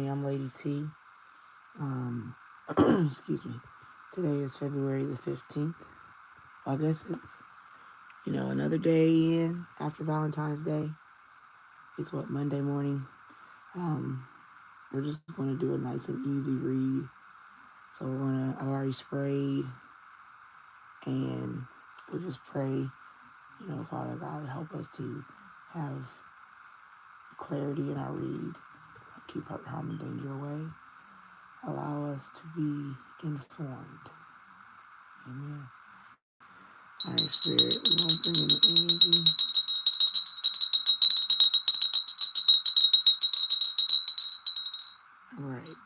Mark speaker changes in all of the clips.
Speaker 1: I'm Lady T. Excuse me. Today is February the 15th. I guess it's, another day in after Valentine's Day. It's Monday morning. Um, we're just going to do a nice and easy read. So I've already sprayed and we'll just pray, Father God, help us to have clarity in our read. Keep hurt, harm, and danger away. Allow us to be informed. Amen. All right, Spirit, we're going to bring in the energy. All right.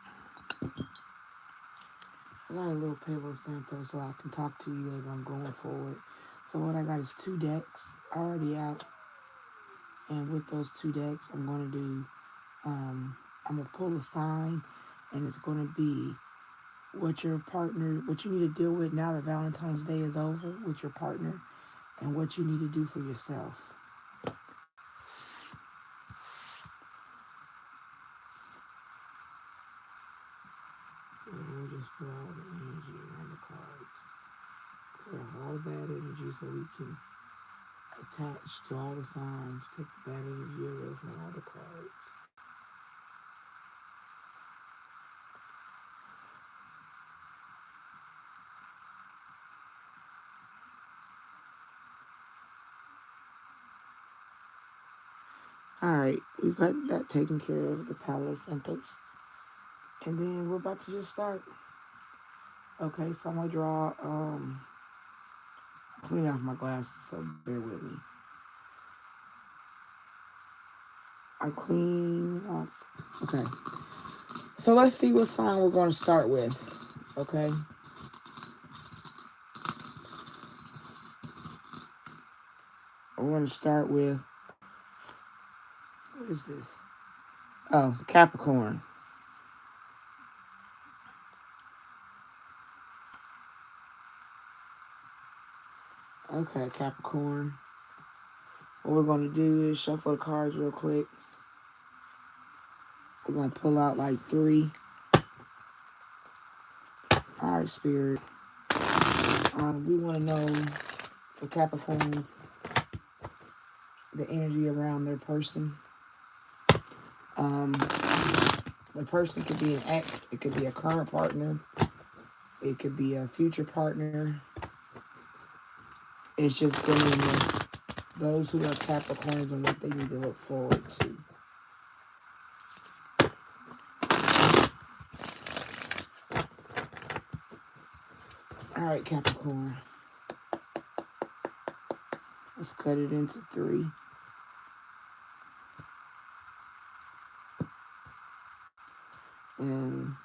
Speaker 1: I got a little Palo Santo so I can talk to you as I'm going forward. So what I got is 2 decks already out. And with those 2 decks, I'm going to do, I'm going to pull a sign. And it's going to be what you need to deal with now that Valentine's Day is over with your partner. And what you need to do for yourself. And we'll just put all the energy around the cards. Clear all the bad energy so we can attach to all the signs. Take the bad energy away from all the cards. Alright, we've got that taken care of, the Palo Santos. And then we're about to just start. Okay, so I'm going to draw, clean off my glasses, so bear with me. I clean off. Okay. So let's see what sign we're going to start with. Okay. We're going to start with, what is this? Oh, Capricorn. Okay, Capricorn. What we're going to do is shuffle the cards real quick. We're going to pull out like 3. All right, Spirit. We want to know for Capricorn the energy around their person. The person could be an ex. It could be a current partner. It could be a future partner. It's just dealing with those who are Capricorns and what they need to look forward to. All right, Capricorn. Let's cut it into 3. And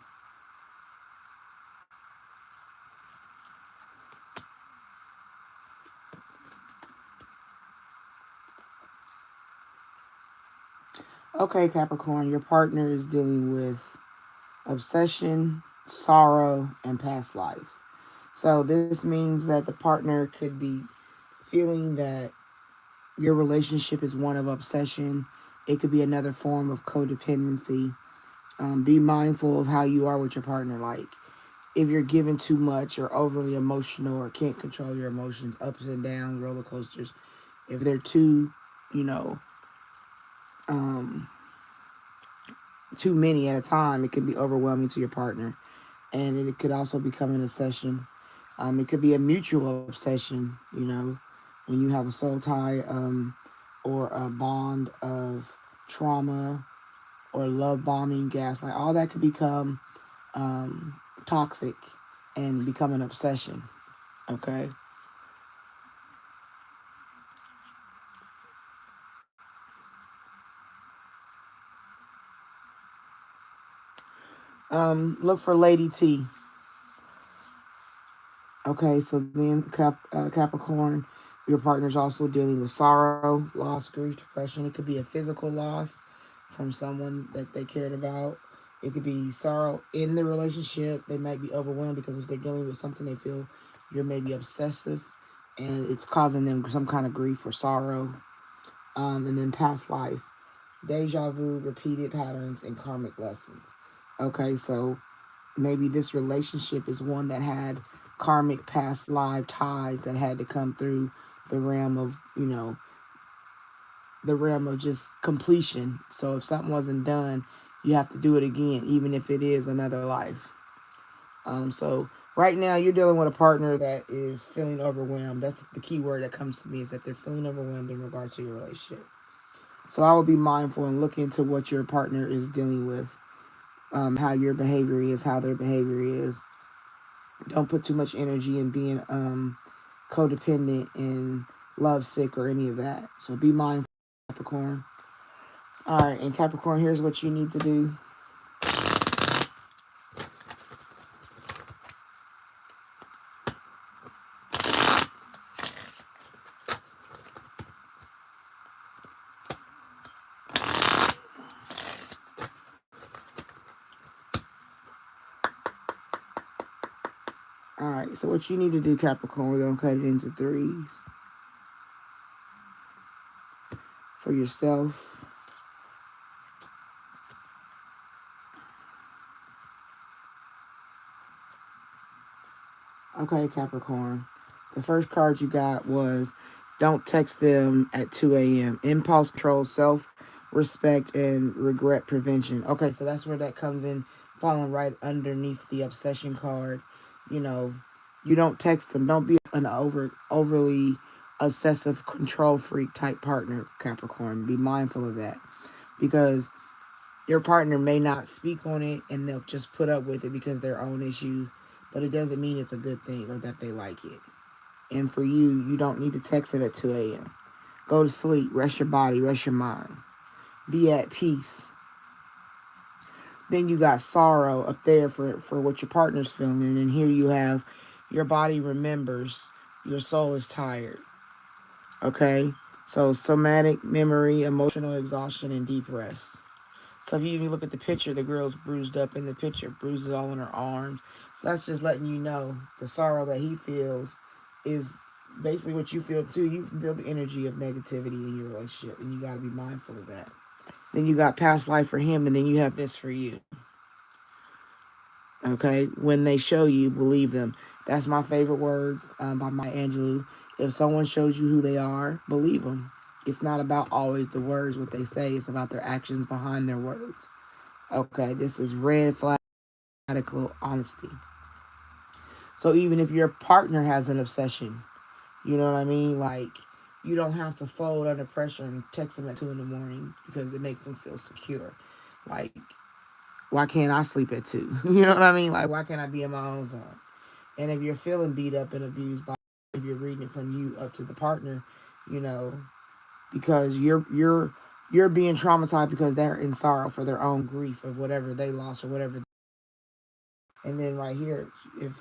Speaker 1: okay, Capricorn, your partner is dealing with obsession, sorrow, and past life. So this means that the partner could be feeling that your relationship is one of obsession. It could be another form of codependency. Be mindful of how you are with your partner. Like, if you're giving too much or overly emotional or can't control your emotions, ups and downs, roller coasters, if they're too, too many at a time, it can be overwhelming to your partner. And it could also become an obsession. It could be a mutual obsession, when you have a soul tie or a bond of trauma or love bombing, gaslight. All that could become toxic and become an obsession, okay? Look for Lady T. Okay, so then Capricorn, your partner's also dealing with sorrow, loss, grief, depression. It could be a physical loss from someone that they cared about. It could be sorrow in the relationship. They might be overwhelmed because if they're dealing with something they feel you're maybe obsessive and it's causing them some kind of grief or sorrow. And then past life, deja vu, repeated patterns, and karmic lessons. Okay, so maybe this relationship is one that had karmic past live ties that had to come through the realm of, the realm of just completion. So if something wasn't done, you have to do it again, even if it is another life. So right now you're dealing with a partner that is feeling overwhelmed. That's the key word that comes to me, is that they're feeling overwhelmed in regard to your relationship. So I would be mindful and look into what your partner is dealing with, how your behavior is, how their behavior is. Don't put too much energy in being codependent and lovesick or any of that. So be mindful, Capricorn. All right, and Capricorn, here's what you need to do. All right, so what you need to do, Capricorn, we're going to cut it into threes for yourself. Okay, Capricorn. The first card you got was don't text them at 2 a.m. Impulse control, self-respect, and regret prevention. Okay, so that's where that comes in, falling right underneath the obsession card. You know, you don't text them. Don't be an overly obsessive control freak type partner, Capricorn. Be mindful of that, because your partner may not speak on it and they'll just put up with it because their own issues, but it doesn't mean it's a good thing or that they like it. And for you, you don't need to text it at 2 a.m. Go to sleep, rest your body, rest your mind. Be at peace. Then you got sorrow up there for what your partner's feeling. And then here you have your body remembers, your soul is tired. Okay? So somatic memory, emotional exhaustion, and deep rest. So if you even look at the picture, the girl's bruised up in the picture, bruises all in her arms. So that's just letting you know the sorrow that he feels is basically what you feel too. You feel the energy of negativity in your relationship, and you got to be mindful of that. Then you got past life for him, and then you have this for you. Okay? When they show you, believe them. That's my favorite words by Maya Angelou. If someone shows you who they are, believe them. It's not about always the words, what they say. It's about their actions behind their words. Okay, this is red flag, radical honesty. So even if your partner has an obsession, you know what I mean? Like, you don't have to fold under pressure and text them at 2 in the morning because it makes them feel secure. Like, why can't I sleep at 2? You know what I mean? Like, why can't I be in my own zone? And if you're feeling beat up and abused by, if you're reading it from you up to the partner, you know, because you're being traumatized because they're in sorrow for their own grief of whatever they lost or whatever. And then right here, if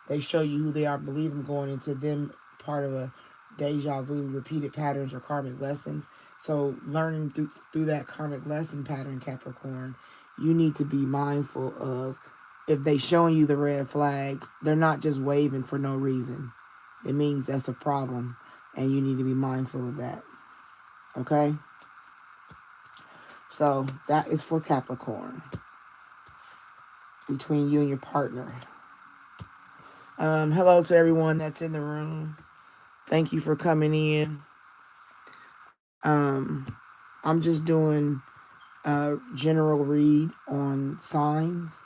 Speaker 1: they show you who they are, believe them, going into them part of a deja vu, repeated patterns or karmic lessons. So learning through that karmic lesson pattern, Capricorn, you need to be mindful of, if they showing you the red flags, they're not just waving for no reason. It means that's a problem, and you need to be mindful of that. Okay? So that is for Capricorn, between you and your partner. Hello to everyone that's in the room. Thank you for coming in. I'm just doing a general read on signs.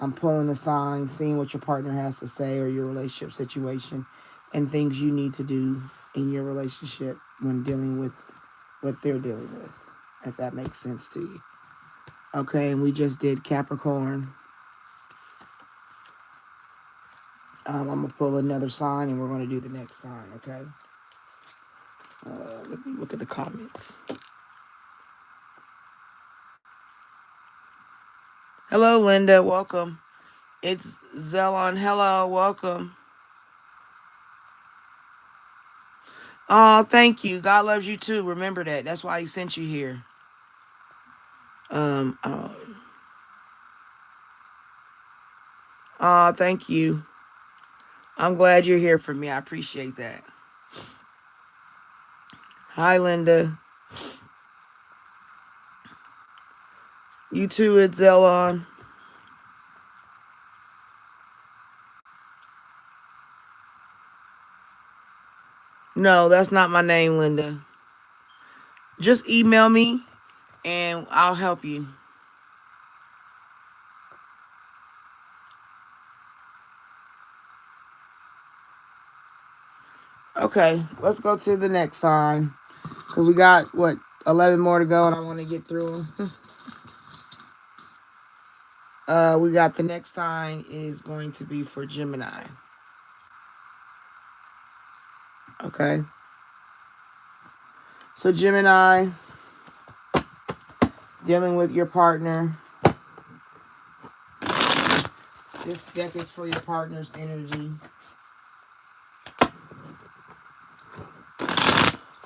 Speaker 1: I'm pulling a sign, seeing what your partner has to say or your relationship situation, and things you need to do in your relationship when dealing with what they're dealing with, if that makes sense to you. Okay, and we just did Capricorn. I'm going to pull another sign, and we're going to do the next sign, okay? Let me look at the comments. Hello, Linda. Welcome. It's Zelon. Hello. Welcome. Oh, thank you. God loves you too. Remember that. That's why he sent you here. Thank you. I'm glad you're here for me. I appreciate that. Hi, Linda. You too, it's Zelon. No, that's not my name, Linda. Just email me and I'll help you. Okay, let's go to the next sign. Because we got, what, 11 more to go and I want to get through them. We got the next sign is going to be for Gemini. Okay. So Gemini, dealing with your partner. This deck is for your partner's energy.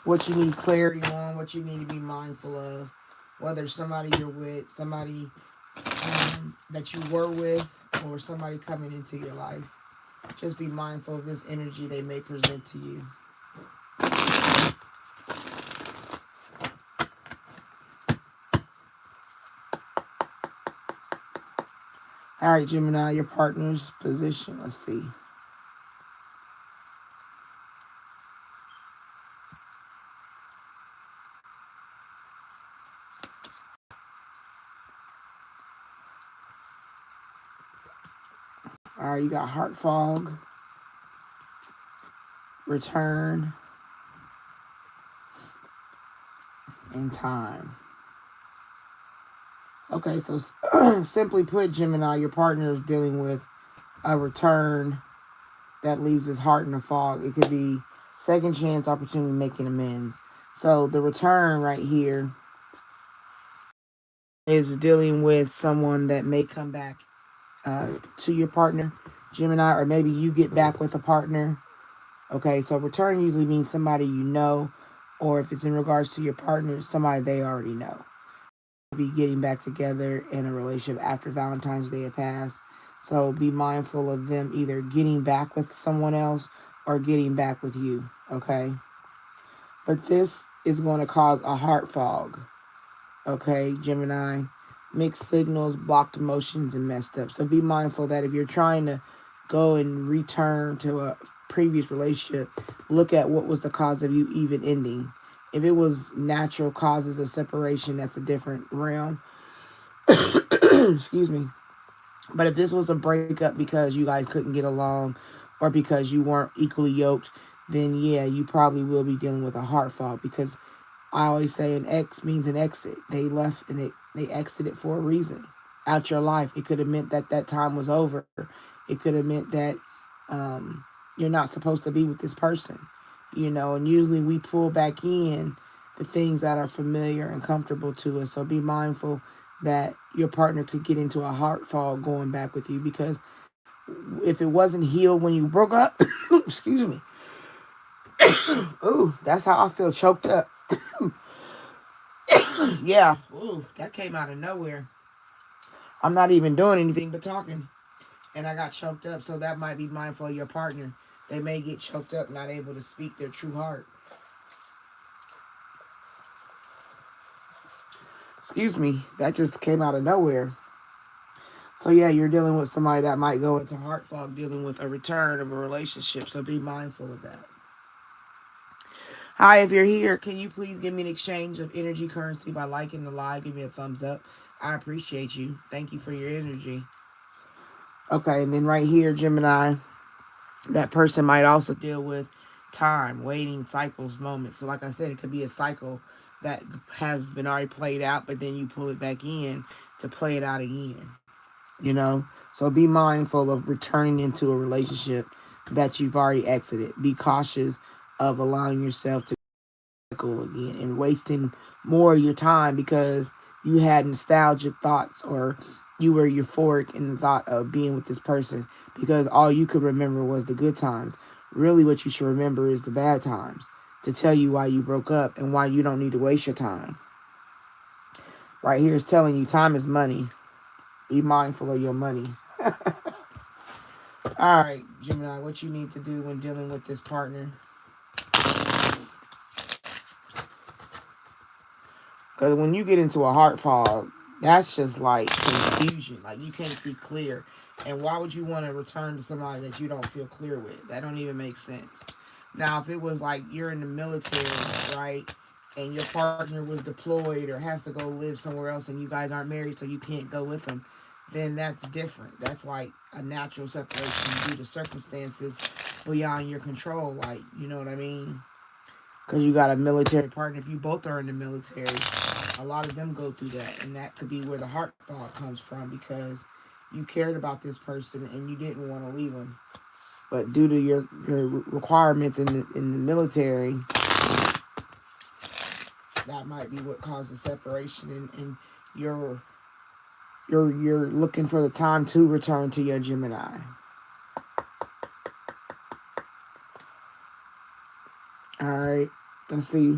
Speaker 1: What you need clarity on, what you need to be mindful of. Whether somebody you're with, somebody that you were with, or somebody coming into your life. Just be mindful of this energy they may present to you. All right, Gemini, your partner's position. Let's see. All right, you got heart fog, return, and time. Okay, so simply put, Gemini, your partner is dealing with a return that leaves his heart in a fog. It could be second chance, opportunity, making amends. So the return right here is dealing with someone that may come back to your partner, Gemini, or maybe you get back with a partner. Okay, so return usually means somebody you know, or if it's in regards to your partner, somebody they already know. Be getting back together in a relationship after Valentine's Day had passed. So be mindful of them either getting back with someone else or getting back with you. Okay, but this is going to cause a heart fog. Okay, Gemini, mixed signals, blocked emotions, and messed up. So be mindful that if you're trying to go and return to a previous relationship, look at what was the cause of you even ending. If it was natural causes of separation, that's a different realm. Excuse me. But if this was a breakup because you guys couldn't get along or because you weren't equally yoked, then yeah, you probably will be dealing with a heart fog, because I always say an X means an exit. They left and they exited for a reason out your life. It could have meant that that time was over. It could have meant that you're not supposed to be with this person, and usually we pull back in the things that are familiar and comfortable to us. So be mindful that your partner could get into a heart fog going back with you, because if it wasn't healed when you broke up, excuse me. Ooh, that's how I feel, choked up. Yeah. Ooh, that came out of nowhere. I'm not even doing anything but talking, and I got choked up. So that might be mindful of your partner. They may get choked up, not able to speak their true heart. Excuse me. That just came out of nowhere. So yeah, you're dealing with somebody that might go into heart fog, dealing with a return of a relationship. So be mindful of that. Hi, if you're here, can you please give me an exchange of energy currency by liking the live? Give me a thumbs up. I appreciate you. Thank you for your energy. Okay, and then right here, Gemini, that person might also deal with time, waiting, cycles, moments. So like I said, it could be a cycle that has been already played out, but then you pull it back in to play it out again. So be mindful of returning into a relationship that you've already exited. Be cautious of allowing yourself to cycle again and wasting more of your time because you had nostalgic thoughts, or you were euphoric in the thought of being with this person because all you could remember was the good times. Really, what you should remember is the bad times, to tell you why you broke up and why you don't need to waste your time. Right here is telling you time is money. Be mindful of your money. All right, Gemini, what you need to do when dealing with this partner. Because when you get into a heart fog, that's just like confusion. Like you can't see clear. And why would you want to return to somebody that you don't feel clear with? That don't even make sense. Now, if it was like you're in the military, right, and your partner was deployed or has to go live somewhere else and you guys aren't married so you can't go with them, then that's different. That's like a natural separation due to circumstances beyond your control. Like, you know what I mean? Because you got a military partner. If you both are in the military, a lot of them go through that. And that could be where the heart thought comes from, because you cared about this person and you didn't want to leave them. But due to your requirements in the military, that might be what caused the separation, and you're looking for the time to return to your Gemini. All right, let's see.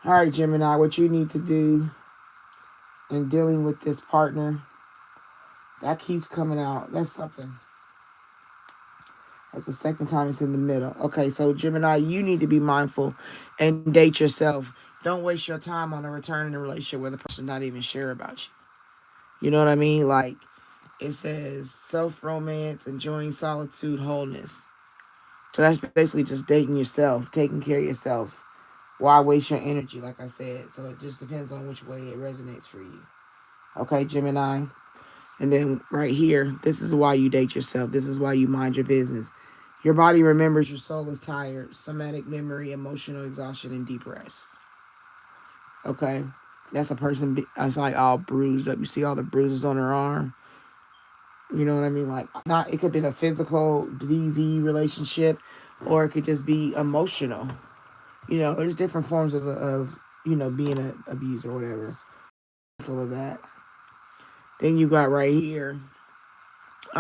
Speaker 1: All right, Gemini, what you need to do in dealing with this partner, that keeps coming out. That's something. That's the second time it's in the middle. Okay, so Gemini, you need to be mindful and date yourself. Don't waste your time on a return in a relationship where the person's not even sure about you. You know what I mean? Like, it says self-romance, enjoying solitude, wholeness. So that's basically just dating yourself, taking care of yourself. Why waste your energy, like I said? So it just depends on which way it resonates for you. Okay, Gemini? And then right here, this is why you date yourself. This is why you mind your business. Your body remembers, your soul is tired. Somatic memory, emotional exhaustion, and deep rest. Okay? That's a person that's like all bruised up. You see all the bruises on her arm? You know what I mean? Like, not, it could be a physical DV relationship, or it could just be emotional. You know, there's different forms of being abused or whatever. Full of that. Then you got right here.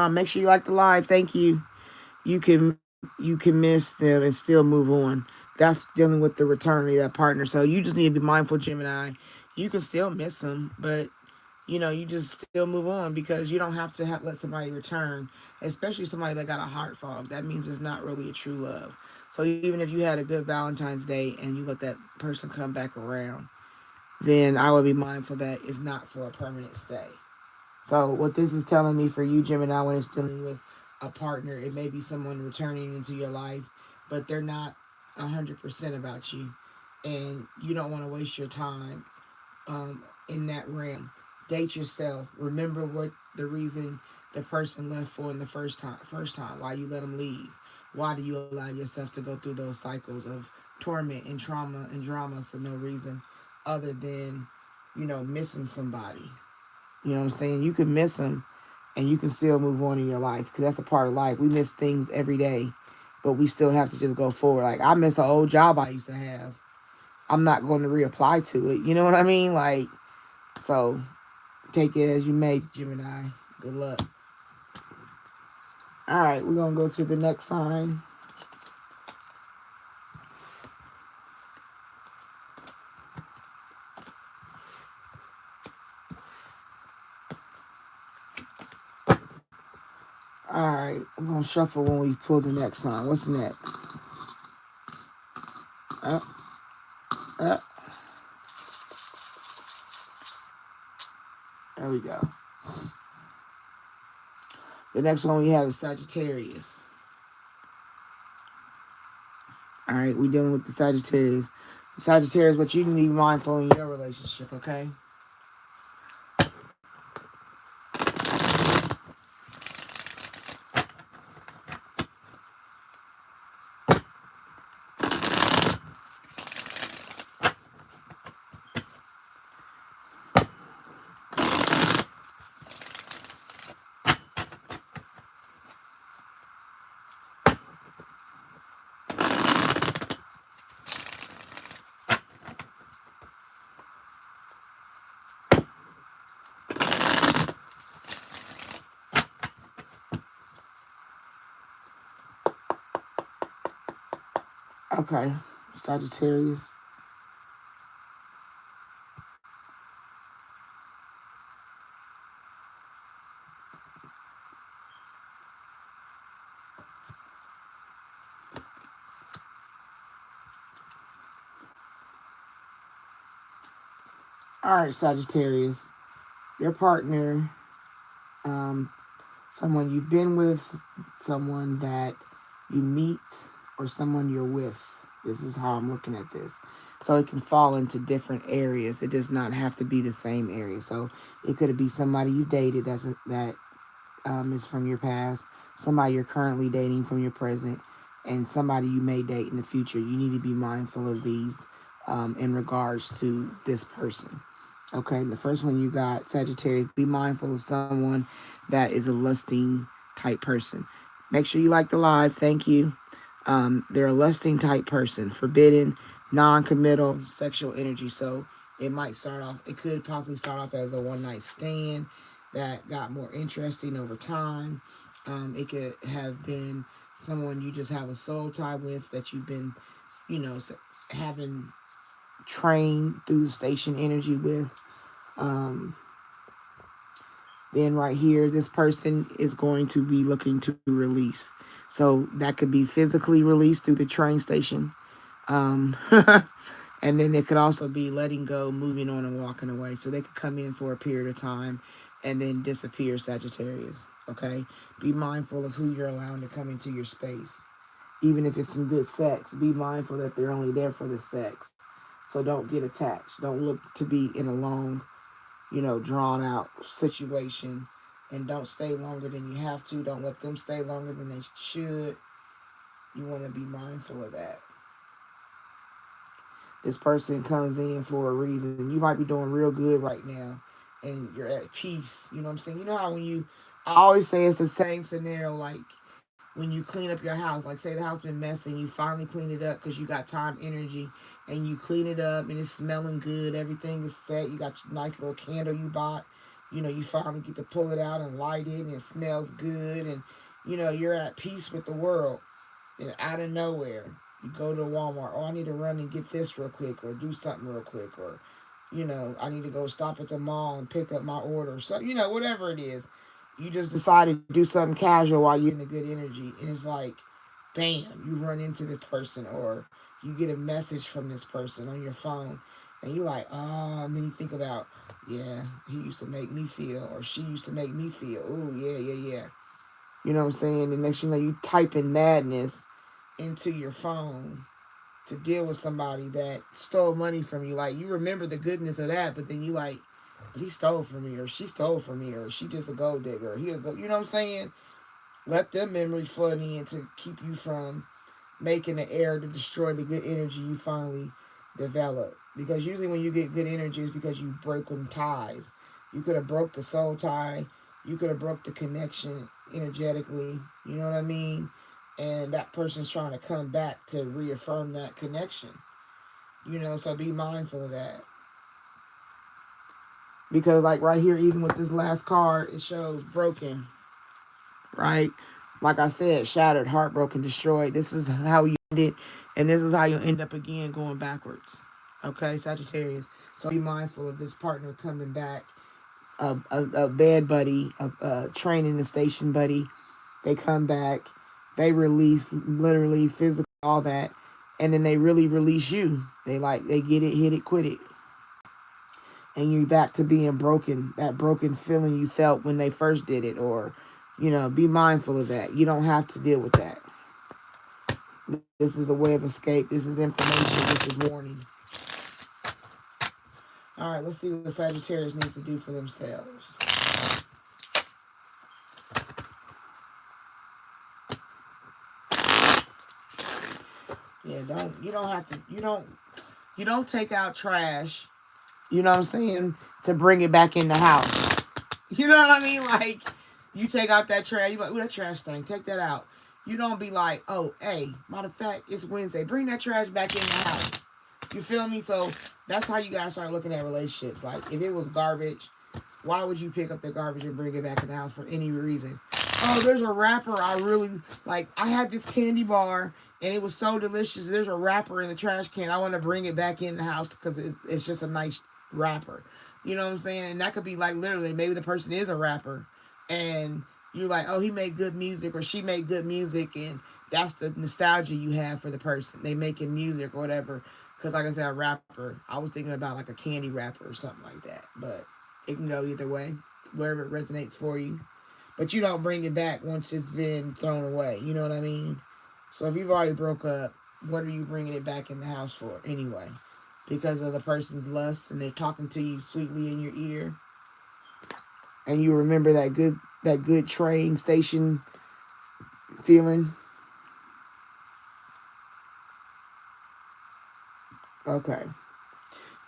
Speaker 1: Make sure you like the live. Thank you. You can miss them and still move on. That's dealing with the return of that partner. So you just need to be mindful, Gemini. You can still miss them, but you just still move on, because you don't have to let somebody return, especially somebody that got a heart fog. That means it's not really a true love. So even if you had a good Valentine's Day and you let that person come back around, then I would be mindful that it's not for a permanent stay. So what this is telling me for you, Gemini, when it's dealing with a partner, it may be someone returning into your life, but they're not 100% about you, and you don't want to waste your time in that realm. Date yourself. Remember what the reason the person left for in the first time. Why you let them leave? Why do you allow yourself to go through those cycles of torment and trauma and drama for no reason other than missing somebody? You know what I'm saying? You can miss them and you can still move on in your life, because that's a part of life. We miss things every day, but we still have to just go forward. Like, I miss the old job I used to have. I'm not going to reapply to it. You know what I mean? Like, so take it as you may, Gemini. Good luck. All right, we're going to go to the next sign. All right, we're going to shuffle when we pull the next sign. What's next? Up, up. There we go. The next one we have is Sagittarius. All right, we're dealing with the Sagittarius. Sagittarius, but you need to be mindful in your relationship, okay? Okay, Sagittarius. All right, Sagittarius. Your partner, someone you've been with, someone that you meet or someone you're with. This is how I'm looking at this. So it can fall into different areas. It does not have to be the same area. So it could be somebody you dated that is from your past, somebody you're currently dating from your present, and somebody you may date in the future. You need to be mindful of these in regards to this person. Okay, the first one you got, Sagittarius, be mindful of someone that is a lusting type person. Make sure you like the live. Thank you. They're a lusting type person, forbidden, non-committal sexual energy. So it could possibly start off as a one-night stand that got more interesting over time. It could have been someone you just have a soul tie with that you've been, having trained through the station energy with. Um, then right here, this person is going to be looking to release. So that could be physically released through the train station. Um, and then it could also be letting go, moving on, and walking away. So they could come in for a period of time and then disappear, Sagittarius. Okay? Be mindful of who you're allowing to come into your space. Even if it's some good sex, be mindful that they're only there for the sex. So don't get attached. Don't look to be in a long, drawn out situation, and don't stay longer than you have to. Don't let them stay longer than they should. You want to be mindful of that. This person comes in for a reason. You might be doing real good right now and you're at peace. You know what I'm saying? You know how I always say it's the same scenario like when you clean up your house. Like say the house been messy and you finally clean it up because you got time, energy, and you clean it up and it's smelling good. Everything is set. You got your nice little candle you bought. You finally get to pull it out and light it and it smells good. And, you're at peace with the world. And out of nowhere, you go to Walmart. Oh, I need to run and get this real quick, or do something real quick, or I need to go stop at the mall and pick up my order. So whatever it is, you just decided to do something casual while you're in the good energy, and it's like, bam, you run into this person, or you get a message from this person on your phone, and you're like, oh, and then you think about, yeah, he used to make me feel, or she used to make me feel. Oh, yeah, yeah, yeah. You know what I'm saying? The next thing you know, you type in madness into your phone to deal with somebody that stole money from you. Like, you remember the goodness of that, but then you like, he stole from me, or she stole from me, or she just a gold digger, or he a go. You know what I'm saying? Let them memories flood in to keep you from making the error to destroy the good energy you finally develop. Because usually when you get good energy, it's because you broken ties. You could have broke the soul tie. You could have broke the connection energetically. You know what I mean? And that person's trying to come back to reaffirm that connection. So be mindful of that. Because like right here, even with this last card, it shows broken, right? Like I said, shattered, heartbroken, destroyed. This is how you end it, and this is how you'll end up again going backwards. Okay, Sagittarius. So be mindful of this partner coming back, a bed buddy, a train in the station buddy. They come back, they release literally, physical, all that, and then they really release you. They get it, hit it, quit it. And you're back to being broken, that broken feeling you felt when they first did it, or, be mindful of that. You don't have to deal with that. This is a way of escape. This is information. This is warning. All right, let's see what the Sagittarius needs to do for themselves. Yeah, you don't take out trash, you know what I'm saying, to bring it back in the house. You know what I mean? Like, you take out that trash, you like, ooh, that trash thing, take that out. You don't be like, oh, hey, matter of fact, it's Wednesday, bring that trash back in the house. You feel me? So that's how you guys start looking at relationships. Like, if it was garbage, why would you pick up the garbage and bring it back in the house for any reason? Oh, there's a wrapper I really like. I had this candy bar and it was so delicious. There's a wrapper in the trash can. I want to bring it back in the house because it's just a nice wrapper. You know what I'm saying? And that could be like literally, maybe the person is a rapper and you're like, oh, he made good music or she made good music, and that's the nostalgia you have for the person. They making music or whatever. Because like I said, a rapper, I was thinking about like a candy wrapper or something like that. But it can go either way, wherever it resonates for you. But you don't bring it back once it's been thrown away. You know what I mean? So if you've already broke up, what are you bringing it back in the house for anyway? Because of the person's lust and they're talking to you sweetly in your ear, and you remember that good train station feeling. Okay.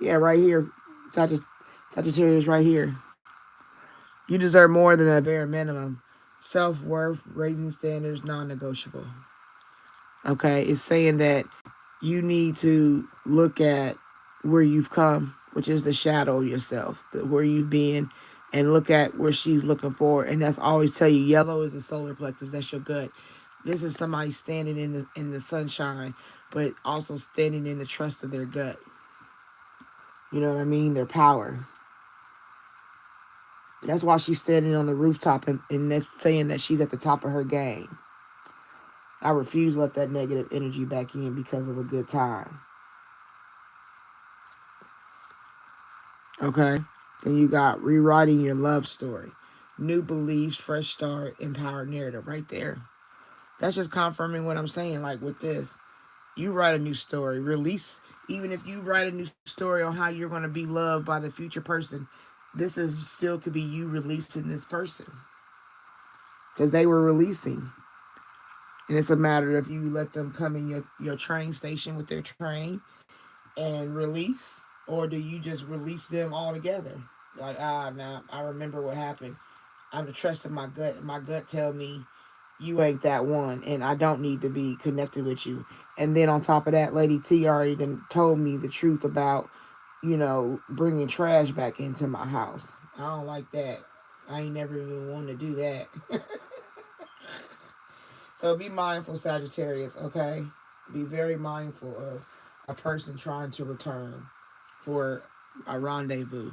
Speaker 1: Yeah, right here, Sagittarius, right here. You deserve more than a bare minimum. Self-worth, raising standards, non-negotiable. Okay, it's saying that you need to look at where you've come, which is the shadow of yourself, where you've been, and look at where she's looking for. And that's always tell you, yellow is the solar plexus. That's your gut. This is somebody standing in the sunshine, but also standing in the trust of their gut. You know what I mean? Their power. That's why she's standing on the rooftop and that's saying that she's at the top of her game. I refuse to let that negative energy back in because of a good time. Okay? Then you got rewriting your love story. New beliefs, fresh start, empowered narrative right there. That's just confirming what I'm saying. Like with this, you write a new story. Release, even if you write a new story on how you're going to be loved by the future person, this is still could be you releasing this person. Because they were releasing. And it's a matter of you let them come in your train station with their train and release, or do you just release them all together? Like, nah, I remember what happened. I'm the trust of my gut. My gut tell me you ain't that one, and I don't need to be connected with you. And then on top of that, Lady T already done told me the truth about, bringing trash back into my house. I don't like that. I ain't never even wanted to do that. So be mindful, Sagittarius, okay? Be very mindful of a person trying to return for a rendezvous.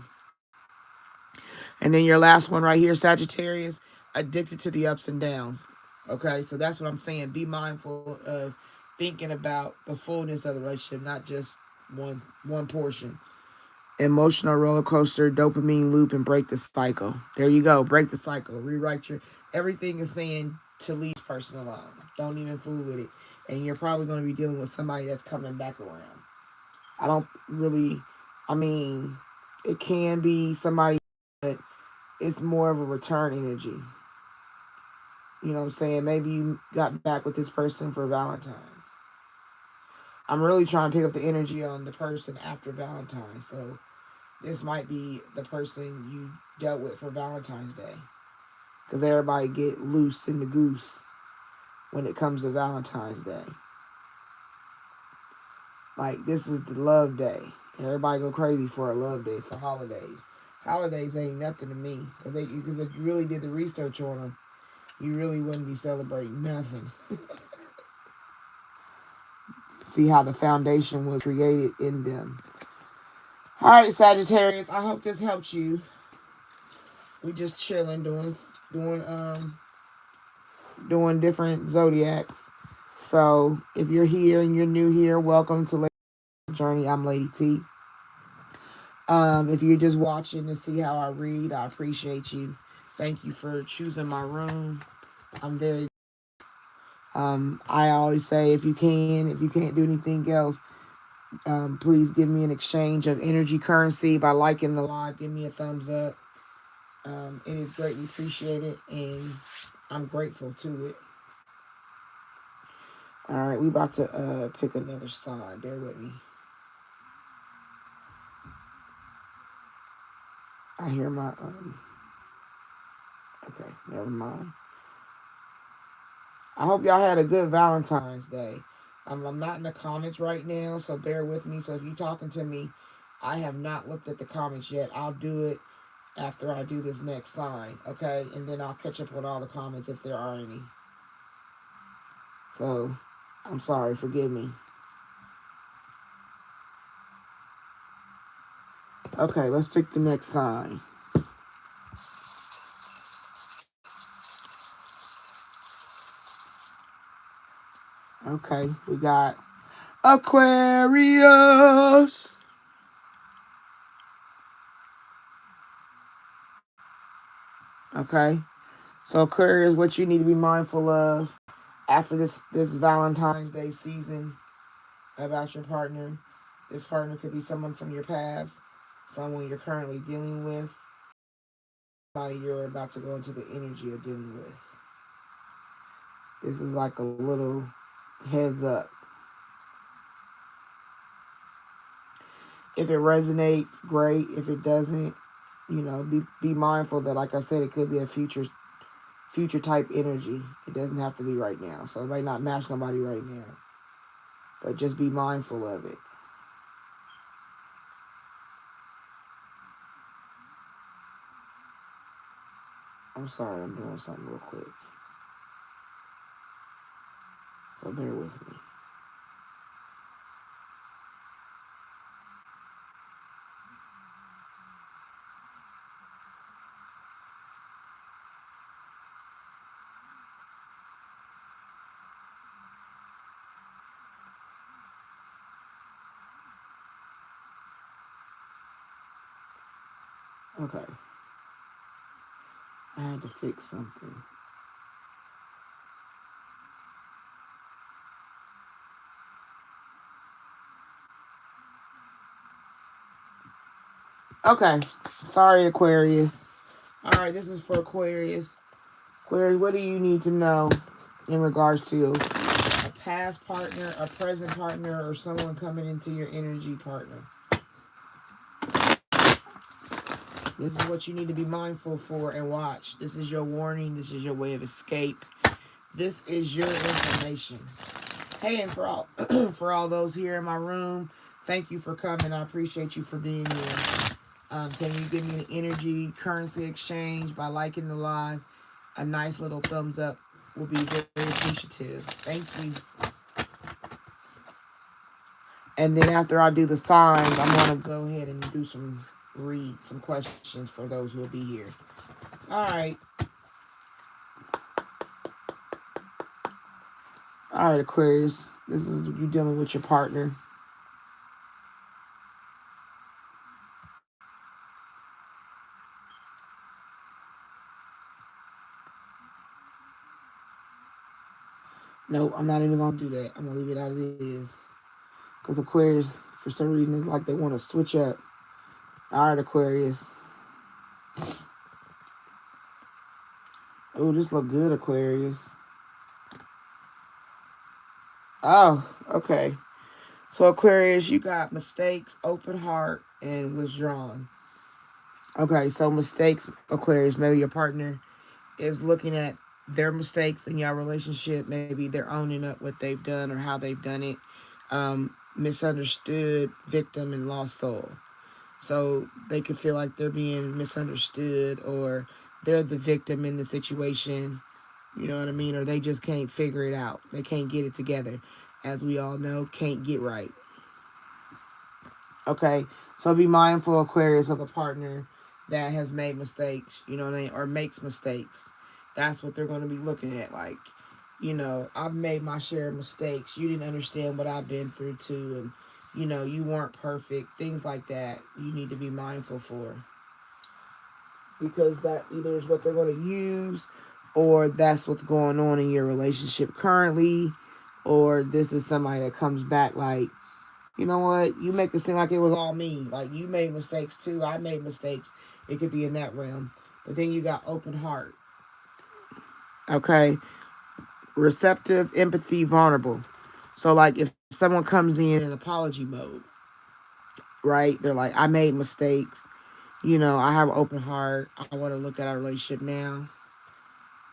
Speaker 1: And then your last one right here, Sagittarius, addicted to the ups and downs. Okay, so that's what I'm saying. Be mindful of thinking about the fullness of the relationship, not just one portion. Emotional roller coaster, dopamine loop, and break the cycle. There you go. Break the cycle. Rewrite your everything is saying to leave this person alone. Don't even fool with it. And you're probably going to be dealing with somebody that's coming back around. I don't really, I mean, it can be somebody, but it's more of a return energy. You know what I'm saying? Maybe you got back with this person for Valentine's. I'm really trying to pick up the energy on the person after Valentine's. So this might be the person you dealt with for Valentine's Day. Because everybody get loose in the goose when it comes to Valentine's Day. Like, this is the love day. Everybody go crazy for a love day, for holidays. Holidays ain't nothing to me. Because if you really did the research on them, you really wouldn't be celebrating nothing. See how the foundation was created in them. All right, Sagittarius, I hope this helped you. We just chilling, doing different zodiacs. So if you're here and you're new here, welcome to JurNie. I'm Lady T. If you're just watching to see how I read, I appreciate you. Thank you for choosing my room. I'm very I always say if you can't do anything else, please give me an exchange of energy currency by liking the live. Give me a thumbs up. It is greatly appreciated, and I'm grateful to it. All right, we about to pick another sign. Bear with me. I hear my okay, never mind. I hope y'all had a good Valentine's Day. I'm not in the comments right now, so bear with me. So if you're talking to me, I have not looked at the comments yet. I'll do it after I do this next sign, okay? And then I'll catch up on all the comments if there are any. So, I'm sorry, forgive me. Okay, let's pick the next sign. Okay, we got Aquarius. Okay, so Aquarius, what you need to be mindful of After this Valentine's Day season about your partner, this partner could be someone from your past, someone you're currently dealing with, somebody you're about to go into the energy of dealing with. This is like a little heads up. If it resonates, great. If it doesn't, be mindful that, like I said, it could be a future type energy. It doesn't have to be right now. So it might not match nobody right now. But just be mindful of it. I'm sorry, I'm doing something real quick. So bear with me. Okay. I had to fix something. Okay. Sorry, Aquarius. All right, this is for Aquarius. Aquarius, what do you need to know in regards to a past partner, a present partner, or someone coming into your energy partner? This is what you need to be mindful for and watch. This is your warning. This is your way of escape. This is your information. Hey, and for all for all those here in my room, thank you for coming. I appreciate you for being here. Can you give me an energy currency exchange by liking the live? A nice little thumbs up will be very, very appreciative. Thank you. And then after I do the signs, I'm going to go ahead and do some questions for those who will be here. All right. All right, Aquarius. This is you dealing with your partner. Nope, I'm not even going to do that. I'm going to leave it as it is. Because Aquarius, for some reason, it's like they want to switch up. All right, Aquarius. Oh, this look good, Aquarius. Oh, okay. So, Aquarius, you got mistakes, open heart, and withdrawn. Okay, so mistakes, Aquarius. Maybe your partner is looking at their mistakes in your relationship. Maybe they're owning up what they've done or how they've done it. Misunderstood, victim, and lost soul. So they could feel like they're being misunderstood or they're the victim in the situation. You know what I mean? Or they just can't figure it out. They can't get it together. As we all know, can't get right. Okay? So be mindful, Aquarius, of a partner that has made mistakes, you know what I mean? Or makes mistakes. That's what they're going to be looking at. Like, I've made my share of mistakes. You didn't understand what I've been through too. And, you weren't perfect. Things like that you need to be mindful for. Because that either is what they're going to use or that's what's going on in your relationship currently. Or this is somebody that comes back like, you know what? You make it seem like it was all me. Like, you made mistakes too. I made mistakes. It could be in that realm. But then you got open heart. Okay? Receptive, empathy, vulnerable. So, like, if someone comes in apology mode, right? They're like, I made mistakes. I have an open heart. I want to look at our relationship now.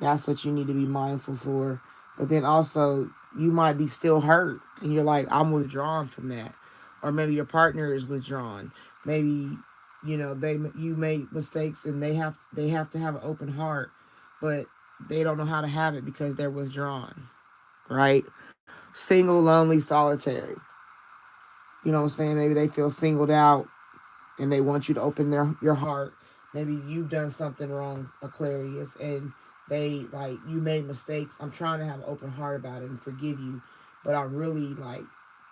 Speaker 1: That's what you need to be mindful for. But then also, you might be still hurt. And you're like, I'm withdrawn from that. Or maybe your partner is withdrawn. Maybe, you made mistakes and they have to have an open heart. But they don't know how to have it because they're withdrawn. Right? Single, lonely, solitary. You know what I'm saying? Maybe they feel singled out and they want you to open your heart. Maybe you've done something wrong, Aquarius, and you made mistakes. I'm trying to have an open heart about it and forgive you, but I'm really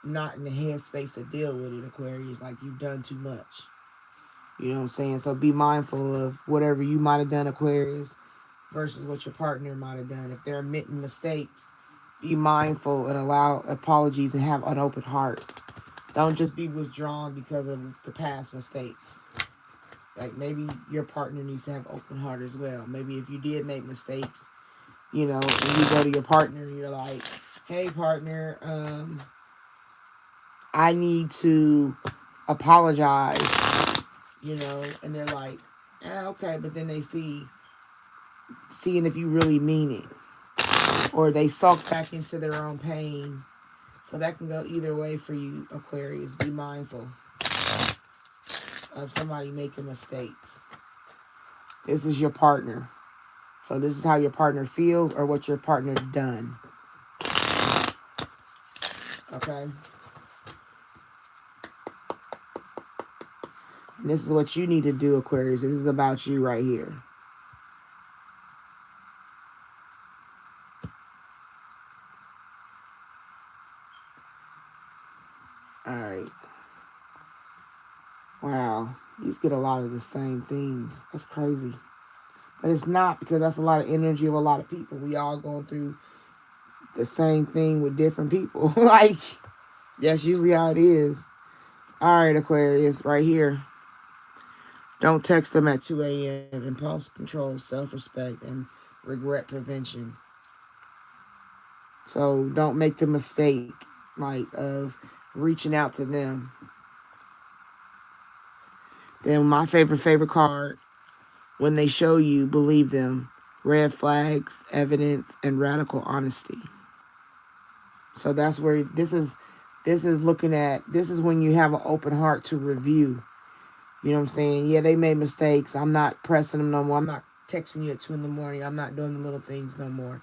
Speaker 1: not in the headspace to deal with it, Aquarius. Like, you've done too much. You know what I'm saying? So be mindful of whatever you might have done, Aquarius, versus what your partner might have done. If they're admitting mistakes, be mindful and allow apologies and have an open heart. Don't just be withdrawn because of the past mistakes. Like, maybe your partner needs to have open heart as well. Maybe if you did make mistakes, you know, and you go to your partner and you're like, hey, partner, I need to apologize, you know, and they're like, okay, but then they seeing if you really mean it, or they sulk back into their own pain. So that can go either way for you, Aquarius. Be mindful of somebody making mistakes. This is your partner. So this is how your partner feels or what your partner's done. Okay? And this is what you need to do, Aquarius. This is about you right here. Alright. Wow. You just get a lot of the same things. That's crazy. But it's not, because that's a lot of energy of a lot of people. We all going through the same thing with different people. Like, that's usually how it is. Alright, Aquarius, right here. Don't text them at 2 a.m. Impulse control, self-respect, and regret prevention. So don't make the mistake, like, of reaching out to them. Then my favorite card, when they show you, believe them. Red flags, evidence, and radical honesty. So that's where this is looking at, this is when you have an open heart to review. You know what I'm saying? Yeah, they made mistakes. I'm not pressing them no more. I'm not texting you at 2 in the morning. I'm not doing the little things no more.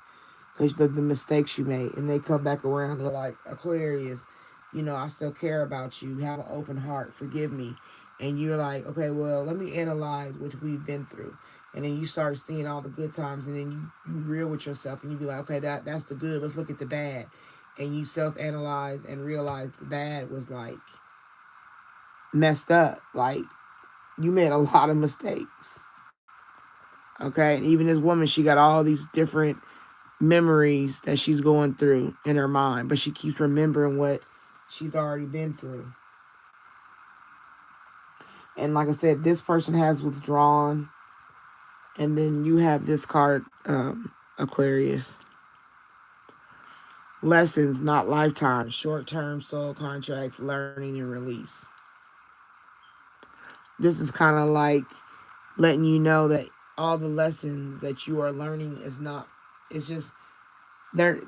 Speaker 1: Because the mistakes you made. And they come back around. They're like, Aquarius, you know, I still care about you. Have an open heart. Forgive me. And you're like, okay, well, let me analyze what we've been through. And then you start seeing all the good times. And then you real with yourself. And you be like, okay, that's the good. Let's look at the bad. And you self-analyze and realize the bad was, like, messed up. Like, you made a lot of mistakes. Okay? And even this woman, she got all these different memories that she's going through in her mind, but she keeps remembering what she's already been through. And like I said, this person has withdrawn. And then you have this card, Aquarius. Lessons, not lifetime. Short-term soul contracts, learning and release. This is kind of like letting you know that all the lessons that you are learning is not, it's just, they're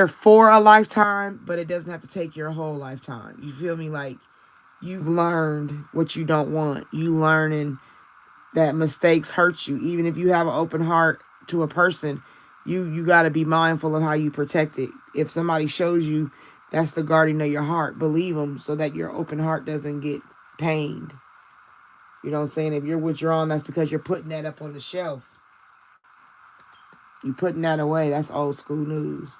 Speaker 1: for a lifetime, but it doesn't have to take your whole lifetime. You feel me? Like, you've learned what you don't want. You learning that mistakes hurt you. Even if you have an open heart to a person, you got to be mindful of how you protect it. If somebody shows you that's the guardian of your heart, believe them so that your open heart doesn't get pained. You know what I'm saying? If you're withdrawn, that's because you're putting that up on the shelf. You putting that away. That's old school news.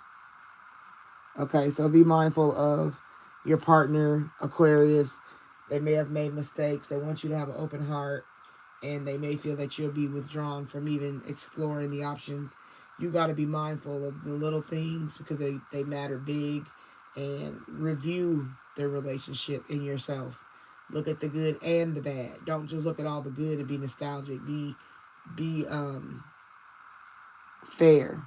Speaker 1: Okay, so be mindful of your partner, Aquarius. They may have made mistakes. They want you to have an open heart. And they may feel that you'll be withdrawn from even exploring the options. You got to be mindful of the little things because they matter big. And review their relationship in yourself. Look at the good and the bad. Don't just look at all the good and be nostalgic. Be fair.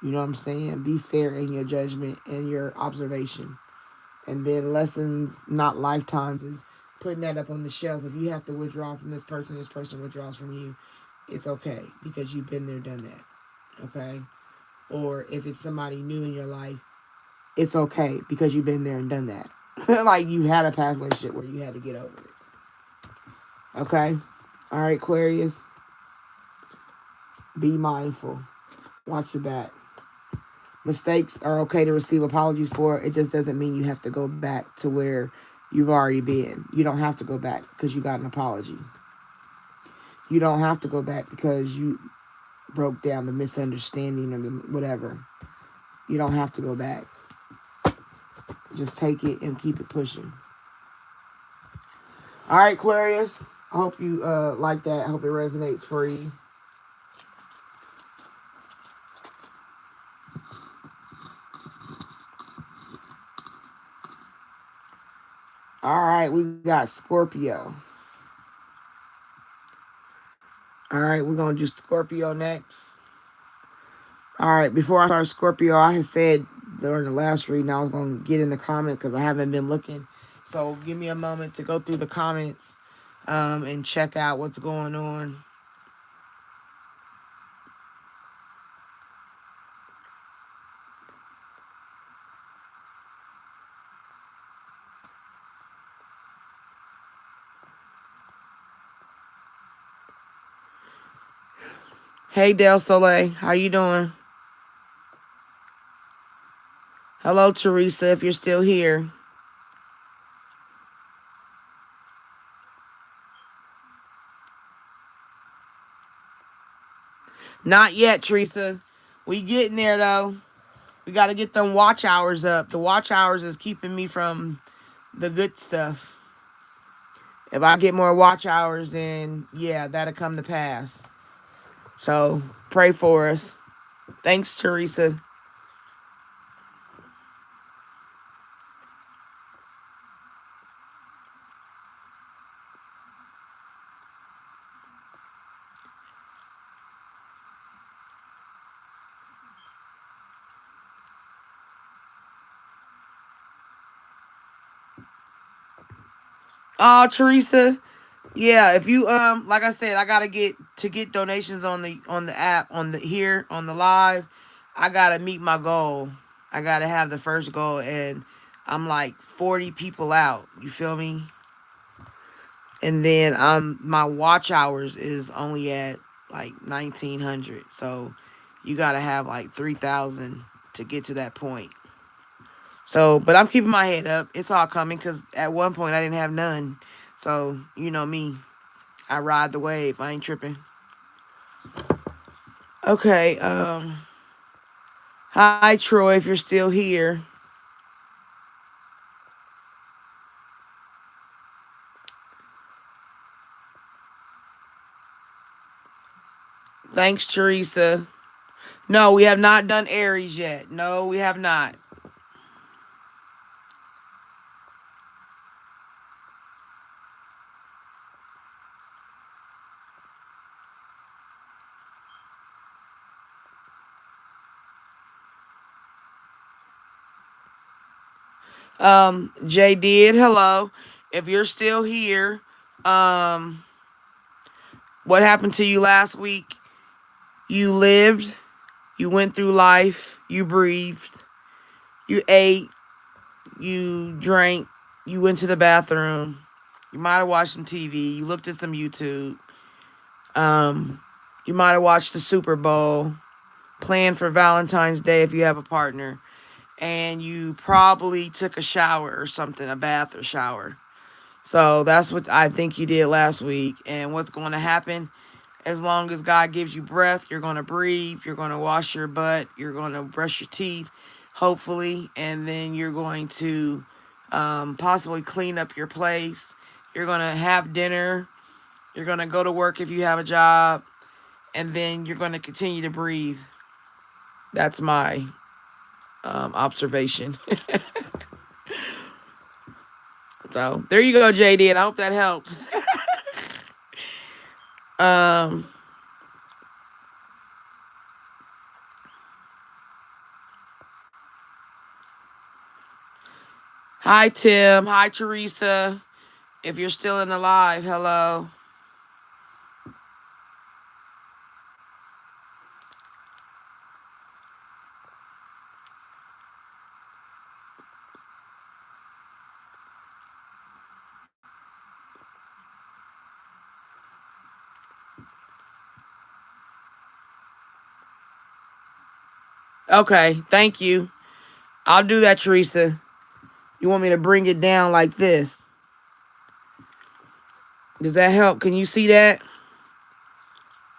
Speaker 1: You know what I'm saying? Be fair in your judgment and your observation. And then lessons, not lifetimes, is putting that up on the shelf. If you have to withdraw from this person withdraws from you, it's okay because you've been there, done that. Okay? Or if it's somebody new in your life, it's okay because you've been there and done that. Like, you had a past relationship where you had to get over it. Okay? All right, Aquarius. Be mindful. Watch your back. Mistakes are okay to receive apologies for. It just doesn't mean you have to go back to where you've already been. You don't have to go back because you got an apology. You don't have to go back because you broke down the misunderstanding or the whatever. You don't have to go back. Just take it and keep it pushing. All right, Aquarius. I hope you like that. I hope it resonates for you. All right, we got Scorpio. All right, we're going to do Scorpio next. All right, before I start Scorpio, I had said during the last reading I was going to get in the comments because I haven't been looking. So give me a moment to go through the comments and check out what's going on. Hey, Del Soleil, how you doing? Hello, Teresa, if you're still here. Not yet, Teresa. We getting there, though. We got to get them watch hours up. The watch hours is keeping me from the good stuff. If I get more watch hours, then, yeah, that'll come to pass. So, pray for us. Thanks, Teresa. Oh, Teresa. Yeah, if you like I said, I gotta get donations on the app on the live. I gotta meet my goal. I gotta have the first goal, and I'm like 40 people out. You feel me? And then my watch hours is only at like 1,900. So you gotta have like 3,000 to get to that point. So, but I'm keeping my head up. It's all coming because at one point I didn't have none. So you know me. I ride the wave. I ain't tripping. Okay. Hi, Troy, if you're still here. Thanks, Teresa. No, we have not done Aries yet. No, we have not. Jay did. Hello. If you're still here, what happened to you last week? You lived, you went through life, you breathed, you ate, you drank, you went to the bathroom, you might have watched some TV, you looked at some YouTube, you might have watched the Super Bowl, planned for Valentine's Day if you have a partner, and you probably took a shower or something, a bath or shower. So that's what I think you did last week. And what's going to happen, as long as God gives you breath, you're going to breathe, you're going to wash your butt, you're going to brush your teeth, hopefully, and then you're going to possibly clean up your place. You're going to have dinner. You're going to go to work if you have a job, and then you're going to continue to breathe. That's my observation. So there you go, JD, and I hope that helped. Hi, Tim. Hi, Teresa. If you're still in the live, hello. Okay, thank you. I'll do that, Teresa. You want me to bring it down like this? Does that help? Can you see that?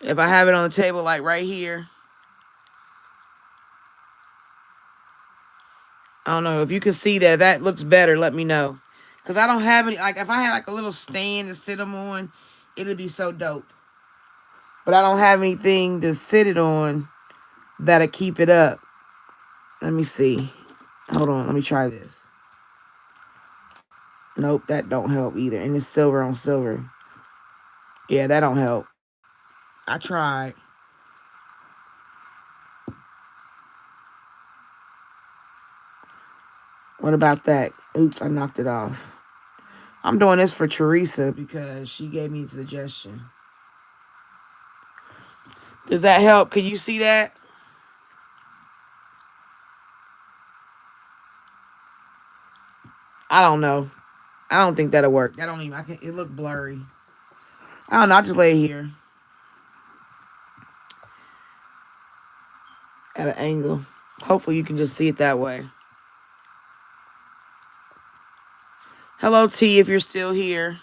Speaker 1: If I have it on the table, like right here. I don't know. If you can see that, that looks better, let me know. Because I don't have any, like, if I had like a little stand to sit them on, it'd be so dope. But I don't have anything to sit it on that'll keep it up. Let me see. Hold on, let me try this. Nope, that don't help either. And it's silver on silver. Yeah, that don't help. I tried. What about that? Oops, I knocked it off. I'm doing this for Teresa because she gave me a suggestion. Does that help? Can you see that? I don't know. I don't think that'll work. That don't even. I can. It look blurry. I don't know. I'll just lay here at an angle. Hopefully, you can just see it that way. Hello, T, if you're still here.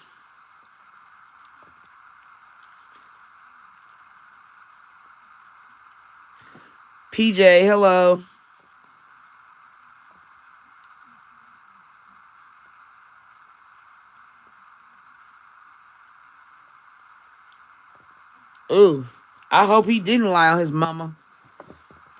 Speaker 1: PJ, hello. Ooh, I hope he didn't lie on his mama.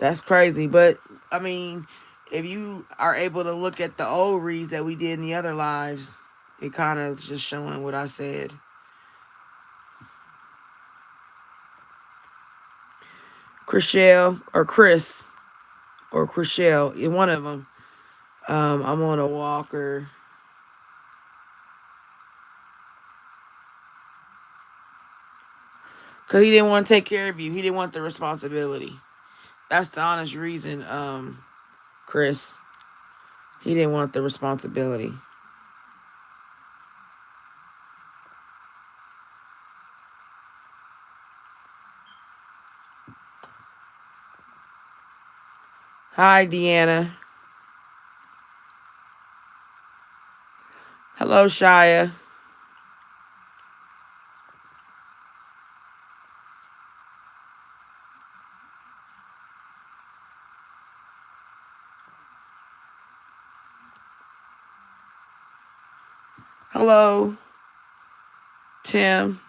Speaker 1: That's crazy. But, I mean, if you are able to look at the old reads that we did in the other lives, it kind of is just showing what I said. Chriselle or Chris or Chriselle, one of them. I'm on a walker. Because he didn't want to take care of you. He didn't want the responsibility. That's the honest reason, Chris. He didn't want the responsibility. Hi, Deanna. Hello, Shia. Hello, Tim.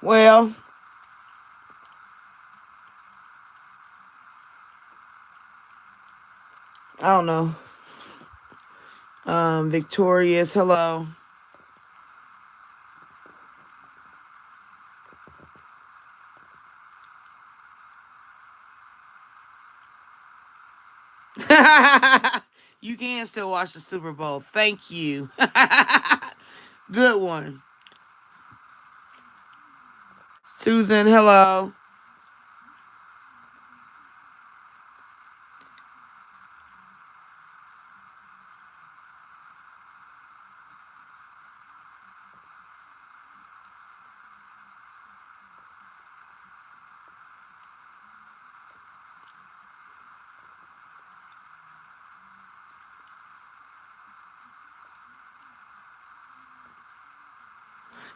Speaker 1: Well, I don't know. Victorious, hello. You can still watch the Super Bowl. Thank you. Good one. Susan, hello.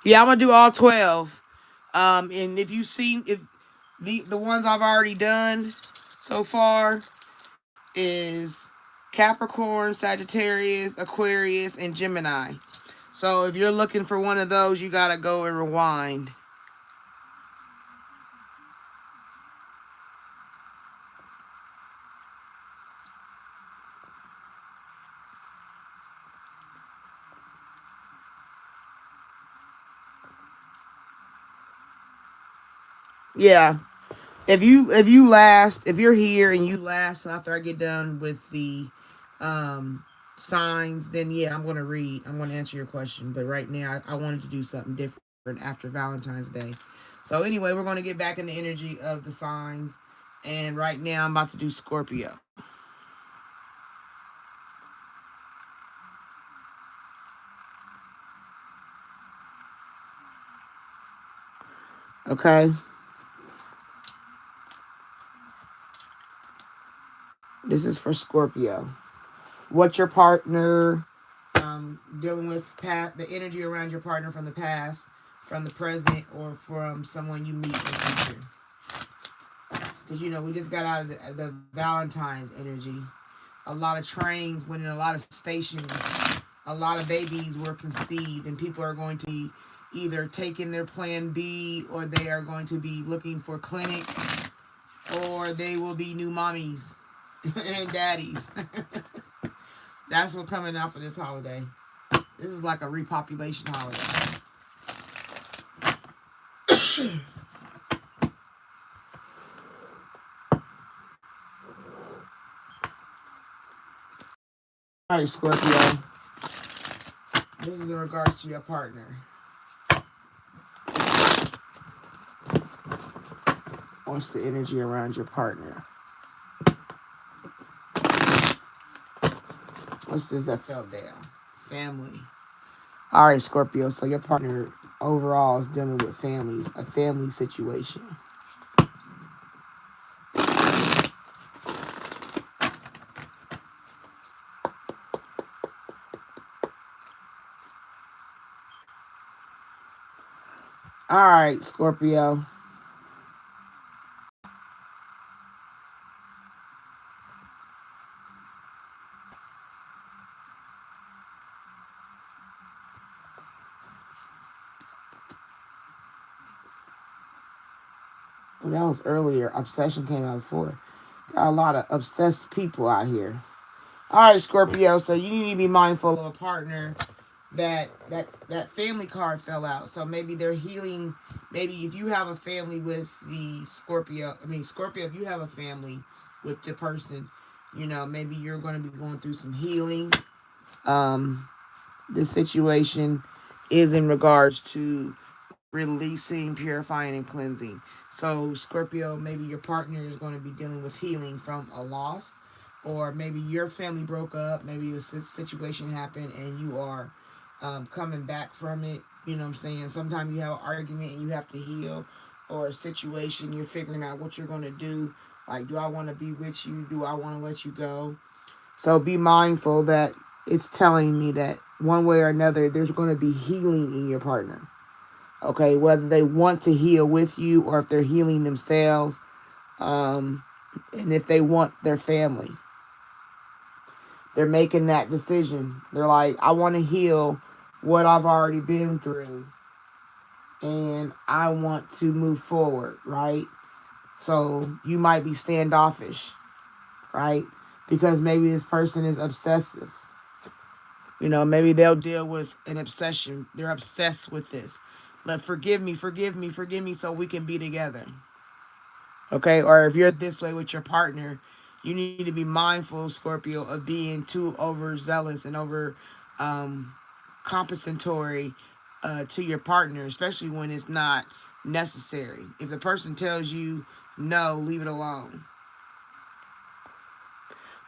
Speaker 1: Yeah, I'm gonna do all 12. And if you've seen if the ones I've already done so far is Capricorn, Sagittarius, Aquarius, and Gemini. So if you're looking for one of those, you gotta go and rewind. Yeah. If you're here and you last after I get done with the signs, then yeah, I'm gonna answer your question. But right now I wanted to do something different after Valentine's Day. So anyway, we're gonna get back in the energy of the signs. And right now I'm about to do Scorpio. Okay. This is for Scorpio. What's your partner dealing with the energy around your partner from the past, from the present, or from someone you meet in the future? Because we just got out of the Valentine's energy. A lot of trains went in a lot of stations. A lot of babies were conceived, and people are going to be either taking their plan B, or they are going to be looking for clinics, or they will be new mommies and daddies. That's what's coming out for this holiday. This is like a repopulation holiday. All right, Scorpio. This is in regards to your partner. What's the energy around your partner? What's this that fell down? Family. All right, Scorpio. So your partner overall is dealing with families, a family situation. All right, Scorpio. Well, that was earlier. Obsession came out before. Got a lot of obsessed people out here. All right, Scorpio. So you need to be mindful of a partner that family card fell out. So maybe they're healing. Maybe if you have a family with the Scorpio, if you have a family with the person, maybe you're going to be going through some healing. This situation is in regards to releasing, purifying, and cleansing. So Scorpio, maybe your partner is going to be dealing with healing from a loss, or maybe your family broke up, maybe a situation happened and you are coming back from it. You know what I'm saying? Sometimes you have an argument and you have to heal, or a situation you're figuring out what you're going to do. Like, do I want to be with you? Do I want to let you go? So be mindful that it's telling me that one way or another, there's going to be healing in your partner. Okay, whether they want to heal with you or if they're healing themselves, and if they want their family. They're making that decision. They're like, I want to heal what I've already been through, and I want to move forward, right? So you might be standoffish, right? Because maybe this person is obsessive. Maybe they'll deal with an obsession. They're obsessed with this. Forgive me so we can be together. Okay? Or if you're this way with your partner, you need to be mindful, Scorpio, of being too overzealous and over compensatory to your partner, especially when it's not necessary. If the person tells you no, leave it alone.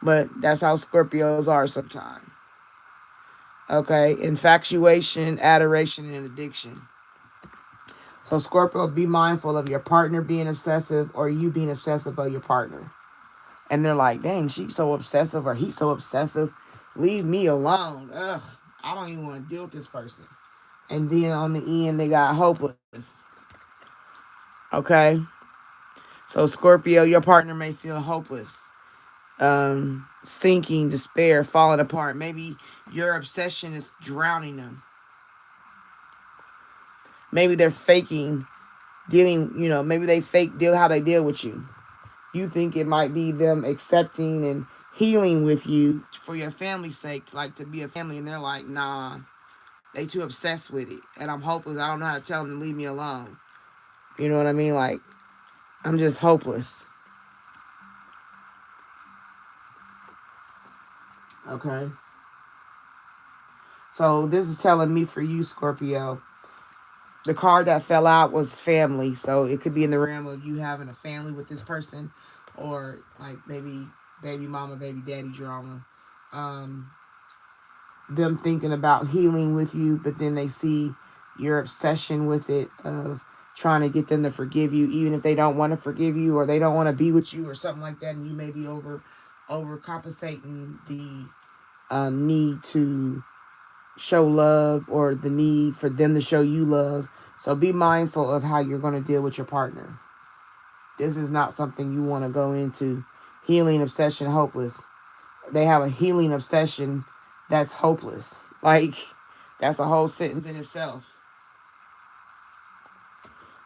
Speaker 1: But that's how Scorpios are sometimes. Okay? Infatuation, adoration, and addiction. So Scorpio, be mindful of your partner being obsessive or you being obsessive of your partner. And they're like, dang, she's so obsessive or he's so obsessive. Leave me alone. Ugh, I don't even want to deal with this person. And then on the end, they got hopeless. Okay? So Scorpio, your partner may feel hopeless. Sinking, despair, falling apart. Maybe your obsession is drowning them. Maybe they're faking dealing, maybe they fake deal how they deal with you. You think it might be them accepting and healing with you for your family's sake, to be a family, and they're like, nah, they too obsessed with it, and I'm hopeless. I don't know how to tell them to leave me alone. You know what I mean? Like, I'm just hopeless. Okay? So this is telling me for you, Scorpio, the card that fell out was family. So it could be in the realm of you having a family with this person, or like maybe baby mama, baby daddy drama. Them thinking about healing with you, but then they see your obsession with it of trying to get them to forgive you, even if they don't want to forgive you or they don't want to be with you or something like that. And you may be overcompensating the need to show love or the need for them to show you love. So be mindful of how you're going to deal with your partner. This is not something you want to go into. Healing, obsession, hopeless. they have a healing obsession that's hopeless. Like, that's a whole sentence in itself.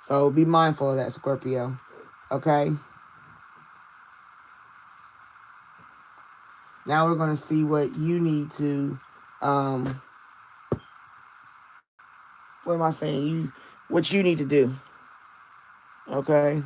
Speaker 1: So be mindful of that, Scorpio. Okay? Now we're going to see what you need to, what am I saying? What you need to do. Okay?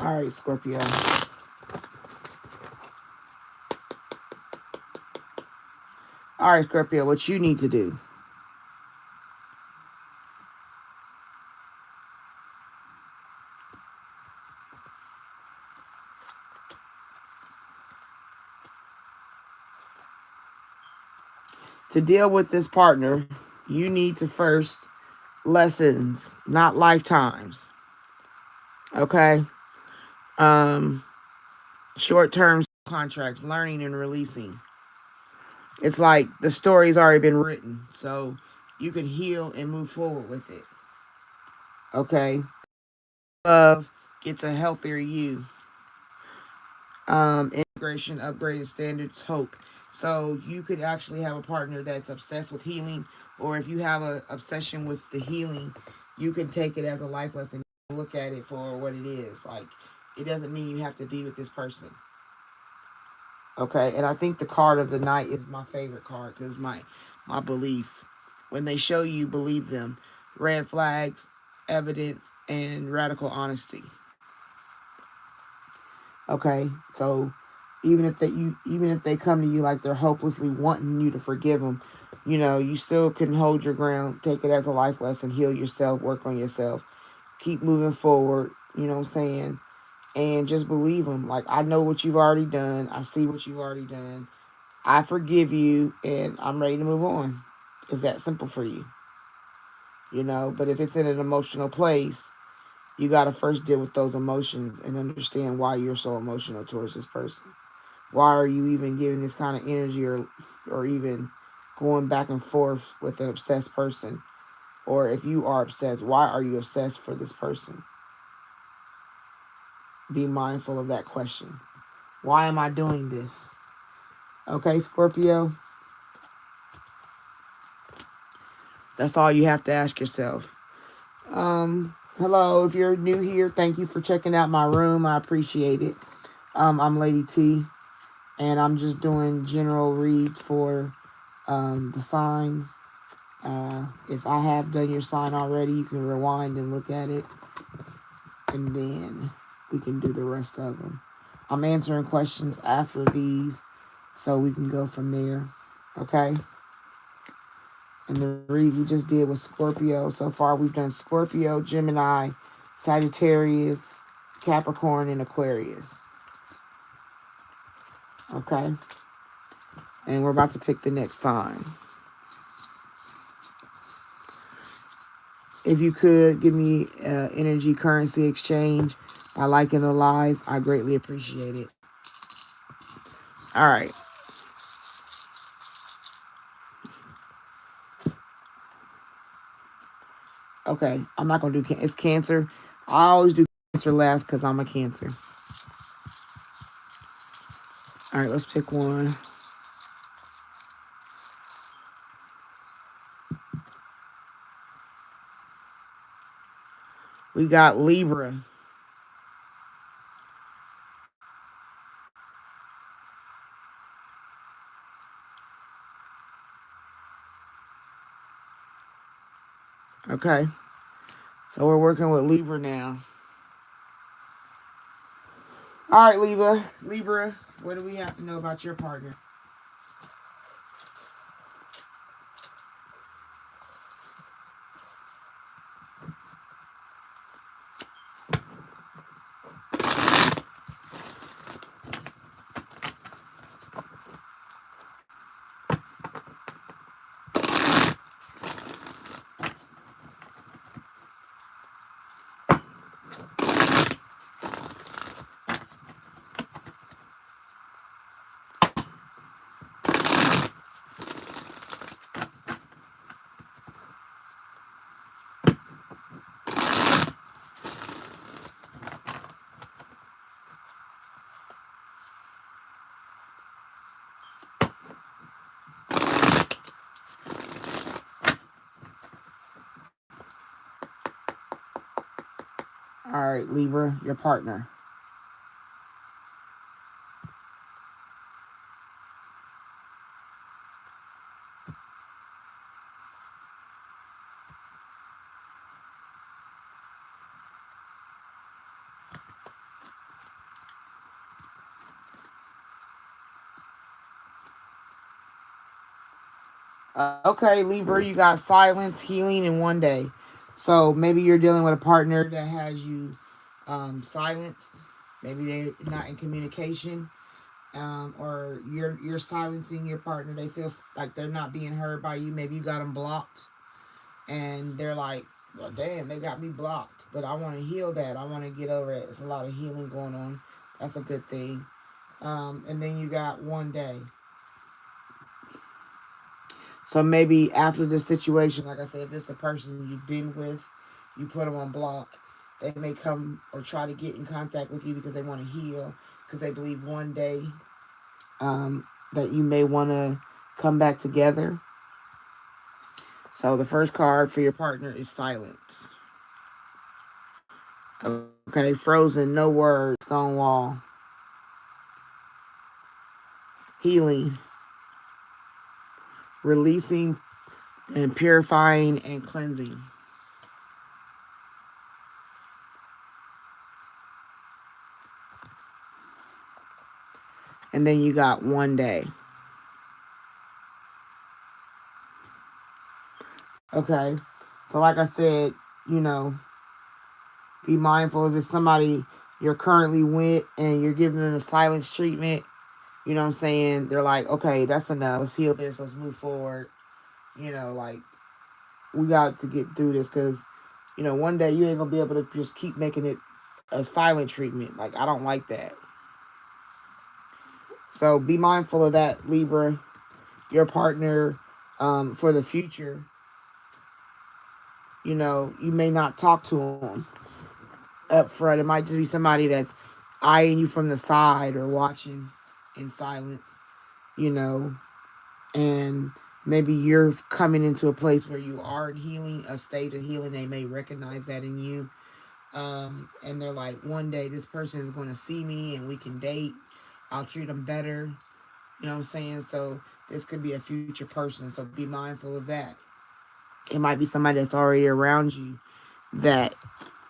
Speaker 1: All right, Scorpio. All right, Scorpio, what you need to do. To deal with this partner, you need to first lessons, not lifetimes. Okay? Short-term contracts, learning and releasing. It's like the story's already been written, so you can heal and move forward with it. Okay? Love gets a healthier you. Integration, upgraded standards, hope. So you could actually have a partner that's obsessed with healing, or if you have an obsession with the healing, you can take it as a life lesson. Look at it for what it is. Like, it doesn't mean you have to be with this person. Okay, and I think the card of the night is my favorite card because my belief. When they show you, believe them. Red flags, evidence, and radical honesty. Okay, so even if they come to you like they're hopelessly wanting you to forgive them, you still can hold your ground, take it as a life lesson, heal yourself, work on yourself, keep moving forward. You know what I'm saying? And just believe them. Like, I know what you've already done. I see what you've already done. I forgive you, and I'm ready to move on. It's that simple for you. But if it's in an emotional place, you got to first deal with those emotions and understand why you're so emotional towards this person. Why are you even giving this kind of energy or even going back and forth with an obsessed person? Or if you are obsessed, why are you obsessed for this person? Be mindful of that question. Why am I doing this? Okay, Scorpio? That's all you have to ask yourself. Hello, if you're new here, thank you for checking out my room. I appreciate it. I'm Lady T, and I'm just doing general reads for the signs. If I have done your sign already, you can rewind and look at it, and then we can do the rest of them. I'm answering questions after these, so we can go from there. Okay? And the read we just did was Scorpio. So far, we've done Scorpio, Gemini, Sagittarius, Capricorn, and Aquarius. Okay? And we're about to pick the next sign. If you could give me energy currency exchange by liking the live, I greatly appreciate it. All right. Okay, I'm not going to do it's Cancer. I always do Cancer last because I'm a Cancer. All right, let's pick one. We got Libra. Okay, so we're working with Libra now. All right, Libra. what do we have to know about your partner? All right, Libra, your partner. Okay, Libra, you got silence, healing in one day. So maybe you're dealing with a partner that has you silenced. Maybe they're not in communication, or you're silencing your partner. They feel like they're not being heard by you. Maybe you got them blocked, and they're like, "Well, damn, they got me blocked." But I want to heal that. I want to get over it. It's a lot of healing going on. That's a good thing. And then you got one day. So maybe after this situation, like I said, if it's a person you've been with, you put them on block, they may come or try to get in contact with you because they want to heal, because they believe one day that you may want to come back together. So the first card for your partner is silence. Okay, frozen, no words, stone wall. Healing, releasing and purifying and cleansing. And then you got one day. Okay, so like I said, be mindful if it's somebody you're currently with and you're giving them a silence treatment. You know what I'm saying? They're like, okay, that's enough. Let's heal this. Let's move forward. Like, we got to get through this because, one day you ain't going to be able to just keep making it a silent treatment. Like, I don't like that. So be mindful of that, Libra. Your partner, for the future, you may not talk to them up front. It might just be somebody that's eyeing you from the side or watching in silence, and maybe you're coming into a place where you are in healing, a state of healing. They may recognize that in you. And they're like, one day this person is going to see me and we can date. I'll treat them better. You know what I'm saying? So this could be a future person. So be mindful of that. It might be somebody that's already around you that,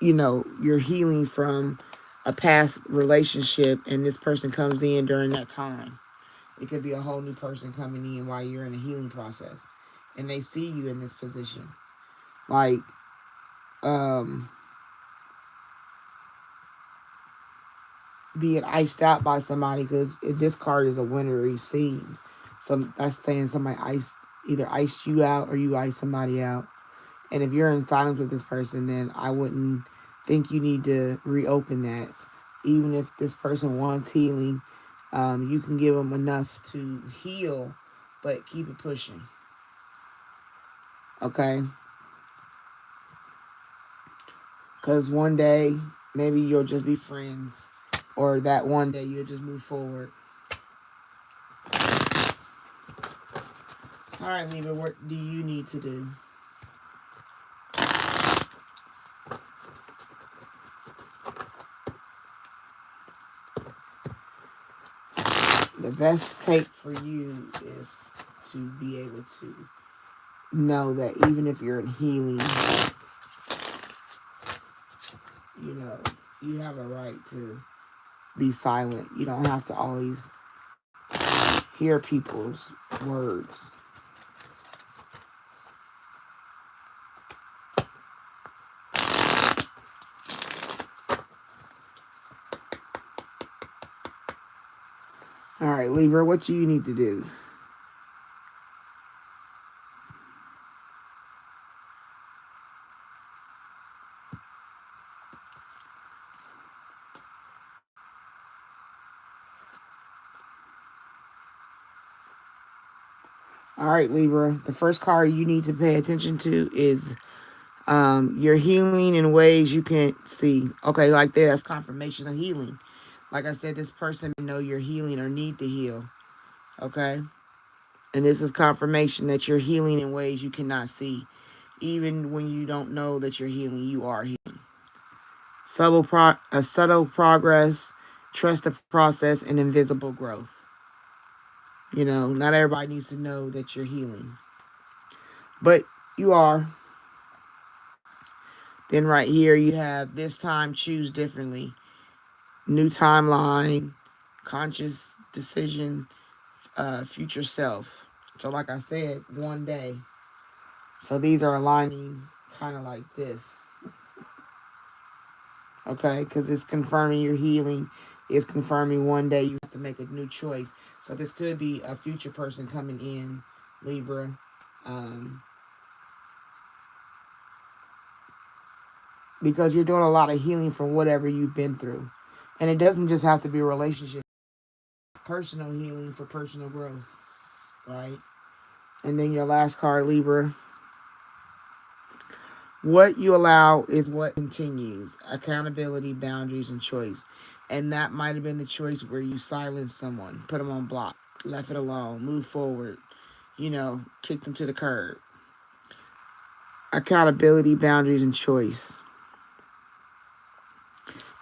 Speaker 1: you're healing from a past relationship and this person comes in during that time. It could be a whole new person coming in while you're in a healing process. And they see you in this position. Like, being iced out by somebody, because this card is a winner you've seen. So that's saying somebody either iced you out or you iced somebody out. And if you're in silence with this person, then I wouldn't think you need to reopen that. Even if this person wants healing, you can give them enough to heal, but keep it pushing. Okay? Because one day, maybe you'll just be friends. Or that one day, you'll just move forward. All right, Libra, what do you need to do? The best take for you is to be able to know that even if you're in healing, you have a right to be silent. You don't have to always hear people's words. All right, Libra, what do you need to do? All right, Libra, the first card you need to pay attention to is you're healing in ways you can't see. Okay, like that's confirmation of healing. Like I said, this person may know you're healing or need to heal. Okay? And this is confirmation that you're healing in ways you cannot see. Even when you don't know that you're healing, you are healing. Subtle progress, trust the process, and invisible growth. You know, not everybody needs to know that you're healing. But you are. Then right here you have this time choose differently. New timeline, conscious decision, future self. So like I said, one day. So these are aligning kind of like this. Okay, because it's confirming your healing. It's confirming one day you have to make a new choice. So this could be a future person coming in, Libra. Because you're doing a lot of healing from whatever you've been through. And it doesn't just have to be a relationship. Personal healing for personal growth, right? And then your last card, Libra. What you allow is what continues. Accountability, boundaries, and choice. And that might have been the choice where you silenced someone, put them on block, left it alone, move forward, kick them to the curb. Accountability, boundaries, and choice.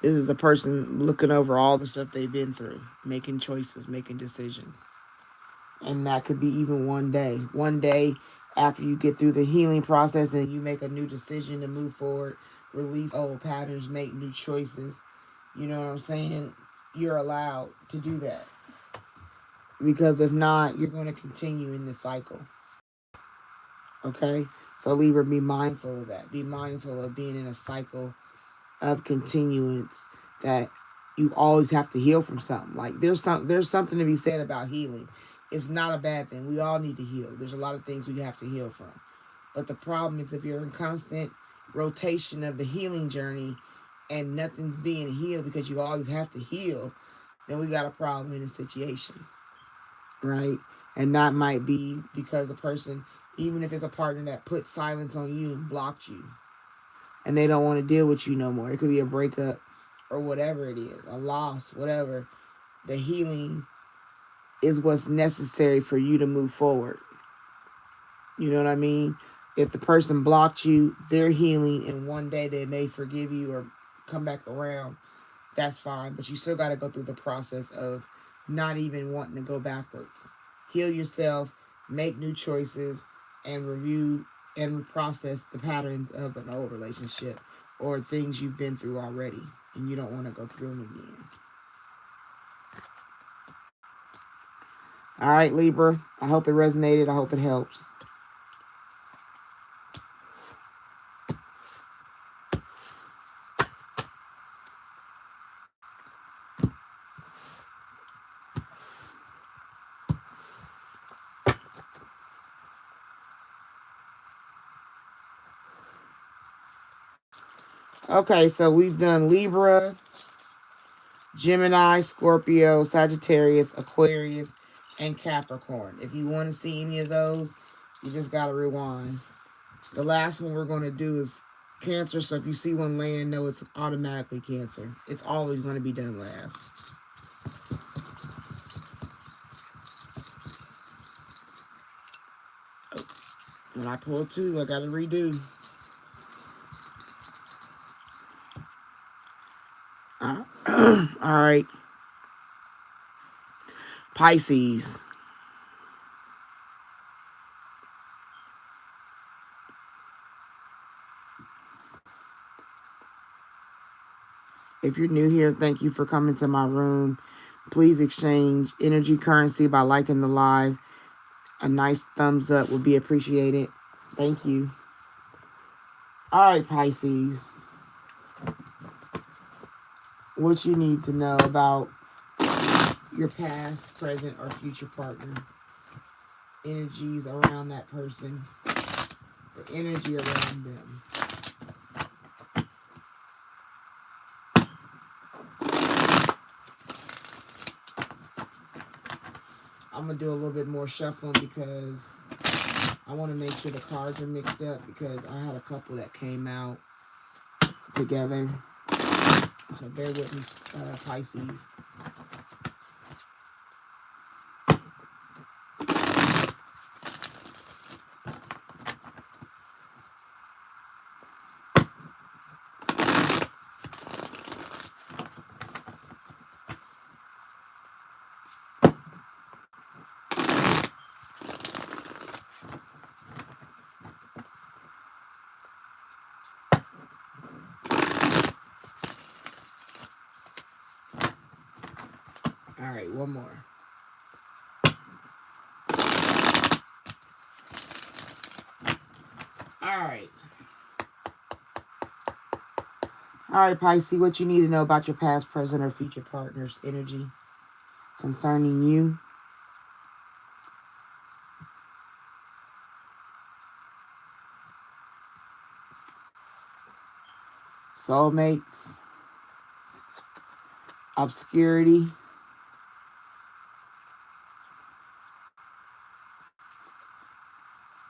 Speaker 1: This is a person looking over all the stuff they've been through, making choices, making decisions. And that could be even one day. One day after you get through the healing process and you make a new decision to move forward, release old patterns, make new choices. You know what I'm saying? You're allowed to do that. Because if not, you're going to continue in this cycle. Okay? So Libra, be mindful of that. Be mindful of being in a cycle of continuance that you always have to heal from something. Like there's something to be said about healing. It's not a bad thing. We all need to heal. There's a lot of things we have to heal from. But the problem is if you're in constant rotation of the healing journey and nothing's being healed because you always have to heal, then we got a problem in the situation. Right? And that might be because the person, even if it's a partner that put silence on you and blocked you, and they don't want to deal with you no more. It could be a breakup or whatever it is, a loss, whatever. The healing is what's necessary for you to move forward. You know what I mean? If the person blocked you, they're healing, and one day they may forgive you or come back around. That's fine, but you still got to go through the process of not even wanting to go backwards. Heal yourself, make new choices, and review and process the patterns of an old relationship or things you've been through already, and you don't want to go through them again. All right, Libra. I hope it resonated. I hope it helps. Okay, so we've done Libra, Gemini, Scorpio, Sagittarius, Aquarius, and Capricorn. If you want to see any of those, you just got to rewind. The last one we're going to do is Cancer. So if you see one land, know it's automatically Cancer. It's always going to be done last. When I pull two, I got to redo. All right. Pisces. If you're new here, thank you for coming to my room. Please exchange energy currency by liking the live. A nice thumbs up would be appreciated. Thank you. All right, Pisces. What you need to know about your past, present, or future partner. Energies around that person. The energy around them. I'm going to do a little bit more shuffling because I want to make sure the cards are mixed up because I had a couple that came out together. So bear with me, Pisces. All right, one more. All right, Pisces, what you need to know about your past, present, or future partner's energy concerning you. Soulmates. Obscurity.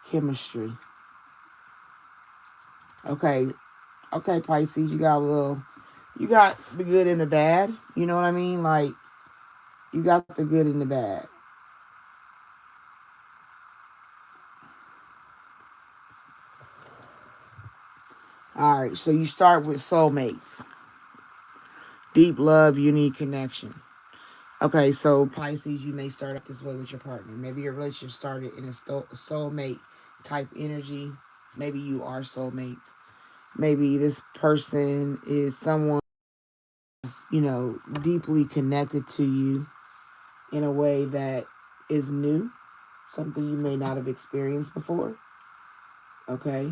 Speaker 1: Chemistry. Okay, Pisces, you got the good and the bad. You know what I mean? Like, you got the good and the bad. All right, so you start with soulmates. Deep love, unique connection. Okay, so Pisces, you may start up this way with your partner. Maybe your relationship started in a soulmate type energy. Maybe you are soulmates. Maybe this person is someone, deeply connected to you in a way that is new, something you may not have experienced before. Okay.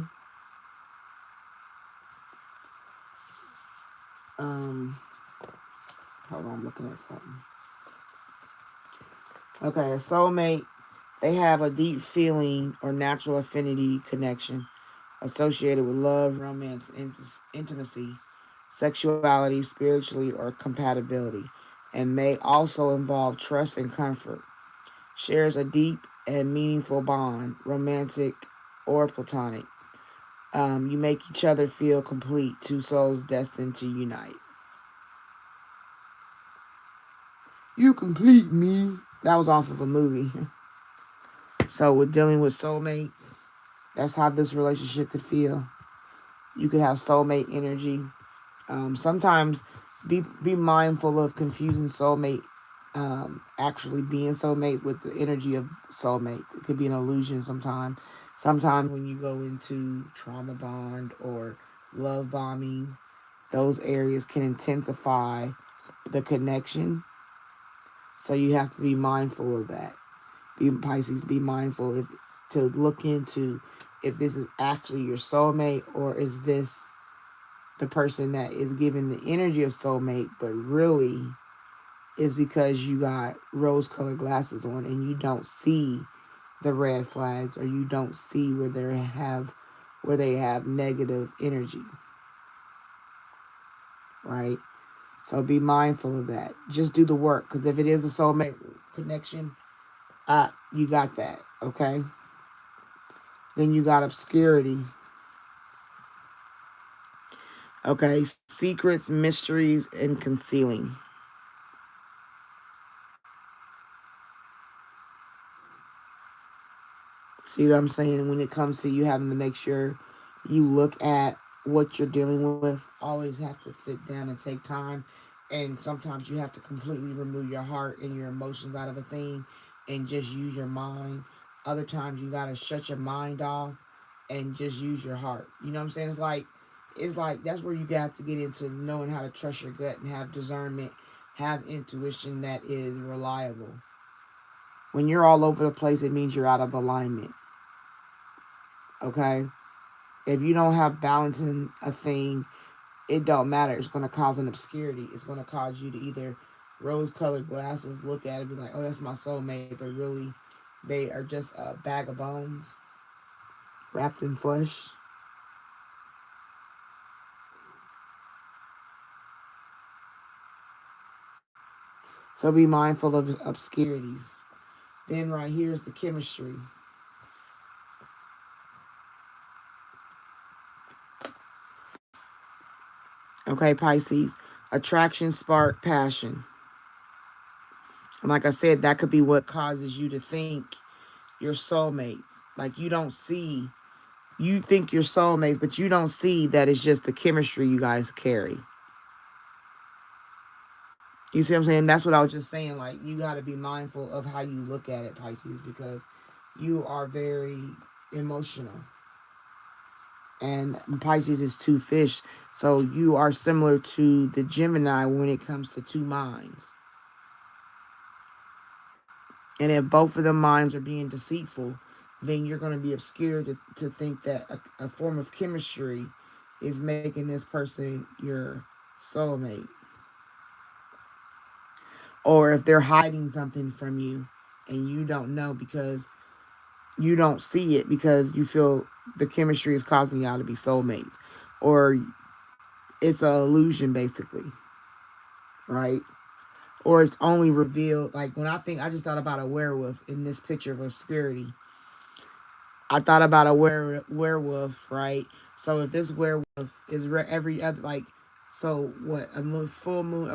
Speaker 1: Hold on, I'm looking at something. Okay, a soulmate, they have a deep feeling or natural affinity connection associated with love, romance, intimacy, sexuality, spiritually, or compatibility, and may also involve trust and comfort. Shares a deep and meaningful bond, romantic or platonic. You make each other feel complete, two souls destined to unite. You complete me. That was off of a movie. So with dealing with soulmates, that's how this relationship could feel. You could have soulmate energy. Sometimes be mindful of confusing soulmate, actually being soulmate with the energy of soulmates. It could be an illusion sometimes. Sometimes when you go into trauma bond or love bombing, those areas can intensify the connection. So you have to be mindful of that. Pisces, be mindful to look into if this is actually your soulmate or is this the person that is giving the energy of soulmate, but really is because you got rose-colored glasses on and you don't see the red flags or you don't see where they have negative energy, right? So be mindful of that. Just do the work, because if it is a soulmate connection, you got that, okay? Then you got obscurity. Okay, secrets, mysteries, and concealing. See what I'm saying? When it comes to you having to make sure you look at what you're dealing with, always have to sit down and take time. And sometimes you have to completely remove your heart and your emotions out of a thing and just use your mind. Other times you got to shut your mind off and just use your heart. You know what I'm saying? It's like that's where you got to get into knowing how to trust your gut and have discernment have intuition that is reliable. When you're all over the place, it means you're out of alignment. Okay? If you don't have balance in a thing, it don't matter. It's going to cause an obscurity. It's going to cause you to either rose-colored glasses, look at it and be like, oh, that's my soulmate, but really they are just a bag of bones wrapped in flesh. So be mindful of obscurities. Then right here is the chemistry. Okay, Pisces. Attraction, spark, passion. And like I said, that could be what causes you to think you're soulmates. Like you think you're soulmates, but you don't see that it's just the chemistry you guys carry. You see what I'm saying? That's what I was just saying. Like, you got to be mindful of how you look at it, Pisces, because you are very emotional. And Pisces is 2 fish. So you are similar to the Gemini when it comes to 2 minds. And if both of the minds are being deceitful, then you're going to be obscured to think that a form of chemistry is making this person your soulmate. Or if they're hiding something from you and you don't know because you don't see it because you feel the chemistry is causing y'all to be soulmates. Or it's an illusion, basically. Right? Or it's only revealed. Like when I just thought about a werewolf in this picture of obscurity. I thought about a werewolf, right? So if this werewolf is every other, like, so what, full moon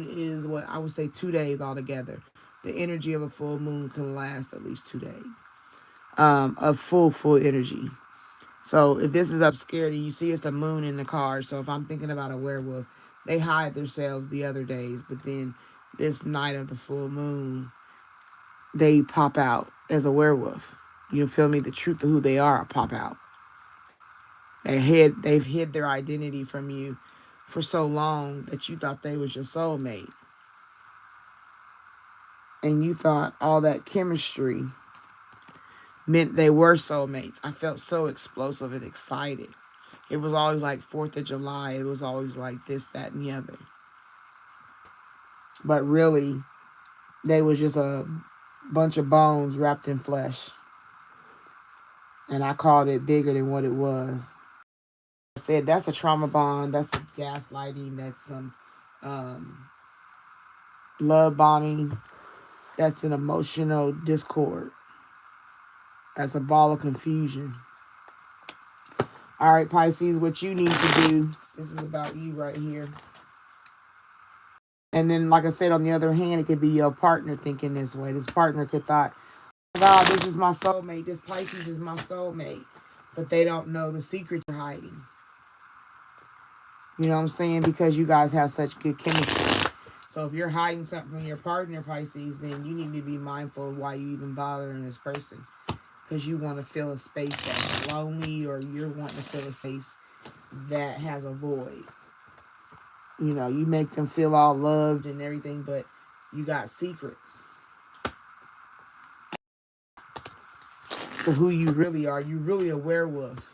Speaker 1: is what I would say 2 days altogether. The energy of a full moon can last at least 2 days of full energy. So if this is obscurity, you see it's a moon in the card. So if I'm thinking about a werewolf, they hide themselves the other days, but then this night of the full moon, they pop out as a werewolf. You feel me? The truth of who they are pop out. They've hid their identity from you for so long that you thought they was your soulmate. And you thought all that chemistry meant they were soulmates. I felt so explosive and excited. It was always like 4th of July. It was always like this, that, and the other. But really, they was just a bunch of bones wrapped in flesh. And I called it bigger than what it was. I said that's a trauma bond. That's a gaslighting. That's some love bombing. That's an emotional discord. That's a ball of confusion. All right, Pisces, what you need to do, this is about you right here. And then, like I said, on the other hand, it could be your partner thinking this way. This partner could thought, oh God, this is my soulmate. This Pisces is my soulmate. But they don't know the secret you're hiding. You know what I'm saying? Because you guys have such good chemistry. So if you're hiding something from your partner, Pisces, then you need to be mindful of why you even bothering this person. Because you want to fill a space that's lonely, or you're wanting to fill a space that has a void. You know, you make them feel all loved and everything, but you got secrets to who you really are. You're really a werewolf.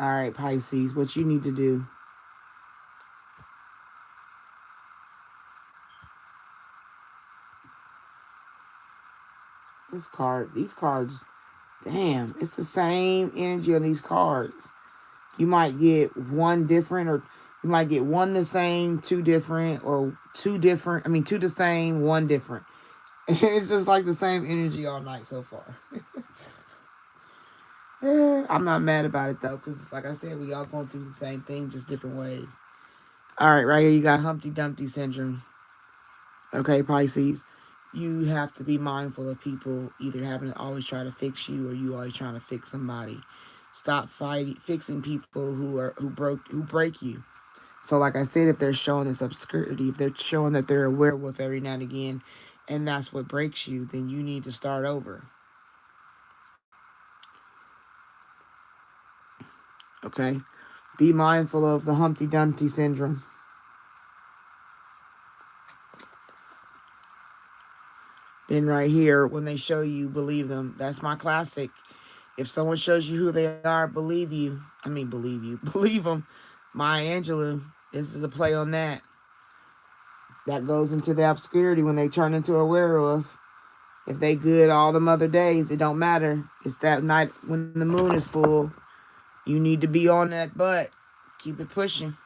Speaker 1: All right, Pisces, what you need to do. These cards, damn, it's the same energy on these cards. You might get one different, or you might get one the same, two different, or two the same, one different. It's just like the same energy all night so far. I'm not mad about it, though, because, like I said, we all going through the same thing, just different ways. All right, right here you got Humpty Dumpty syndrome. Okay, Pisces. You have to be mindful of people either having to always try to fix you or you always trying to fix somebody. Stop fixing people who break you. So like I said, if they're showing this obscurity, if they're showing that they're a werewolf every now and again, and that's what breaks you, then you need to start over. Okay? Be mindful of the Humpty Dumpty syndrome. Then right here, when they show you, believe them. That's my classic. If someone shows you who they are, believe you. Believe you. Believe them. Maya Angelou. This is a play on that. That goes into the obscurity when they turn into a werewolf. If they good all them other days, it don't matter. It's that night when the moon is full. You need to be on that butt. Keep it pushing.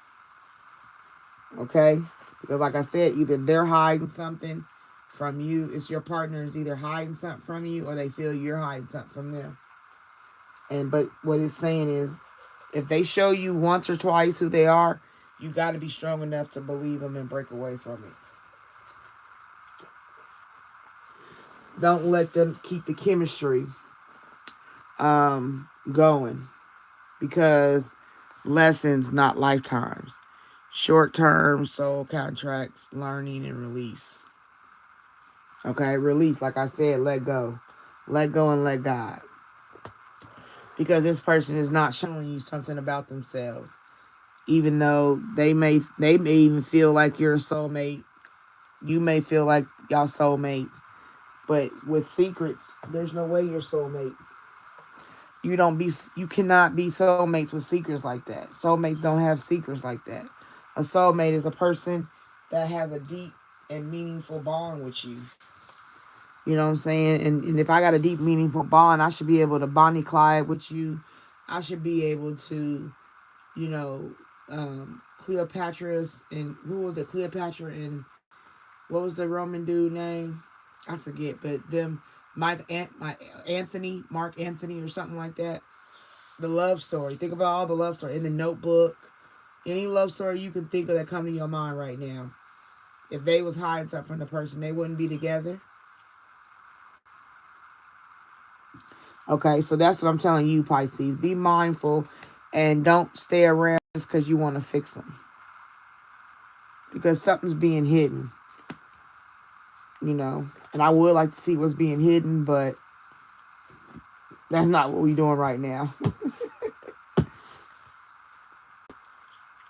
Speaker 1: Okay? Because like I said, either they're hiding something from you. It's your partner is either hiding something from you or they feel you're hiding something from them. But what it's saying is, if they show you once or twice who they are, you got to be strong enough to believe them and break away from it. Don't let them keep the chemistry going, because lessons, not lifetimes. Short-term soul contracts, learning and release. Okay, release. Like I said, let go. Let go and let God. Because this person is not showing you something about themselves. Even though they may even feel like you're a soulmate. You may feel like y'all soulmates. But with secrets, there's no way you're soulmates. You cannot be soulmates with secrets like that. Soulmates don't have secrets like that. A soulmate is a person that has a deep and meaningful bond with you. You know what I'm saying? And if I got a deep, meaningful bond, I should be able to Bonnie Clyde with you. I should be able to, you know, Cleopatra's and who was it? Cleopatra and what was the Roman dude name? I forget, but them, Mark Anthony or something like that. The love story. Think about all the love story in the Notebook. Any love story you can think of that come to your mind right now. If they was hiding something from the person, they wouldn't be together. Okay, so that's what I'm telling you, Pisces. Be mindful and don't stay around just because you want to fix them. Because something's being hidden. You know, and I would like to see what's being hidden, but that's not what we're doing right now.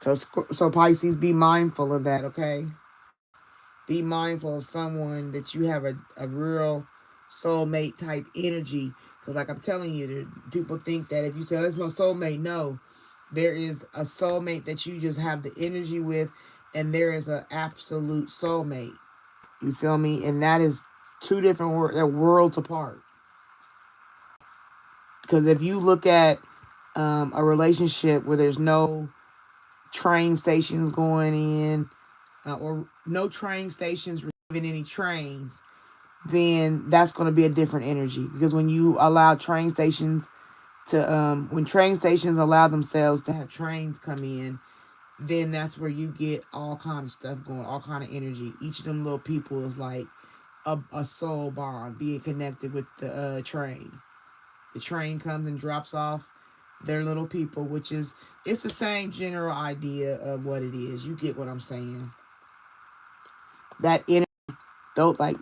Speaker 1: So Pisces, be mindful of that, okay? Be mindful of someone that you have a real soulmate type energy. Because like I'm telling you, people think that if you say, oh, it's my soulmate, no. There is a soulmate that you just have the energy with, and there is an absolute soulmate. You feel me? And that is two different worlds. They're worlds apart. Because if you look at a relationship where there's no train stations going in, or no train stations receiving any trains, then that's going to be a different energy. Because when you allow train stations to, when train stations allow themselves to have trains come in, then that's where you get all kind of stuff going, all kind of energy. Each of them little people is like a soul bond being connected with the train. The train comes and drops off their little people, which is, it's the same general idea of what it is. You get what I'm saying. That energy,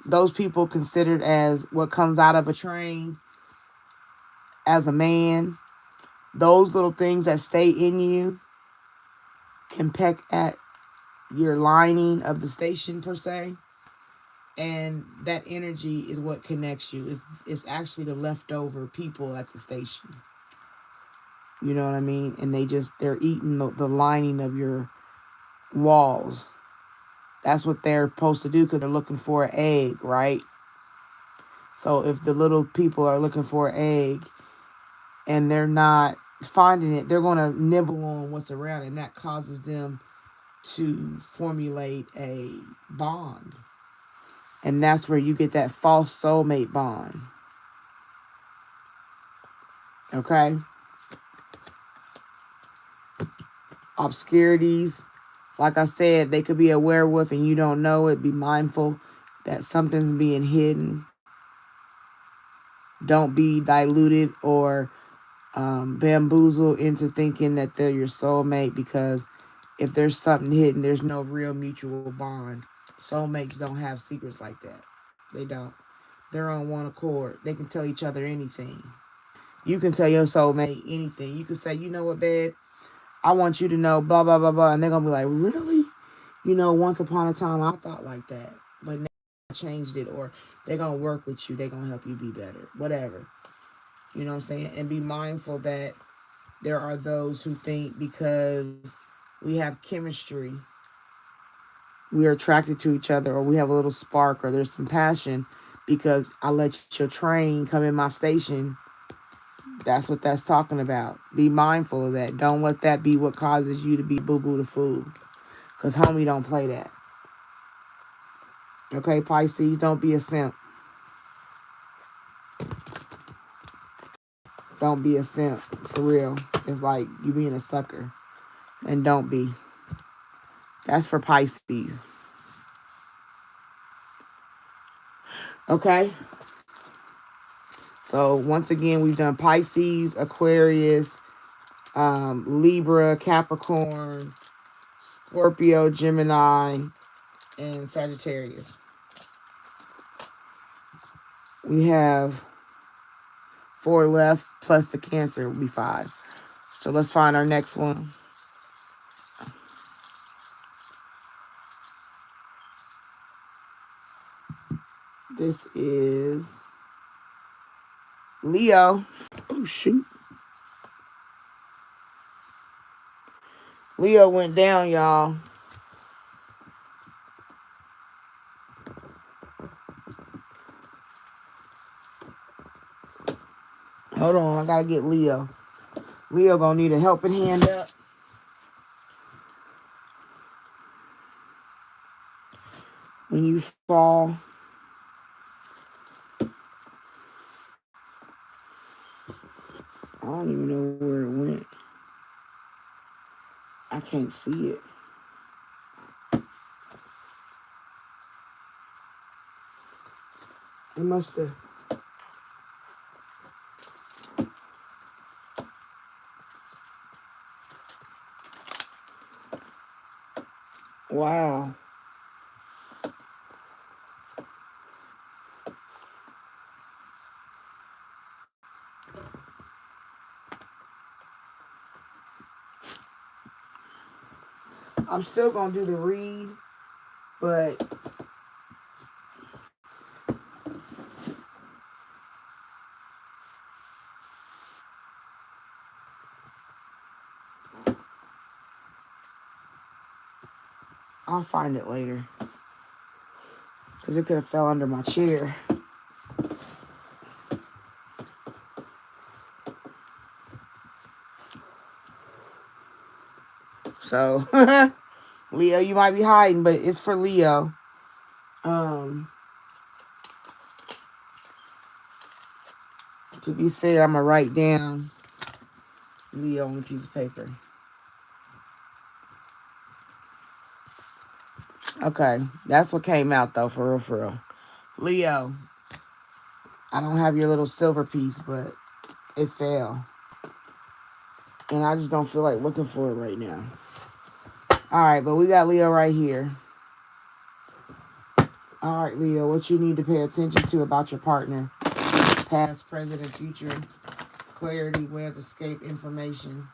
Speaker 1: those people considered as what comes out of a train as a man, those little things that stay in you can peck at your lining of the station per se. And that energy is what connects you. It's actually the leftover people at the station. You know what I mean? And they're eating the lining of your walls. That's what they're supposed to do because they're looking for an egg, right? So if the little people are looking for an egg and they're not finding it, they're going to nibble on what's around, and that causes them to formulate a bond. And that's where you get that false soulmate bond. Okay? Obscurities, Like I said, they could be a werewolf and you don't know it. Be mindful that something's being hidden. Don't be diluted or bamboozled into thinking that they're your soulmate, because if there's something hidden, there's no real mutual bond. Soulmates don't have secrets like that. They don't. They're on one accord. They can tell each other anything. You can tell your soulmate anything. You can say, you know what, babe? I want you to know blah, blah, blah, blah. And they're going to be like, really? You know, once upon a time, I thought like that. But now I changed it. Or they're going to work with you. They're going to help you be better. Whatever. You know what I'm saying? And be mindful that there are those who think because we have chemistry, we are attracted to each other, or we have a little spark, or there's some passion because I let your train come in my station. That's what that's talking about. Be mindful of that. Don't let that be what causes you to be boo-boo the fool. Because homie don't play that. Okay, Pisces, don't be a simp. Don't be a simp. For real. It's like you being a sucker. And don't be. That's for Pisces. Okay? So, once again, we've done Pisces, Aquarius, Libra, Capricorn, Scorpio, Gemini, and Sagittarius. We have 4 left, plus the Cancer will be 5. So let's find our next one. This is Leo. Oh, shoot. Leo went down, y'all. Hold on, I gotta get Leo. Leo gonna need a helping hand up. When you fall, I don't even know where it went. I can't see it. It must have. Wow. I'm still gonna do the read, but I'll find it later. Because it could have fell under my chair. So, Leo, you might be hiding, but it's for Leo. To be fair, I'm going to write down Leo on a piece of paper. Okay, that's what came out, though, for real, for real. Leo, I don't have your little silver piece, but it fell. And I just don't feel like looking for it right now. All right, but we got Leo right here. All right, Leo, what you need to pay attention to about your partner. Past, present, and future. Clarity, web, escape, information.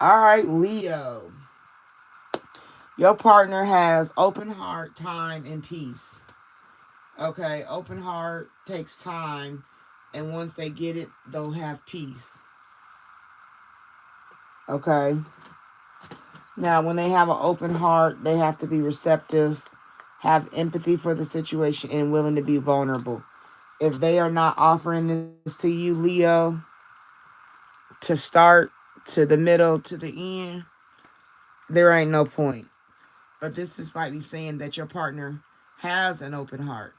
Speaker 1: All right, Leo. Your partner has open heart, time, and peace. Okay, open heart takes time, and once they get it, they'll have peace. Okay. Now, when they have an open heart, they have to be receptive, have empathy for the situation, and willing to be vulnerable. If they are not offering this to you, Leo, to start, to the middle, to the end, there ain't no point. But this is might be saying that your partner has an open heart.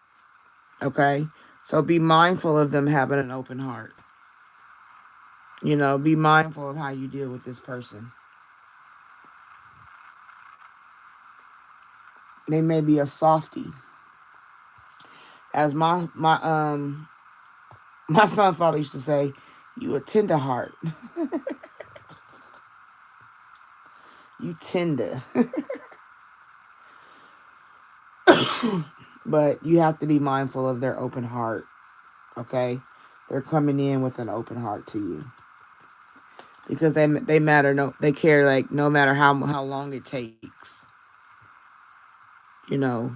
Speaker 1: Okay? So be mindful of them having an open heart. You know, be mindful of how you deal with this person. They may be a softie. As my son father used to say, you a tender heart. You tender. But you have to be mindful of their open heart. Okay? They're coming in with an open heart to you. Because they matter, no, they care, like, no matter how long it takes. You know,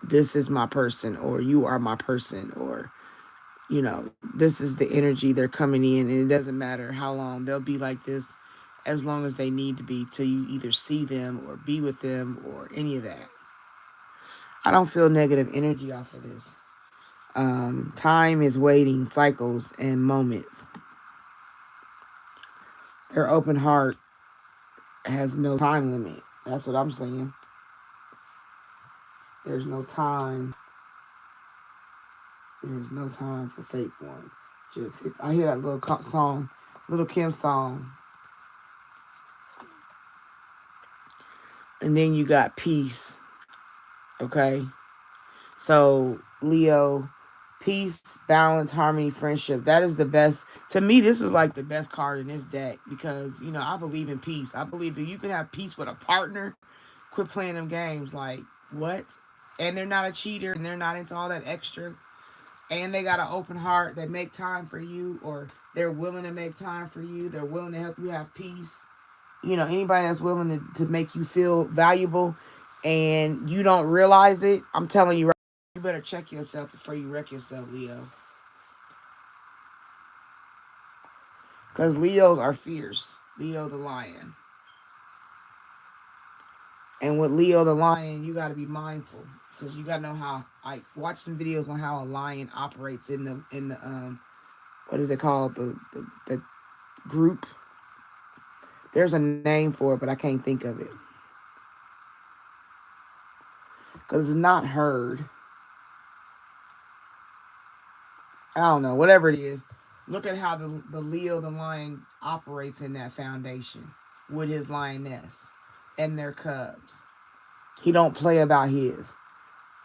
Speaker 1: this is my person, or you are my person, or, you know, this is the energy they're coming in, and it doesn't matter how long. They'll be like this as long as they need to be till you either see them or be with them or any of that. I don't feel negative energy off of this. Time is waiting, cycles, and moments. Their open heart has no time limit. That's what I'm saying. There's no time. There's no time for fake ones. Just hit. I hear that little song, Little Kim song. And then you got peace. Okay? So, Leo, peace, balance, harmony, friendship. That is the best. To me, this is like the best card in this deck because, you know, I believe in peace. I believe if you can have peace with a partner, quit playing them games. Like, what? And they're not a cheater and they're not into all that extra. And they got an open heart. They make time for you, or they're willing to make time for you. They're willing to help you have peace. You know, anybody that's willing to make you feel valuable and you don't realize it, I'm telling you, you better check yourself before you wreck yourself, Leo. Because Leos are fierce. Leo the lion. And with Leo the lion, you got to be mindful. Because you got to know how, like, watch some videos on how a lion operates in the what is it called? The group. There's a name for it, but I can't think of it. Because it's not herd. I don't know. Whatever it is. Look at how the Leo, the lion, operates in that foundation with his lioness and their cubs. He don't play about his.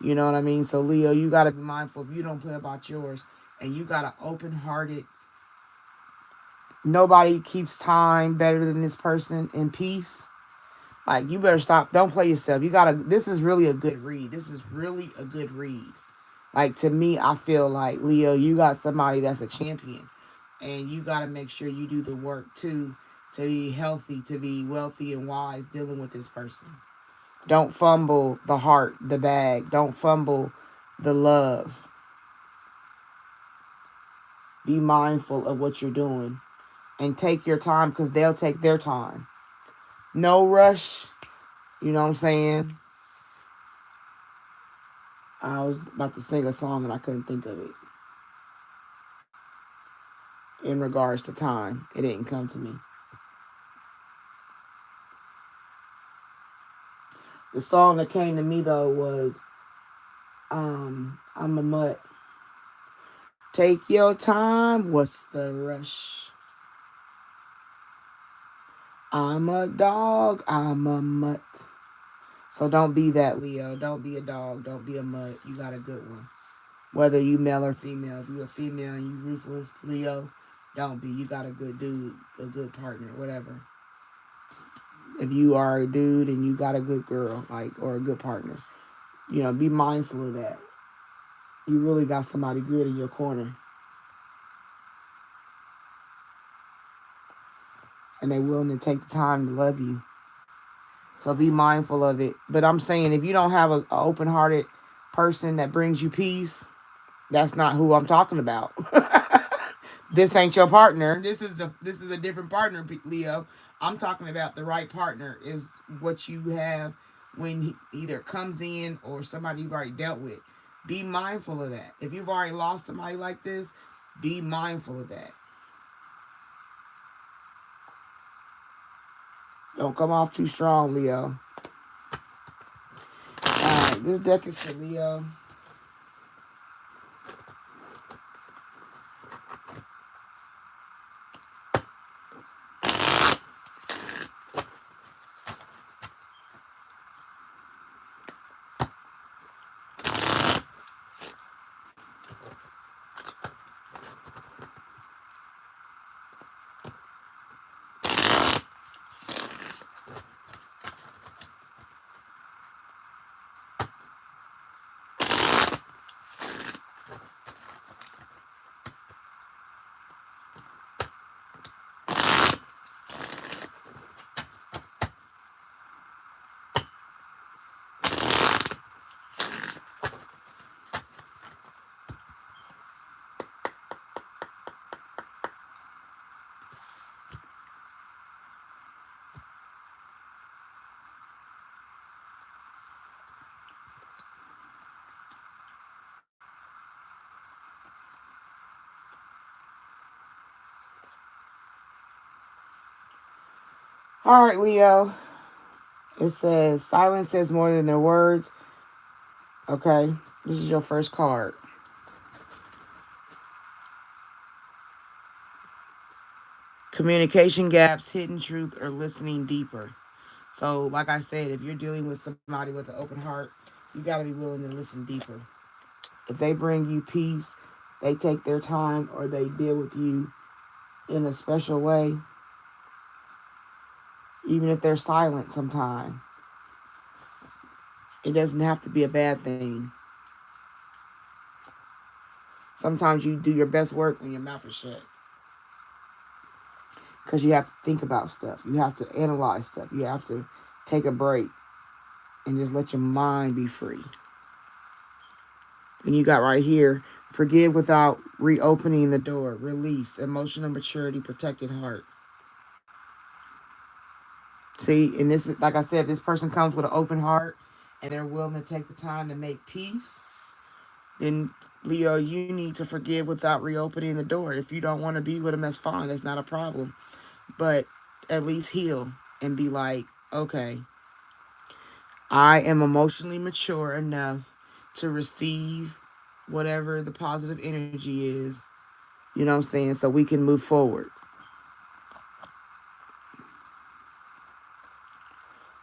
Speaker 1: You know what I mean? So, Leo, you got to be mindful if you don't play about yours. And you got an open-hearted. Nobody keeps time better than this person in peace. Like, you better stop. Don't play yourself. You got to. This is really a good read. This is really a good read. Like, to me, I feel like, Leo, you got somebody that's a champion. And you got to make sure you do the work, too, to be healthy, to be wealthy and wise dealing with this person. Don't fumble the heart, the bag. Don't fumble the love. Be mindful of what you're doing. And take your time because they'll take their time. No rush. You know what I'm saying? I was about to sing a song and I couldn't think of it. In regards to time. It didn't come to me. The song that came to me, though, was I'm a mutt. Take your time. What's the rush? I'm a dog. I'm a mutt. So don't be that, Leo. Don't be a dog. Don't be a mutt. You got a good one. Whether you male or female. If you're a female and you ruthless, Leo, don't be. You got a good dude, a good partner, whatever. If you are a dude and you got a good girl, like, or a good partner, you know, be mindful of that. You really got somebody good in your corner. and they're willing to take the time to love you. So be mindful of it. But I'm saying if you don't have an open-hearted person that brings you peace, that's not who I'm talking about. This ain't your partner. This is a different partner, Leo. I'm talking about the right partner is what you have when he either comes in or somebody you've already dealt with. Be mindful of that. If you've already lost somebody like this, be mindful of that. Don't come off too strong, Leo. Alright, this deck is for Leo. Alright, Leo. It says, silence says more than their words. Okay, this is your first card. Communication gaps, hidden truth, or listening deeper. So, like I said, if you're dealing with somebody with an open heart, you got to be willing to listen deeper. If they bring you peace, they take their time, or they deal with you in a special way, even if they're silent sometimes, it doesn't have to be a bad thing. Sometimes you do your best work when your mouth is shut. Because you have to think about stuff. You have to analyze stuff. You have to take a break and just let your mind be free. And you got right here, forgive without reopening the door. Release, emotional maturity, protected heart. See, and this is, like I said, if this person comes with an open heart and they're willing to take the time to make peace, then, Leo, you need to forgive without reopening the door. If you don't want to be with them, that's fine. That's not a problem. But at least heal and be like, okay, I am emotionally mature enough to receive whatever the positive energy is, you know what I'm saying, so we can move forward.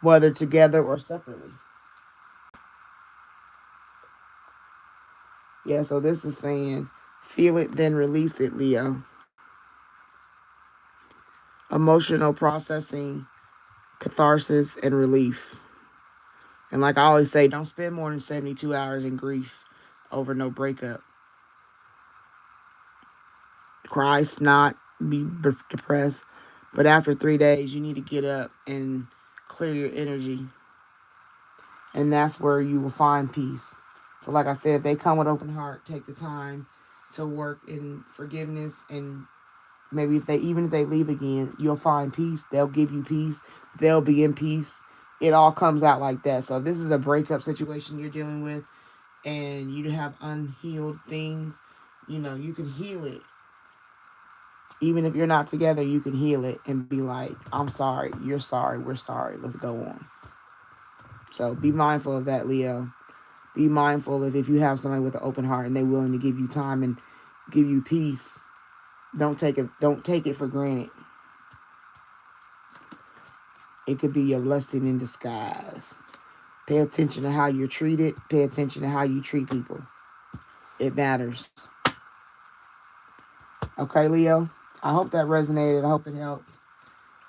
Speaker 1: Whether together or separately. Yeah, so this is saying, feel it, then release it, Leo. Emotional processing, catharsis, and relief. And like I always say, don't spend more than 72 hours in grief over no breakup. Cry, snot, be depressed. But after 3 days, you need to get up and clear your energy. And that's where you will find peace. So like I said, if they come with open heart, take the time to work in forgiveness, and maybe even if they leave again, you'll find peace. They'll give you peace. They'll be in peace. It all comes out like that. So if this is a breakup situation you're dealing with and you have unhealed things, you know, you can heal it. Even if you're not together, you can heal it and be like, I'm sorry, you're sorry, we're sorry, let's go on. So be mindful of that, Leo. Be mindful if you have somebody with an open heart and they're willing to give you time and give you peace. Don't take it for granted. It could be your blessing in disguise. Pay attention to how you're treated. Pay attention to how you treat people. It matters. Okay, Leo? I hope that resonated. I hope it helped.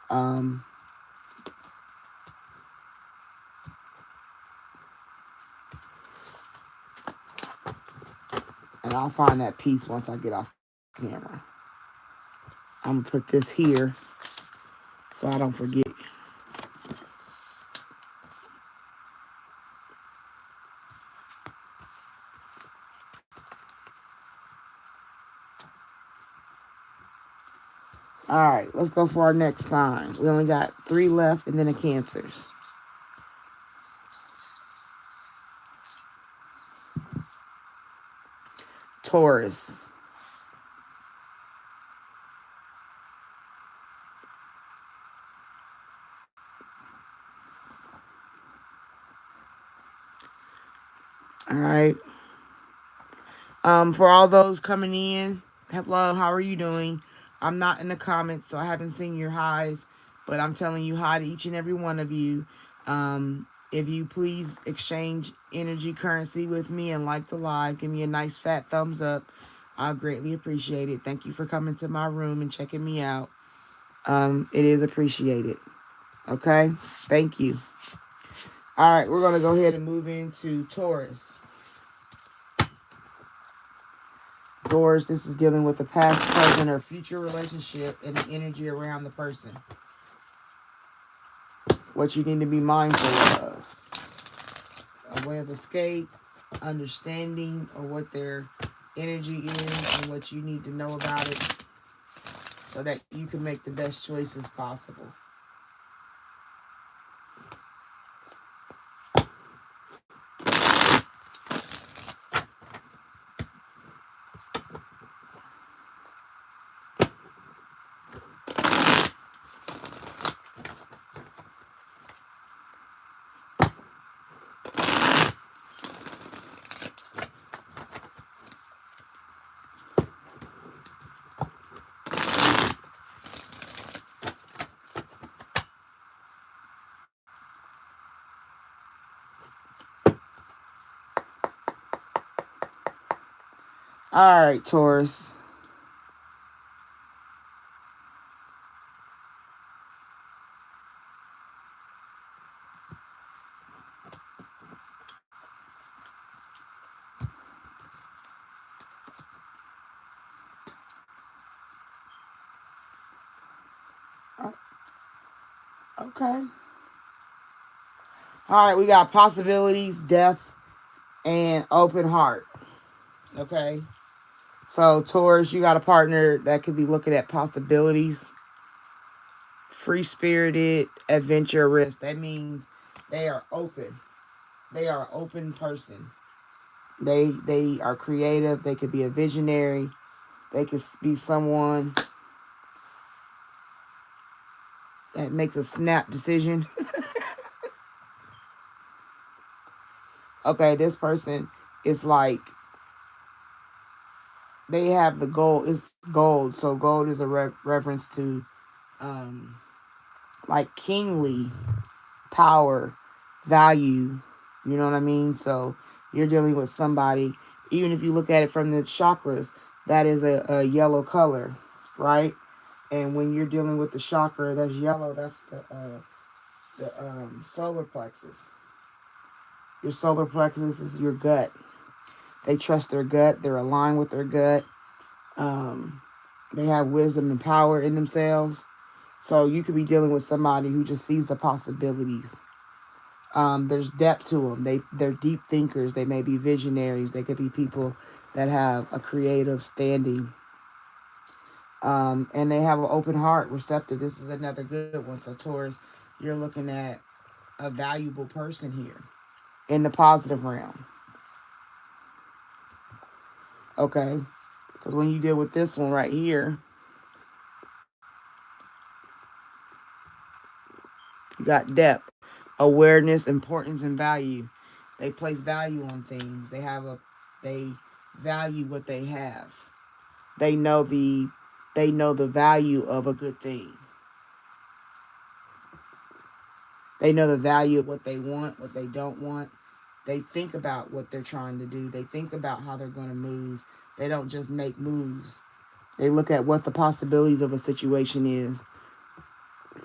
Speaker 1: And I'll find that peace once I get off camera. I'm going to put this here. so I don't forget. All right, let's go for our next sign. We only got 3 left and then the Cancers. Taurus. All right. For all those coming in, hello, how are you doing? I'm not in the comments, so I haven't seen your highs, but I'm telling you hi to each and every one of you. If you please exchange energy currency with me and like the live, give me a nice fat thumbs up. I'll greatly appreciate it. Thank you for coming to my room and checking me out. It is appreciated. Okay? Thank you. All right, we're going to go ahead and move into Taurus. Taurus, this is dealing with the past, present, or future relationship and the energy around the person. What you need to be mindful of. A way of escape, understanding, or what their energy is and what you need to know about it so that you can make the best choices possible. All right, Taurus. Okay. All right, we got possibilities, death, and open heart. Okay. So, Taurus, you got a partner that could be looking at possibilities, free-spirited, adventurous. That means they are open. They are an open person. They are creative. They could be a visionary. They could be someone that makes a snap decision. Okay, this person is like, they have the gold. It's gold. So gold is a reference to like kingly power, value. You know what I mean? So you're dealing with somebody, even if you look at it from the chakras, that is a yellow color, right? And when you're dealing with the chakra, that's yellow. That's the solar plexus. Your solar plexus is your gut. They trust their gut. They're aligned with their gut. They have wisdom and power in themselves. So you could be dealing with somebody who just sees the possibilities. There's depth to them. They're deep thinkers. They may be visionaries. They could be people that have a creative standing. And they have an open heart, receptive. This is another good one. So Taurus, you're looking at a valuable person here in the positive realm. Okay? Because when you deal with this one right here, you got depth, awareness, importance, and value. They place value on things. They value what they have. They know the value of a good thing. They know the value of what they want, what they don't want. They think about what they're trying to do. They think about how they're going to move. They don't just make moves. They look at what the possibilities of a situation is.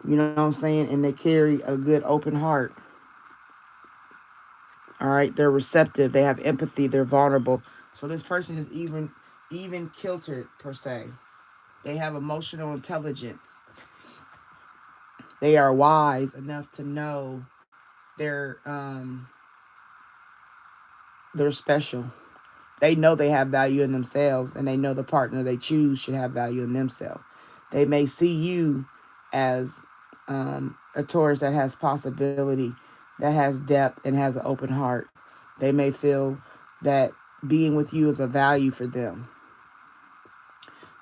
Speaker 1: You know what I'm saying? And they carry a good open heart. All right? They're receptive. They have empathy. They're vulnerable. So this person is even kiltered, per se. They have emotional intelligence. They are wise enough to know they're special. They know they have value in themselves, and they know the partner they choose should have value in themselves. They may see you as a Taurus that has possibility, that has depth, and has an open heart. They may feel that being with you is a value for them.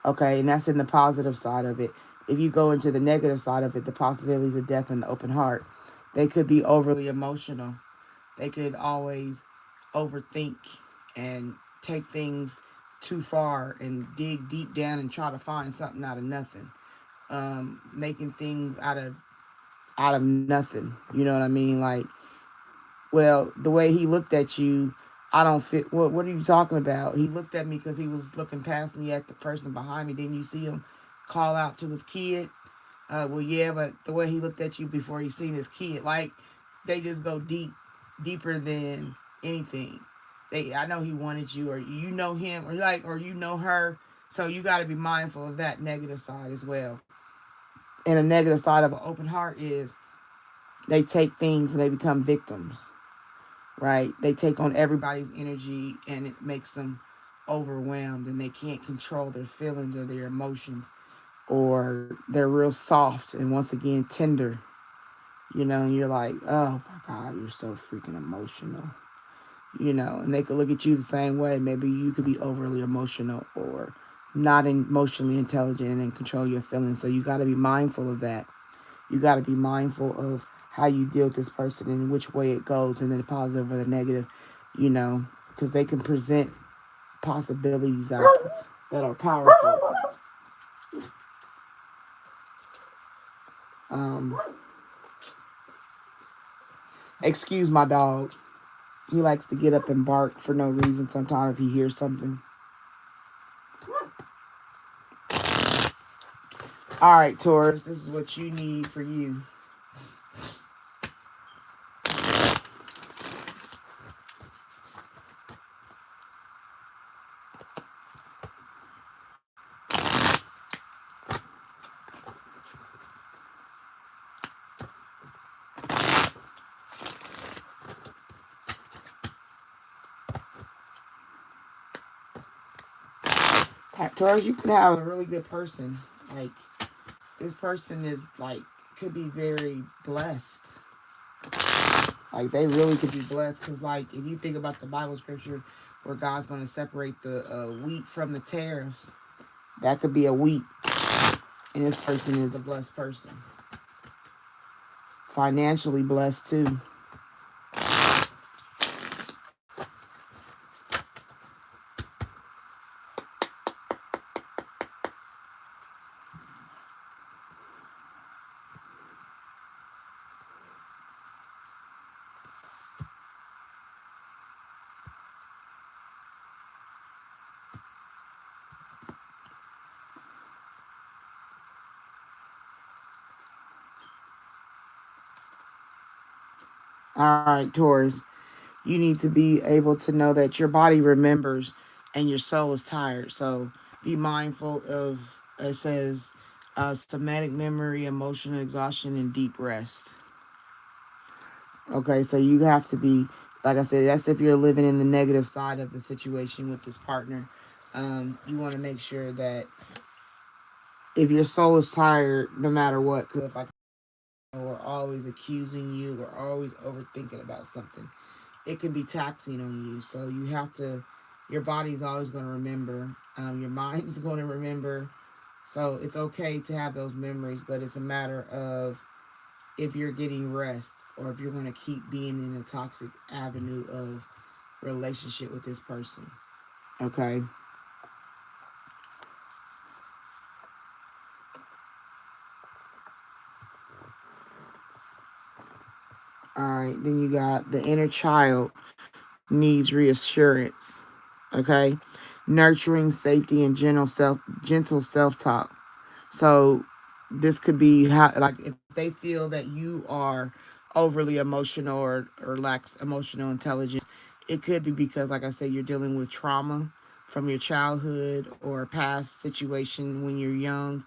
Speaker 1: Okay, and that's in the positive side of it. If you go into the negative side of it, the possibilities of depth and the open heart, they could be overly emotional. They could always overthink and take things too far and dig deep down and try to find something out of nothing. Making things out of nothing. You know what I mean? Like, well, the way he looked at you, I don't fit. What are you talking about? He looked at me because he was looking past me at the person behind me. Didn't you see him call out to his kid? Well, yeah, but the way he looked at you before he seen his kid, like, they just go deeper than anything. I know he wanted you, or you know him, or you know her. So you got to be mindful of that negative side as well. And a negative side of an open heart is they take things and they become victims, right? They take on everybody's energy and it makes them overwhelmed, and they can't control their feelings or their emotions, or they're real soft and once again tender, and you're like, oh my God, you're so freaking emotional, and they could look at you the same way. Maybe you could be overly emotional or not emotionally intelligent and control your feelings. So you got to be mindful of that. You got to be mindful of how you deal with this person and which way it goes, and then the positive or the negative, because they can present possibilities that are powerful. Um, excuse my dog. He likes to get up and bark for no reason sometimes if he hears something. All right, Taurus, this is what you need for you. Taurus, you can have a really good person. Like, this person is like, could be very blessed. Like, they really could be blessed. Because, like, if you think about the Bible scripture where God's going to separate the wheat from the tares, that could be a wheat. And this person is a blessed person. Financially blessed, too. All right, Taurus. You need to be able to know that your body remembers and your soul is tired. So be mindful of, it says, somatic memory, emotional exhaustion, and deep rest. Okay, so you have to be, like I said, that's if you're living in the negative side of the situation with this partner. You want to make sure that if your soul is tired, no matter what, because if we're always accusing you, we're always overthinking about something, it can be taxing on you. So you have to, your body's always going to remember. Your mind is going to remember. So it's okay to have those memories, but it's a matter of if you're getting rest or if you're going to keep being in a toxic avenue of relationship with this person. Okay. All right. Then you got the inner child needs reassurance. Okay. Nurturing, safety, and gentle self-talk. So this could be how, like, if they feel that you are overly emotional or lacks emotional intelligence, it could be because, like I said, you're dealing with trauma from your childhood or a past situation when you're young,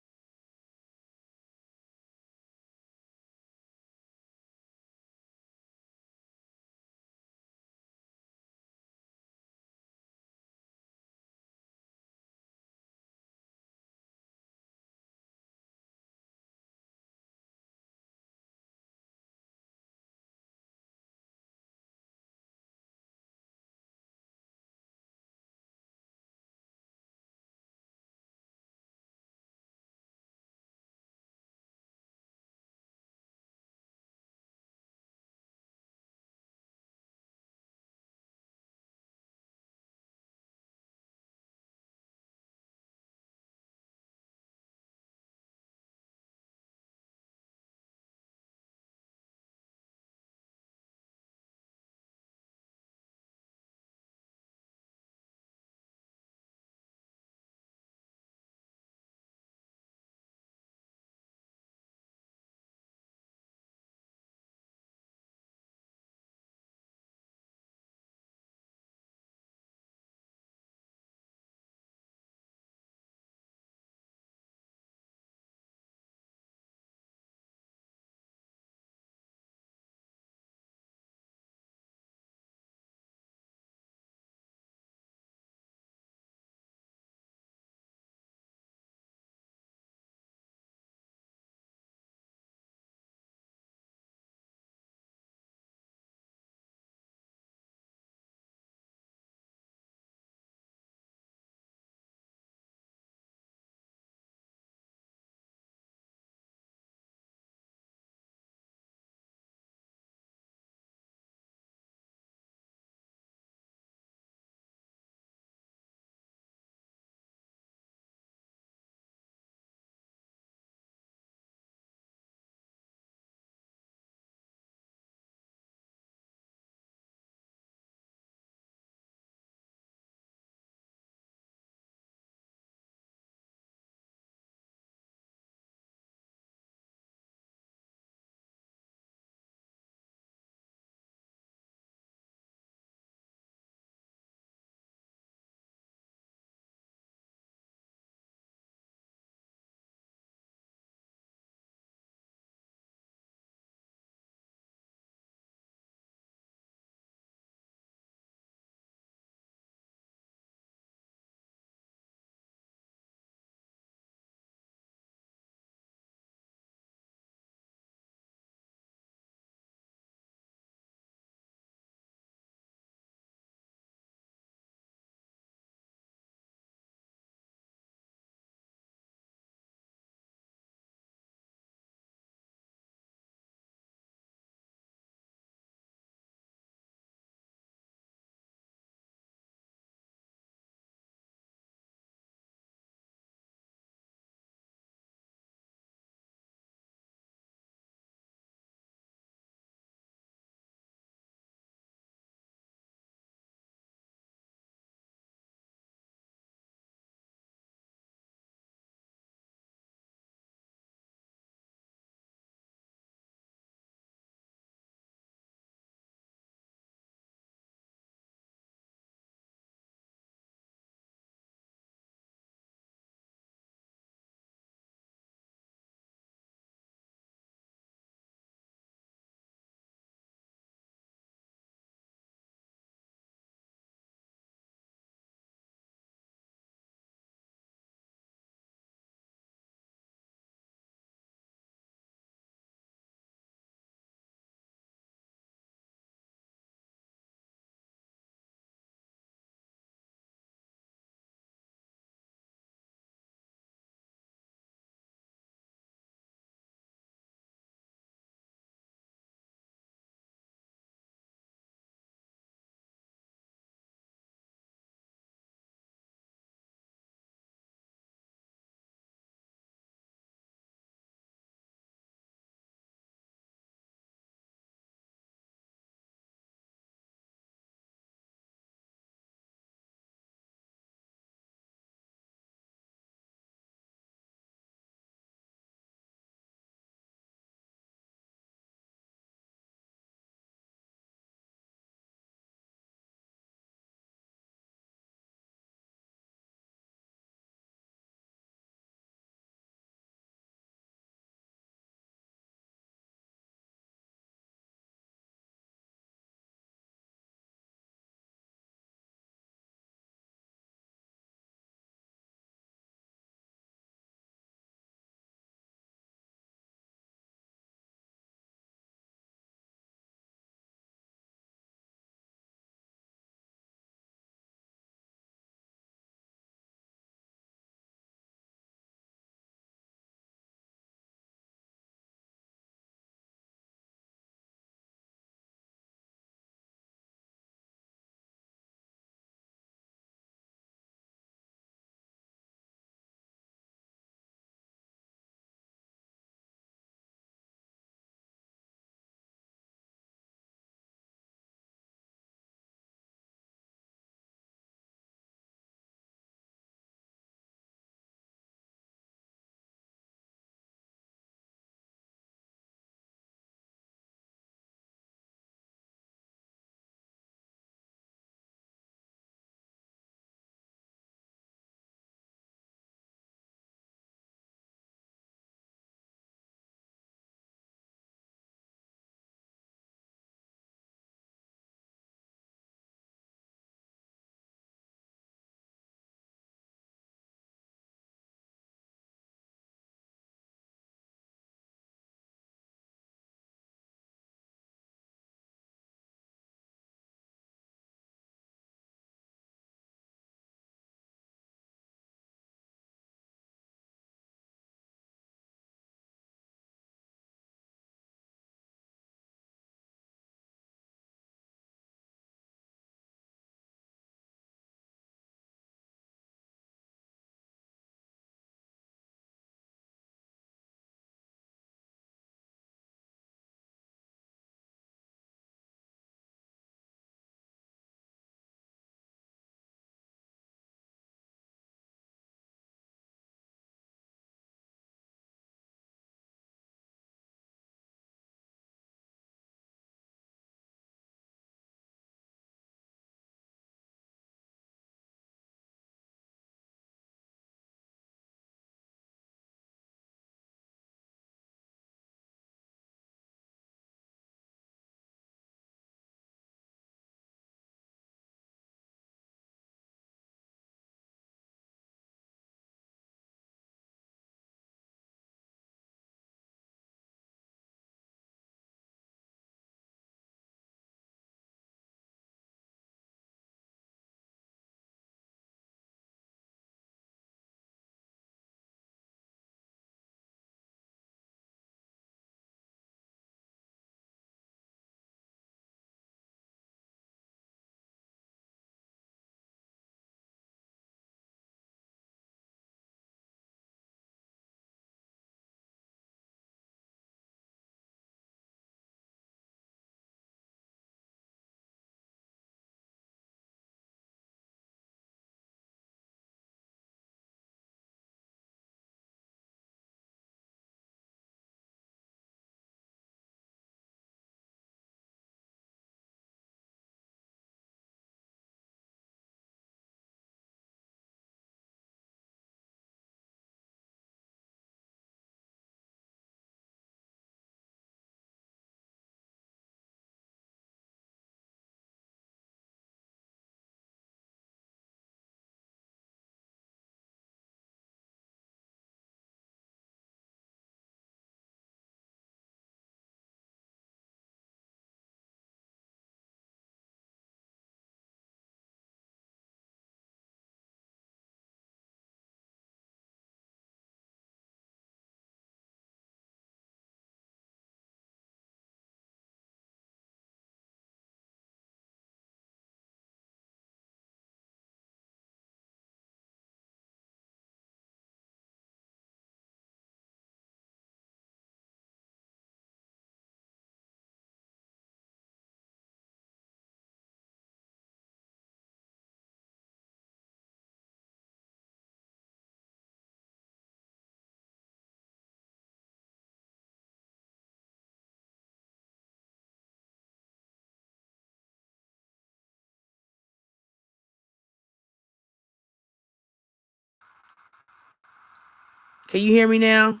Speaker 1: Can you hear me now?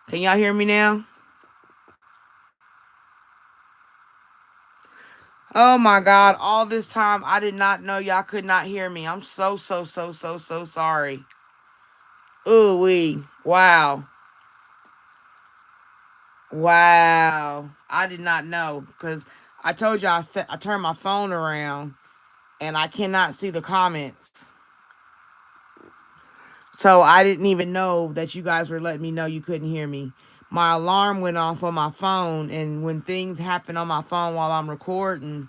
Speaker 1: Can y'all hear me now? Oh my God, all this time I did not know y'all could not hear me. I'm so sorry. Ooh wee. Wow. Wow. I did not know because I told you I turned my phone around and I cannot see the comments. So I didn't even know that you guys were letting me know you couldn't hear me. My alarm went off on my phone, and when things happen on my phone while I'm recording,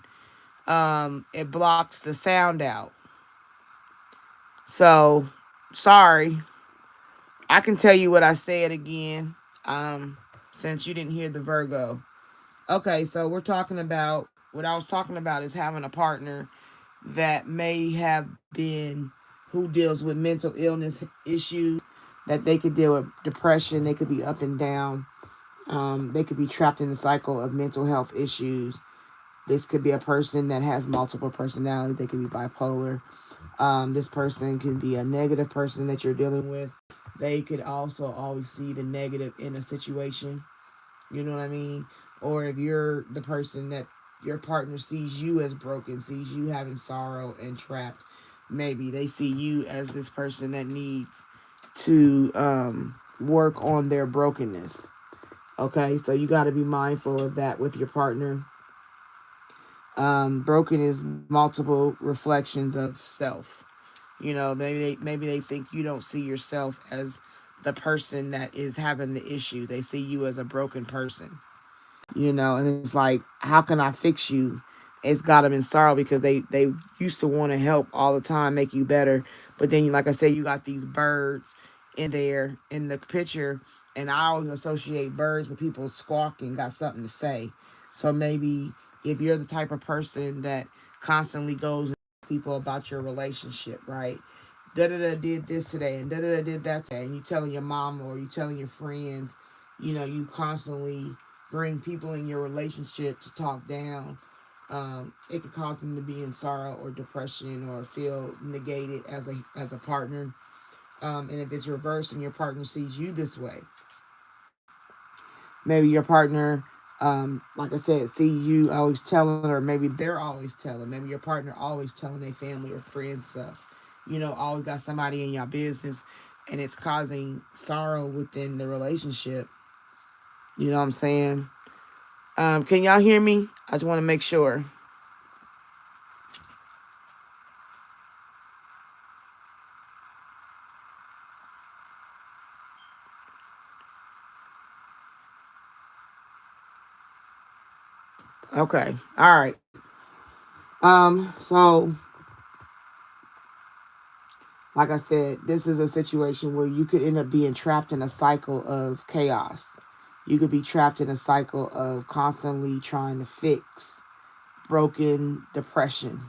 Speaker 1: it blocks the sound out. So, sorry. I can tell you what I said again, since you didn't hear the Virgo. Okay, so we're talking about, what I was talking about is having a partner that may have been, who deals with mental illness issues, that they could deal with depression, they could be up and down, they could be trapped in the cycle of mental health issues. This could be a person that has multiple personalities, they could be bipolar. This person can be a negative person that you're dealing with. They could also always see the negative in a situation. You know what I mean? Or if you're the person that your partner sees you as broken, sees you having sorrow and trapped, maybe they see you as this person that needs to work on their brokenness. Okay, so you got to be mindful of that with your partner. Broken is multiple reflections of self. You know, maybe they think you don't see yourself as the person that is having the issue. They see you as a broken person. You know, and it's like, how can I fix you? It's got them in sorrow because they used to want to help all the time, make you better. But then, like I said, you got these birds in there in the picture, and I always associate birds with people squawking, got something to say. So maybe if you're the type of person that constantly goes and people about your relationship, right? Da da da did this today, and da da da did that today, and you telling your mom or you telling your friends, you know, you constantly bring people in your relationship to talk down. It could cause them to be in sorrow or depression or feel negated as a partner. And if it's reversed and your partner sees you this way, maybe your partner, like I said, see you always telling, or maybe they're always telling. Maybe your partner always telling their family or friends stuff. You know, always got somebody in your business, and it's causing sorrow within the relationship. You know what I'm saying? Can y'all hear me? I just want to make sure. Okay. All right. So like I said, this is a situation where you could end up being trapped in a cycle of chaos. You could be trapped in a cycle of constantly trying to fix broken depression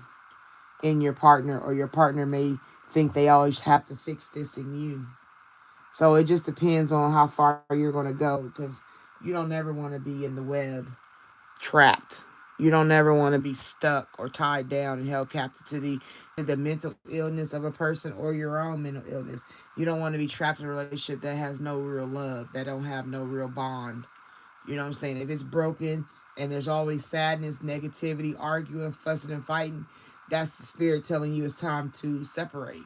Speaker 1: in your partner, or your partner may think they always have to fix this in you. So it just depends on how far you're going to go, because you don't ever want to be in the web trapped. You don't ever want to be stuck or tied down and held captive to the mental illness of a person or your own mental illness. You don't want to be trapped in a relationship that has no real love, that don't have no real bond. You know what I'm saying? If it's broken and there's always sadness, negativity, arguing, fussing, and fighting, that's the spirit telling you it's time to separate.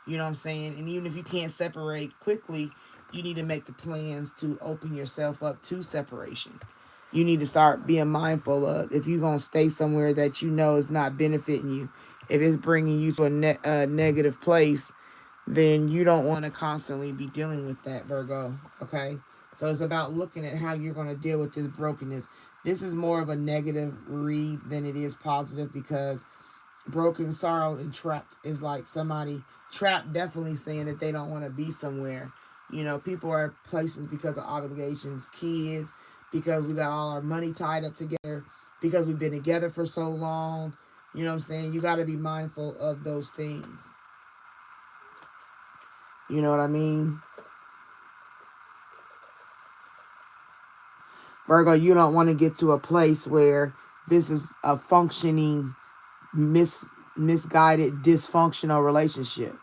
Speaker 1: You know what I'm saying? And even if you can't separate quickly, you need to make the plans to open yourself up to separation. You need to start being mindful of, if you're going to stay somewhere that you know is not benefiting you, if it's bringing you to a negative place, then you don't want to constantly be dealing with that, Virgo. Okay? So it's about looking at how you're going to deal with this brokenness. This is more of a negative read than it is positive, because broken, sorrow, and trapped is like somebody trapped, definitely saying that they don't want to be somewhere. You know, people are places because of obligations, kids, because we got all our money tied up together, because we've been together for so long. You know what I'm saying? You got to be mindful of those things. You know what I mean? Virgo, you don't want to get to a place where this is a functioning misguided, dysfunctional relationship.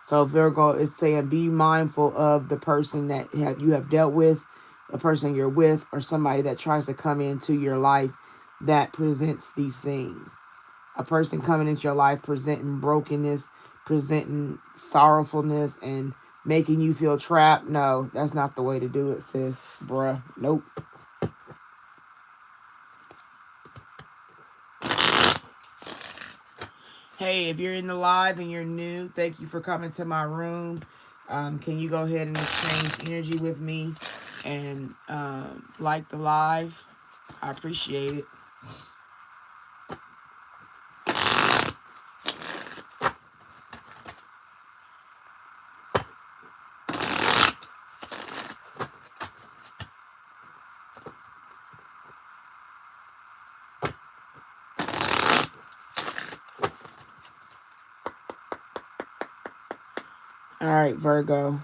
Speaker 1: So Virgo is saying be mindful of the person that you have dealt with, the person you're with, or somebody that tries to come into your life that presents these things. A person coming into your life presenting brokenness, presenting sorrowfulness, and making you feel trapped. No, that's not the way to do it, sis. Bruh. Nope. Hey, if you're in the live and you're new, thank you for coming to my room. Can you go ahead and exchange energy with me and like the live? I appreciate it. All right, Virgo.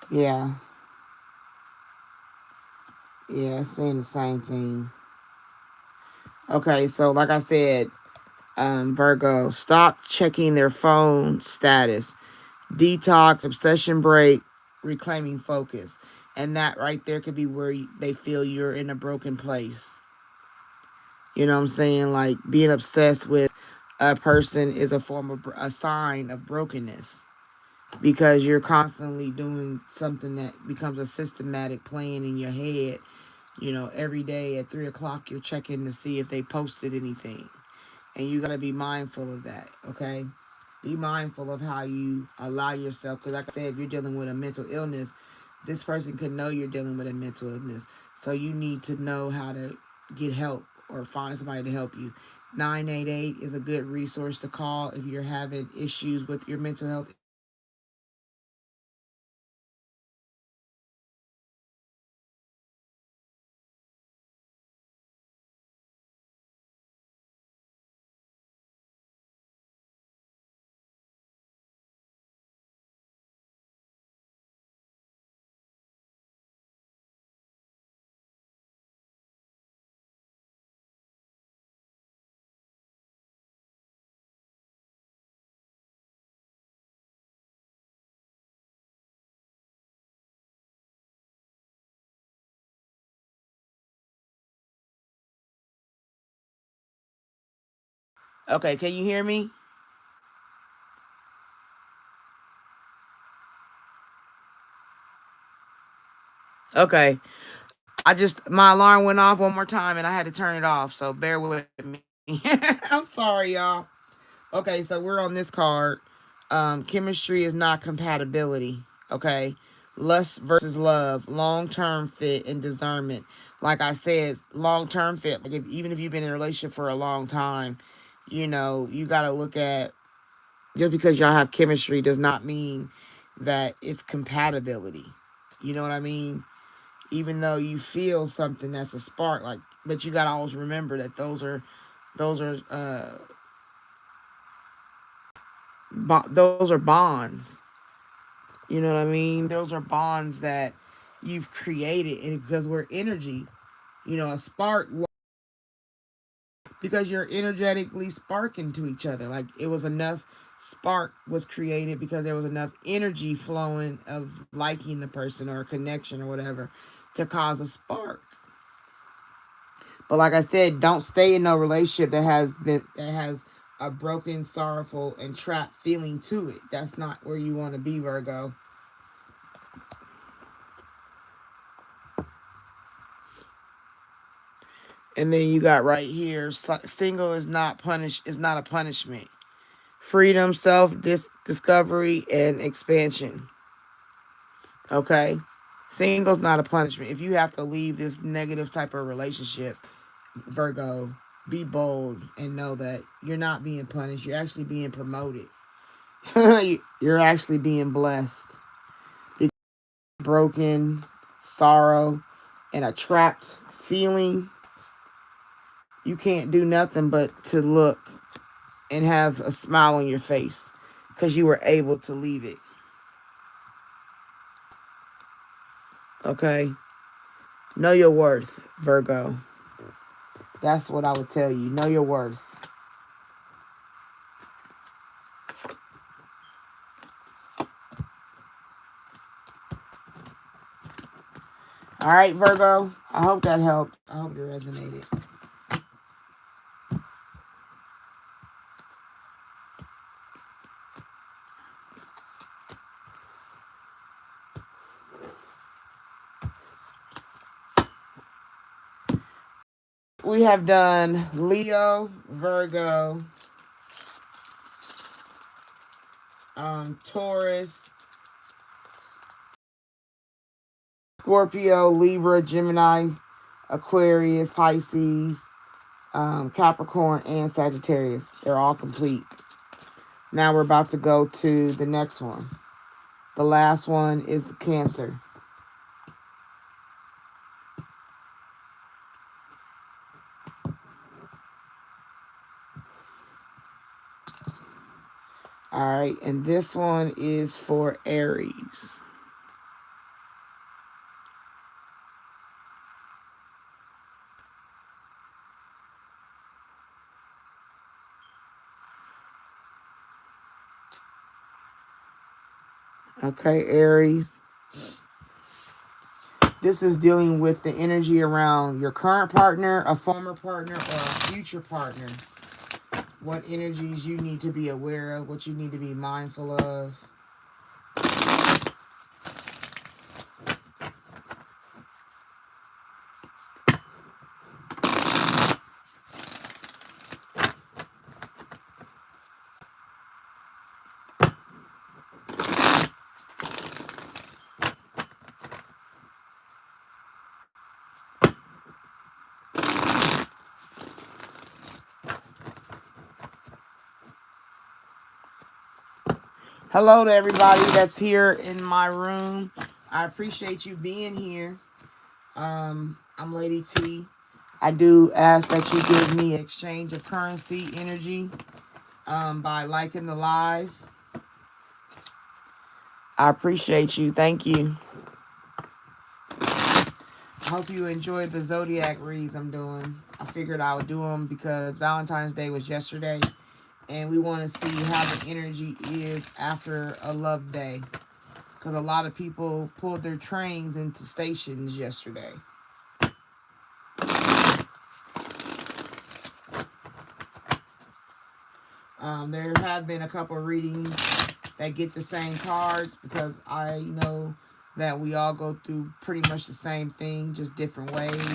Speaker 1: Yeah. Yeah, saying the same thing. Okay, so like I said, Virgo, stop checking their phone status. Detox, obsession break, reclaiming focus. And that right there could be where they feel you're in a broken place. You know what I'm saying? Like being obsessed with a person is a sign of brokenness, because you're constantly doing something that becomes a systematic plan in your head. You know, every day at 3 o'clock, you're checking to see if they posted anything. And you got to be mindful of that, okay? Be mindful of how you allow yourself. Because like I said, if you're dealing with a mental illness, this person could know you're dealing with a mental illness. So you need to know how to get help or find somebody to help you. 988 is a good resource to call if you're having issues with your mental health. Okay, can you hear me? Okay. My alarm went off one more time and I had to turn it off. So bear with me. I'm sorry, y'all. Okay, so we're on this card. Chemistry is not compatibility. Okay. Lust versus love, long-term fit and discernment. Like I said, long-term fit. Like even if you've been in a relationship for a long time, you know, you got to look at, just because y'all have chemistry does not mean that it's compatibility. You know what I mean? Even though you feel something that's a spark, like, but you got to always remember that those are bonds. You know what I mean? Those are bonds that you've created, and because we're energy, you know, a spark, because you're energetically sparking to each other. Like it was enough spark was created because there was enough energy flowing of liking the person or a connection or whatever to cause a spark. But like I said, don't stay in no relationship that has a broken, sorrowful, and trapped feeling to it. That's not where you want to be, Virgo. And then you got right here, single is not a punishment. Freedom, discovery, and expansion. Okay? Single's not a punishment. If you have to leave this negative type of relationship, Virgo, be bold and know that you're not being punished. You're actually being promoted. You're actually being blessed. Because broken, sorrow, and a trapped feeling, you can't do nothing but to look and have a smile on your face, because you were able to leave it. Okay? Know your worth, Virgo. That's what I would tell you. Know your worth. All right, Virgo. I hope that helped. I hope it resonated. We have done Leo, Virgo, Taurus, Scorpio, Libra, Gemini, Aquarius, Pisces, Capricorn, and Sagittarius. They're all complete. Now we're about to go to the next one. The last one is Cancer. All right, and this one is for Aries. Okay, Aries. This is dealing with the energy around your current partner, a former partner, or a future partner. What energies you need to be aware of, what you need to be mindful of. Hello to everybody that's here in my room. I appreciate you being here. I'm Lady T. I do ask that you give me exchange of currency energy by liking the live. I appreciate you. Thank you. I hope you enjoyed the zodiac reads I'm doing. I figured I would do them because Valentine's Day was yesterday. And we want to see how the energy is after a love day. Because a lot of people pulled their trains into stations yesterday. There have been a couple of readings that get the same cards because I know that we all go through pretty much the same thing, just different ways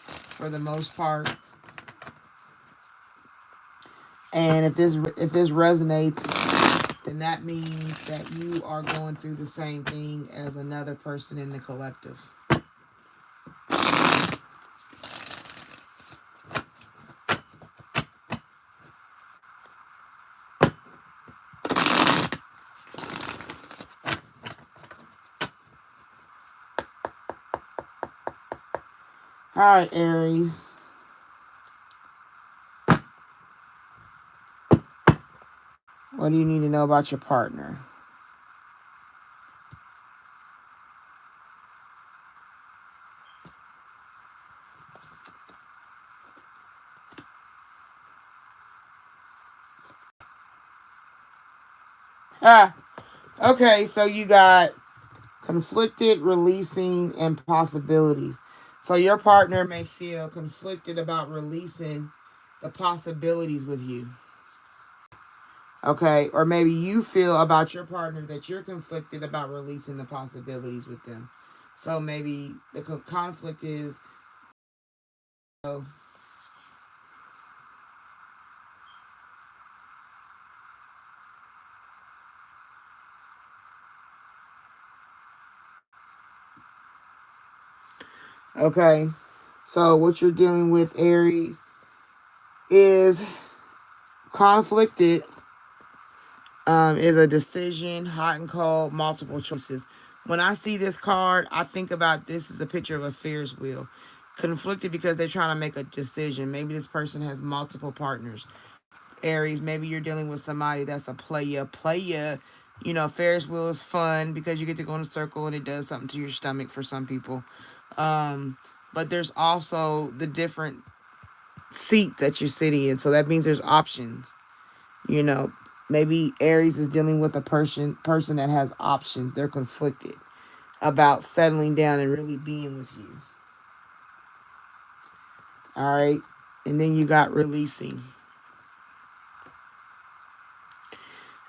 Speaker 1: for the most part. And if this resonates, then that means that you are going through the same thing as another person in the collective. All right, Aries. What do you need to know about your partner? Okay, so you got conflicted, releasing, and possibilities. So your partner may feel conflicted about releasing the possibilities with you. Okay, or maybe you feel about your partner that you're conflicted about releasing the possibilities with them. So maybe the conflict is, okay, so what you're dealing with, Aries, is conflicted is a decision, hot and cold, multiple choices. When I see this card, I think about this as a picture of a Ferris wheel. Conflicted because they're trying to make a decision. Maybe this person has multiple partners. Aries, maybe you're dealing with somebody that's a player. You know, Ferris wheel is fun because you get to go in a circle and it does something to your stomach for some people. But there's also the different seats that you're sitting in. So that means there's options. You know, maybe Aries is dealing with a person that has options. They're conflicted about settling down and really being with you. All right. And then you got releasing.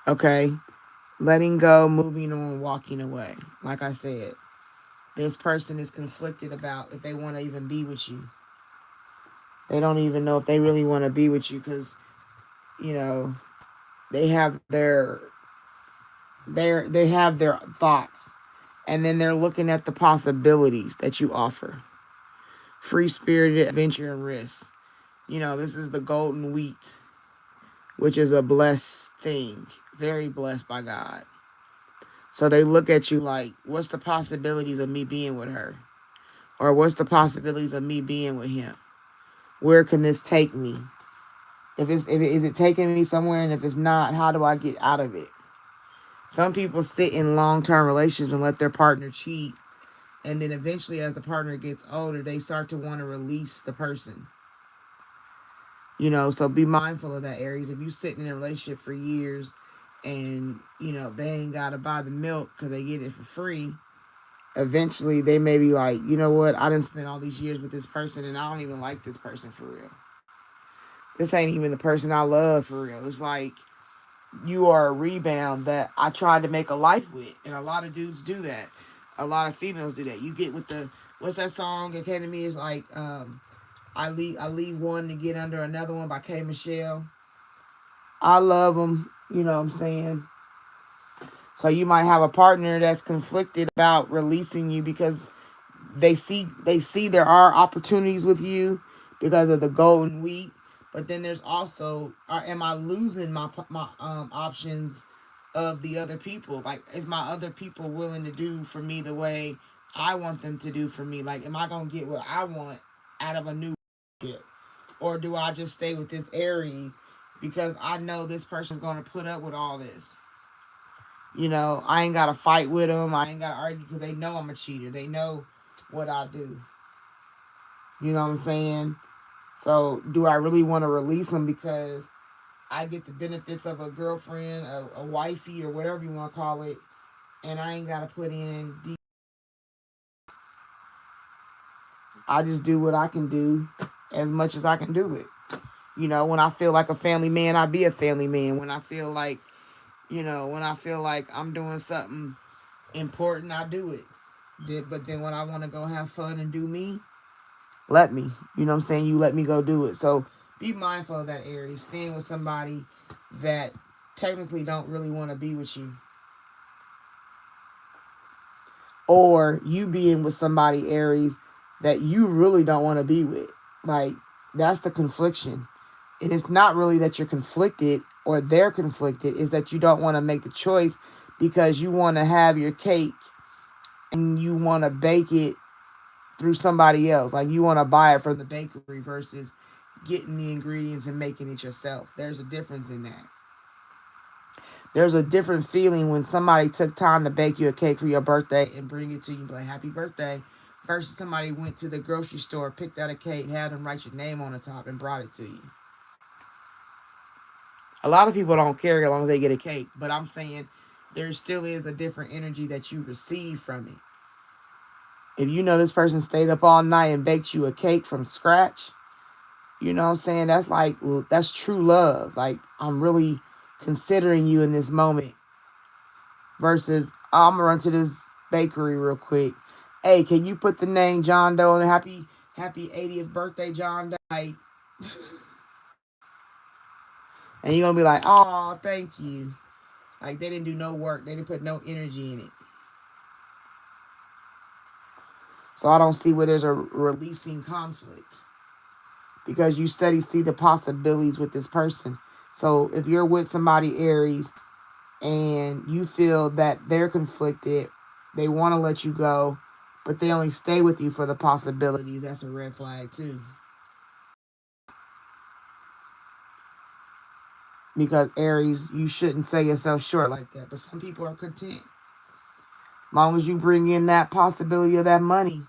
Speaker 1: Okay. Letting go, moving on, walking away. Like I said, this person is conflicted about if they want to even be with you. They don't even know if they really want to be with you because, you know, they have they have their thoughts, and then they're looking at the possibilities that you offer. Free-spirited adventure and risk. You know, this is the golden wheat, which is a blessed thing. Very blessed by God. So they look at you like, what's the possibilities of me being with her? Or what's the possibilities of me being with him? Where can this take me? Is it taking me somewhere? And if it's not, how do I get out of it? Some people sit in long-term relationships and let their partner cheat. And then eventually, as the partner gets older, they start to want to release the person. You know, so be mindful of that, Aries. If you sitting in a relationship for years and, you know, they ain't got to buy the milk because they get it for free, eventually they may be like, you know what, I didn't spend all these years with this person and I don't even like this person for real. This ain't even the person I love for real. It's like you are a rebound that I tried to make a life with. And a lot of dudes do that. A lot of females do that. You get with the, what's that song that came to me? It's like, I leave one to get under another one by K. Michelle. I love them. You know what I'm saying? So you might have a partner that's conflicted about releasing you because they see there are opportunities with you because of the golden wheat. But then there's also, am I losing my options of the other people? Like, is my other people willing to do for me the way I want them to do for me? Like, am I going to get what I want out of a new relationship? Or do I just stay with this Aries because I know this person's going to put up with all this? You know, I ain't got to fight with them. I ain't got to argue because they know I'm a cheater. They know what I do. You know what I'm saying? So do I really want to release them because I get the benefits of a girlfriend, a wifey, or whatever you want to call it, and I ain't got to put in deep. I just do what I can do as much as I can do it. You know, when I feel like a family man, I be a family man. When I feel like, you know, when I feel like I'm doing something important, I do it. But then when I want to go have fun and do me, let me. You know what I'm saying? You let me go do it. So be mindful of that, Aries. Staying with somebody that technically don't really want to be with you. Or you being with somebody, Aries, that you really don't want to be with. Like, that's the confliction. And it's not really that you're conflicted or they're conflicted. It's that you don't want to make the choice because you want to have your cake and you want to bake it through somebody else. Like, you want to buy it from the bakery versus getting the ingredients and making it yourself. There's a difference in that. There's a different feeling when somebody took time to bake you a cake for your birthday and bring it to you, like, happy birthday, versus somebody went to the grocery store, picked out a cake, had them write your name on the top and brought it to you. A lot of people don't care as long as they get a cake, but I'm saying there still is a different energy that you receive from it. If you know this person stayed up all night and baked you a cake from scratch, you know what I'm saying? That's true love. Like, I'm really considering you in this moment. Versus, oh, I'm going to run to this bakery real quick. Hey, can you put the name John Doe and happy 80th birthday, John Doe? Like, and you're going to be like, oh, thank you. Like, they didn't do no work. They didn't put no energy in it. So I don't see where there's a releasing conflict. Because you see the possibilities with this person. So if you're with somebody, Aries, and you feel that they're conflicted, they want to let you go, but they only stay with you for the possibilities, that's a red flag too. Because Aries, you shouldn't sell yourself short like that. But some people are content. Long as you bring in that possibility of that money,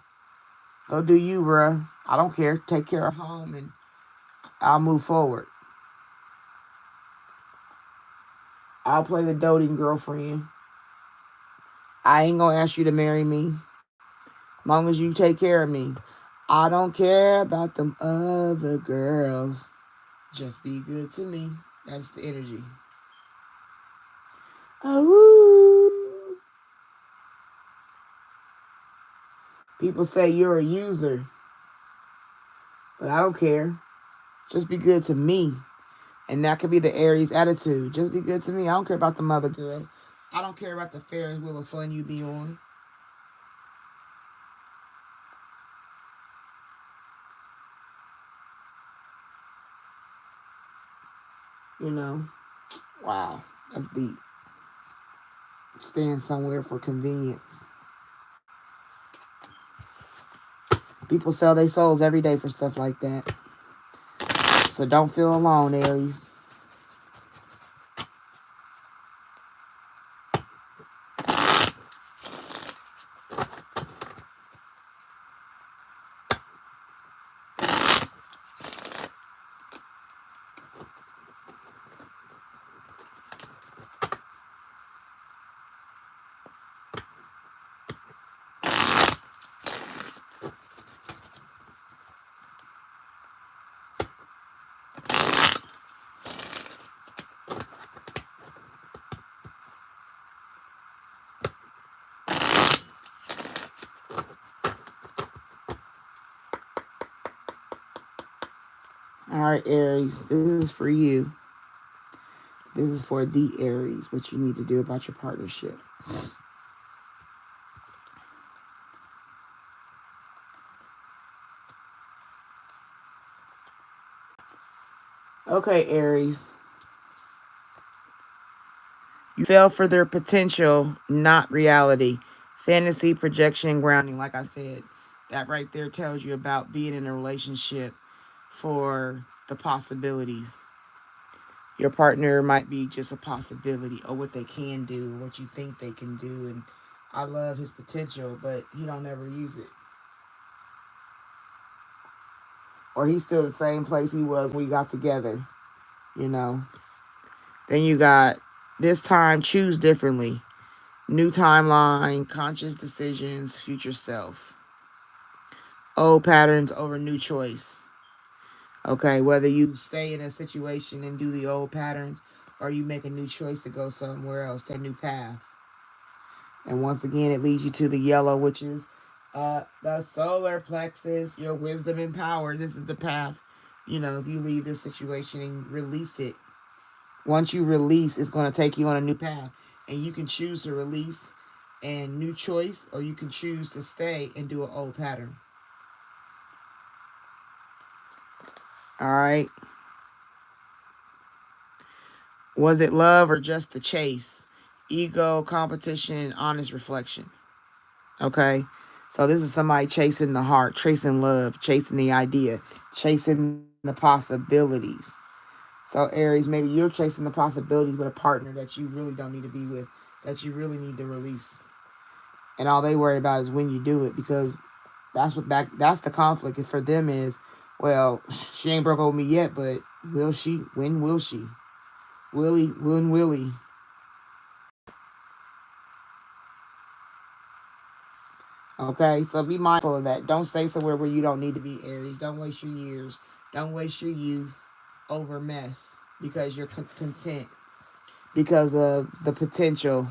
Speaker 1: go do you, bruh. I don't care. Take care of home and I'll move forward. I'll play the doting girlfriend. I ain't gonna ask you to marry me. Long as you take care of me. I don't care about them other girls. Just be good to me. That's the energy. Oh. People say you're a user. But I don't care. Just be good to me. And that could be the Aries attitude. Just be good to me. I don't care about the mother girl. I don't care about the Ferris wheel of fun you be on. You know. Wow. That's deep. Staying somewhere for convenience. People sell their souls every day for stuff like that. So don't feel alone, Aries. All right, Aries, this is for you. This is for the Aries, what you need to do about your partnership. Okay, Aries. You fell for their potential, not reality. Fantasy, projection, and grounding. Like I said, that right there tells you about being in a relationship for the possibilities. Your partner might be just a possibility or what they can do, what you think they can do. And I love his potential, but he don't ever use it. Or he's still the same place he was when we got together, you know. Then you got this time, choose differently. New timeline, conscious decisions, future self. Old patterns over new choice. Okay, whether you stay in a situation and do the old patterns or you make a new choice to go somewhere else, take a new path. And once again, it leads you to the yellow, which is the solar plexus, your wisdom and power. This is the path. You know, if you leave this situation and release it, once you release, it's going to take you on a new path. And you can choose to release and new choice, or you can choose to stay and do an old pattern. All right. Was it love or just the chase? Ego, competition, and honest reflection. Okay. So this is somebody chasing the heart, chasing love, chasing the idea, chasing the possibilities. So Aries, maybe you're chasing the possibilities with a partner that you really don't need to be with, that you really need to release. And all they worry about is when you do it, because that's the conflict. And for them is, well, she ain't broke up with me yet, but will she? When will she? When will he? Okay, so be mindful of that. Don't stay somewhere where you don't need to be, Aries. Don't waste your years. Don't waste your youth over mess because you're content because of the potential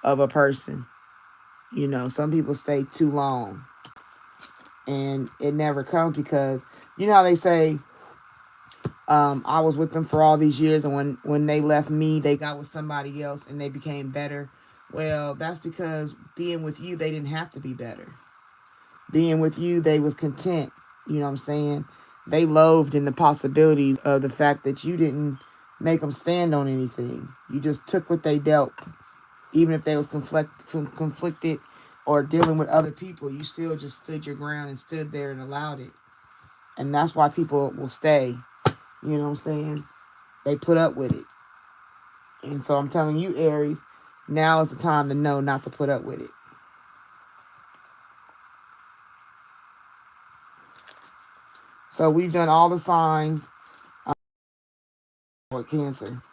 Speaker 1: of a person. You know, some people stay too long and it never comes because, you know how they say, I was with them for all these years and when they left me, they got with somebody else and they became better. Well, that's because being with you, they didn't have to be better. Being with you, they was content. You know what I'm saying? They loathed in the possibilities of the fact that you didn't make them stand on anything. You just took what they dealt. Even if they was conflicted or dealing with other people, you still just stood your ground and stood there and allowed it. And that's why people will stay. You know what I'm saying? they put up with it. And so I'm telling you, Aries, now is the time to know not to put up with it. So we've done all the signs for Cancer.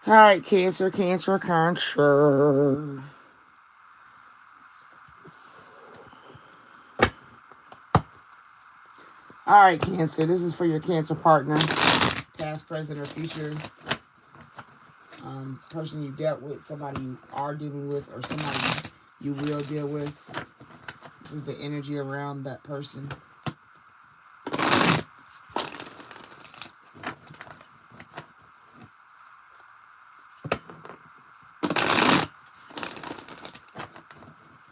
Speaker 1: All right, Cancer, Cancer, Cancer. All right, Cancer, this is for your Cancer partner, past, present, or future. Person you dealt with, somebody you are dealing with, or somebody you will deal with. This is the energy around that person.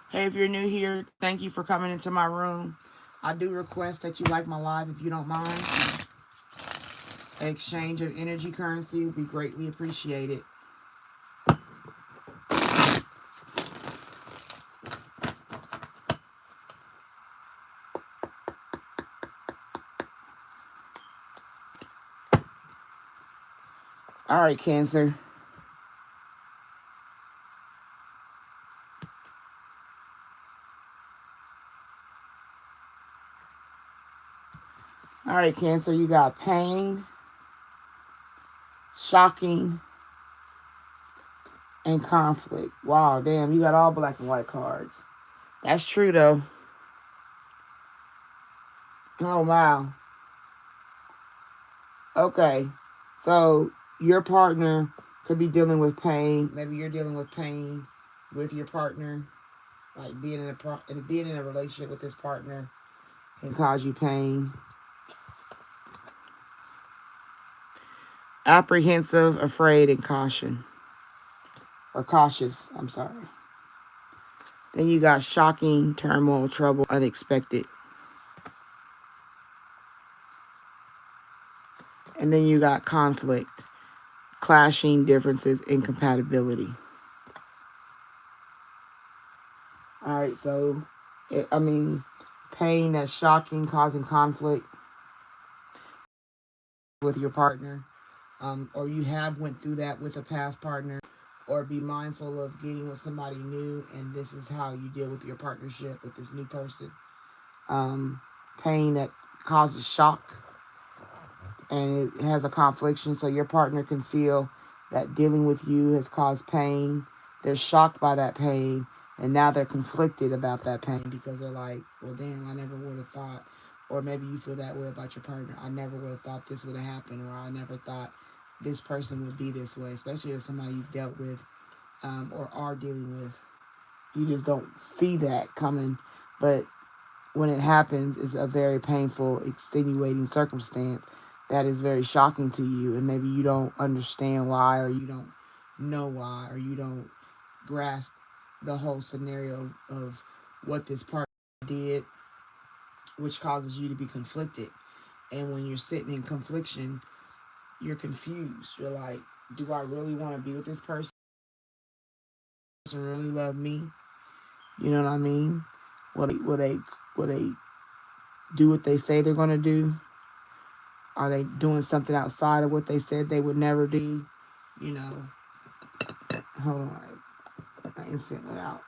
Speaker 1: Hey, if you're new here, thank you for coming into my room. I do request that you like my live if you don't mind. An exchange of energy currency would be greatly appreciated. All right, Cancer. All right, Cancer, you got pain, shocking, and conflict. Wow, damn, you got all black and white cards. That's true, though. Oh, wow. Okay, so your partner could be dealing with pain. Maybe you're dealing with pain with your partner. Like being in a relationship with this partner can cause you pain. Apprehensive, afraid, and caution. Or cautious, I'm sorry. Then you got shocking, turmoil, trouble, unexpected. And then you got conflict, clashing, differences, incompatibility. All right, so, pain that's shocking, causing conflict with your partner. Or you have went through that with a past partner. Or be mindful of getting with somebody new, and this is how you deal with your partnership with this new person. Pain that causes shock, and it has a confliction, so your partner can feel that dealing with you has caused pain. They're shocked by that pain, and now they're conflicted about that pain because they're like, well, damn, I never would have thought. Or maybe you feel that way about your partner. I never would have thought this would have happened, or I never thought this person would be this way, especially if somebody you've dealt with or are dealing with. You just don't see that coming, but when it happens, it's a very painful, extenuating circumstance that is very shocking to you, and maybe you don't understand why, or you don't know why, or you don't grasp the whole scenario of what this partner did, which causes you to be conflicted. And when you're sitting in confliction, you're confused. You're like, do I really want to be with this person? Does this person really love me? You know what I mean? Will they do what they say they're going to do? Are they doing something outside of what they said they would never do? You know, hold on. My instant went out.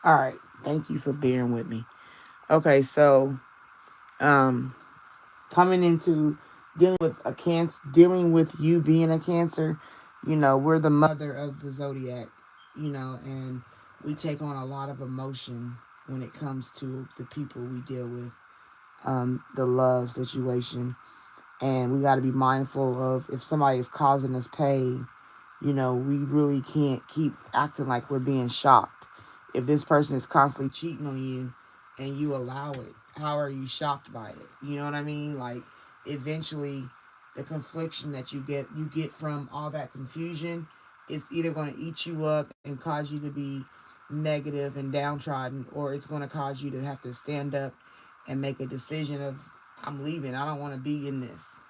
Speaker 1: All right. Thank you for bearing with me. Okay, so Coming into dealing with a Cancer, dealing with you being a Cancer, you know, we're the mother of the zodiac, you know, and we take on a lot of emotion when it comes to the people we deal with, the love situation. And we got to be mindful of if somebody is causing us pain, you know, we really can't keep acting like we're being shocked. If this person is constantly cheating on you and you allow it, how are you shocked by it? You know what I mean? Like, eventually, the confliction that you get from all that confusion is either going to eat you up and cause you to be negative and downtrodden, or it's going to cause you to have to stand up and make a decision of, I'm leaving. I don't want to be in this.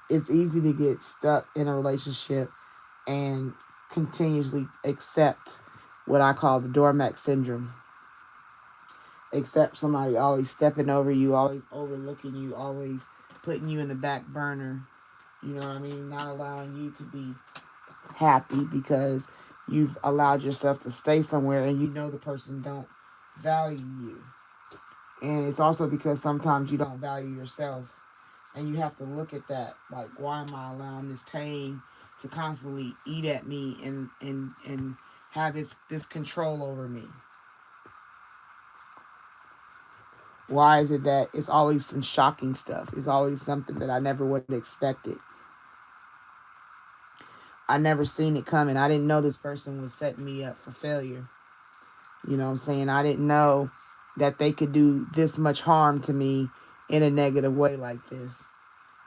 Speaker 1: It's easy to get stuck in a relationship and continuously accept what I call the doormat syndrome. Accept somebody always stepping over you, always overlooking you, always putting you in the back burner. You know what I mean? Not allowing you to be happy because you've allowed yourself to stay somewhere and you know the person don't value you. And it's also because sometimes you don't value yourself. And you have to look at that, like, why am I allowing this pain to constantly eat at me and have this control over me? Why is it that it's always some shocking stuff? It's always something that I never would have expected. I never seen it coming. I didn't know this person was setting me up for failure. You know what I'm saying? I didn't know that they could do this much harm to me in a negative way like this.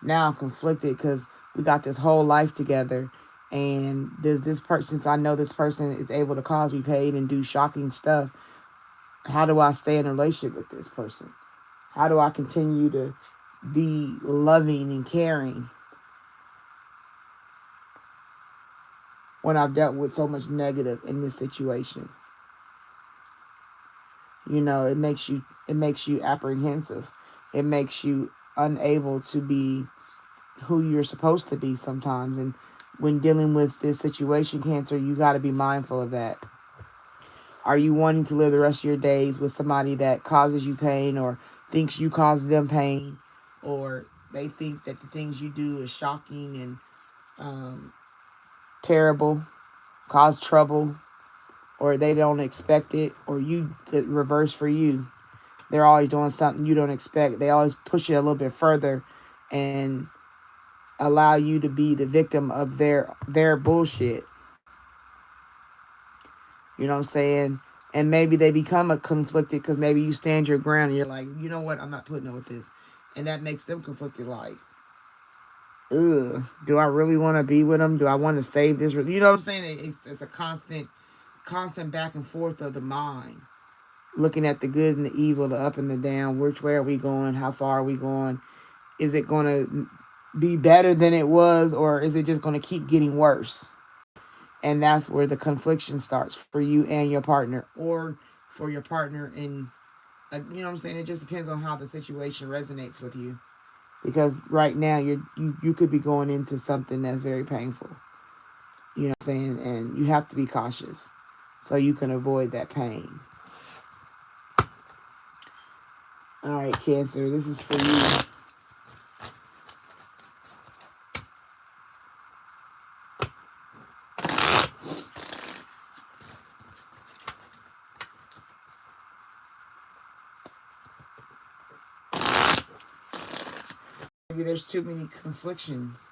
Speaker 1: Now I'm conflicted because we got this whole life together, and does this person, since I know this person is able to cause me pain and do shocking stuff, how do I stay in a relationship with this person? How do I continue to be loving and caring when I've dealt with so much negative in this situation? You know, it makes you apprehensive. It makes you unable to be who you're supposed to be sometimes. And when dealing with this situation, Cancer, you got to be mindful of that. Are you wanting to live the rest of your days with somebody that causes you pain or thinks you cause them pain, or they think that the things you do is shocking and terrible, cause trouble, or they don't expect it, or you, the reverse for you? They're always doing something you don't expect. They always push it a little bit further and allow you to be the victim of their bullshit. You know what I'm saying? And maybe they become a conflicted because maybe you stand your ground and you're like, you know what, I'm not putting up with this. And that makes them conflicted, like, ugh, do I really want to be with them? Do I want to save this? You know what I'm saying? It's a constant back and forth of the mind. Looking at the good and the evil, the up and the down. Which way are we going? How far are we going? Is it going to be better than it was, or is it just going to keep getting worse? And that's where the confliction starts for you and your partner, or for your partner. And you know what I'm saying? It just depends on how the situation resonates with you. Because right now you could be going into something that's very painful. You know what I'm saying? And you have to be cautious so you can avoid that pain. All right, Cancer, this is for you. Maybe there's too many conflictions.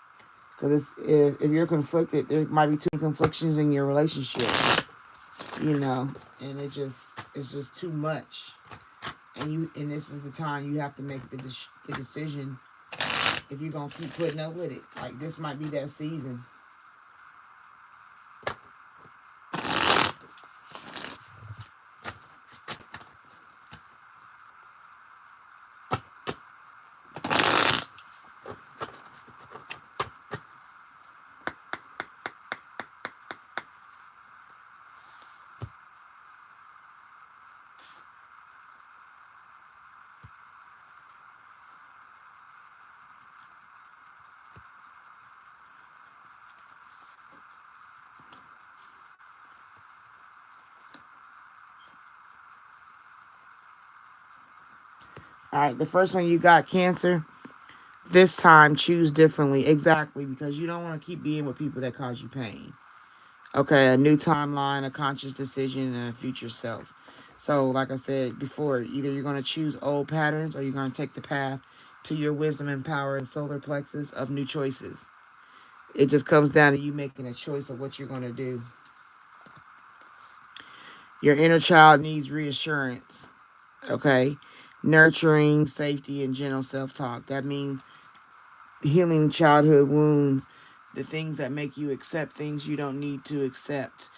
Speaker 1: Because if you're conflicted, there might be too many conflictions in your relationship. You know, and it's just too much. And this is the time you have to make the decision if you're gonna keep putting up with it. Like, this might be that season. All right, the first one you got, Cancer. This time, choose differently. Exactly, because you don't want to keep being with people that cause you pain. Okay, a new timeline, a conscious decision, and a future self. So, like I said before, either you're going to choose old patterns or you're going to take the path to your wisdom and power and solar plexus of new choices. It just comes down to you making a choice of what you're going to do. Your inner child needs reassurance. Okay, nurturing, safety, and gentle self-talk. That means healing childhood wounds, the things that make you accept things you don't need to accept,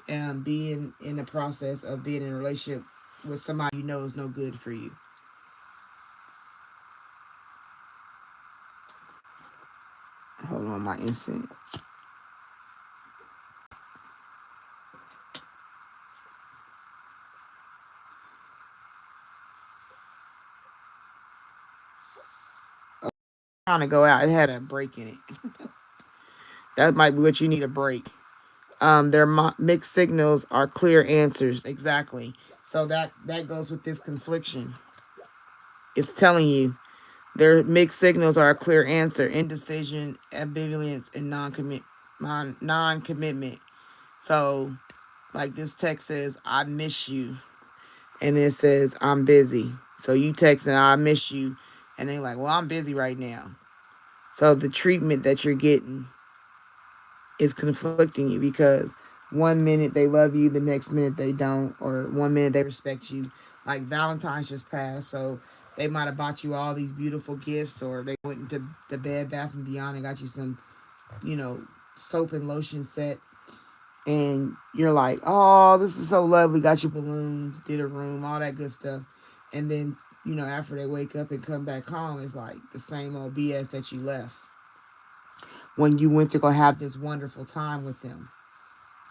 Speaker 1: and being in the process of being in a relationship with somebody you know is no good for you. Hold on, my instinct. Trying to go out. It had a break in it. That might be what you need, a break. Their mixed signals are clear answers. Exactly. So that goes with this confliction. It's telling you their mixed signals are a clear answer: indecision, ambivalence, and non-commitment. So, like this text says, "I miss you," and it says, "I'm busy." So you texting, "I miss you," and they like, "Well, I'm busy right now." So the treatment that you're getting is conflicting you because one minute they love you, the next minute they don't, or one minute they respect you. Like Valentine's just passed, so they might have bought you all these beautiful gifts, or they went into the Bed Bath and Beyond and got you some, you know, soap and lotion sets, and you're like, "Oh, this is so lovely." Got you balloons, did a room, all that good stuff, and then after they wake up and come back home, it's like the same old BS that you left when you went to go have this wonderful time with them.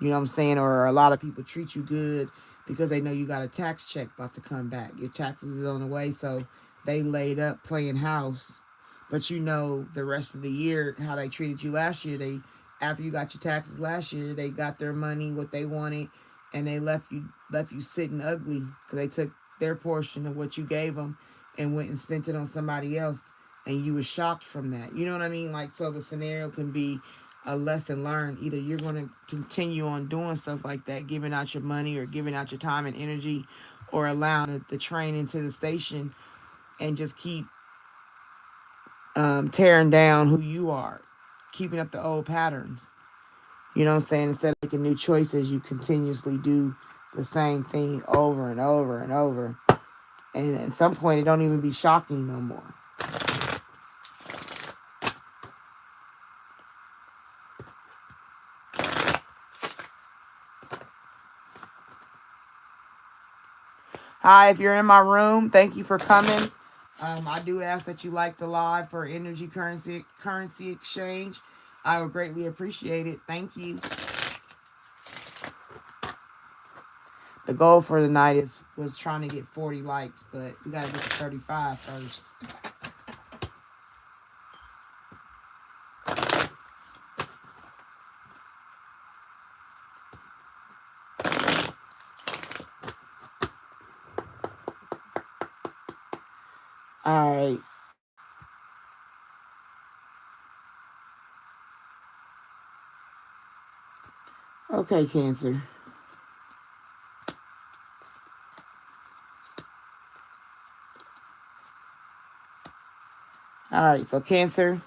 Speaker 1: You know what I'm saying? Or a lot of people treat you good because they know you got a tax check about to come back. Your taxes is on the way, so they laid up playing house. But the rest of the year, how they treated you last year, after you got your taxes last year, they got their money, what they wanted, and they left you sitting ugly because they took their portion of what you gave them and went and spent it on somebody else, and you were shocked from that. You know what I mean? Like, so the scenario can be a lesson learned. Either you're going to continue on doing stuff like that, giving out your money or giving out your time and energy, or allowing the train into the station and just keep tearing down who you are, keeping up the old patterns. You know what I'm saying? Instead of making new choices, you continuously do the same thing over and over and over. And at some point, it don't even be shocking no more. Hi, if you're in my room, thank you for coming. I do ask that you like the live for energy currency exchange. I would greatly appreciate it. Thank you. The goal for the night was trying to get 40 likes, but we gotta get to 35 first. All right. Okay, Cancer. All right, so Cancer,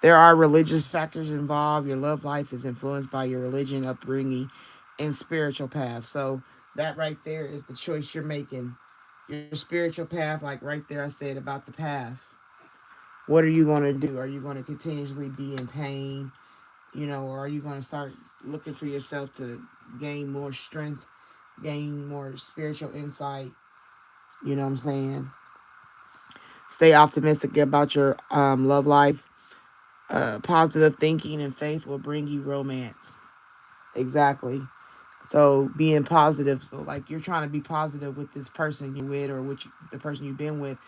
Speaker 1: there are religious factors involved. Your love life is influenced by your religion, upbringing, and spiritual path. So that right there is the choice you're making. Your spiritual path, like right there I said about the path. What are you going to do? Are you going to continuously be in pain? Or are you going to start looking for yourself to gain more strength, gain more spiritual insight? You know what I'm saying? Stay optimistic about your love life. Positive thinking and faith will bring you romance. Exactly. So being positive, so like you're trying to be positive with this person you're with, or the person you've been with,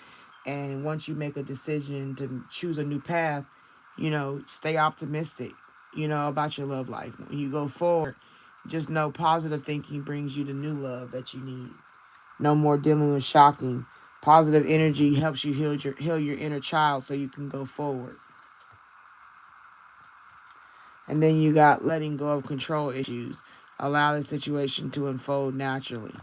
Speaker 1: and once you make a decision to choose a new path, stay optimistic, about your love life. When you go forward, just know positive thinking brings you the new love that you need. No more dealing with shocking. Positive energy helps you heal your inner child so you can go forward. And then you got letting go of control issues. Allow the situation to unfold naturally.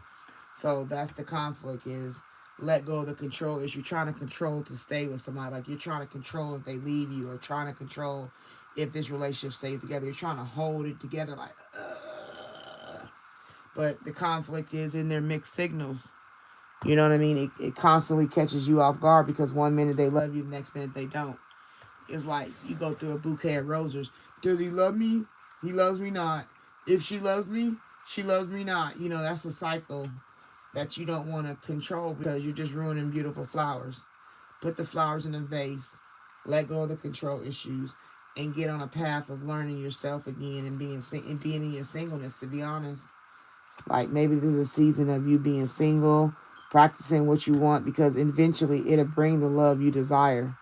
Speaker 1: So that's the conflict, is let go of the control issue. Trying to control to stay with somebody. Like you're trying to control if they leave you, or trying to control if this relationship stays together. You're trying to hold it together like, but the conflict is in their mixed signals. You know what I mean? It constantly catches you off guard because one minute they love you, the next minute they don't. It's like you go through a bouquet of roses. Does he love me? He loves me not. If she loves me, she loves me not. You know, that's a cycle that you don't want to control because you're just ruining beautiful flowers. Put the flowers in a vase, let go of the control issues, and get on a path of learning yourself again and being in your singleness, to be honest. Like maybe this is a season of you being single, practicing what you want, because eventually it'll bring the love you desire.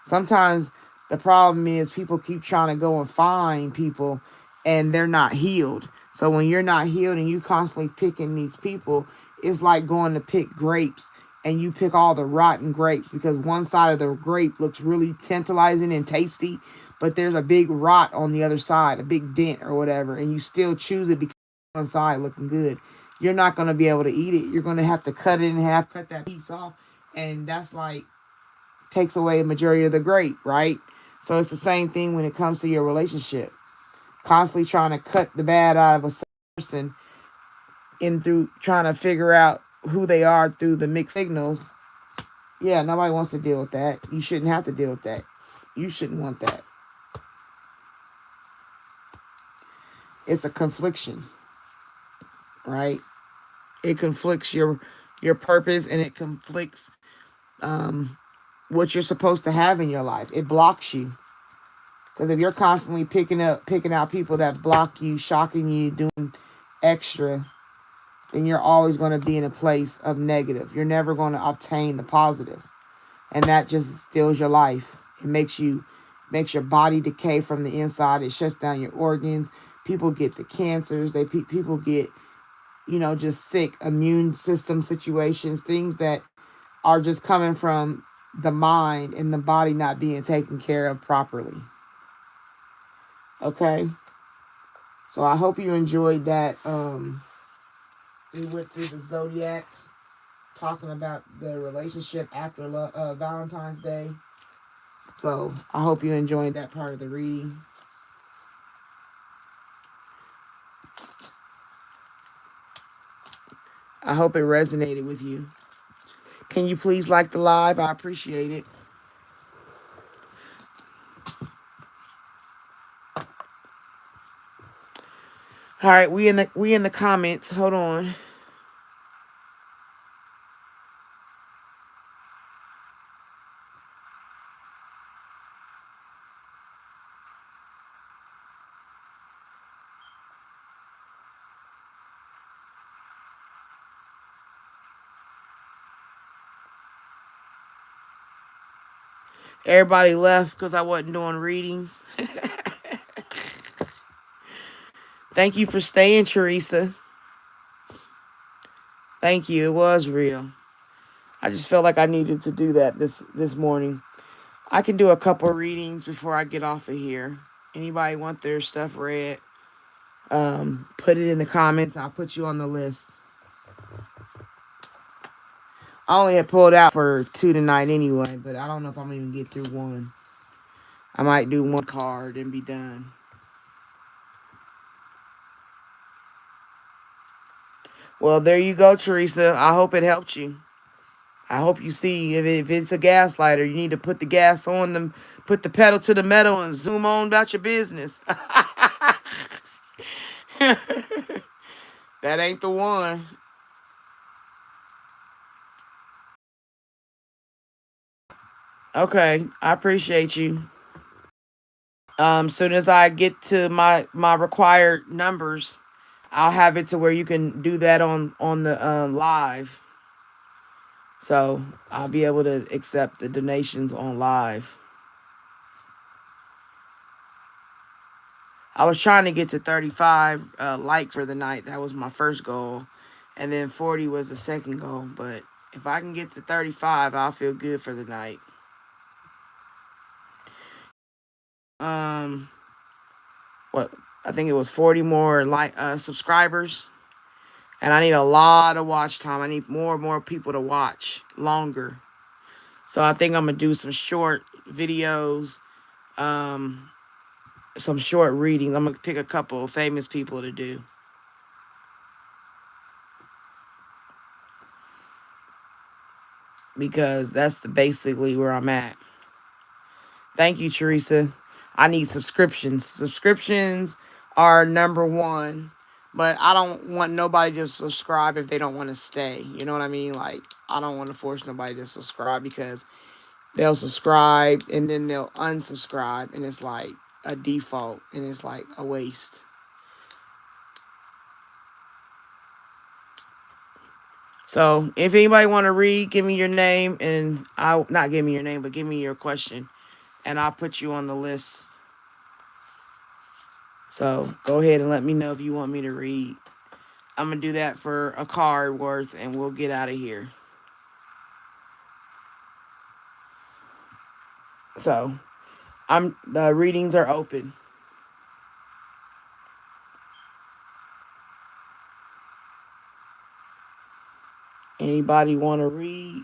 Speaker 1: Sometimes the problem is people keep trying to go and find people and they're not healed. So when you're not healed and you constantly picking these people, it's like going to pick grapes and you pick all the rotten grapes because one side of the grape looks really tantalizing and tasty, but there's a big rot on the other side, a big dent or whatever, and you still choose it because one side looking good. You're not going to be able to eat it. You're going to have to cut it in half, cut that piece off, and that's like takes away a majority of the grape, right? So it's the same thing when it comes to your relationship. Constantly trying to cut the bad out of a person in through trying to figure out who they are through the mixed signals. Yeah, nobody wants to deal with that. You shouldn't have to deal with that. You shouldn't want that. It's a confliction, right? It conflicts your purpose, and it conflicts what you're supposed to have in your life. It blocks you. Because if you're constantly picking out people that block you, shocking you, doing extra, then you're always going to be in a place of negative. You're never going to obtain the positive. And that just steals your life. It makes your body decay from the inside. It shuts down your organs. People get the cancers. People get, just sick immune system situations, things that are just coming from the mind and the body not being taken care of properly. Okay? So I hope you enjoyed that. We went through the zodiacs, talking about the relationship after Valentine's Day. So I hope you enjoyed that part of the reading. I hope it resonated with you. Can you please like the live? I appreciate it. All right, we in the comments. Hold on. Everybody left because I wasn't doing readings. Thank you for staying, Teresa. Thank you. It was real. I just felt like I needed to do that this morning. I can do a couple of readings before I get off of here. Anybody want their stuff read? Put it in the comments. I'll put you on the list. I only had pulled out for 2 tonight anyway, but I don't know if I'm even get through one. I might do one card and be done. Well, there you go, Teresa. I hope it helped you. I hope you see if it's a gaslighter, you need to put the gas on them, put the pedal to the metal, and zoom on about your business. That ain't the one. Okay, I appreciate you. Soon as I get to my required numbers, I'll have it to where you can do that on the live. So I'll be able to accept the donations on live. I was trying to get to 35 likes for the night. That was my first goal. And then 40 was the second goal. But If I can get to 35, I'll feel good for the night. What? I think it was 40 more subscribers. And I need a lot of watch time. I need more and more people to watch longer. So I think I'm going to do some short videos, some short readings. I'm going to pick a couple of famous people to do. Because that's basically where I'm at. Thank you, Teresa. I need subscriptions. Subscriptions are number one. But I don't want nobody to subscribe if they don't want to stay. You know what I mean? Like, I don't want to force nobody to subscribe because they'll subscribe and then they'll unsubscribe. And it's like a default. And it's like a waste. So, if anybody want to read, give me your name. And I'll not give me your name, but give me your question. And I'll put you on the list. So go ahead and let me know if you want me to read. I'm going to do that for a card worth and we'll get out of here. So the readings are open. Anybody want to read?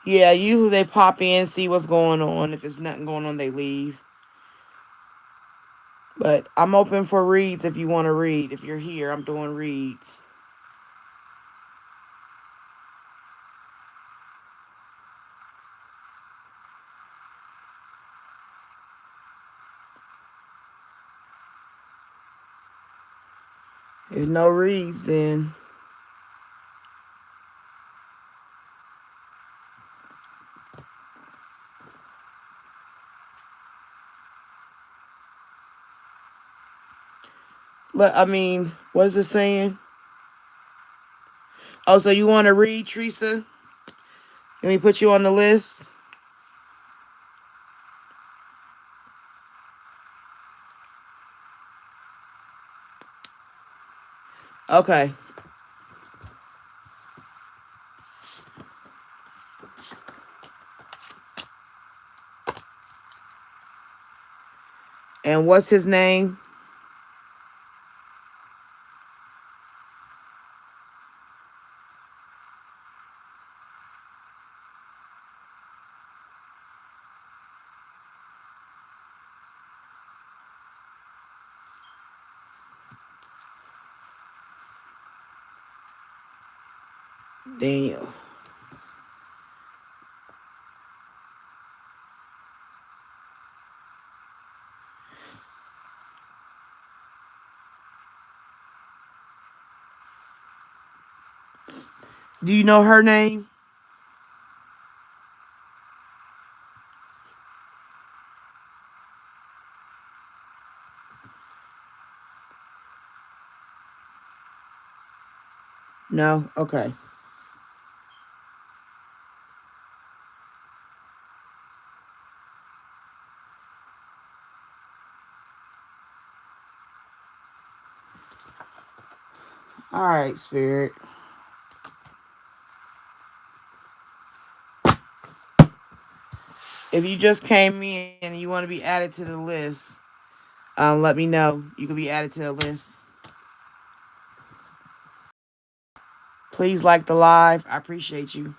Speaker 1: Yeah, usually they pop in, see what's going on. If there's nothing going on, they leave. But I'm open for reads if you want to read. If you're here, I'm doing reads. If no reads, then what is it saying? Oh, so you want to read, Teresa? Let me put you on the list. Okay. And what's his name? Daniel. Do you know her name? No? Okay. All right, Spirit. If you just came in and you want to be added to the list, let me know. You can be added to the list. Please like the live. I appreciate you.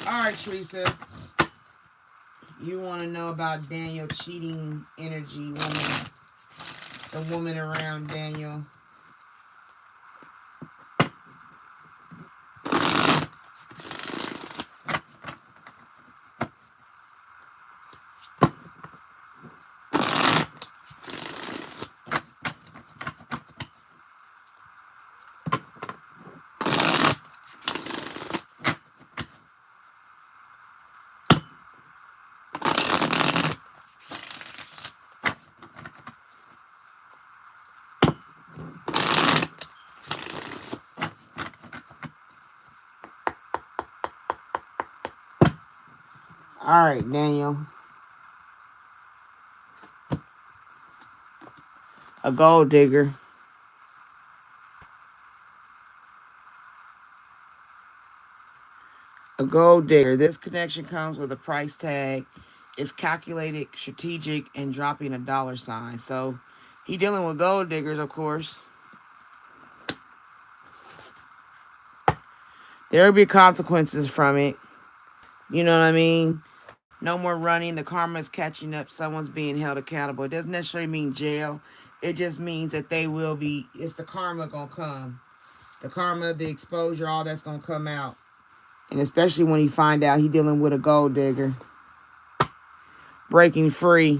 Speaker 1: All right, Teresa. You want to know about Daniel cheating energy woman. The woman around Daniel. All right, Daniel. A gold digger. A gold digger. This connection comes with a price tag. It's calculated, strategic, and dropping a dollar sign. So he dealing with gold diggers, of course. There will be consequences from it. You know what I mean? No more running. The karma is catching up. Someone's being held accountable. It doesn't necessarily mean jail. It just means that they will be, it's the karma going to come. The karma, the exposure, all that's going to come out. And especially when you find out he dealing with a gold digger. Breaking free.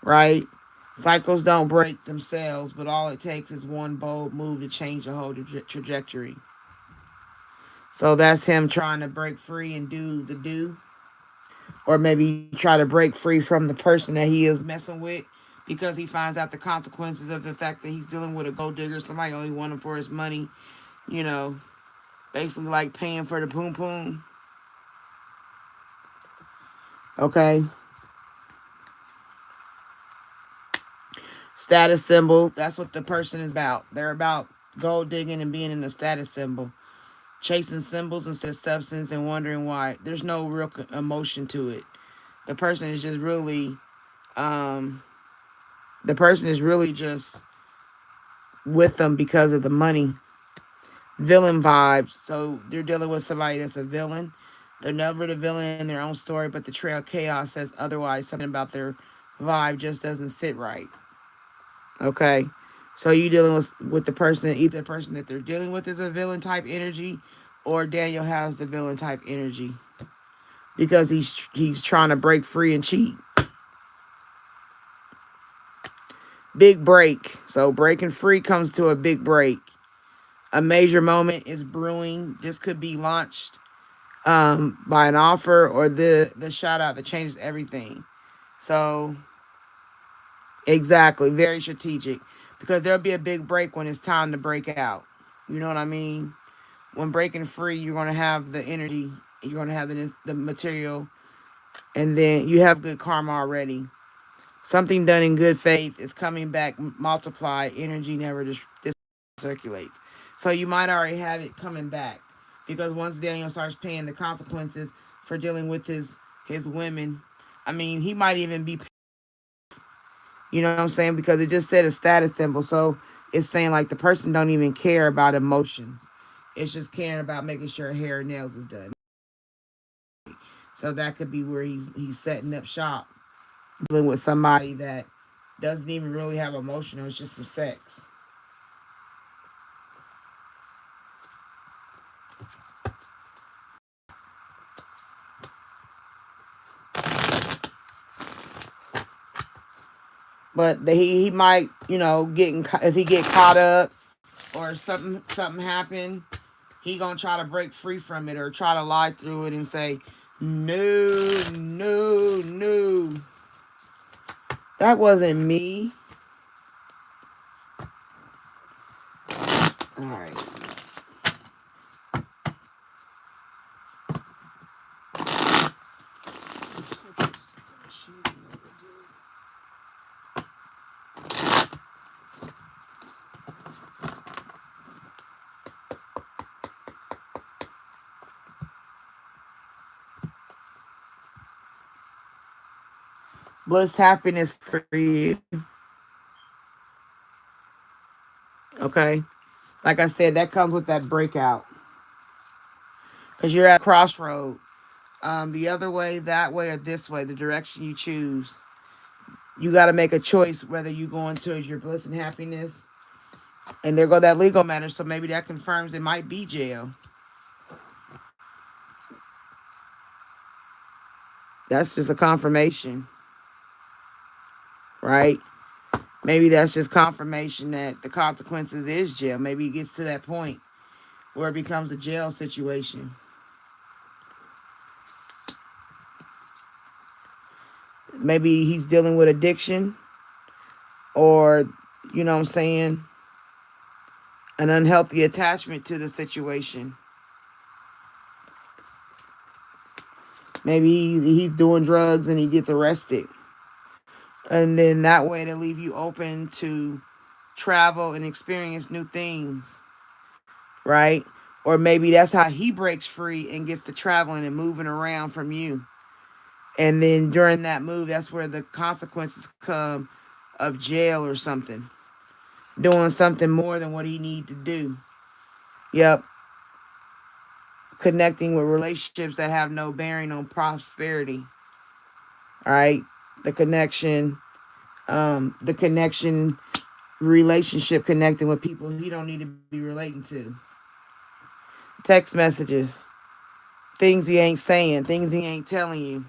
Speaker 1: Right? Cycles don't break themselves, but all it takes is one bold move to change the whole trajectory. So that's him trying to break free and do the do. Or maybe try to break free from the person that he is messing with because he finds out the consequences of the fact that he's dealing with a gold digger. Somebody only want him for his money, you know, basically like paying for the poom poom. Okay. Status symbol. That's what the person is about. They're about gold digging and being in a status symbol. Chasing symbols instead of substance and wondering why. There's no real emotion to it. The person is just really, just with them because of the money. Villain vibes. So they're dealing with somebody that's a villain. They're never the villain in their own story, but the trail of chaos says otherwise. Something about their vibe just doesn't sit right. Okay. So you dealing with the person, either the person that they're dealing with is a villain type energy, or Daniel has the villain type energy. Because he's trying to break free and cheat. Big break. So breaking free comes to a big break. A major moment is brewing. This could be launched by an offer or the shout out that changes everything. So exactly, very strategic, because there'll be a big break when it's time to break out. You know what I mean? When breaking free, you're going to have the energy, you're going to have the material, and then you have good karma already. Something done in good faith is coming back multiplied. Energy never circulates. So you might already have it coming back, because once Daniel starts paying the consequences for dealing with his women, I mean, he might even be, you know what I'm saying? Because it just said a status symbol. So it's saying like the person don't even care about emotions. It's just caring about making sure hair and nails is done. So that could be where he's setting up shop, dealing with somebody that doesn't even really have emotion. It's just some sex. But he might, if he get caught up or something happened, he gonna try to break free from it or try to lie through it and say, no, no, no, that wasn't me. All right. Bliss, happiness for you. Okay. Like I said, that comes with that breakout. Because you're at a crossroad. The other way, that way, or this way, the direction you choose. You got to make a choice whether you go into your bliss and happiness. And there go that legal matter. So maybe that confirms it might be jail. That's just a confirmation. Right? Maybe that's just confirmation that the consequences is jail. Maybe it gets to that point where it becomes a jail situation. Maybe he's dealing with addiction, or, you know what I'm saying, an unhealthy attachment to the situation. Maybe he's doing drugs and he gets arrested. And then that way to leave you open to travel and experience new things, right? Or maybe that's how he breaks free and gets to traveling and moving around from you. And then during that move, that's where the consequences come of jail or something. Doing something more than what he need to do. Yep. Connecting with relationships that have no bearing on prosperity. All right. The connection, relationship connecting with people he don't need to be relating to. Text messages. Things he ain't saying. Things he ain't telling you.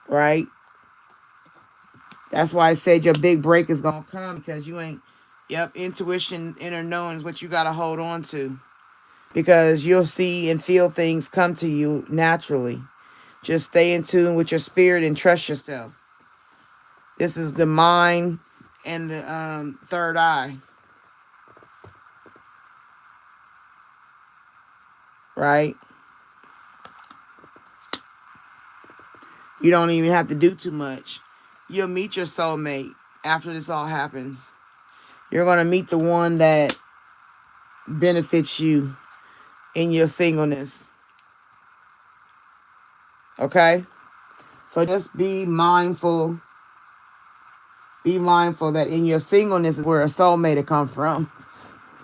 Speaker 1: Right? That's why I said your big break is going to come because you ain't, intuition, inner knowing is what you got to hold on to. Because you'll see and feel things come to you naturally. Just stay in tune with your spirit and trust yourself. This is the mind and the third eye. Right? You don't even have to do too much. You'll meet your soulmate after this all happens. You're going to meet the one that benefits you in your singleness. Okay? So just be mindful. Be mindful that in your singleness is where a soulmate will come from.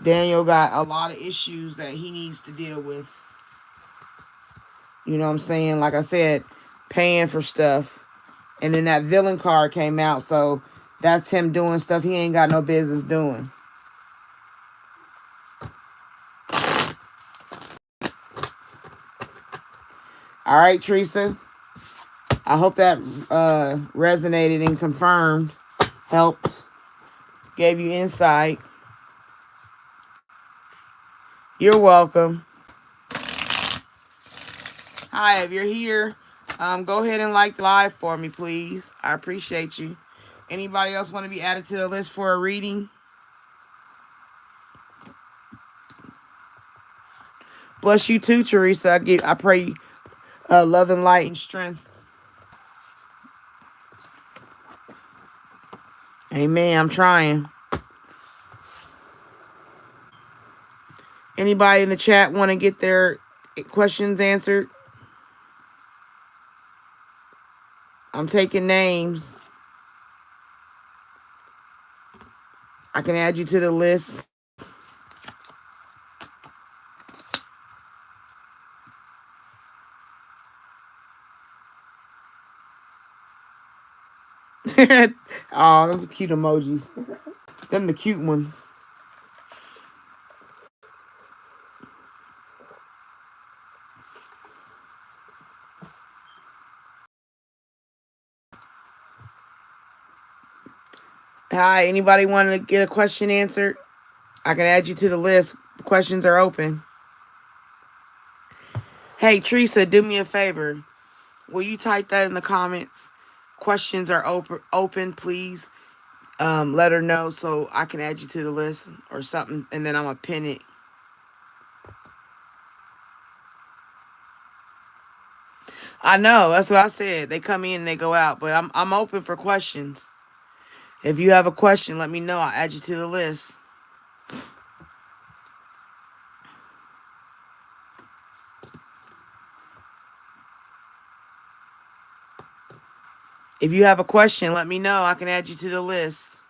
Speaker 1: Daniel got a lot of issues that he needs to deal with. You know what I'm saying? Like I said, paying for stuff. And then that villain card came out. So that's him doing stuff he ain't got no business doing. All right, Teresa. I hope that resonated and confirmed, helped, gave you insight. You're welcome. Hi, if you're here, go ahead and like the live for me, please. I appreciate you. Anybody else want to be added to the list for a reading? Bless you too, Teresa. I pray love and light and strength. Amen. I'm trying. Anybody in the chat want to get their questions answered? I'm taking names. I can add you to the list. Oh, them cute emojis. Them the cute ones. Hi, anybody want to get a question answered? I can add you to the list. The questions are open. Hey, Teresa, do me a favor. Will you type that in the comments? Questions are open, please. Let her know so I can add you to the list or something, and then I'm going to pin it. I know, that's what I said. They come in and they go out, but I'm open for questions. If you have a question, let me know. I'll add you to the list. If you have a question, let me know. I can add you to the list.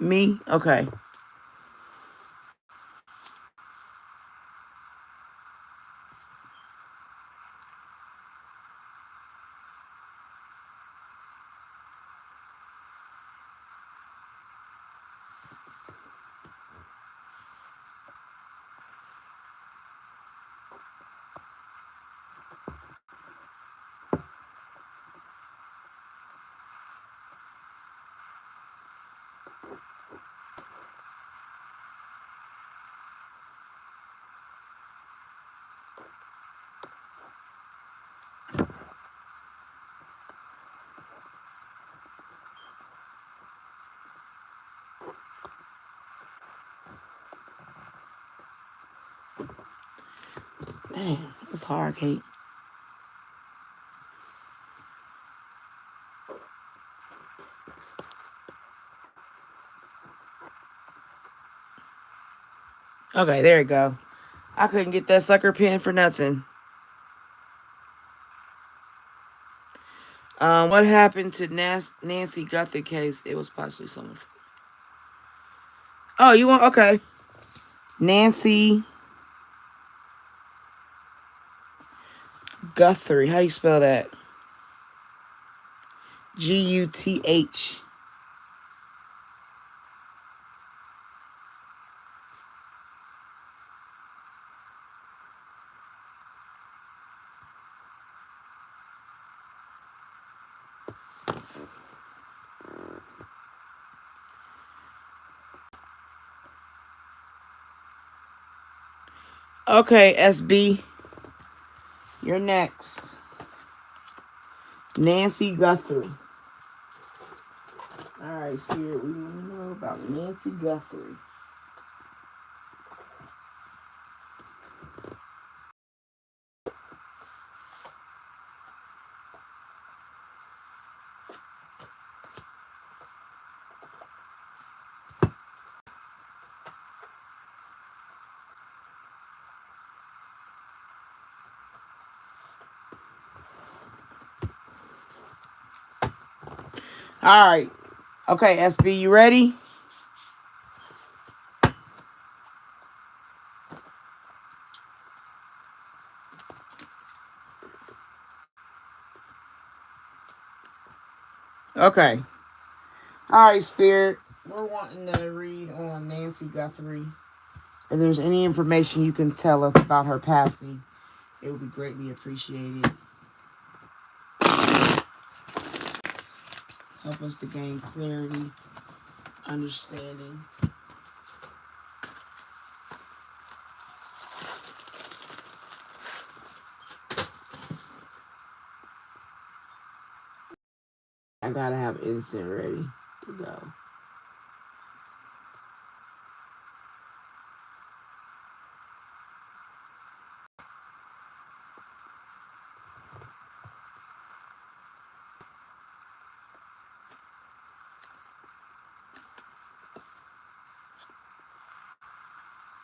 Speaker 1: Me? Okay. Man, it's hard, Kate. Okay, there you go. I couldn't get that sucker pen for nothing. What happened to Nancy Guthrie case? It was possibly someone. Oh, you want? Okay. Nancy Guthrie. How you spell that? Guth. Okay, SB. You're next. Nancy Guthrie. All right, Spirit, we want to know about Nancy Guthrie. All right. Okay, SB, you ready? Okay. All right, Spirit. We're wanting to read on Nancy Guthrie. If there's any information you can tell us about her passing, it would be greatly appreciated. Help us to gain clarity, understanding. I gotta have incense ready to go.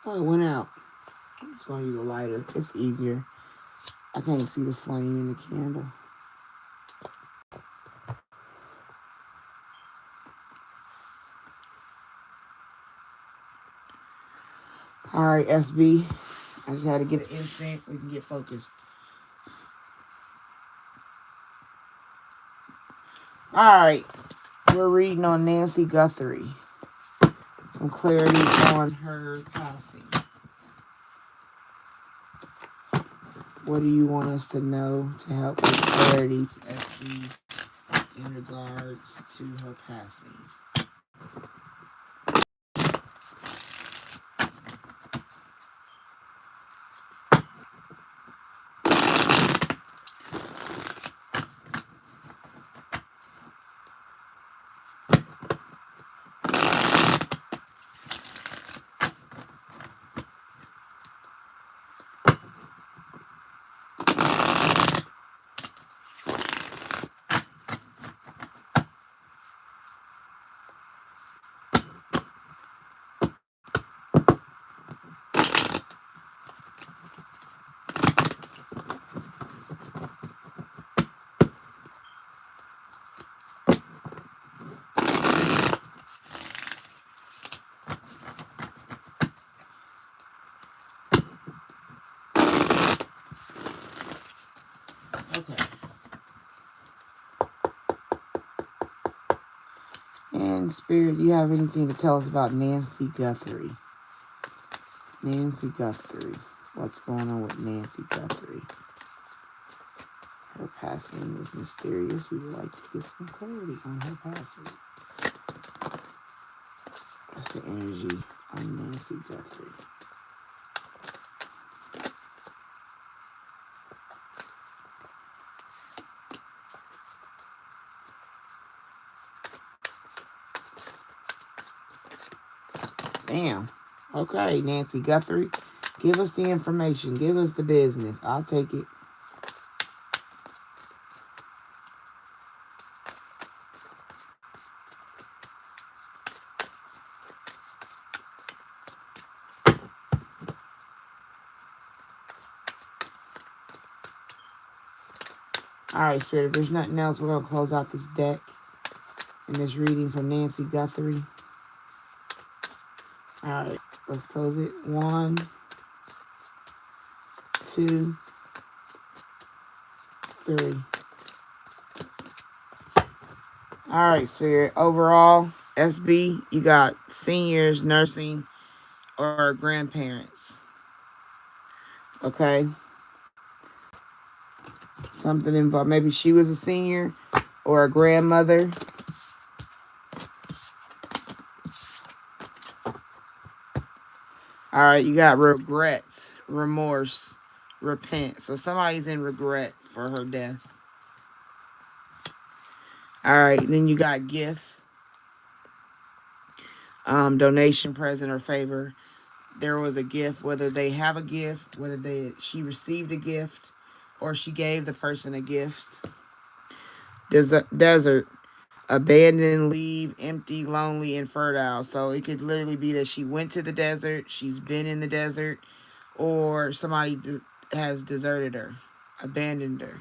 Speaker 1: Oh, it went out. I'm just gonna use a lighter. It's easier. I can't see the flame in the candle. All right, SB. I just had to get an incense. We can get focused. All right. We're reading on Nancy Guthrie. Some clarity on her passing. What do you want us to know to help with clarity to SB in regards to her passing? Okay. And Spirit, do you have anything to tell us about Nancy Guthrie? Nancy Guthrie. What's going on with Nancy Guthrie? Her passing is mysterious. We would like to get some clarity on her passing. What's the energy on Nancy Guthrie? Damn. Okay, Nancy Guthrie. Give us the information. Give us the business. I'll take it. Alright, Spirit, if there's nothing else, we're going to close out this deck and this reading from Nancy Guthrie. Alright, let's close it. 1, 2, 3. Alright, Spirit. Overall, SB, you got seniors, nursing, or grandparents. Okay? Something involved. Maybe she was a senior or a grandmother. Alright, you got regrets, remorse, repent. So somebody's in regret for her death. Alright, then you got gift. Donation, present, or favor. There was a gift, whether they have a gift, whether she received a gift, or she gave the person a gift. Desert. Abandoned, leave, empty, lonely, infertile. So it could literally be that she went to the desert, she's been in the desert, or somebody has deserted her, abandoned her.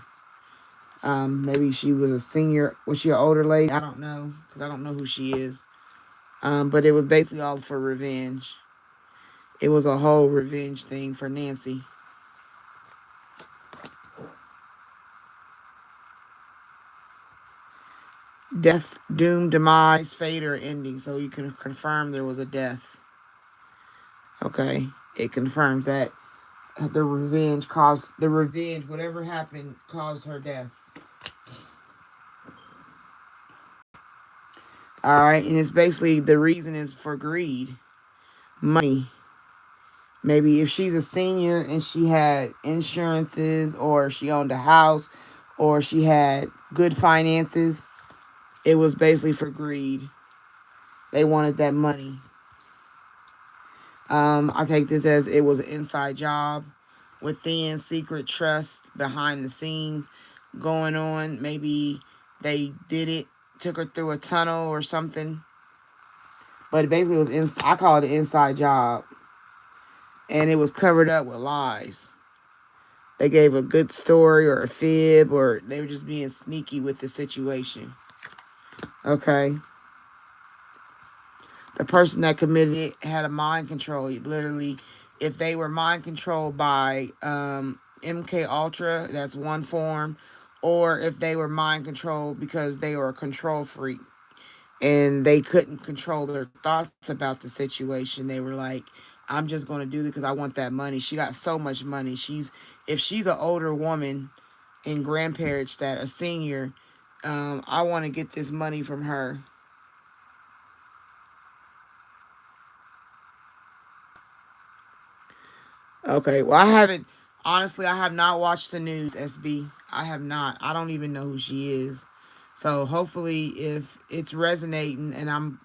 Speaker 1: Maybe she was a senior. Was she an older lady? I don't know, because I don't know who she is. But it was basically all for revenge. It was a whole revenge thing for Nancy. Death, doom, demise, fate, or ending. So you can confirm there was a death. Okay. It confirms that the revenge, whatever happened, caused her death. Alright. And it's basically, the reason is for greed. Money. Maybe if she's a senior and she had insurances, or she owned a house, or she had good finances, it was basically for greed. They wanted that money. I take this as it was an inside job, within, secret trust, behind the scenes going on. Maybe they did it, took her through a tunnel or something. But basically it was, I call it an inside job. And it was covered up with lies. They gave a good story or a fib, or they were just being sneaky with the situation. Okay. The person that committed it had a mind control. Literally, if they were mind controlled by MK Ultra, that's one form. Or if they were mind controlled because they were a control freak and they couldn't control their thoughts about the situation. They were like, I'm just going to do it because I want that money. She got so much money. If she's an older woman in grandparent status, a senior, I want to get this money from her. Okay, well, honestly, I have not watched the news, SB. I have not. I don't even know who she is. So hopefully if it's resonating and I'm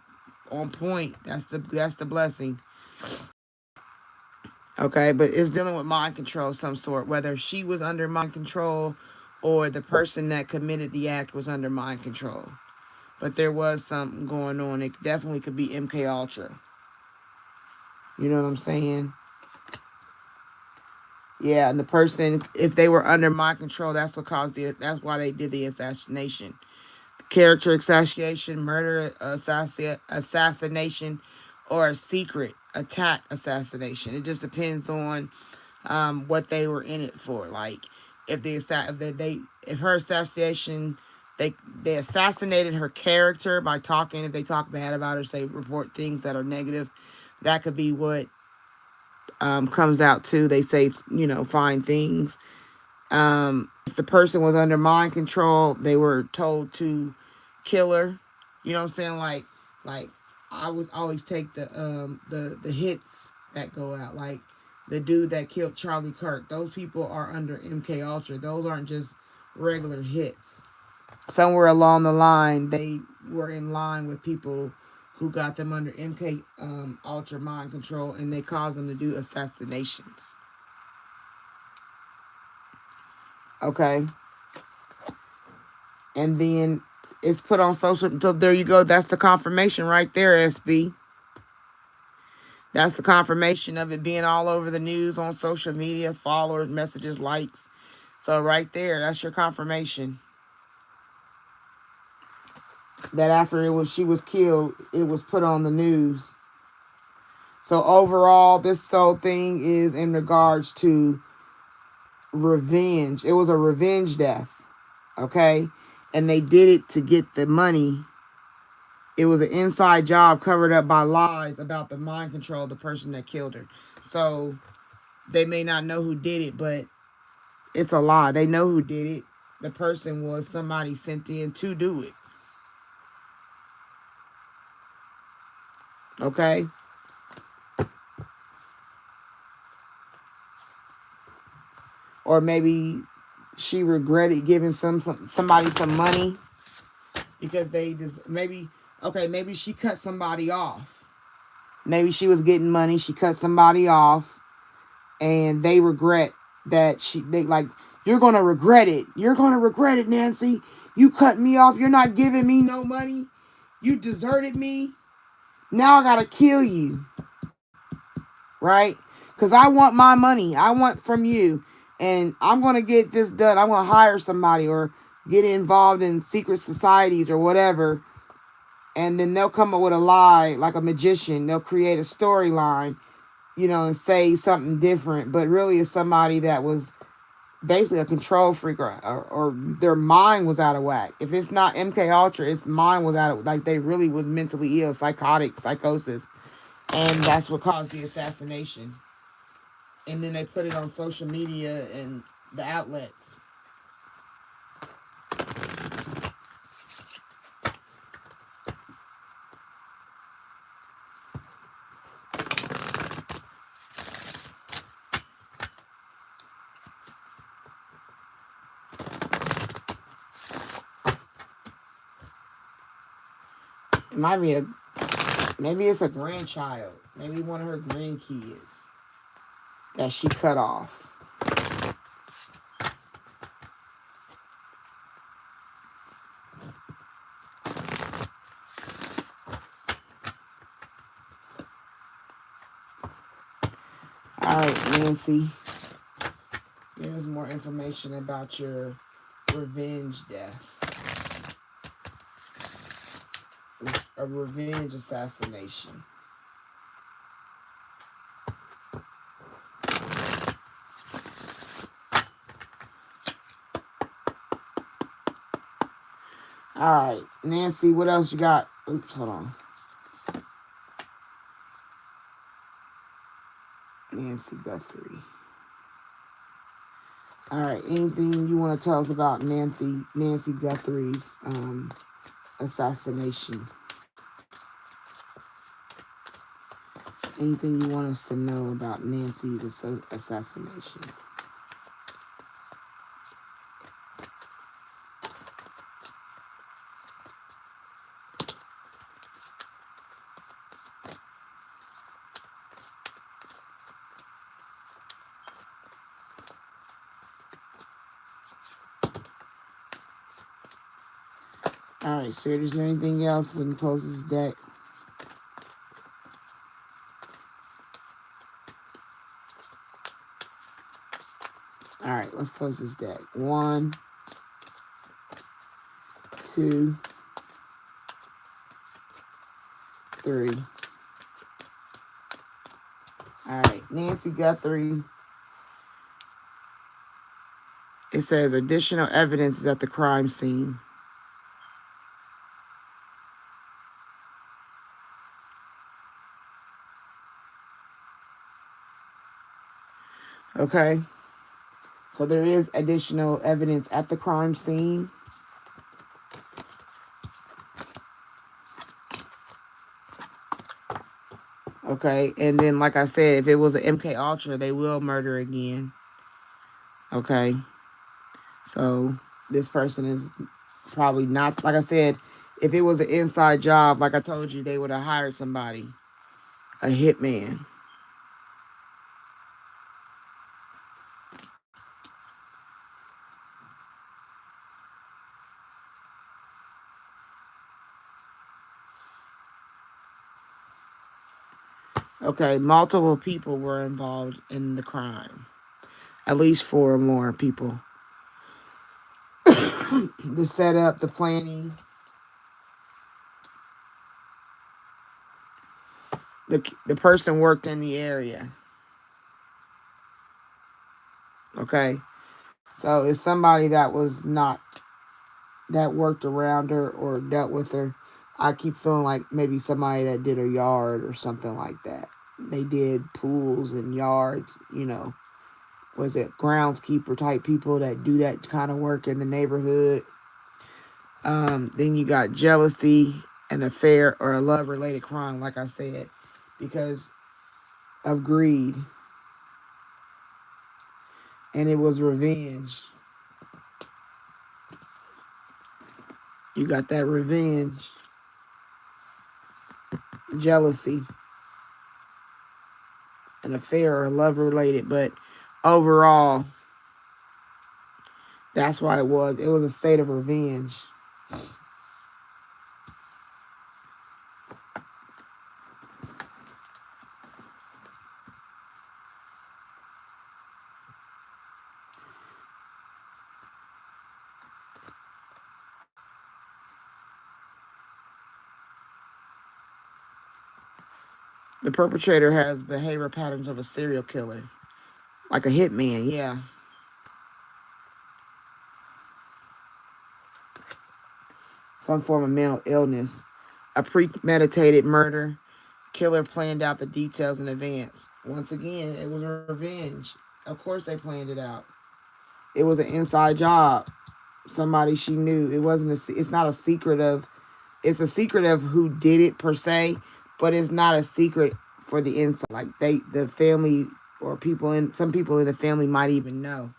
Speaker 1: on point, that's the blessing. Okay, but it's dealing with mind control of some sort, whether she was under mind control or the person that committed the act was under mind control. But there was something going on. It definitely could be MK Ultra. You know what I'm saying? Yeah, and the person, if they were under mind control, that's why they did the assassination. Character assassination, murder assassination, or a secret attack assassination. It just depends on what they were in it for. Like if her assassination, they assassinated her character by talking. If they talk bad about her, say report things that are negative, that could be what comes out too. They say, fine things. If the person was under mind control, they were told to kill her. You know what I'm saying? Like I would always take the hits that go out. Like the dude that killed Charlie Kirk. Those people are under MK Ultra. Those aren't just regular hits. Somewhere along the line, they were in line with people who got them under MK Ultra mind control, and they caused them to do assassinations. Okay. And then it's put on social. So there you go. That's the confirmation right there, SB. That's the confirmation of it being all over the news, on social media, followers, messages, likes. So right there, that's your confirmation. That after she was killed, it was put on the news. So overall, this whole thing is in regards to revenge. It was a revenge death. Okay? And they did it to get the money. It was an inside job covered up by lies about the mind control of the person that killed her. So they may not know who did it, but it's a lie. They know who did it. The person was somebody sent in to do it. Okay? Or maybe she regretted giving somebody some money because they just maybe she cut somebody off. Maybe she was getting money, she cut somebody off, and they regret that you're gonna regret it. You're gonna regret it, Nancy. You cut me off. You're not giving me no money. You deserted me. Now I gotta kill you. Right? Because I want my money. I want from you. And I'm going to get this done. I'm going to hire somebody or get involved in secret societies or whatever. And then they'll come up with a lie like a magician. They'll create a storyline, and say something different. But really it's somebody that was basically a control freak or their mind was out of whack. If it's not MK Ultra, its mind was out of, like they really was mentally ill, psychosis. And that's what caused the assassination. And then they put it on social media and the outlets. It might be maybe it's a grandchild. Maybe one of her grandkids that she cut off. All right, Nancy. Give us more information about your revenge death. A revenge assassination. All right, Nancy, what else you got? Oops, hold on. Nancy Guthrie. All right, anything you want to tell us about Nancy Guthrie's assassination? Anything you want us to know about Nancy's assassination? All right, Spirit, is there anything else? We can close this deck. All right, let's close this deck. 1, 2, 3. All right, Nancy Guthrie. It says additional evidence is at the crime scene. Okay. So there is additional evidence at the crime scene. Okay. And then, like I said, if it was an MK Ultra, they will murder again. Okay. So this person is probably not, like I said, If it was an inside job, like I told you, they would have hired somebody, a hitman. Okay, multiple people were involved in the crime. At least 4 or more people. The setup, the planning, the person worked in the area. Okay, so it's somebody that was not, that worked around her or dealt with her. I keep feeling like maybe somebody that did her yard or something like that. They did pools and yards, you know. Was it groundskeeper type people that do that kind of work in the neighborhood? Then you got jealousy, an affair, or a love-related crime, like I said, because of greed. And it was revenge. You got that revenge, jealousy, an affair, or love-related. But overall, that's why it was. It was a state of revenge. The perpetrator has behavior patterns of a serial killer, like a hitman, yeah. Some form of mental illness. A premeditated murder. Killer planned out the details in advance. Once again, it was revenge. Of course they planned it out. It was an inside job. Somebody she knew. It's not a secret of, it's a secret of who did it per se, but it's not a secret for the inside. Like the family or some people in the family might even know.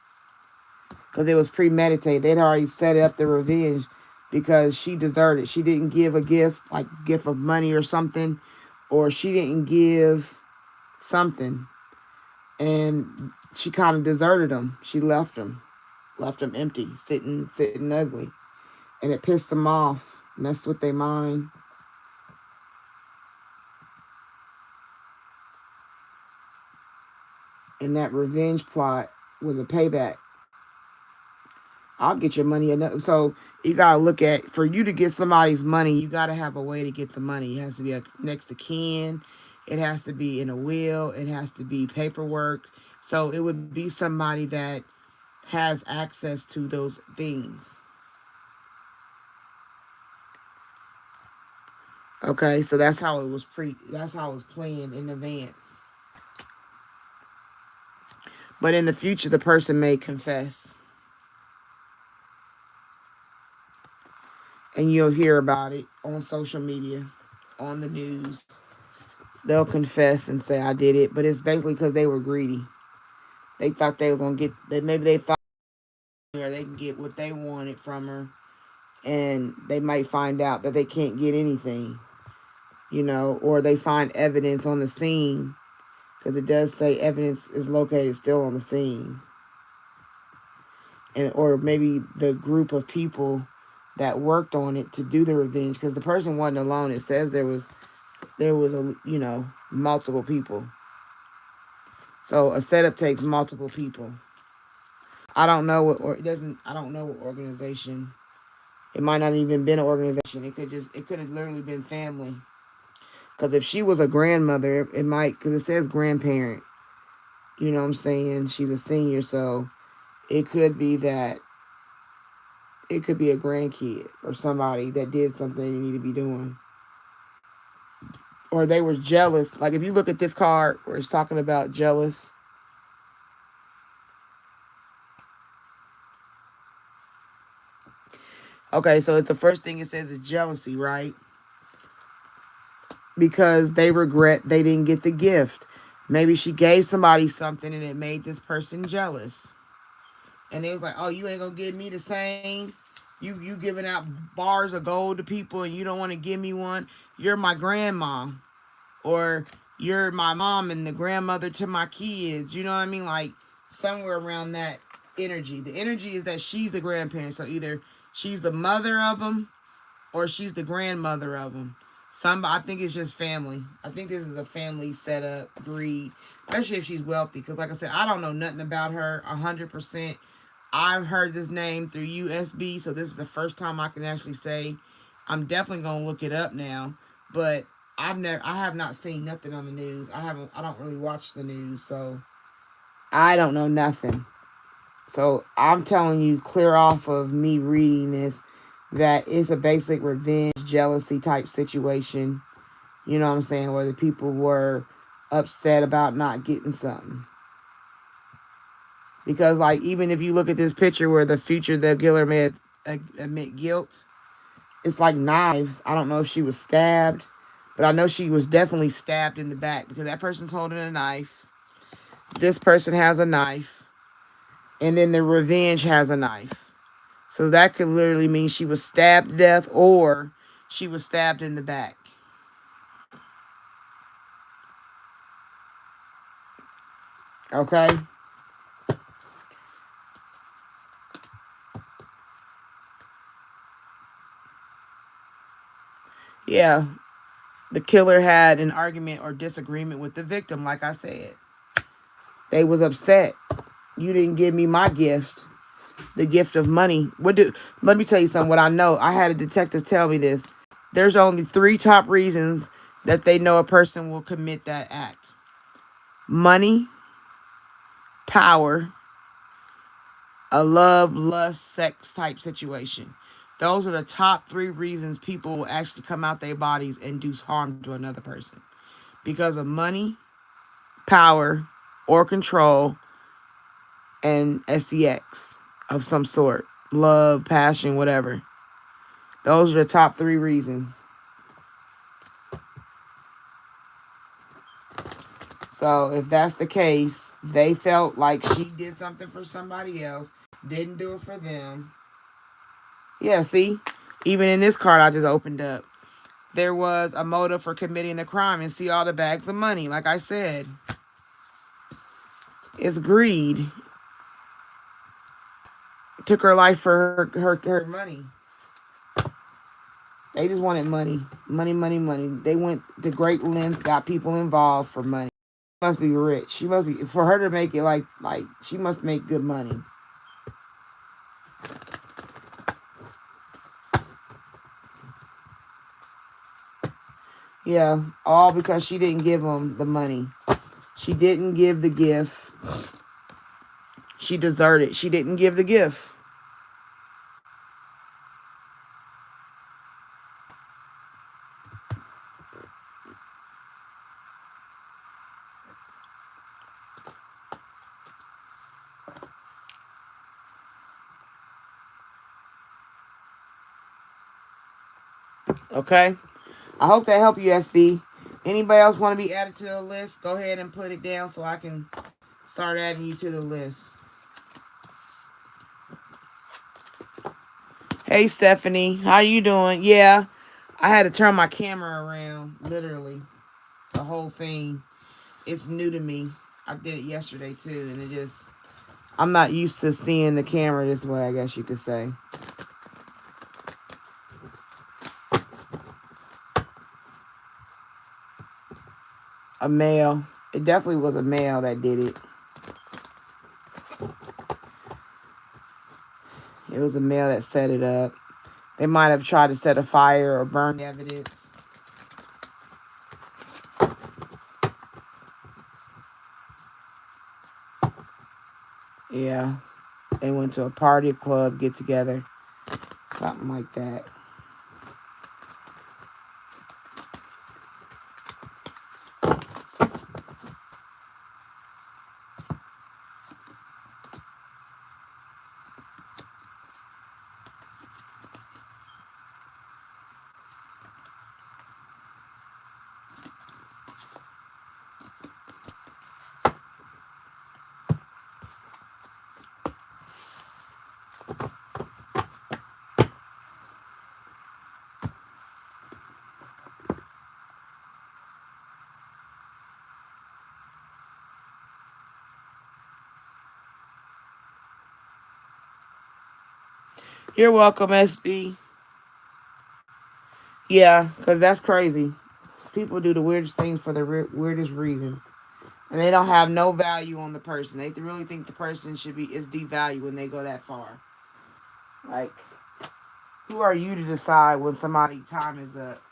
Speaker 1: Because it was premeditated. They'd already set up the revenge because she deserted. She didn't give a gift, like gift of money or something, or she didn't give something, and she kind of deserted him. She left him empty, sitting ugly, and it pissed them off, messed with their mind. And that revenge plot was a payback. I'll get your money. So you got to look at, for you to get somebody's money, you got to have a way to get the money. It has to be next to kin. It has to be in a will. It has to be paperwork. So it would be somebody that has access to those things. Okay, so that's how it was planned in advance. But in the future, the person may confess. And you'll hear about it on social media, on the news. They'll confess and say, I did it. But it's basically because they were greedy. They thought they were going to get, that maybe they thought or they can get what they wanted from her. And they might find out that they can't get anything, you know, or they find evidence on the scene. Because it does say evidence is located still on the scene. And or maybe the group of people that worked on it to do the revenge, because the person wasn't alone. It says there was multiple people. So a setup takes multiple people. I don't know what organization. It might not even been an organization. It could have literally been family. Because if she was a grandmother, it might, because it says grandparent. You know what I'm saying? She's a senior, so it could be that it could be a grandkid or somebody that did something they need to be doing. Or they were jealous. Like if you look at this card where it's talking about jealous. Okay, so it's the first thing it says is jealousy, right? Because they regret they didn't get the gift. Maybe she gave somebody something and it made this person jealous. And they was like, oh, you ain't going to give me the same? You giving out bars of gold to people and you don't want to give me one. You're my grandma, or you're my mom and the grandmother to my kids. You know what I mean? Like somewhere around that energy. The energy is that she's the grandparent. So either she's the mother of them or she's the grandmother of them. I think it's just family. I think this is a family setup, breed, especially if she's wealthy. Because like I said, I don't know nothing about her 100%. I've heard this name through USB, so this is the first time I can actually say. I'm definitely gonna look it up now, but I have not seen nothing on the news. I don't really watch the news, so I don't know nothing. So I'm telling you, clear off of me reading this, that it's a basic revenge, jealousy type situation. You know what I'm saying? Where the people were upset about not getting something. Because, like, even if you look at this picture where the killer may admit guilt, it's like knives. I don't know if she was stabbed, but I know she was definitely stabbed in the back because that person's holding a knife. This person has a knife. And then the revenge has a knife. So that could literally mean she was stabbed to death or she was stabbed in the back. Okay? Yeah. The killer had an argument or disagreement with the victim, like I said. They was upset. You didn't give me my gift. The gift of money. Let me tell you something. What I know. I had a detective tell me this. There's only 3 top reasons that they know a person will commit that act. Money, power, a love, lust, sex type situation. Those are the top 3 reasons people will actually come out their bodies and do harm to another person. Because of money, power, or control, and sex of some sort. Love, passion, whatever. Those are the top 3 reasons. So if that's the case, they felt like she did something for somebody else, didn't do it for them. Yeah, see? Even in this card I just opened up, there was a motive for committing the crime, and see all the bags of money. Like I said, it's greed. Took her life for her money. They just wanted money. Money, money, money. They went to great lengths, got people involved for money. She must be rich. She must be, for her to make it like she must make good money. Yeah, all because she didn't give them the money. She didn't give the gift. She deserted. She didn't give the gift. Okay? I hope that helped you, SB. Anybody else want to be added to the list? Go ahead and put it down so I can start adding you to the list. Hey, Stephanie. How you doing? Yeah, I had to turn my camera around, literally. The whole thing. It's new to me. I did it yesterday, too, and I'm not used to seeing the camera this way, I guess you could say. A male. It definitely was a male that did it. It was a male that set it up. They might have tried to set a fire or burn evidence. Yeah. They went to a party, a club, get together. Something like that. You're welcome, SB. Yeah, because that's crazy. People do the weirdest things for the weirdest reasons. And they don't have no value on the person. They really think the person is devalued when they go that far. Like, who are you to decide when somebody's time is up?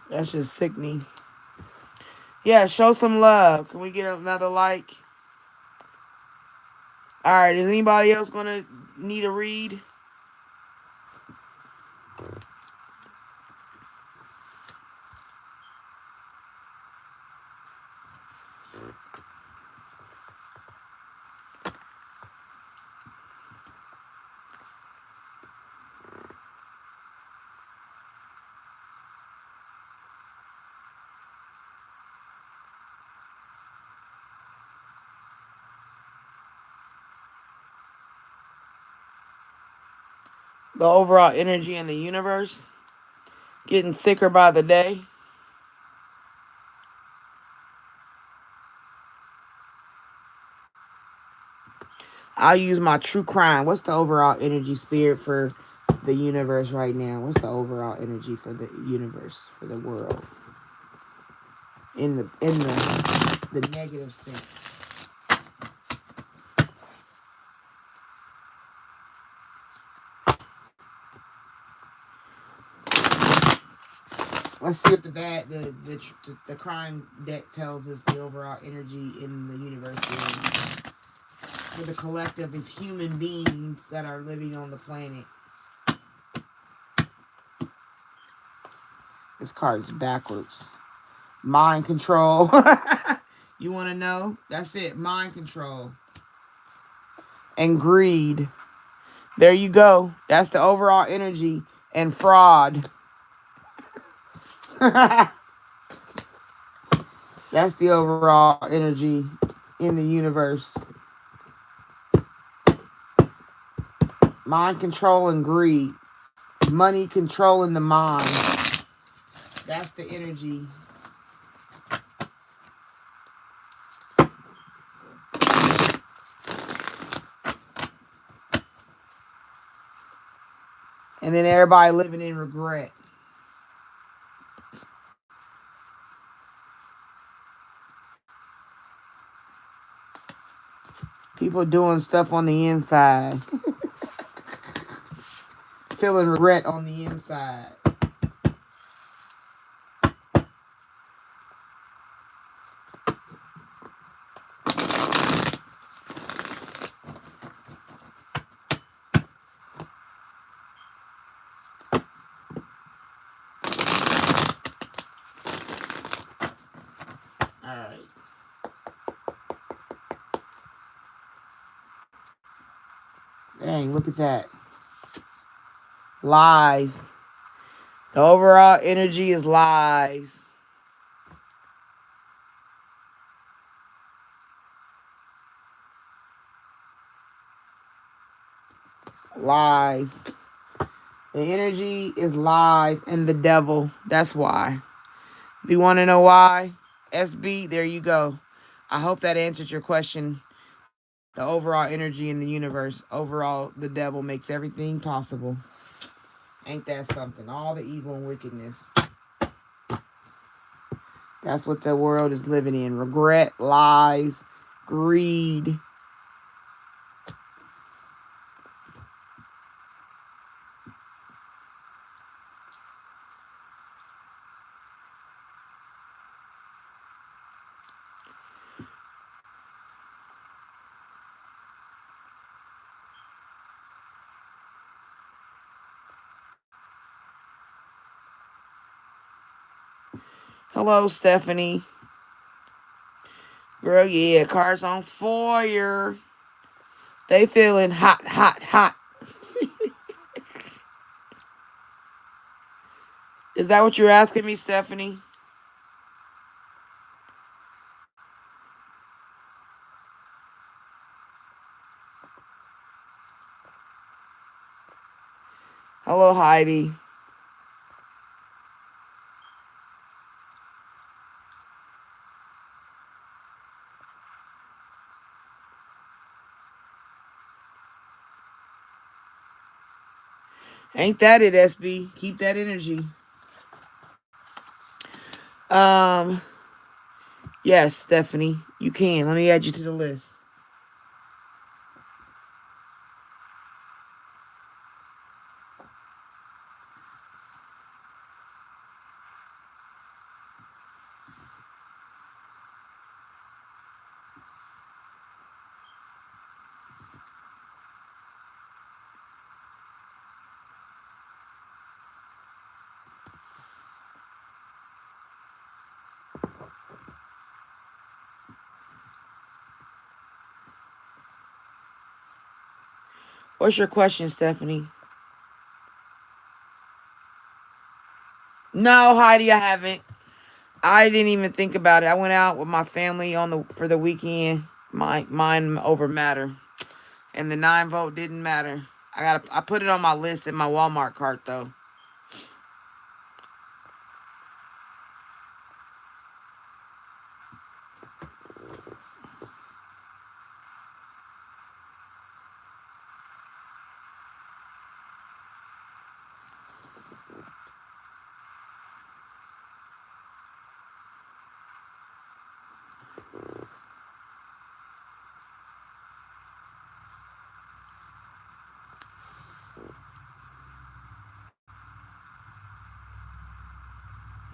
Speaker 1: That's just sickening. Yeah, show some love. Can we get another like? All right, is anybody else going to need a read? The overall energy in the universe. Getting sicker by the day. I'll use my true crime. What's the overall energy spirit for the universe right now? What's the overall energy for the universe, for the world? In the negative sense. Let's see what the crime deck tells us the overall energy in the universe is for the collective of human beings that are living on the planet. This card's backwards. Mind control. You want to know? That's it. Mind control. And greed. There you go. That's the overall energy. And fraud. That's the overall energy in the universe. Mind control and greed. Money controlling the mind. That's the energy. And then everybody living in regret. People doing stuff on the inside. Feeling regret on the inside. Alright. Dang, look at that. Lies. The overall energy is lies. Lies. The energy is lies and the devil. That's why. Do you want to know why? SB, there you go. I hope that answered your question. The overall energy in the universe. Overall, the devil makes everything possible. Ain't that something? All the evil and wickedness. That's what the world is living in. Regret, lies, greed. Hello, Stephanie. Girl, yeah, car's on fire. They feeling hot, hot, hot. Is that what you're asking me, Stephanie? Hello, Heidi. Ain't that it, SB? Keep that energy. Um, yes, Stephanie, you can. Let me add you to the list. What's your question, Stephanie? No, Heidi, I haven't. I didn't even think about it. I went out with my family for the weekend. Mine over matter, and the 9 vote didn't matter. I put it on my list in my Walmart cart though.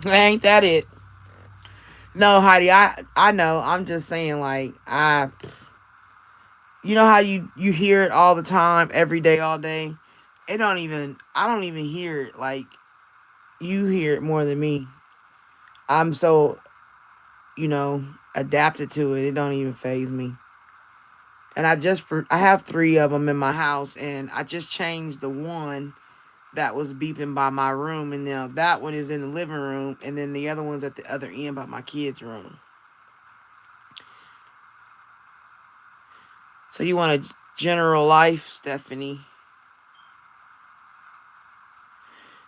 Speaker 1: Ain't that it? No, Heidi, I know. I'm just saying, like, you know how you hear it all the time, every day, all day. I don't even hear it like you hear it more than me. I'm so, you know, adapted to it. It don't even phase me. And I have 3 of them in my house, and I just changed the one that was beeping by my room, and now that one is in the living room, and then the other one's at the other end by my kids' room. So you want a general life, Stephanie?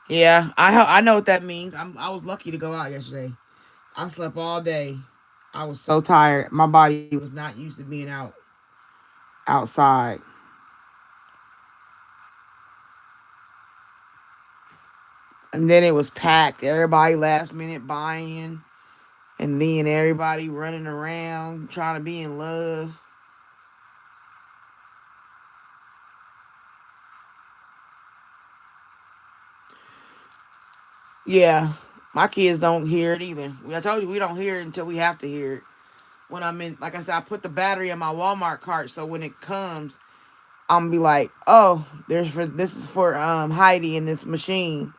Speaker 1: Yeah, I know what that means. I was lucky to go out yesterday. I slept all day. I was so tired. My body was not used to being outside. And then it was packed. Everybody last minute buying. And then everybody running around trying to be in love. Yeah, my kids don't hear it either. I told you we don't hear it until we have to hear it. When I'm in, like I said, I put the battery in my Walmart cart, so when it comes, I'm gonna be like, oh, this is for Heidi in this machine.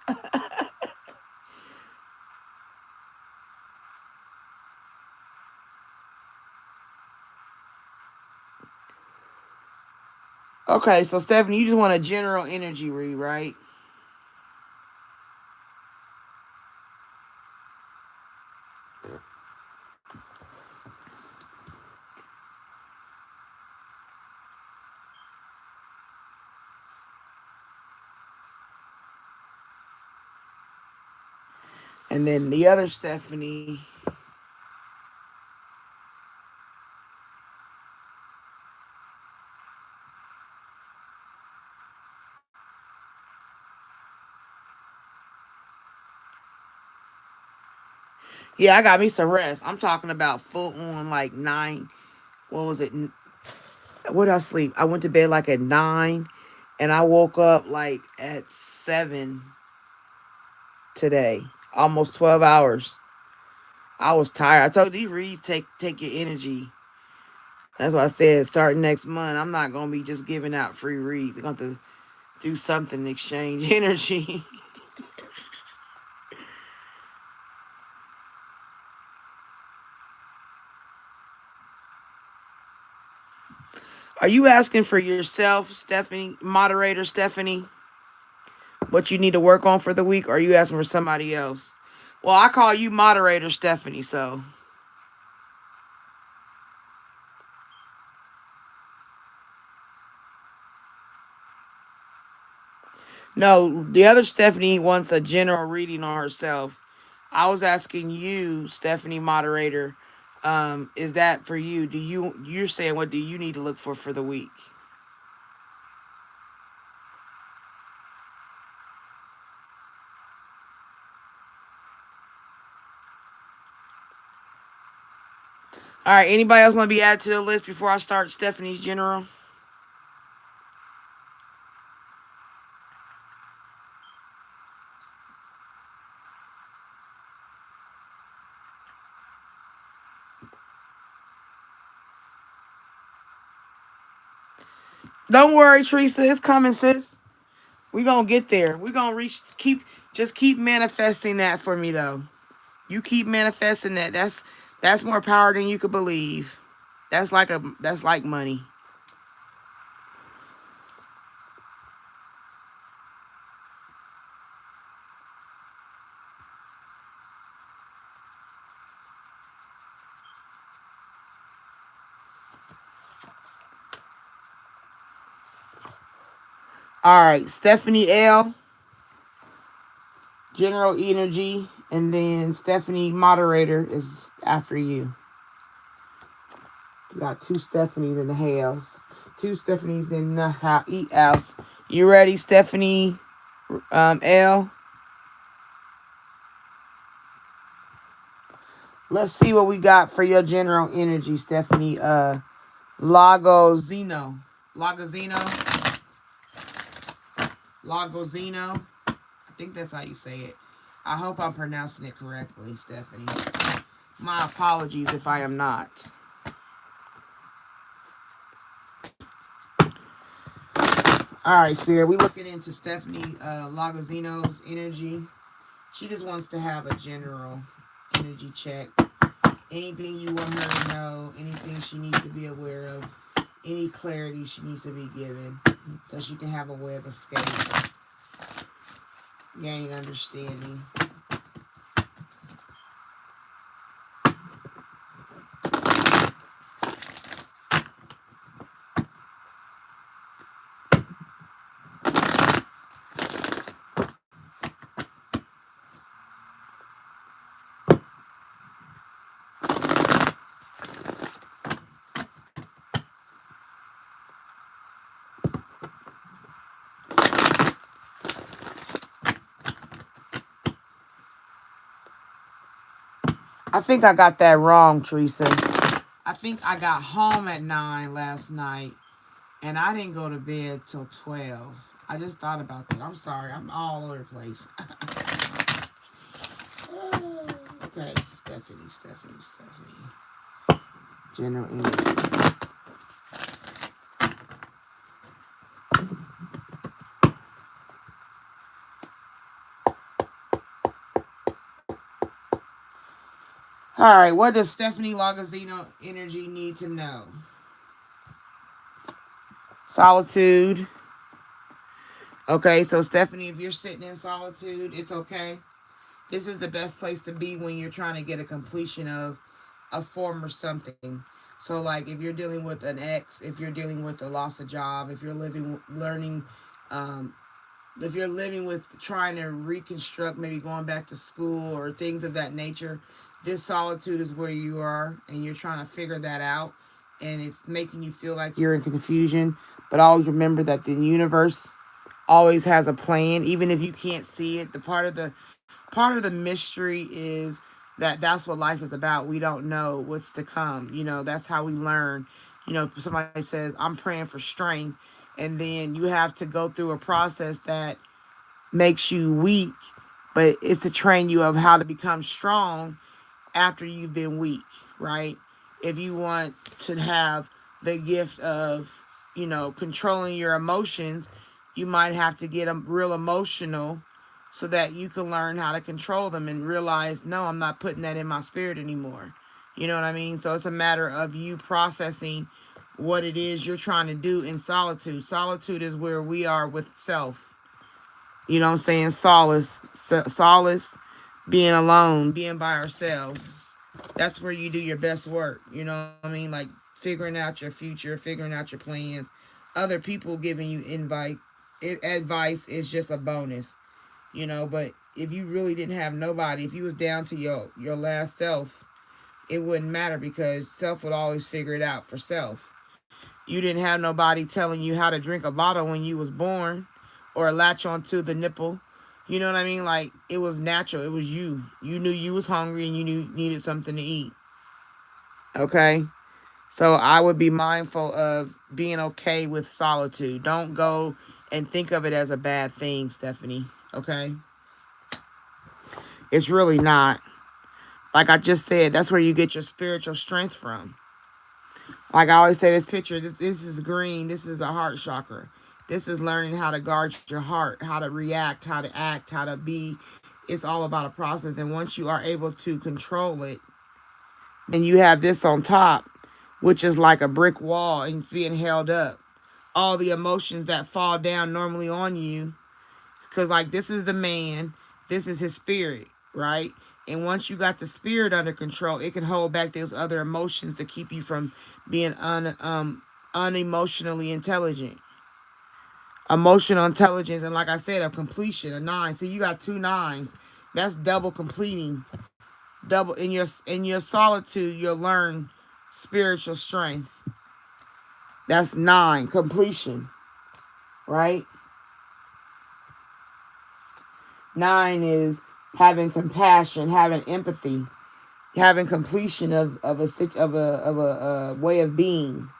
Speaker 1: Okay, so Stephanie, you just want a general energy read, right? And then the other Stephanie, yeah, I got me some rest. I'm talking about full on like 9. What was it? What did I sleep? I went to bed like at 9, and I woke up like at 7 today. Almost 12 hours. I was tired. I told you these reads take your energy. That's why I said starting next month, I'm not gonna be just giving out free reads. They're gonna have to do something to exchange energy. Are you asking for yourself, Stephanie, moderator Stephanie, what you need to work on for the week, or are you asking for somebody else? Well, I call you moderator Stephanie, so no, the other Stephanie wants a general reading on herself. I was asking you, Stephanie moderator, is that for you? You're saying what do you need to look for the week? All right, anybody else want to be added to the list before I start Stephanie's general? Don't worry, Teresa. It's coming, sis. We gonna get there. We gonna reach. Just keep manifesting that for me, though. You keep manifesting that. That's more power than you could believe. That's like money. All right, Stephanie L, General Energy, and then Stephanie Moderator is after you. You got two Stephanies in the house. Two Stephanies in the house. You ready, Stephanie L? Let's see what we got for your general energy, Stephanie. Lagozino. Lagozino. Lagozino. I think that's how you say it. I hope I'm pronouncing it correctly, Stephanie. My apologies if I am not. All right, Spirit. We're looking into Stephanie Lagozino's energy. She just wants to have a general energy check. Anything you want her to know, anything she needs to be aware of, any clarity she needs to be given so she can have a way of escape, gain understanding. I think I got that wrong, Teresa. I think I got home at 9 last night, and I didn't go to bed till 12. I just thought about that. I'm sorry. I'm all over the place. Okay, Stephanie. General energy. All right, what does Stephanie Lagozino energy need to know? Solitude. Okay, so Stephanie, if you're sitting in solitude, it's okay. This is the best place to be when you're trying to get a completion of a form or something. So, like, if you're dealing with an ex, if you're dealing with a loss of job, if you're if you're living with trying to reconstruct, maybe going back to school or things of that nature, this solitude is where you are, and you're trying to figure that out, and it's making you feel like you're in confusion. But always remember that the universe always has a plan, even if you can't see it. The part of the mystery is that that's what life is about. We don't know what's to come. That's how we learn. Somebody says, I'm praying for strength, and then you have to go through a process that makes you weak, but it's to train you of how to become strong after you've been weak, right? If you want to have the gift of, controlling your emotions, you might have to get real emotional so that you can learn how to control them and realize, no, I'm not putting that in my spirit anymore. You know what I mean? So it's a matter of you processing what it is you're trying to do in solitude. Solitude is where we are with self. You know what I'm saying? Solace, being alone, being by ourselves. That's where you do your best work. You know what I mean? Like figuring out your future, figuring out your plans. Other people giving you advice is just a bonus. But if you really didn't have nobody, if you was down to your last self, it wouldn't matter because self would always figure it out for self. You didn't have nobody telling you how to drink a bottle when you was born or latch onto the nipple. You know what I mean? Like, it was natural. It was you. You knew you was hungry and you needed something to eat. Okay? So I would be mindful of being okay with solitude. Don't go and think of it as a bad thing, Stephanie. Okay? It's really not. Like I just said, that's where you get your spiritual strength from. Like I always say, this picture, this is green. This is the heart chakra. This is learning how to guard your heart, how to react, how to act, how to be. It's all about a process. And once you are able to control it, then you have this on top, which is like a brick wall and it's being held up. All the emotions that fall down normally on you. Because like this is the man, this is his spirit, right? And once you got the spirit under control, it can hold back those other emotions to keep you from being unemotionally intelligent. Emotional intelligence, and like I said, a completion, a 9. So you got 2 9s. That's double completing. Double in your solitude, you'll learn spiritual strength. That's 9, completion, right? 9 is having compassion, having empathy, having completion of a way of being,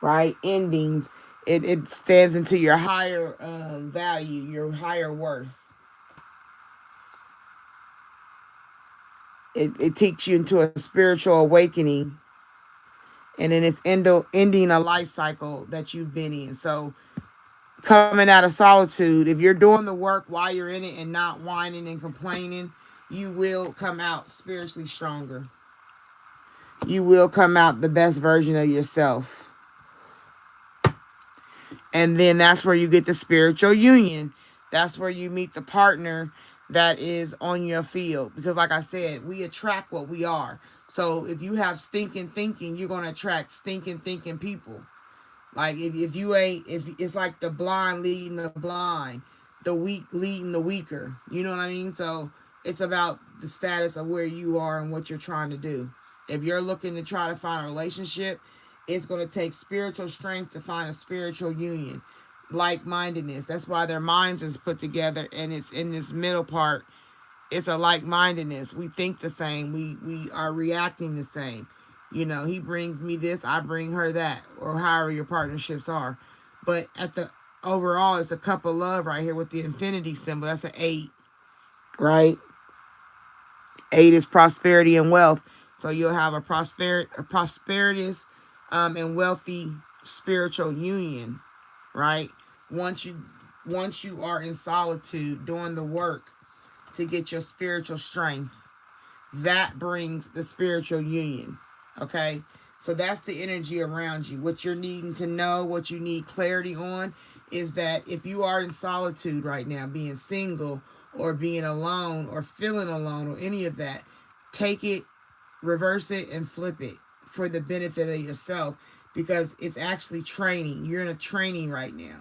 Speaker 1: right? Endings. It stands into your higher value, your higher worth. It takes you into a spiritual awakening, and then it's ending a life cycle that you've been in. So coming out of solitude, if you're doing the work while you're in it and not whining and complaining, you will come out spiritually stronger. You will come out the best version of yourself. And then that's where you get the spiritual union. That's where you meet the partner that is on your field. Because like I said, we attract what we are. So if you have stinking thinking, you're going to attract stinking thinking people. Like if you ain't, if it's like the blind leading the blind, the weak leading the weaker. You know what I mean? So it's about the status of where you are and what you're trying to do. If you're looking to try to find a relationship, it's going to take spiritual strength to find a spiritual union. Like-mindedness. That's why their minds is put together, and it's in this middle part. It's a like-mindedness. We think the same. We are reacting the same. You know, he brings me this, I bring her that, or however your partnerships are. But at the overall, it's a cup of love right here with the infinity symbol. That's an 8, right? 8 is prosperity and wealth. So you'll have a prosperous and wealthy spiritual union, right? Once you are in solitude doing the work to get your spiritual strength, that brings the spiritual union. Okay, so that's the energy around you. What you're needing to know, what you need clarity on, is that if you are in solitude right now, being single or being alone or feeling alone or any of that, take it, reverse it, and flip it for the benefit of yourself, because it's actually training. You're in a training right now.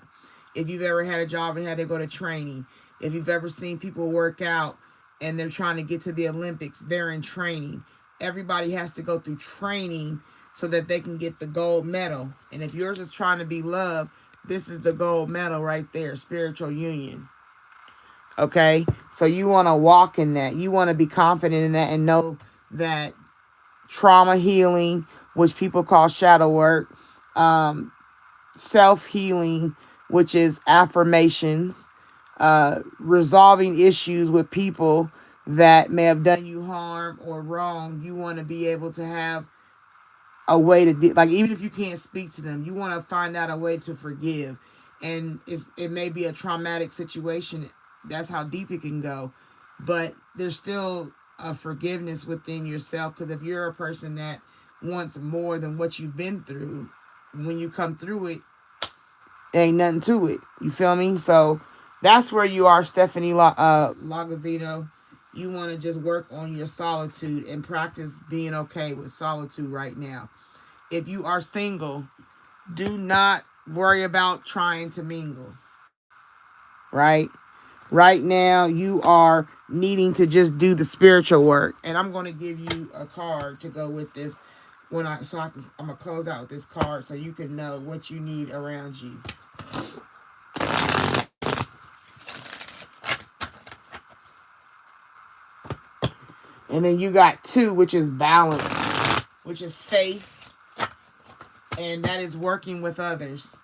Speaker 1: If you've ever had a job and had to go to training, if you've ever seen people work out and they're trying to get to the Olympics, they're in training. Everybody has to go through training so that they can get the gold medal. And if yours is trying to be love, this is the gold medal right there, spiritual union. Okay? So you want to walk in that. You want to be confident in that and know that trauma healing, which people call shadow work, self-healing, which is affirmations, resolving issues with people that may have done you harm or wrong. You want to be able to have a way to like, even if you can't speak to them, you want to find out a way to forgive. And it may be a traumatic situation. That's how deep it can go. But there's still a forgiveness within yourself, because if you're a person that wants more than what you've been through, when you come through it, ain't nothing to it. You feel me? So that's where you are, Stephanie Lagazino. You want to just work on your solitude and practice being okay with solitude right now. If you are single, do not worry about trying to mingle. Right? Right now, you are needing to just do the spiritual work. And I'm going to give you a card to go with this. I'm going to close out with this card so you can know what you need around you. And then you got 2, which is balance. which is faith, and that is working with others.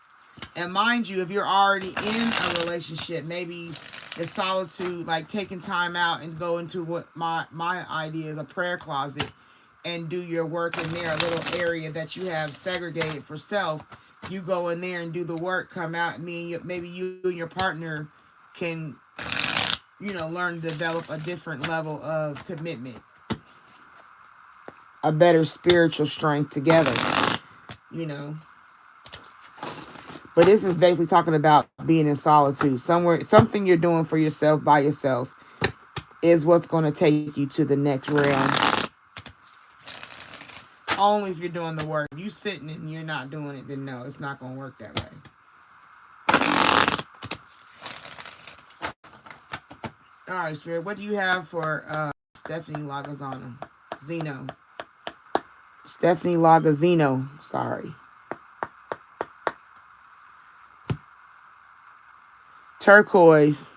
Speaker 1: And mind you, if you're already in a relationship, maybe it's solitude, like taking time out and go into what my idea is a prayer closet and do your work in there, a little area that you have segregated for self. You go in there and do the work, come out, and maybe you and your partner can, learn to develop a different level of commitment, a better spiritual strength together, But this is basically talking about being in solitude. Something you're doing for yourself, by yourself, is what's going to take you to the next realm. Only if you're doing the work. If you sitting and you're not doing it, then no, it's not going to work that way. All right, Spirit, what do you have for Stephanie Lagazano? Stephanie Lagazino, sorry. Turquoise.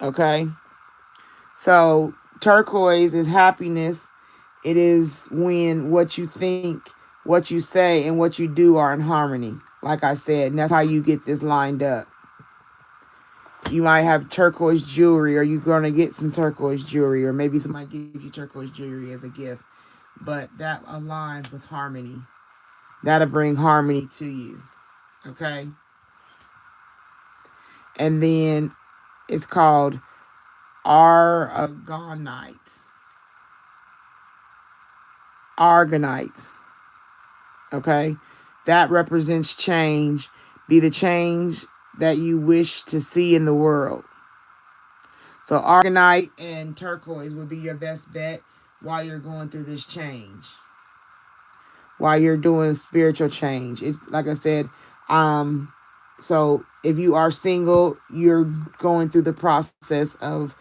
Speaker 1: Okay. So turquoise is happiness. It is when what you think, what you say, and what you do are in harmony. Like I said, and that's how you get this lined up. You might have turquoise jewelry, or you're going to get some turquoise jewelry, or maybe somebody gives you turquoise jewelry as a gift. But that aligns with harmony. That'll bring harmony to you. Okay? And then it's called Argonite. Okay? That represents change. Be the change that you wish to see in the world. So Argonite and turquoise would be your best bet while you're going through this change. While you're doing spiritual change. Like I said, so if you are single, you're going through the process of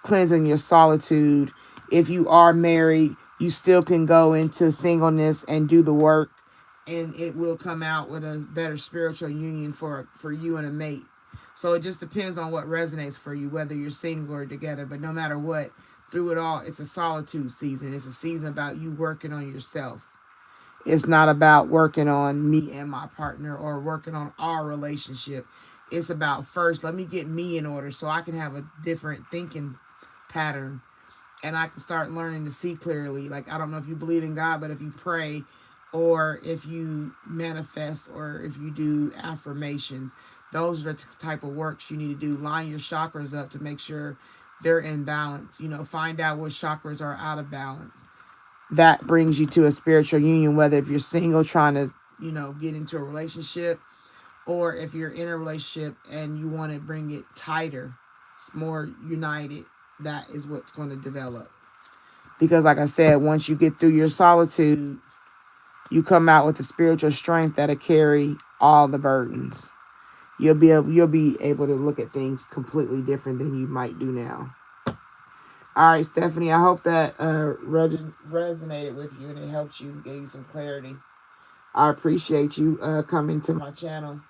Speaker 1: cleansing your solitude. If you are married, you still can go into singleness and do the work, and it will come out with a better spiritual union for you and a mate. So it just depends on what resonates for you, whether you're single or together. But no matter what, through it all, it's a solitude season. It's a season about you working on yourself. It's not about working on me and my partner or working on our relationship. It's about, first, let me get me in order so I can have a different thinking pattern, and I can start learning to see clearly. Like, I don't know if you believe in God, but if you pray, or if you manifest, or if you do affirmations, those are the type of works you need to do. Line your chakras up to make sure they're in balance. Find out what chakras are out of balance. That brings you to a spiritual union, whether if you're single trying to, get into a relationship, or if you're in a relationship and you want to bring it tighter, it's more united. That is what's going to develop. Because like I said, once you get through your solitude, you come out with a spiritual strength that'll carry all the burdens. You'll be able to look at things completely different than you might do now. All right, Stephanie, I hope that resonated with you and it helped you, gave you some clarity. I appreciate you coming to my channel,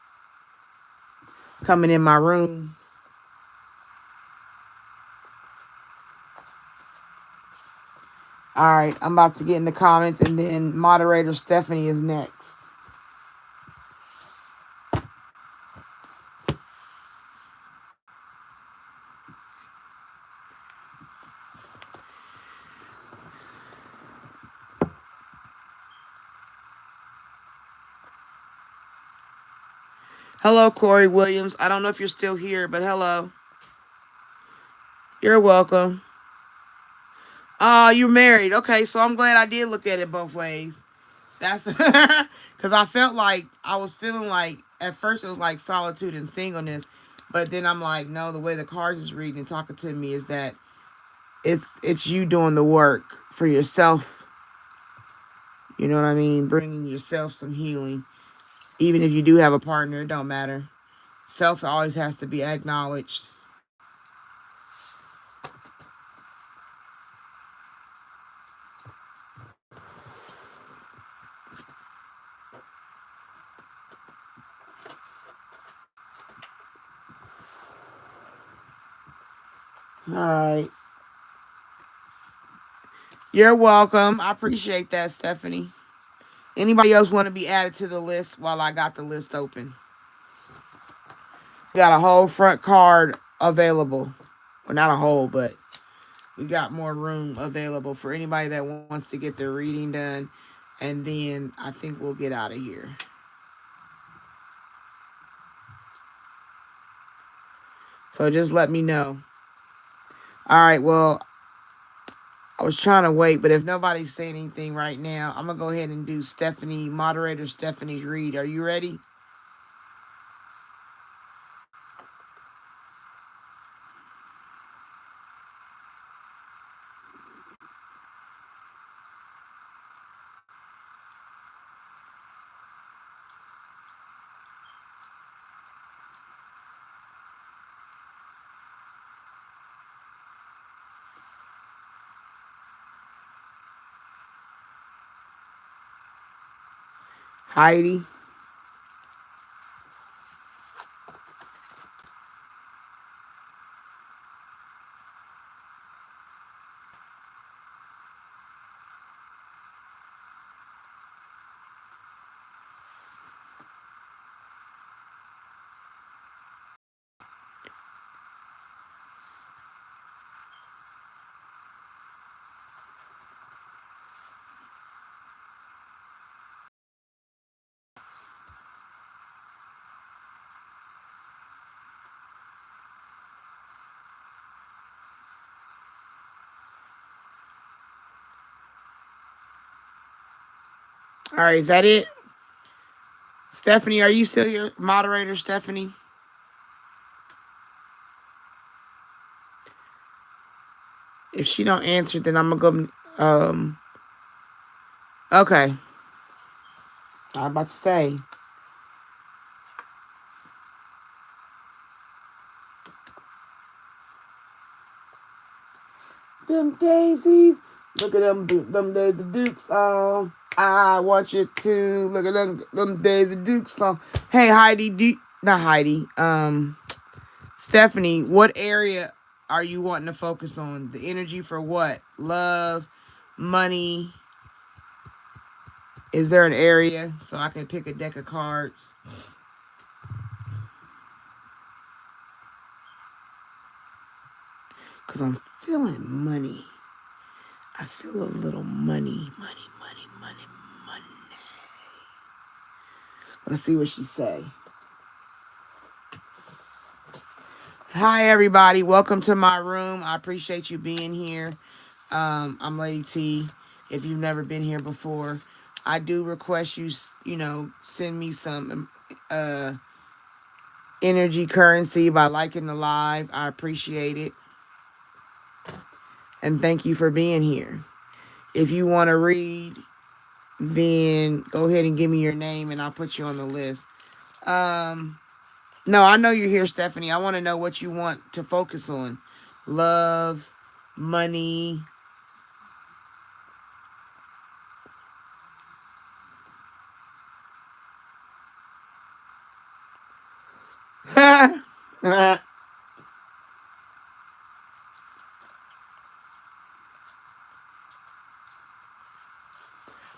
Speaker 1: coming in my room. All right, I'm about to get in the comments, and then moderator Stephanie is next. Hello, Corey Williams. I don't know if you're still here, but hello. You're welcome. You're married. Okay, so I'm glad I did look at it both ways. That's because I felt like I was feeling like at first it was like solitude and singleness, but then I'm like, no, the way the cards is reading and talking to me is that it's you doing the work for yourself. You know what I mean? Bringing yourself some healing. Even if you do have a partner, it don't matter. Self always has to be acknowledged. All right. You're welcome. I appreciate that, Stephanie. Anybody else want to be added to the list while I got the list open? We got a whole front card available. Well, not a whole, but we got more room available for anybody that wants to get their reading done. And then I think we'll get out of here. So just let me know. All right, well, I was trying to wait, but if nobody's saying anything right now, I'm going to go ahead and do moderator Stephanie's read. Are you ready? Heidi? All right, is that it? Stephanie, are you still here? Moderator Stephanie? If she don't answer, then I'm going to go... Okay. I'm about to say. Them daisies. Look at them Daisy Dukes on. I want you to look at them Daisy Dukes on. Hey, Heidi. Not Heidi. Stephanie, what area are you wanting to focus on? The energy for what? Love, money. Is there an area so I can pick a deck of cards? Because I'm feeling money. I feel a little money. Let's see what she say. Hi, everybody. Welcome to my room. I appreciate you being here. I'm Lady T. If you've never been here before, I do request you, send me some energy currency by liking the live. I appreciate it. And thank you for being here. If you want to read, then go ahead and give me your name and I'll put you on the list. No, I know you're here, Stephanie. I want to know what you want to focus on. Love, money.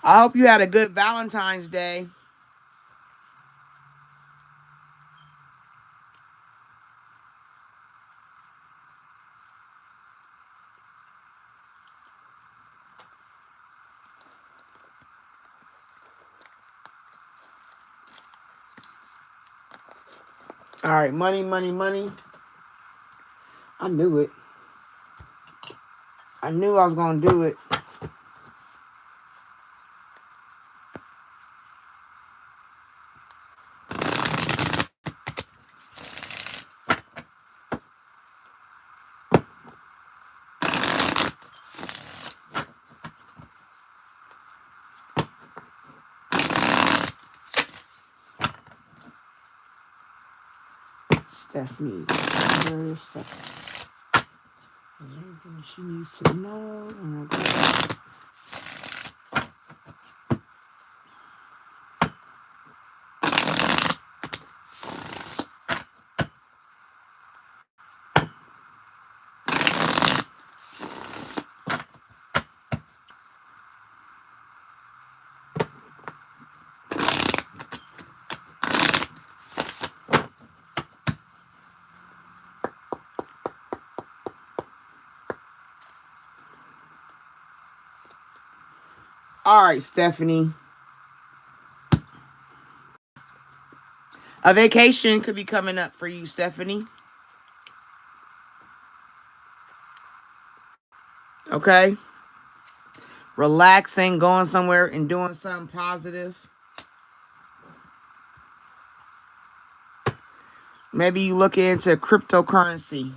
Speaker 1: I hope you had a good Valentine's Day. All right, money. I knew it. I knew I was going to do it. Stephanie. Where is Stephanie? Is there anything she needs to know? All right, Stephanie. A vacation could be coming up for you, Stephanie. Okay? Relaxing, going somewhere and doing something positive. Maybe you look into cryptocurrency.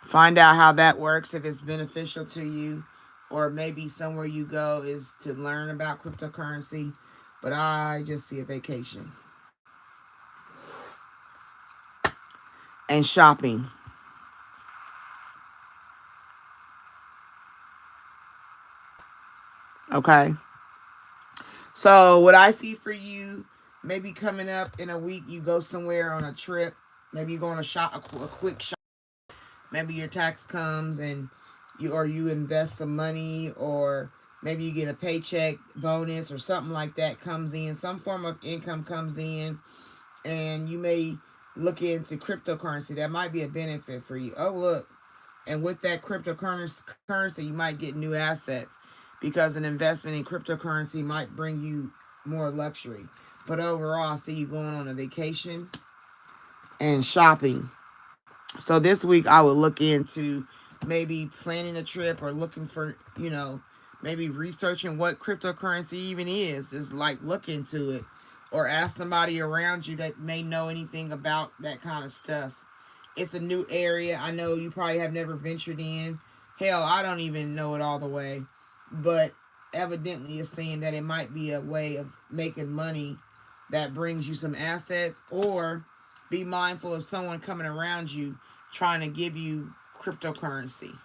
Speaker 1: Find out how that works, if it's beneficial to you. Or maybe somewhere you go is to learn about cryptocurrency. But I just see a vacation. And shopping. Okay? So what I see for you, maybe coming up in a week, you go somewhere on a trip. Maybe you go on a quick shop. Maybe your tax comes and you invest some money, or maybe you get a paycheck bonus or something like that comes in. Some form of income comes in, and you may look into cryptocurrency. That might be a benefit for you. Oh, look. And with that cryptocurrency, you might get new assets, because an investment in cryptocurrency might bring you more luxury. But overall, I see you going on a vacation and shopping. So this week, I would look into maybe planning a trip, or looking for, maybe researching what cryptocurrency even is. Just like look into it, or ask somebody around you that may know anything about that kind of stuff. It's a new area. I know you probably have never ventured in. Hell, I don't even know it all the way. But evidently it's saying that it might be a way of making money that brings you some assets, or be mindful of someone coming around you trying to give you cryptocurrency.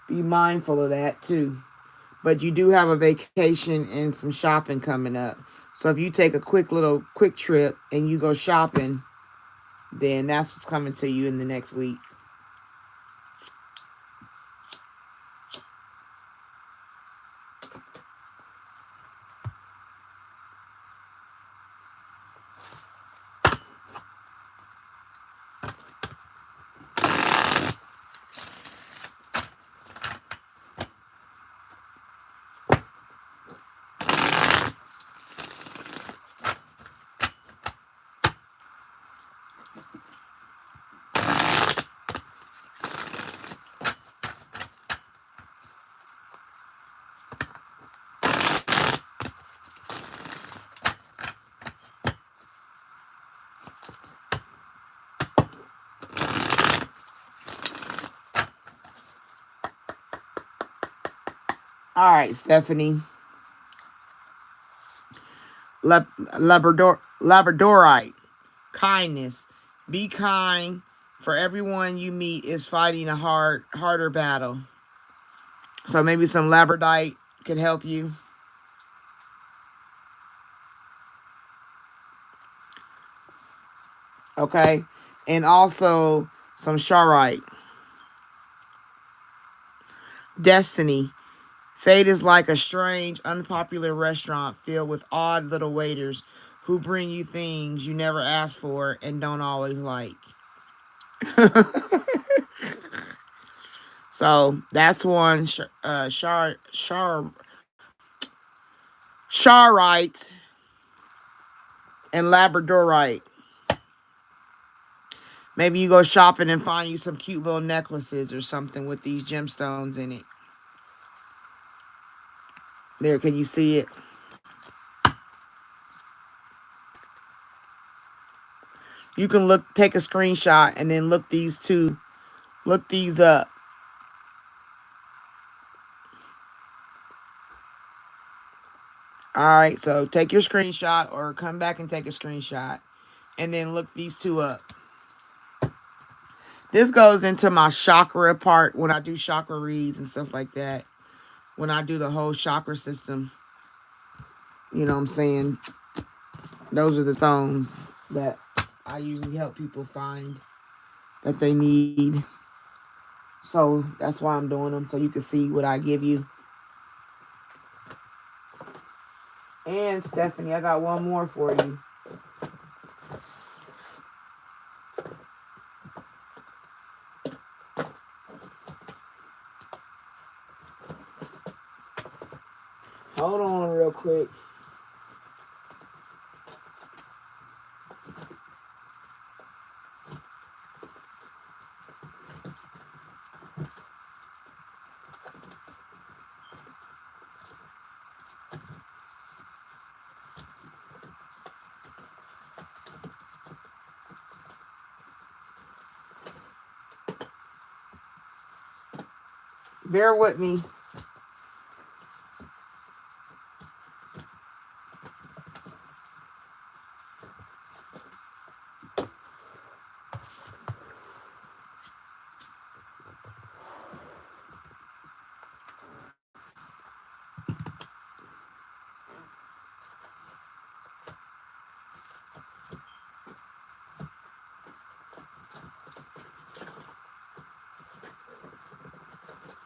Speaker 1: Be mindful of that too. But you do have a vacation and some shopping coming up. So if you take a quick trip and you go shopping, then that's what's coming to you in the next week. All right, Stephanie. Labradorite. Kindness. Be kind, for everyone you meet is fighting a harder battle. So maybe some labradorite could help you. Okay? And also some charite. Destiny. Fate is like a strange, unpopular restaurant filled with odd little waiters who bring you things you never asked for and don't always like. So that's one. Charite and Labradorite. Maybe you go shopping and find you some cute little necklaces or something with these gemstones in it. There, can you see it? You can take a screenshot and then look these up. All right, so take your screenshot, or come back and take a screenshot, and then look these two up. This goes into my chakra part when I do chakra reads and stuff like that. When I do the whole chakra system, you know what I'm saying? Those are the stones that I usually help people find that they need. So that's why I'm doing them, so you can see what I give you. And Stephanie, I got one more for you. Hold on real quick. Bear with me.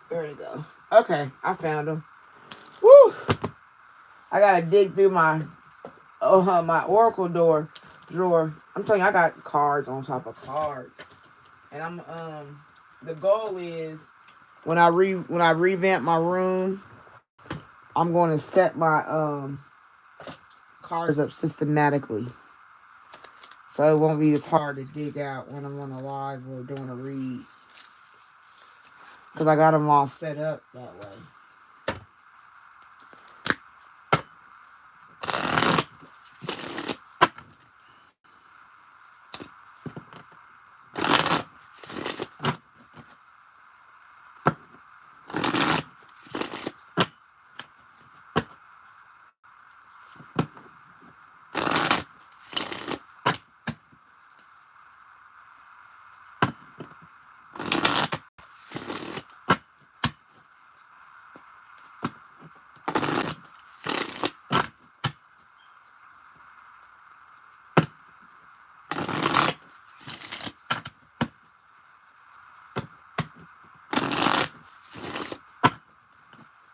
Speaker 1: There we go. Okay, I found them. Woo! I gotta dig through my my oracle drawer. I'm telling you, I got cards on top of cards, and I'm the goal is when I revamp my room, I'm going to set my cards up systematically, so it won't be as hard to dig out when I'm on a live or doing a read, because I got them all set up that way.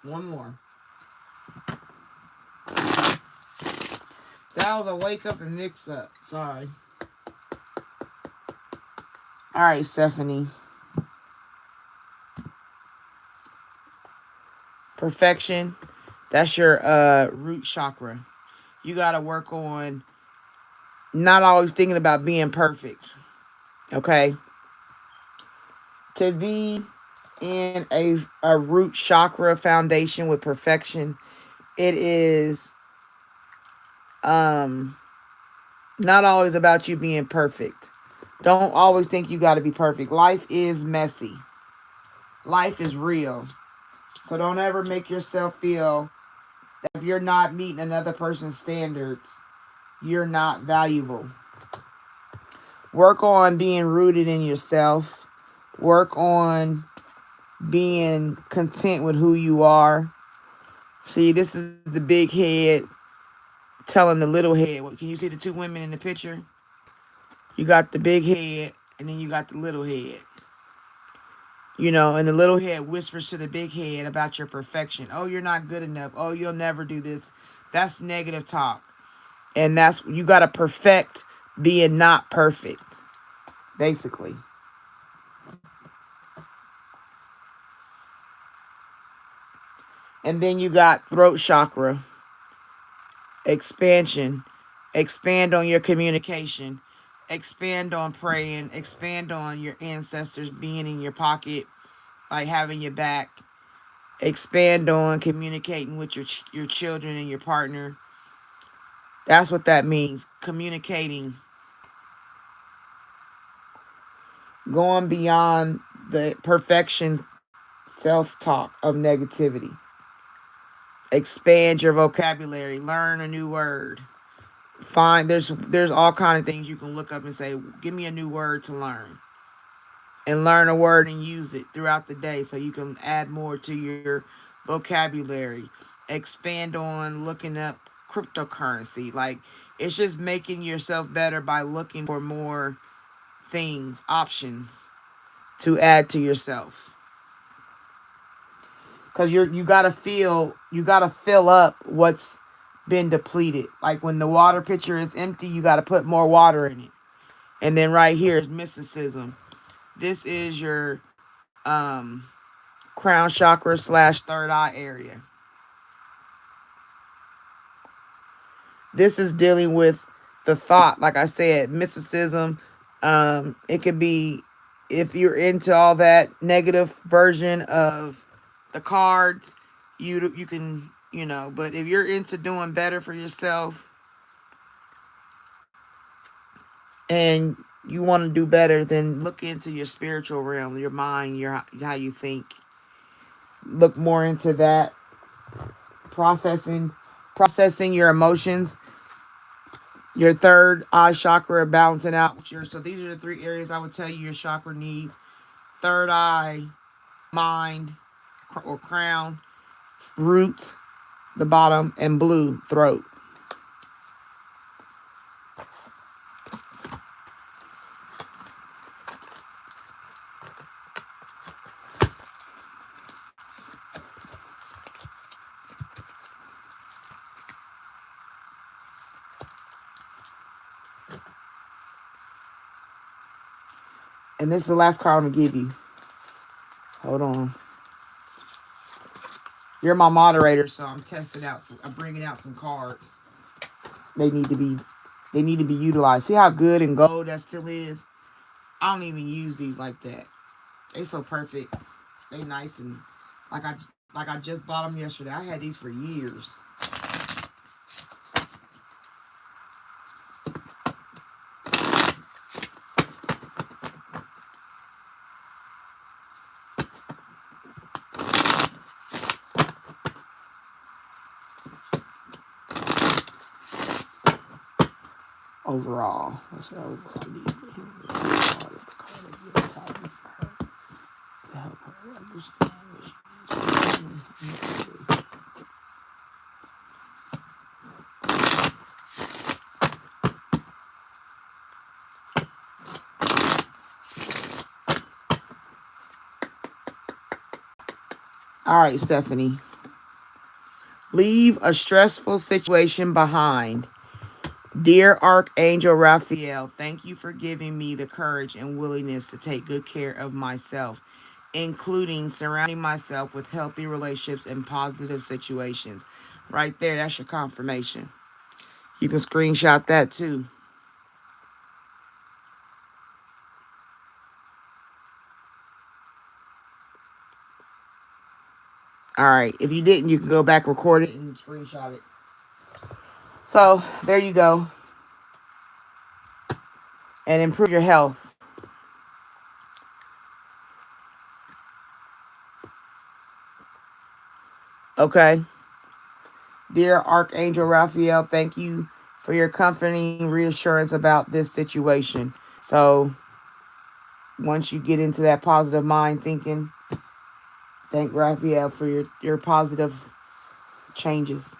Speaker 1: One more. That was a wake up and mix up. Sorry. All right, Stephanie. Perfection. That's your root chakra. You got to work on not always thinking about being perfect. Okay? To be in a root chakra foundation with perfection, it is not always about you being perfect. Don't always think you got to be perfect. Life is messy. Life is real. So don't ever make yourself feel that if you're not meeting another person's standards, you're not valuable. Work on being rooted in yourself. Work on being content with who you are. See, this is the big head telling the little head. Can you see the two women in the picture? You got the big head, and then you got the little head. You know, and the little head whispers to the big head about your perfection. Oh, you're not good enough. Oh, you'll never do this. That's negative talk. And that's, you got to perfect being not perfect, basically. And then you got throat chakra, expansion. Expand on your communication. Expand on praying. Expand on your ancestors being in your pocket, like having your back. Expand on communicating with your children and your partner. That's what that means. Communicating. Going beyond the perfection self-talk of negativity. Expand your vocabulary. Learn a new word. There's all kind of things you can look up and say, give me a new word to learn. And learn a word and use it throughout the day so you can add more to your vocabulary. Expand on looking up cryptocurrency. Like, it's just making yourself better by looking for more things, options to add to yourself. Because you gotta fill up what's been depleted. Like when the water pitcher is empty, you gotta put more water in it. And then right here is mysticism. This is your crown chakra / third eye area. This is dealing with the thought, like I said, mysticism. It could be, if you're into all that negative version of the cards, you can, but if you're into doing better for yourself and you want to do better, then look into your spiritual realm, your mind, your how you think. Look more into that, processing your emotions. Your third eye chakra, balancing out with your. So these are the three areas I would tell you your chakra needs: third eye, mind, or crown, root, the bottom, and blue, throat. And this is the last card I'm gonna give you. Hold on. You're my moderator, so I'm testing out. I'm bringing out some cards. They need to be utilized. See how good and gold that still is? I don't even use these like that. They so perfect. They nice, and like I just bought them yesterday. I had these for years. Overall, what's the overall need for him? The card of the card of your title for her to help her understand what she needs from him. All right, Stephanie. Leave a stressful situation behind. Dear Archangel Raphael, thank you for giving me the courage and willingness to take good care of myself, including surrounding myself with healthy relationships and positive situations. Right there, that's your confirmation. You can screenshot that too. All right. If you didn't, you can go back, record it, and screenshot it. So there you go. And improve your health. Okay. Dear Archangel Raphael, thank you for your comforting reassurance about this situation. So once you get into that positive mind thinking, thank Raphael for your positive changes.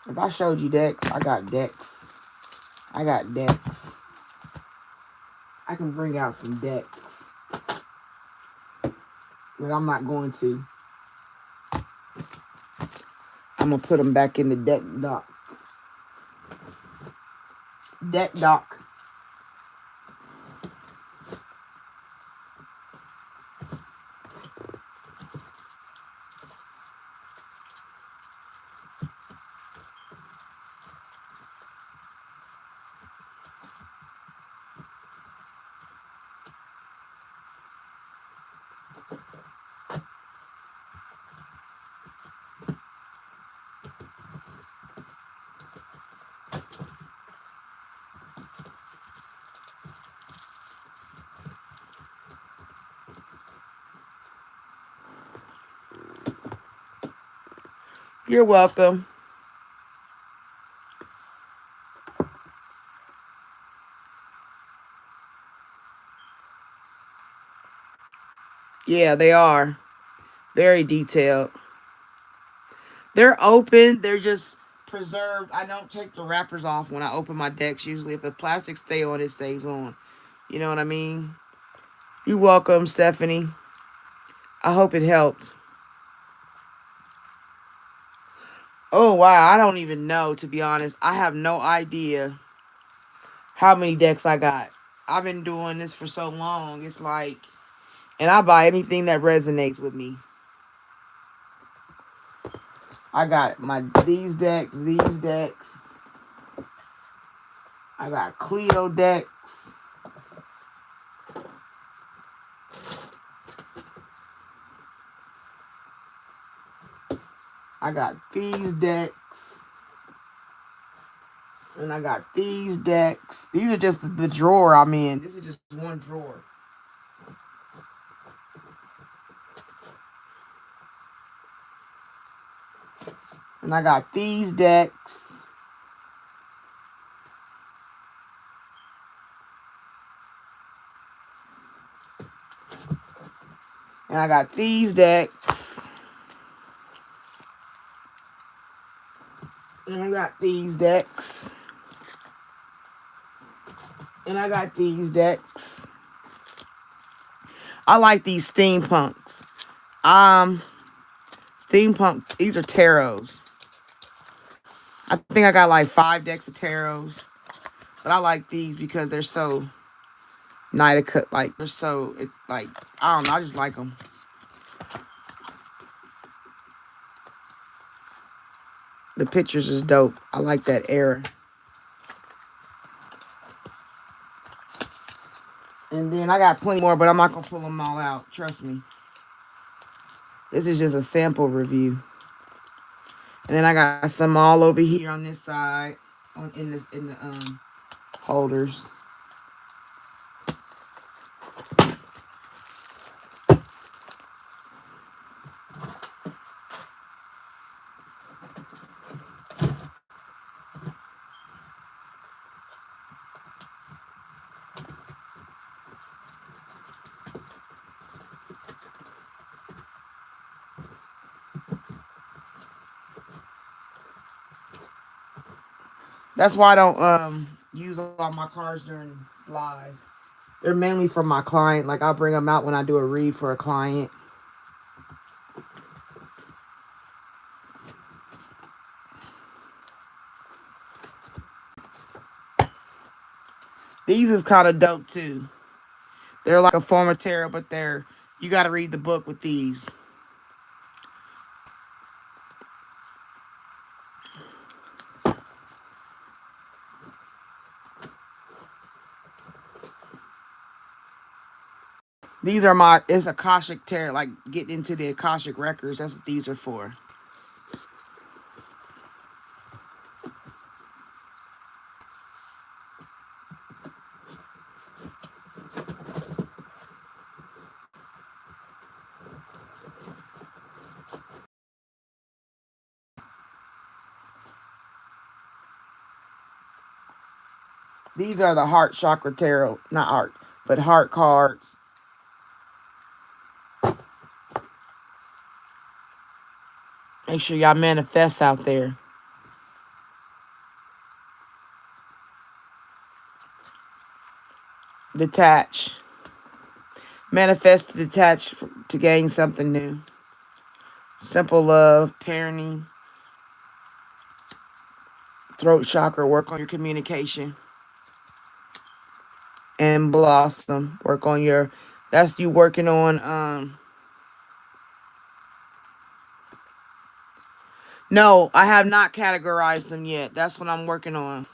Speaker 1: If I showed you decks, I got decks. I got decks. I can bring out some decks. But I'm not going to. I'm going to put them back in the deck dock. Deck dock. You're welcome. Yeah, they are. Very detailed. They're open. They're just preserved. I don't take the wrappers off when I open my decks. Usually if the plastic stay on, it stays on. You know what I mean? You're welcome, Stephanie. I hope it helped. Oh, wow. I don't even know, to be honest. I have no idea how many decks I got. I've been doing this for so long. It's like, and I buy anything that resonates with me. I got these decks. I got Clio decks. I got these decks. And I got these decks. These are just the drawer I'm in. This is just one drawer. And I got these decks. And I got these decks. And I got these decks. And I got these decks. I like these steampunks. Steampunk, these are tarots. I think I got like 5 decks of tarots. But I like these because they're so nice. Like, they're so, like, I don't know. I just like them. The pictures is dope. I like that era. And then I got plenty more, but I'm not going to pull them all out. Trust me. This is just a sample review. And then I got some all over here on this side. In the holders. That's why I don't use all my cards during live. They're mainly for my client. Like, I'll bring them out when I do a read for a client. These is kind of dope, too. They're like a form of tarot, but you got to read the book with these. These are it's Akashic Tarot, like getting into the Akashic records. That's what these are for. These are the heart chakra tarot, not heart, but heart cards. Make sure y'all manifest out there. Detach. Manifest to detach to gain something new. Simple love, parenting, throat chakra, work on your communication. And blossom, work on your, that's you working on, no, I have not categorized them yet. That's what I'm working on.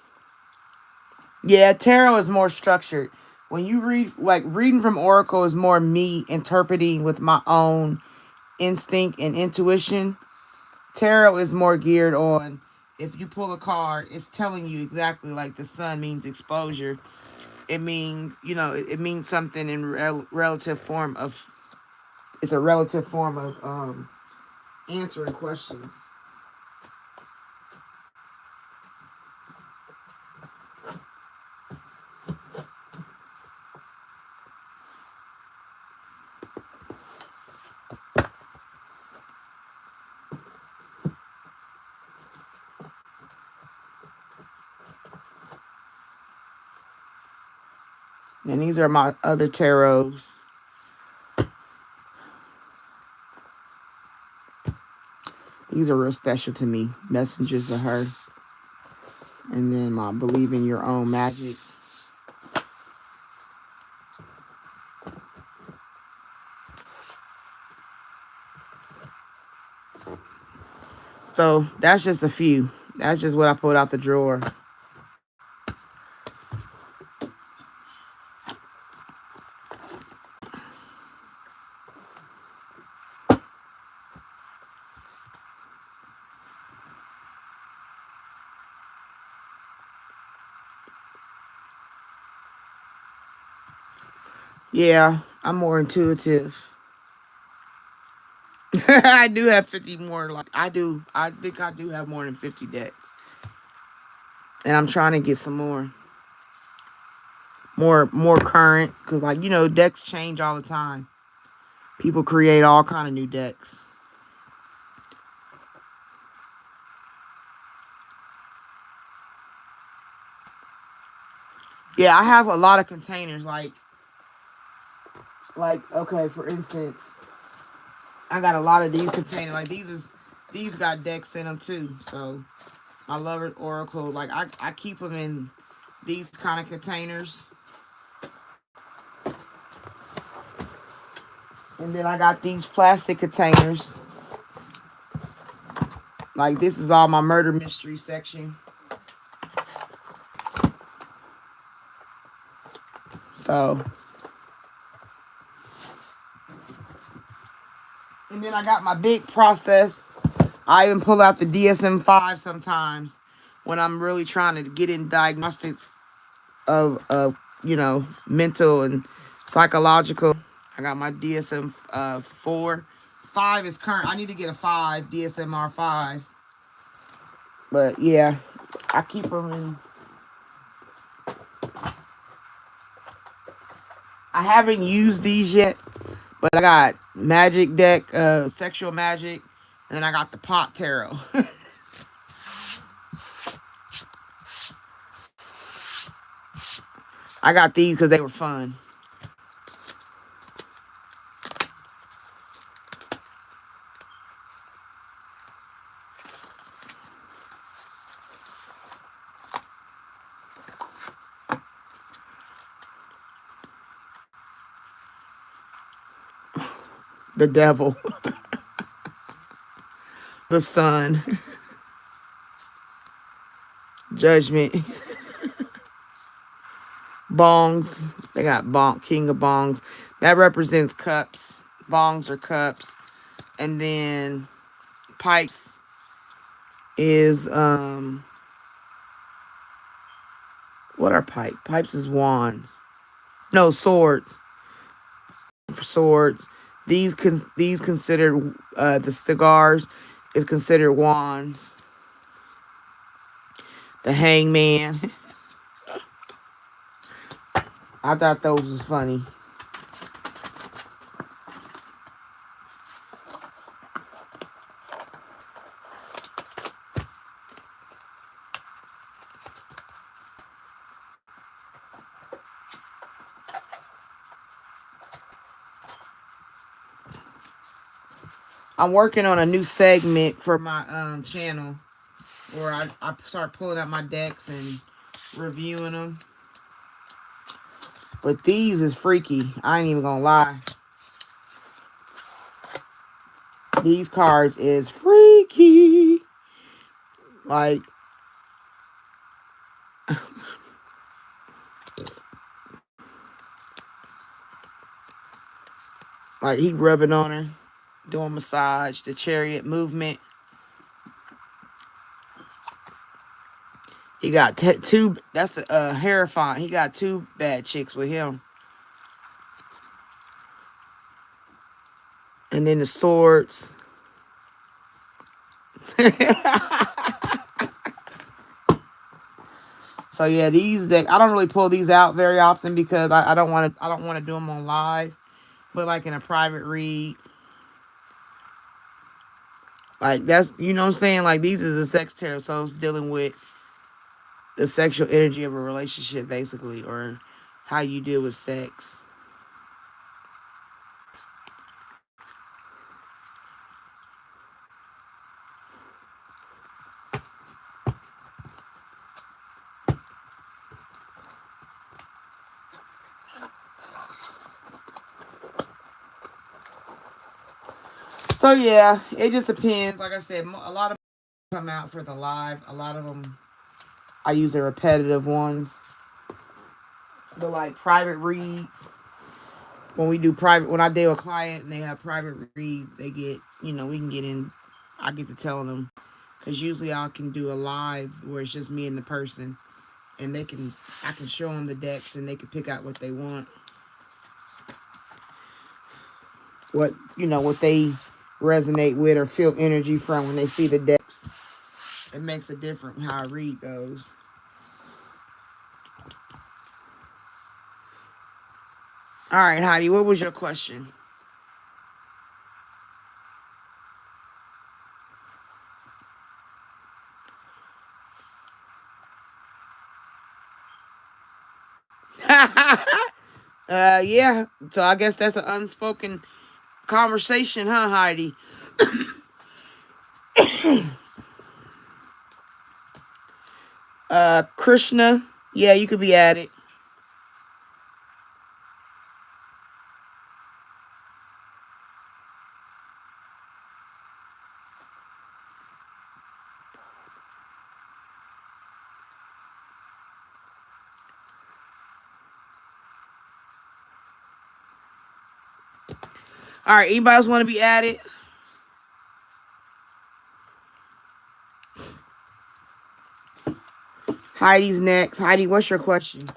Speaker 1: Yeah, tarot is more structured. When you read, like, reading from Oracle is more me interpreting with my own instinct and intuition. Tarot is more geared on, if you pull a card, it's telling you exactly, like the sun means exposure. It means, it means something in relative form of, it's a relative form of answering questions. And these are my other tarots. These are real special to me. Messengers of her. And then my Believe in Your Own Magic. So that's just a few. That's just what I pulled out the drawer. Yeah, I'm more intuitive. I do have 50 more. Like I do. I think I do have more than 50 decks. And I'm trying to get some more. More current. Because, like, you know, decks change all the time. People create all kind of new decks. Yeah, I have a lot of containers. Like, okay, for instance, I got a lot of these containers. Like, these got decks in them too. So, my Lover's Oracle, like, I keep them in these kind of containers. And then I got these plastic containers. Like, this is all my murder mystery section. So, and then I got my big process. I even pull out the DSM-5 sometimes when I'm really trying to get in diagnostics of you know, mental and psychological. I got my DSM-4. 5 is current. I need to get a 5, DSMR-5. But yeah, I keep them in. I haven't used these yet, but I got magic deck, sexual magic, and then I got the pot tarot. I got these because they were fun. The devil. The sun. Judgment. Bongs. They got king of bongs. That represents cups. Bongs are cups. And then pipes is what are pipes? Pipes is wands. No, swords. For swords. These considered the cigars is considered wands. The hangman. I thought those was funny. I'm working on a new segment for my channel where I start pulling out my decks and reviewing them. But these is freaky. I ain't even gonna lie. These cards is freaky. Like, like he rubbing on her, doing massage, the chariot movement. He got two, that's the Hierophant. He got 2 bad chicks with him. And then the swords. So yeah, these decks, I don't really pull these out very often because I don't want to do them on live, but like in a private read. Like, that's, you know what I'm saying? Like, these is a sex tarot, so it's dealing with the sexual energy of a relationship, basically, or how you deal with sex. So yeah, it just depends. Like I said, a lot of them come out for the live. A lot of them, I use the repetitive ones. The like private reads. When we do private, when I deal with a client and they have private reads, they get, you know, we can get in. I get to tell them, because usually I can do a live where it's just me and the person, and I can show them the decks and they can pick out what they want. What, you know, what they resonate with or feel energy from when they see the decks. It makes a difference how a read goes. All right, Heidi, what was your question? Yeah. So I guess that's an unspoken conversation, huh, Heidi? Krishna, yeah, you could be added. All right, anybody else want to be added? Heidi's next. Heidi, what's your question?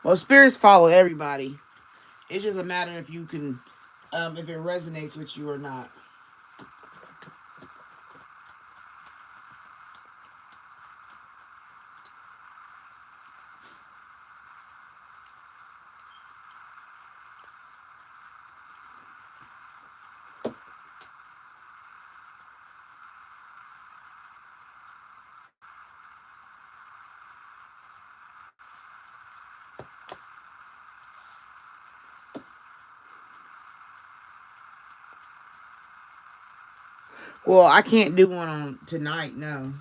Speaker 1: Well, spirits follow everybody. It's just a matter if you can, if it resonates with you or not. Well, I can't do one on tonight, no.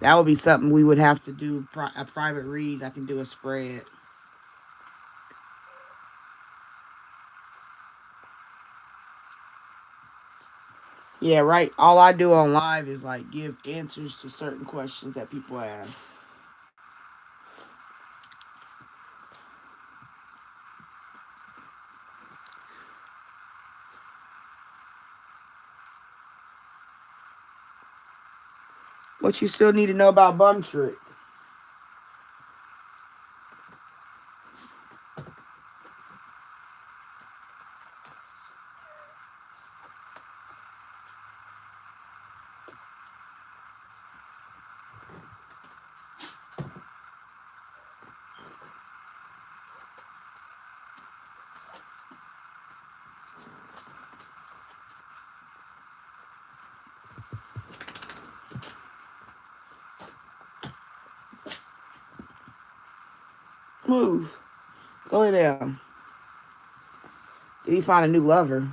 Speaker 1: That would be something we would have to do a private read. I can do a spread. Yeah, right. All I do on live is like give answers to certain questions that people ask. What you still need to know about bum trick? Move. Go lay down. Did he find a new lover?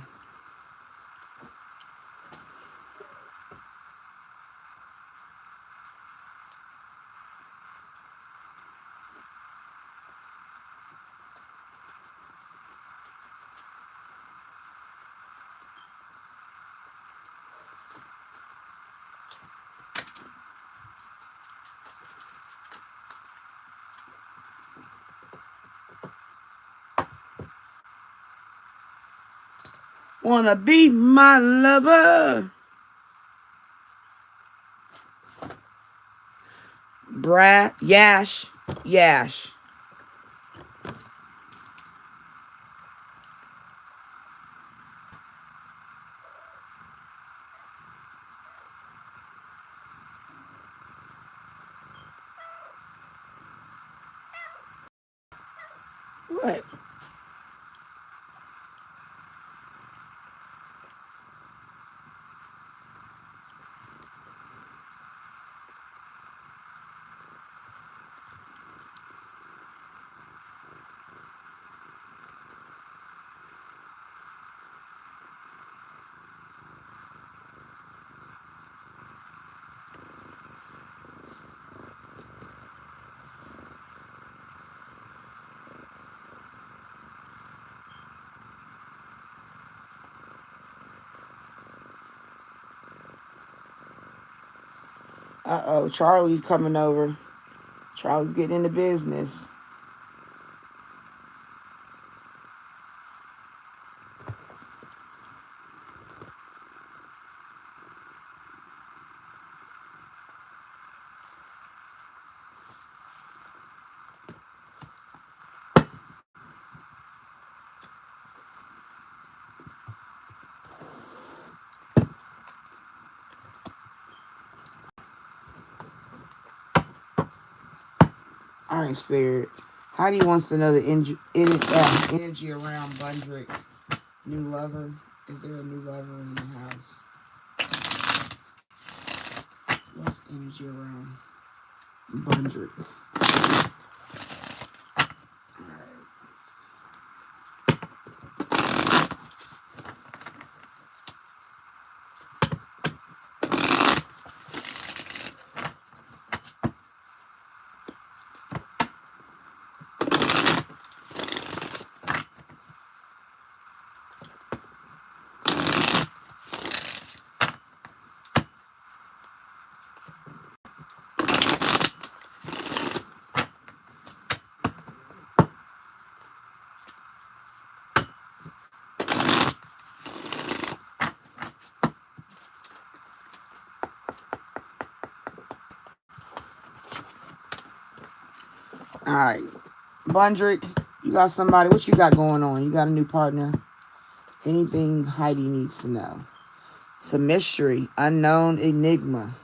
Speaker 1: Wanna be my lover. Yash. What? Uh-oh, Charlie coming over. Charlie's getting into business. All right, Spirit. Heidi wants to know the energy around Bundrick. New lover. Is there a new lover in the house? What's energy around Bundrick? All right, Bundrick, you got somebody. What you got going on? You got a new partner? Anything Heidi needs to know? It's a mystery, unknown enigma,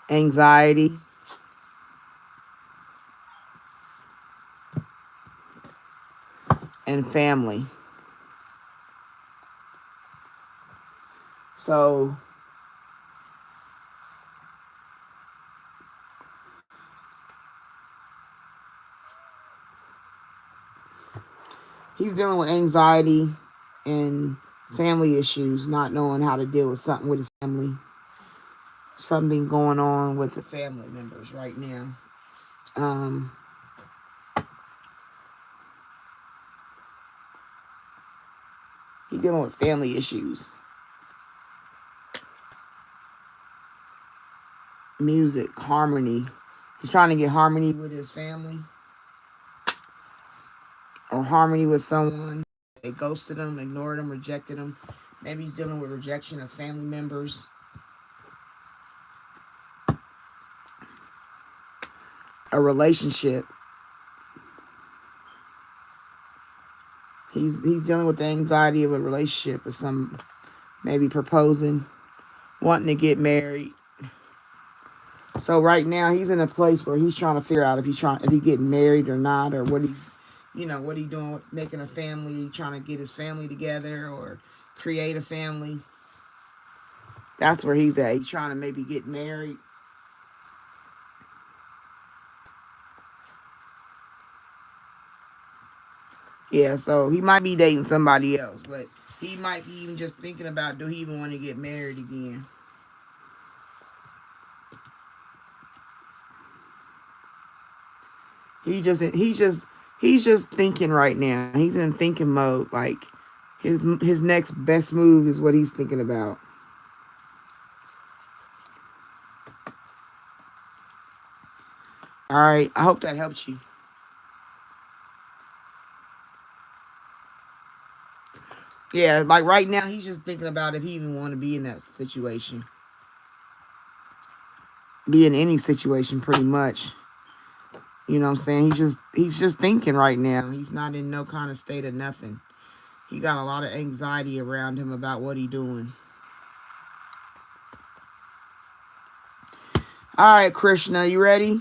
Speaker 1: anxiety, and family. So he's dealing with anxiety and family issues, not knowing how to deal with something with his family. Something going on with the family members right now. He's dealing with family issues. Music, harmony. He's trying to get harmony with his family. Or harmony with someone. They ghosted him, ignored him, rejected him. Maybe he's dealing with rejection of family members. A relationship. He's dealing with the anxiety of a relationship or some, maybe proposing, wanting to get married. So right now he's in a place where he's trying to figure out if he's getting married or not, or what he's, what he's doing with making a family, trying to get his family together or create a family. That's where he's at. He's trying to maybe get married. Yeah, so he might be dating somebody else, but he might be even just thinking about, do he even want to get married again? He's just thinking right now. He's in thinking mode. Like his next best move is what he's thinking about. All right, I hope that helps you. Yeah, like right now, he's just thinking about if he even want to be in that situation. Be in any situation, pretty much. You know what I'm saying? He's just thinking right now. He's not in no kind of state of nothing. He got a lot of anxiety around him about what he doing. All right, Krishna, you ready?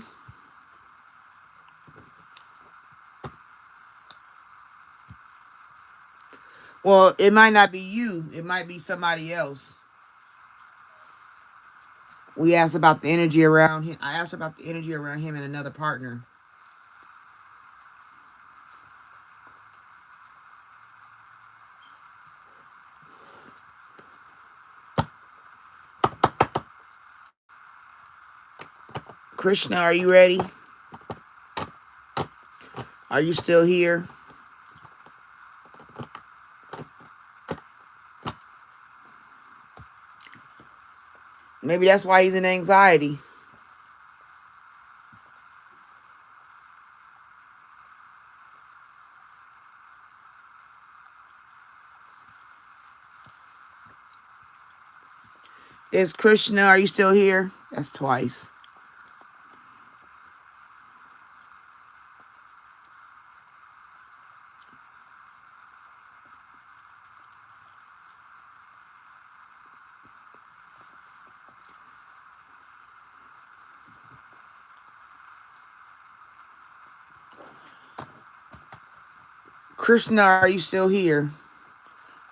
Speaker 1: Well, it might not be you. It might be somebody else. We asked about the energy around him. I asked about the energy around him and another partner. Krishna, are you ready? Are you still here? Maybe that's why he's in anxiety. Is Krishna, are you still here? That's twice. Krishna, are you still here?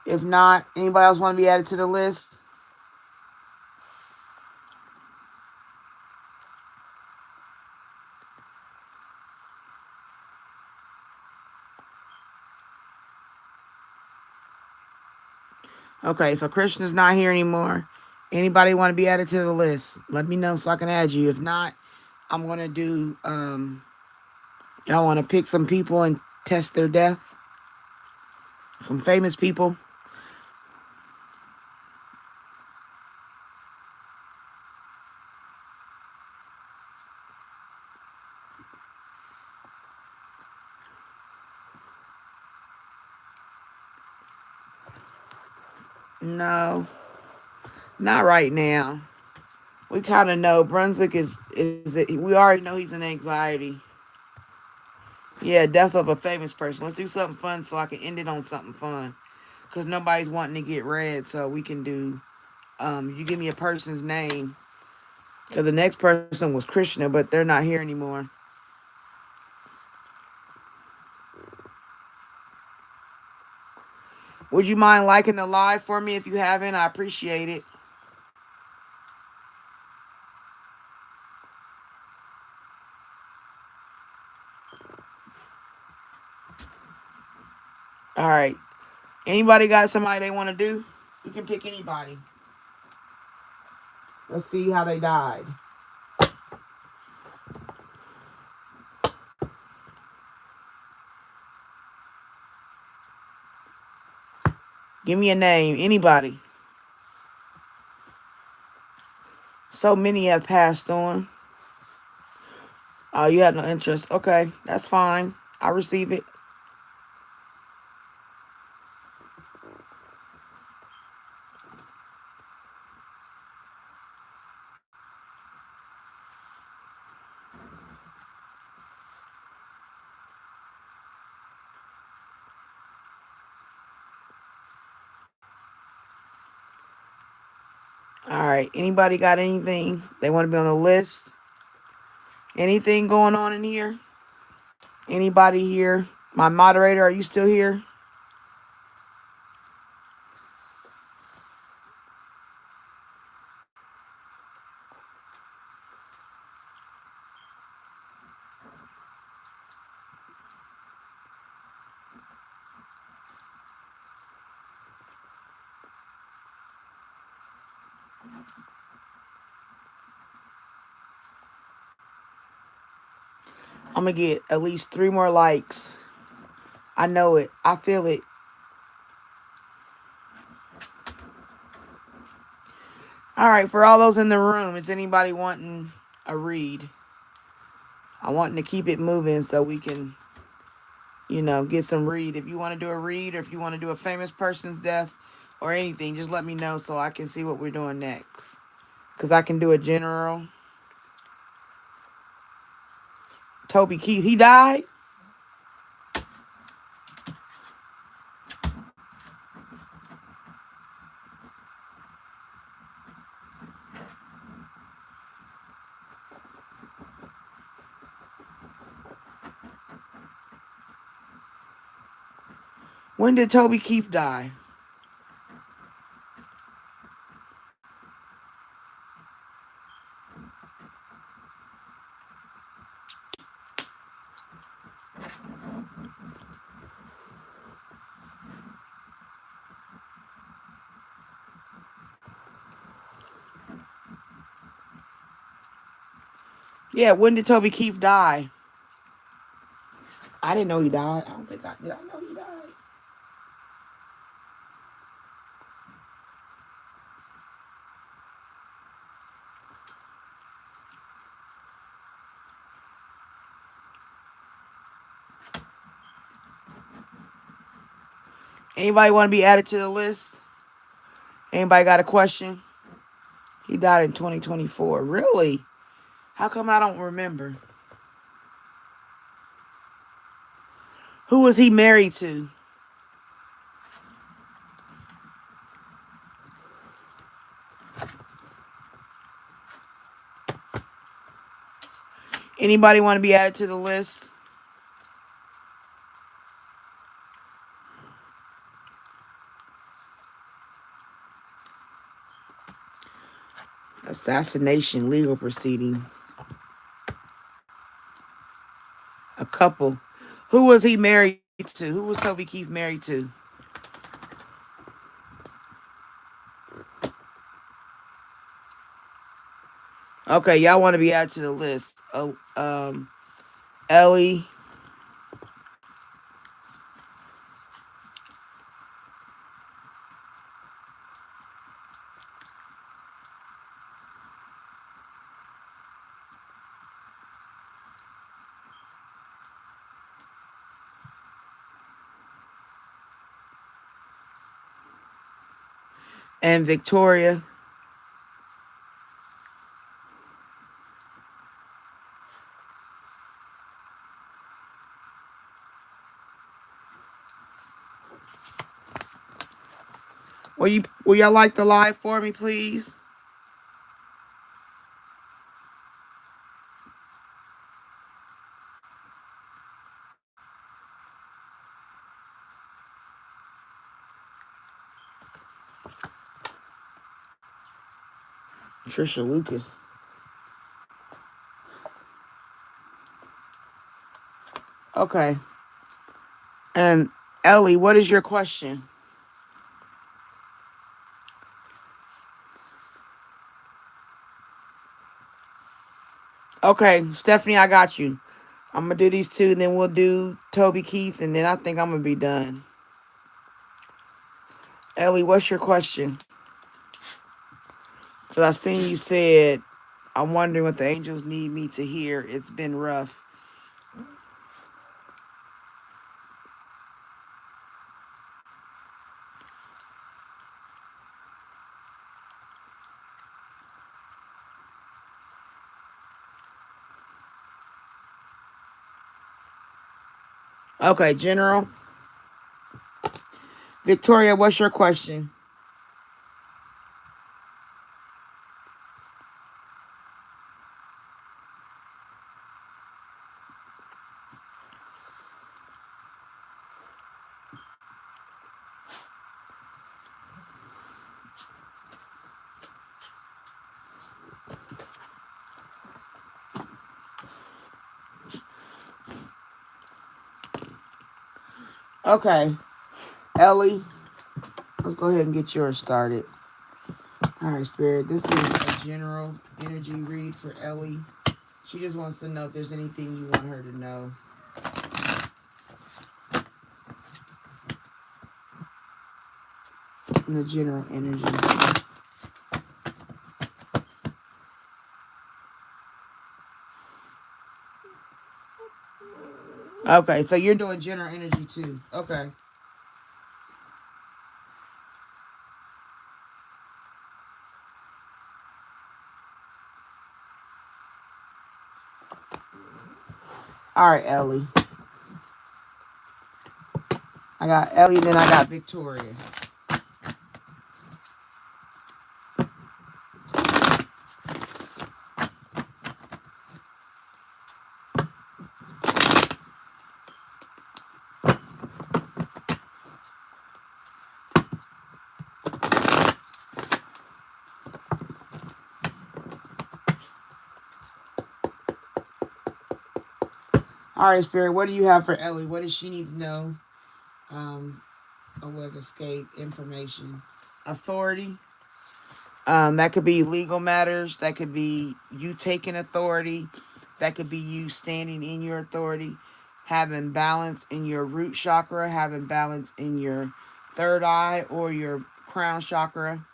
Speaker 1: If not, anybody else want to be added to the list? Okay, so Krishna's not here anymore. Anybody want to be added to the list? Let me know so I can add you. If not, I'm going to do, y'all want to pick some people and test their death? Some famous people? No, not right now. We kind of know Brunswick we already know he's in anxiety. Yeah, death of a famous person. Let's do something fun so I can end it on something fun. Because nobody's wanting to get read, so we can do, you give me a person's name. Because the next person was Krishna, but they're not here anymore. Would you mind liking the live for me if you haven't? I appreciate it. All right. Anybody got somebody they want to do? You can pick anybody. Let's see how they died. Give me a name. Anybody. So many have passed on. Oh, you had no interest. Okay, that's fine. I receive it. All right. Anybody got anything they want to be on the list? Anything going on in here? Anybody here? My moderator, are you still here? I'm going to get at least 3 more likes. I know it. I feel it. All right. For all those in the room, is anybody wanting a read? I want to keep it moving so we can, you know, get some read. If you want to do a read or if you want to do a famous person's death or anything, just let me know so I can see what we're doing next. Because I can do a general. Toby Keith, he died? When did Toby Keith die? Yeah, when did Toby Keith die? I didn't know he died. I don't think I did. I know he died. Anybody want to be added to the list? Anybody got a question? He died in 2024. Really? How come I don't remember? Who was he married to? Anybody want to be added to the list? Assassination, legal proceedings. A couple. Who was he married to? Who was Toby Keith married to? Okay, y'all want to be added to the list. Oh, Ellie. And Victoria. Will y'all like the live for me, please? Trisha Lucas. Okay. And Ellie, what is your question? Okay, Stephanie, I got you. I'm going to do these two, and then we'll do Toby Keith, and then I think I'm going to be done. Ellie, what's your question? Because I seen you said, I'm wondering what the angels need me to hear. It's been rough. Okay, General. Victoria, what's your question? Okay, Ellie, let's go ahead and get yours started. All right, Spirit, this is a general energy read for Ellie. She just wants to know if there's anything you want her to know. In the general energy. Okay, so you're doing general energy too. Okay. All right, Ellie. I got Ellie, then I got Victoria. All right, Spirit, what do you have for Ellie? What does she need to know? A way of escape, information, authority. That could be legal matters. That could be you taking authority. That could be you standing in your authority, having balance in your root chakra, having balance in your third eye or your crown chakra.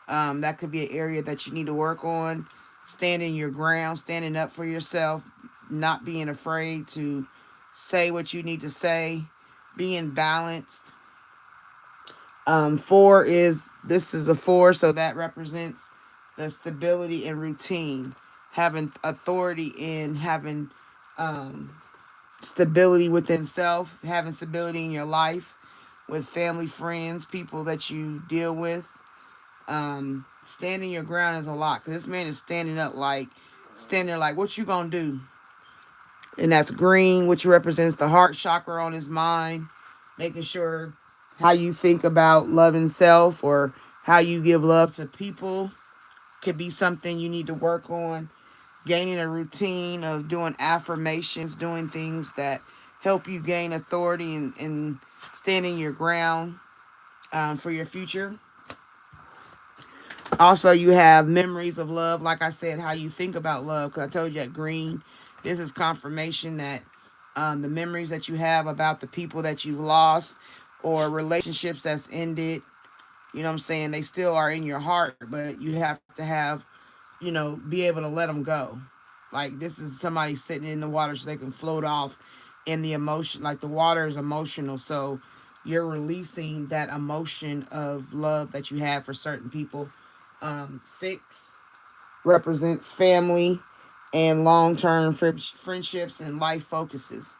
Speaker 1: That could be an area that you need to work on. Standing your ground, standing up for yourself, not being afraid to say what you need to say, being balanced. Four is, this is a four, so that represents the stability and routine, having authority in having stability within self, having stability in your life with family, friends, people that you deal with. Standing your ground is a lot because this man is standing up, like standing there like, what you gonna do? And that's green, which represents the heart chakra on his mind, making sure how you think about loving self or how you give love to people could be something you need to work on. Gaining a routine of doing affirmations, doing things that help you gain authority and standing your ground for your future. Also, you have memories of love. Like I said, how you think about love. Because I told you at green, this is confirmation that the memories that you have about the people that you've lost or relationships that's ended, you know what I'm saying? They still are in your heart, but you have to have, be able to let them go. Like this is somebody sitting in the water so they can float off in the emotion. Like the water is emotional. So you're releasing that emotion of love that you have for certain people. Six represents family and long-term friendships and life focuses.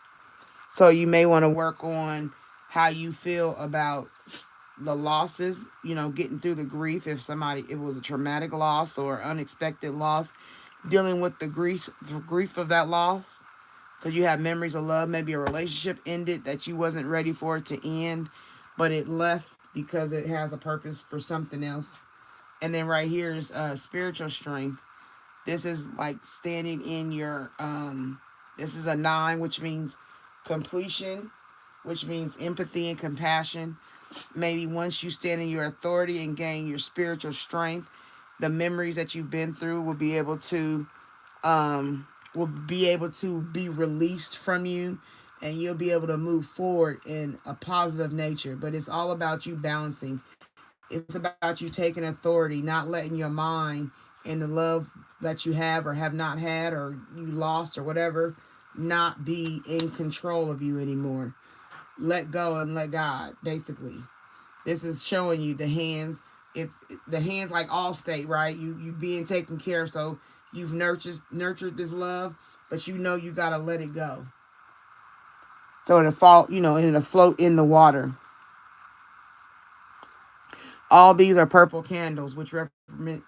Speaker 1: So you may want to work on how you feel about the losses, getting through the grief if it was a traumatic loss or unexpected loss, dealing with the grief of that loss. Because you have memories of love, maybe a relationship ended that you wasn't ready for it to end, but it left because it has a purpose for something else. And then right here is spiritual strength. This is like standing in your, this is a 9, which means completion, which means empathy and compassion. Maybe once you stand in your authority and gain your spiritual strength, the memories that you've been through will be released from you, and you'll be able to move forward in a positive nature. But it's all about you balancing. It's about you taking authority, not letting your mind and the love that you have or have not had or you lost or whatever not be in control of you anymore. Let go and let God, basically. This is showing you the hands. It's the hands like Allstate, right? You being taken care of. So you've nurtured this love, but you gotta let it go. So it'll fall, and it'll float in the water. All these are purple candles, which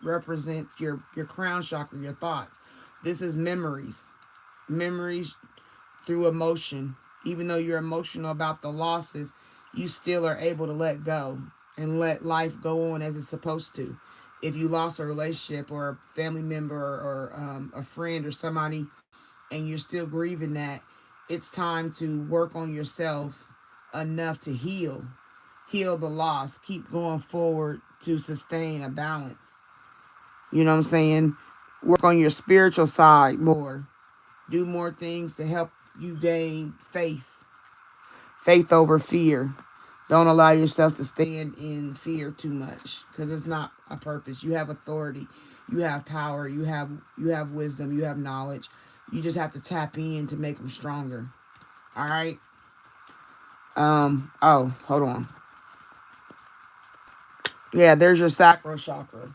Speaker 1: represents your crown chakra, your thoughts. This is memories through emotion. Even though you're emotional about the losses, you still are able to let go and let life go on as it's supposed to. If you lost a relationship or a family member or a friend or somebody, and you're still grieving that, it's time to work on yourself enough to heal the loss, keep going forward to sustain a balance. You know what I'm saying? Work on your spiritual side more. Do more things to help you gain faith over fear. Don't allow yourself to stand in fear too much because it's not a purpose. You have authority, you have power, you have wisdom, you have knowledge. You just have to tap in to make them stronger. All right. Oh, hold on. Yeah, there's your sacral chakra.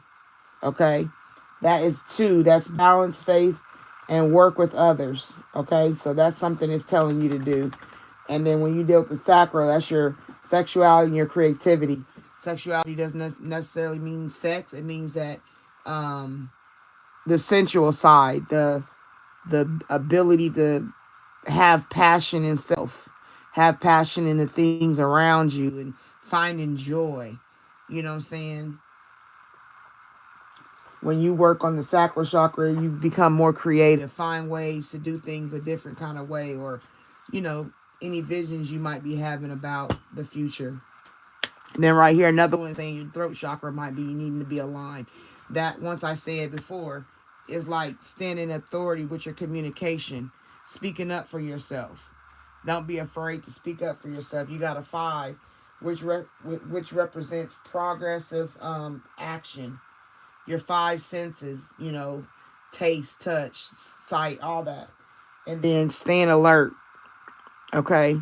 Speaker 1: Okay. That is 2. That's balance, faith, and work with others. Okay. So that's something it's telling you to do. And then when you deal with the sacral, that's your sexuality and your creativity. Sexuality doesn't necessarily mean sex. It means that the sensual side, the ability to have passion in self, have passion in the things around you, and finding joy. You know what I'm saying? When you work on the sacral chakra, you become more creative, find ways to do things a different kind of way, or, you know, any visions you might be having about the future. And then right here, another one saying your throat chakra might be needing to be aligned. That, once I said before, is like standing in authority with your communication, speaking up for yourself. Don't be afraid to speak up for yourself. You got a 5, which represents progressive action. Your 5 senses, you know, taste, touch, sight, all that. And then staying alert, okay?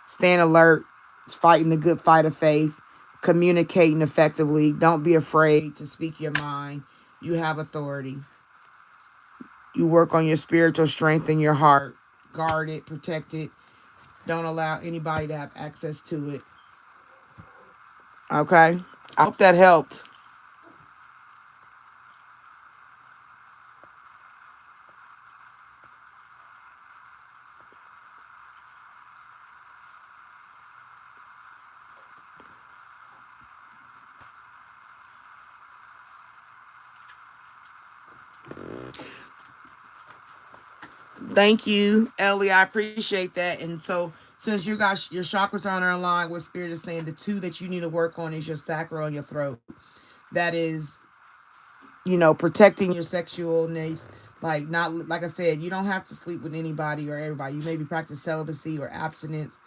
Speaker 1: Staying alert, fighting the good fight of faith, communicating effectively. Don't be afraid to speak your mind. You have authority. You work on your spiritual strength in your heart. Guard it, protect it. Don't allow anybody to have access to it. Okay? I hope that helped. Thank you, Ellie. I appreciate that. And so, since you got your chakras on our line, what Spirit is saying, the 2 that you need to work on is your sacral and your throat. That is, you know, protecting your sexualness. Like, not like I said, you don't have to sleep with anybody or everybody. You maybe practice celibacy or abstinence.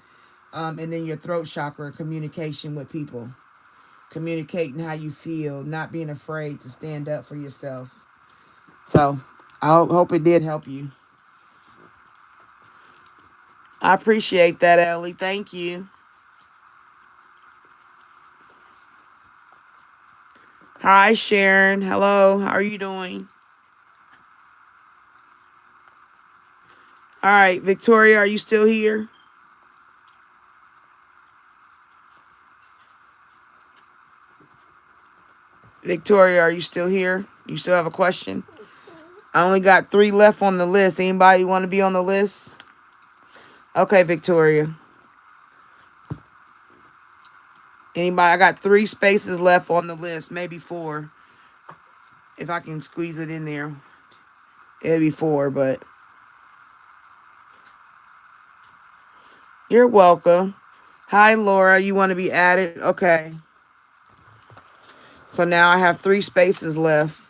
Speaker 1: And then your throat chakra, communication with people, communicating how you feel, not being afraid to stand up for yourself. So, I hope it did help you. I appreciate that, Ellie. Thank you. Hi, Sharon. Hello. How are you doing? All right, Victoria, are you still here? Victoria, are you still here? You still have a question? I only got 3 left on the list. Anybody want to be on the list? Okay, Victoria. Anybody? I got 3 spaces left on the list, maybe 4. If I can squeeze it in there, it'll be 4, but you're welcome. Hi, Laura. You want to be added? Okay. So now I have 3 spaces left.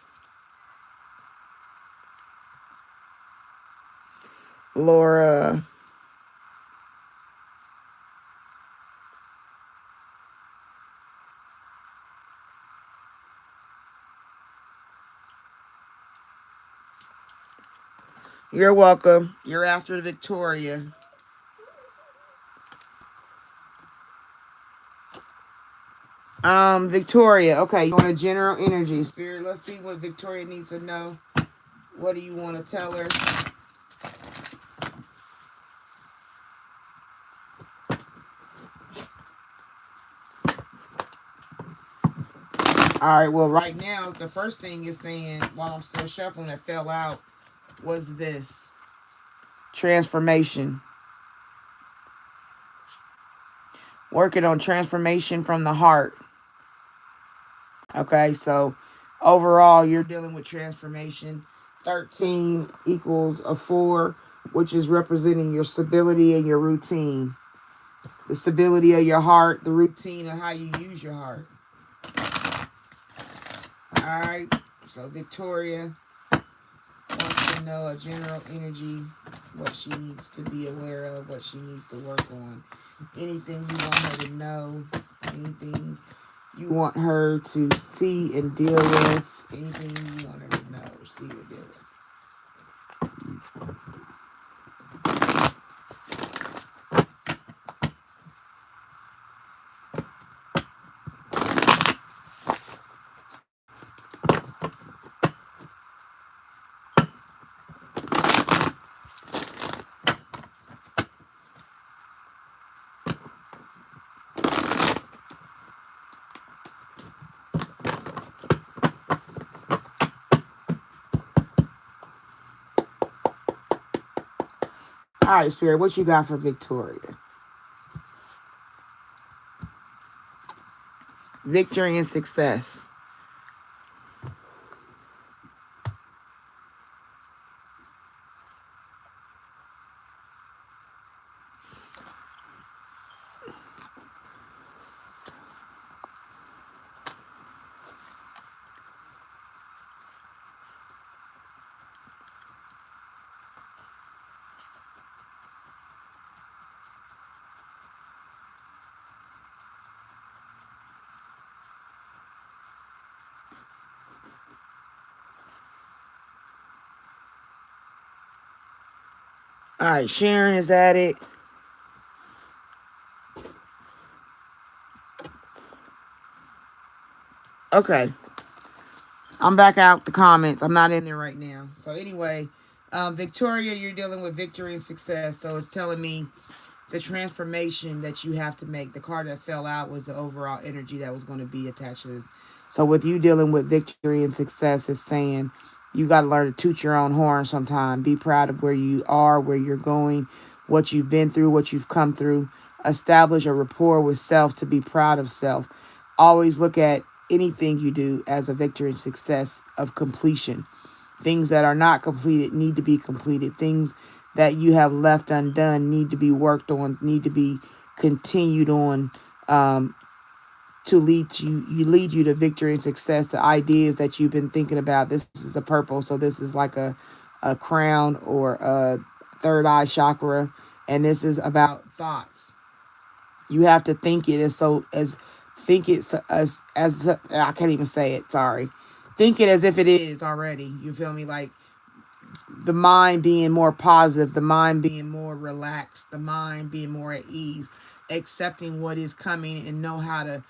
Speaker 1: Laura. You're welcome. You're after Victoria. Victoria. Okay, you want a general energy. Spirit, let's see what Victoria needs to know. What do you want to tell her? All right, well, right now, the first thing is saying, while I'm still shuffling, that fell out, was this. Transformation. Working on transformation from the heart. Okay, so overall, you're dealing with transformation. 13 equals a 4, which is representing your stability and your routine. The stability of your heart, the routine of how you use your heart. All right, so Victoria wants to know a general energy, what she needs to be aware of, what she needs to work on. Anything you want her to know, anything you want her to see and deal with, anything you want her to know or see or deal with. right, Spirit, what you got for Victoria? Victory and success. All right, Sharon is at it. Okay. I'm back out the comments. I'm not in there right now. So anyway, Victoria, you're dealing with victory and success. So it's telling me the transformation that you have to make. The card that fell out was the overall energy that was going to be attached to this. So with you dealing with victory and success, it's saying you got to learn to toot your own horn sometime. Be proud of where you are, where you're going, what you've been through, what you've come through. Establish a rapport with self to be proud of self. Always look at anything you do as a victory and success of completion. Things that are not completed need to be completed. Things that you have left undone need to be worked on, need to be continued on, to lead you to victory and success. The ideas that you've been thinking about. This is the purple, so this is like a crown or a third eye chakra, and this is about thoughts. You have to think it as I can't even say it. Sorry, think it as if it is already. You feel me? Like the mind being more positive, the mind being more relaxed, the mind being more at ease, accepting what is coming and know how to,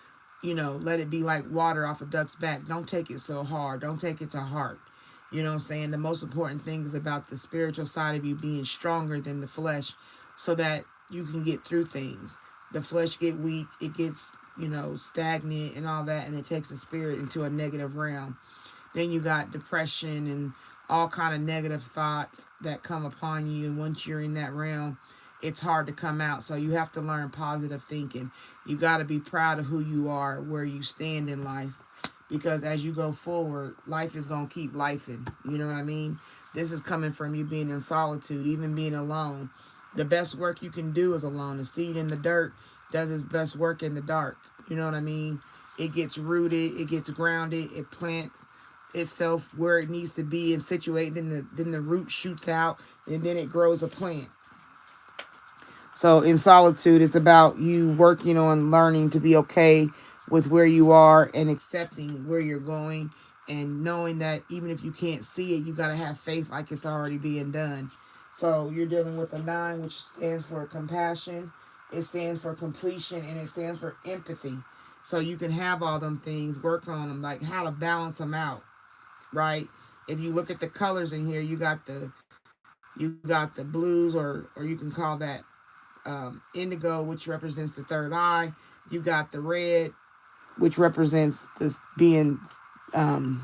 Speaker 1: let it be like water off a duck's back. Don't take it so hard. Don't take it to heart. You know what I'm saying? The most important thing is about the spiritual side of you being stronger than the flesh so that you can get through things. The flesh get weak, it gets, stagnant and all that, and it takes the spirit into a negative realm. Then you got depression and all kind of negative thoughts that come upon you. And once you're in that realm, it's hard to come out. So you have to learn positive thinking. You got to be proud of who you are, where you stand in life. Because as you go forward, life is going to keep lifing. You know what I mean? This is coming from you being in solitude, even being alone. The best work you can do is alone. A seed in the dirt does its best work in the dark. You know what I mean? It gets rooted, it gets grounded, it plants itself where it needs to be and situate. Then the root shoots out, and then it grows a plant. So in solitude, it's about you working on learning to be okay with where you are and accepting where you're going, and knowing that even if you can't see it, you got to have faith like it's already being done. So you're dealing with a 9, which stands for compassion. It stands for completion, and it stands for empathy. So you can have all them things, work on them, like how to balance them out, right? If you look at the colors in here, you got the blues, or you can call that indigo, which represents the third eye. You got the red, which represents this being on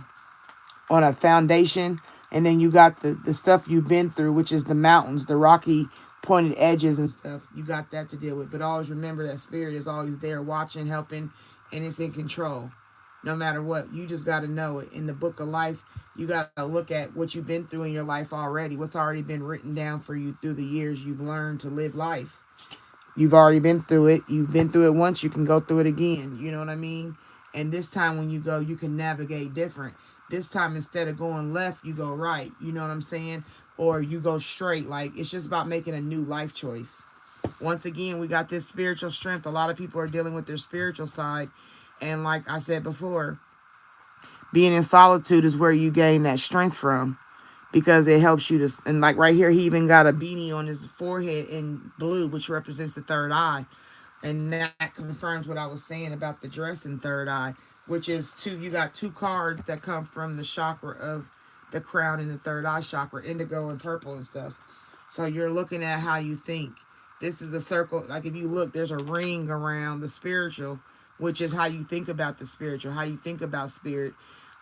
Speaker 1: a foundation. And then you got the stuff you've been through, which is the mountains, the rocky pointed edges and stuff. You got that to deal with. But always remember that spirit is always there watching, helping, and it's in control. No matter what, you just got to know it. In the book of life, you got to look at what you've been through in your life already, what's already been written down for you through the years you've learned to live life. You've already been through it. You've been through it once, you can go through it again. You know what I mean? And this time when you go, you can navigate different. This time, instead of going left, you go right. You know what I'm saying? Or you go straight. Like, it's just about making a new life choice. Once again, we got this spiritual strength. A lot of people are dealing with their spiritual side. And like I said before, being in solitude is where you gain that strength from, because it helps you to, and like right here, he even got a beanie on his forehead in blue, which represents the third eye. And that confirms what I was saying about the dress in third eye, which is you got 2 cards that come from the chakra of the crown and the third eye chakra, indigo and purple and stuff. So you're looking at how you think. This is a circle. Like if you look, there's a ring around the spiritual, which is how you think about the spiritual, how you think about spirit.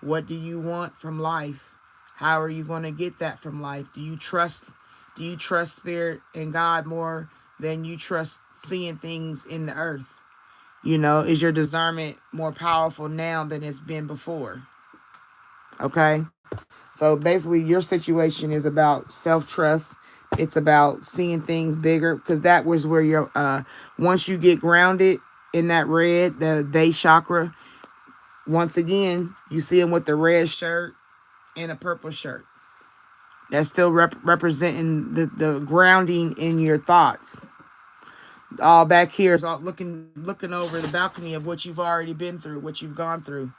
Speaker 1: What do you want from life? How are you going to get that from life? Do you trust Do you trust spirit and God more than you trust seeing things in the earth? You know, is your discernment more powerful now than it's been before? Okay? So basically, your situation is about self-trust. It's about seeing things bigger, because that was where your once you get grounded in that red, the day chakra, once again, you see him with the red shirt and a purple shirt. That's still representing the grounding in your thoughts. All back here is all looking over the balcony of what you've already been through, what you've gone through.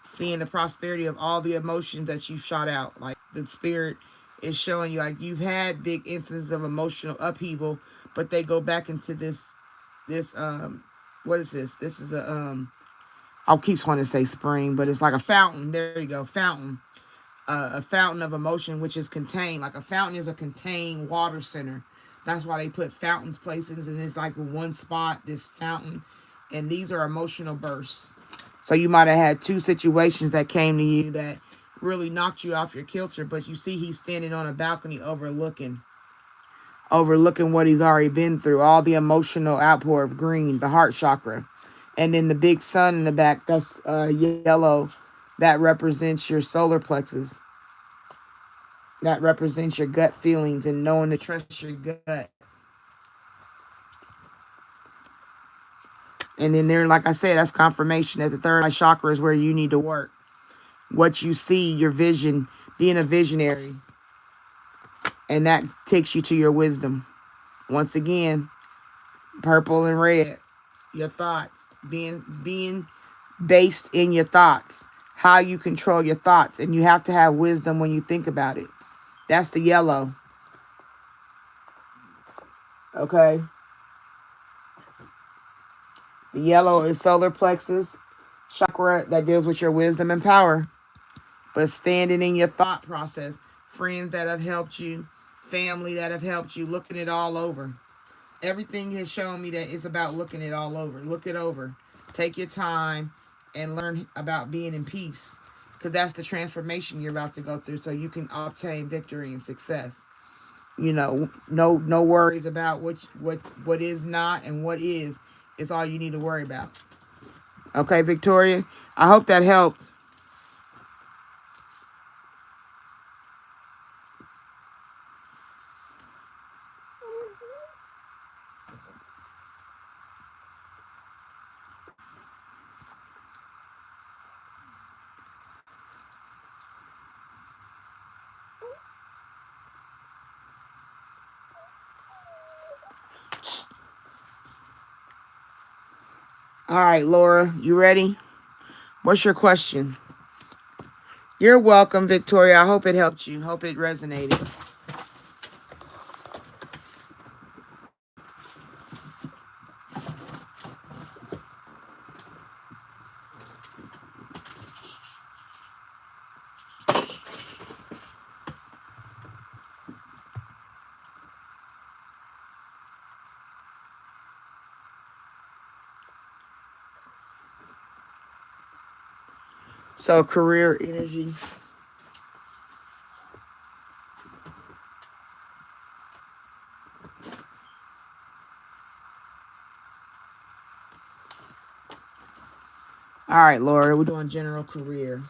Speaker 1: Seeing the prosperity of all the emotions that you've shot out. Like, the spirit is showing you, like, you've had big instances of emotional upheaval, but they go back into this what is this? This is I'll keep wanting to say spring, but it's like a fountain. There you go, fountain. A fountain of emotion, which is contained. Like, a fountain is a contained water center. That's why they put fountains places, and it's like one spot, this fountain. And these are emotional bursts. So you might have had two situations that came to you that really knocked you off your kilter, but you see he's standing on a balcony overlooking what he's already been through, all the emotional outpour of green, the heart chakra. And then the big sun in the back, that's yellow. That represents your solar plexus. That represents your gut feelings and knowing to trust your gut. And then there, like I said, that's confirmation that the third eye chakra is where you need to work. What you see, your vision, being a visionary. And that takes you to your wisdom. Once again, purple and red. Your thoughts. Being based in your thoughts. How you control your thoughts. And you have to have wisdom when you think about it. That's the yellow. Okay. The yellow is solar plexus chakra that deals with your wisdom and power. But standing in your thought process. Friends that have helped you. Family that have helped you. Looking it all over. Everything has shown me that it's about looking it all over. Look it over. Take your time and learn about being in peace. Because that's the transformation you're about to go through, so you can obtain victory and success. You know, no worries about what is not and what is all you need to worry about. Okay, Victoria? I hope that helped. All right, Laura, you ready? What's your question? You're welcome, Victoria. I hope it helped you. Hope it resonated. So, career energy. All right, Laura, we're doing general career.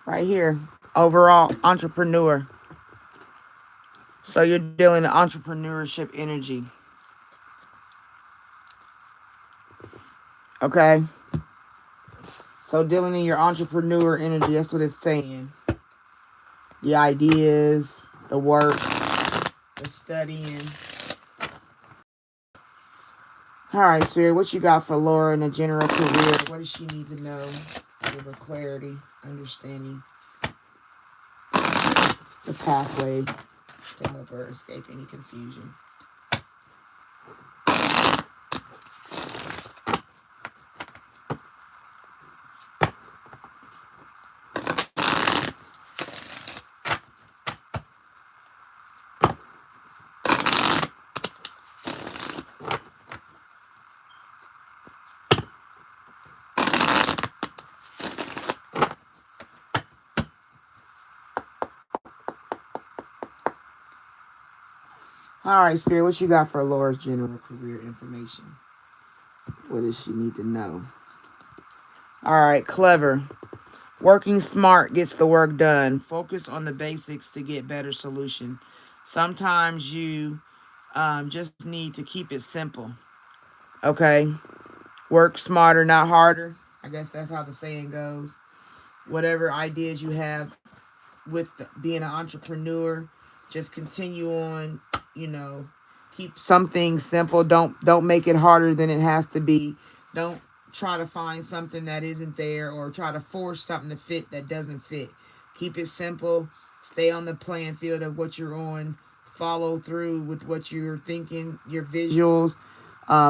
Speaker 1: Right here, overall entrepreneur. So you're dealing in entrepreneurship energy. Okay? So dealing in your entrepreneur energy, that's what it's saying. The ideas, the work, the studying. All right, Spirit, what you got for Laura in a general career? What does she need to know? Give her clarity, understanding, the pathway to help her escape any confusion. All right, Spirit, what you got for Laura's general career information? What does she need to know? All right, clever. Working smart gets the work done. Focus on the basics to get better solution. Sometimes you just need to keep it simple. Okay? Work smarter, not harder. I guess that's how the saying goes. Whatever ideas you have with being an entrepreneur, just continue on, you know, keep some things simple. Don't make it harder than it has to be. Don't try to find something that isn't there or try to force something to fit that doesn't fit. Keep it simple. Stay on the playing field of what you're on. Follow through with what you're thinking, your visuals.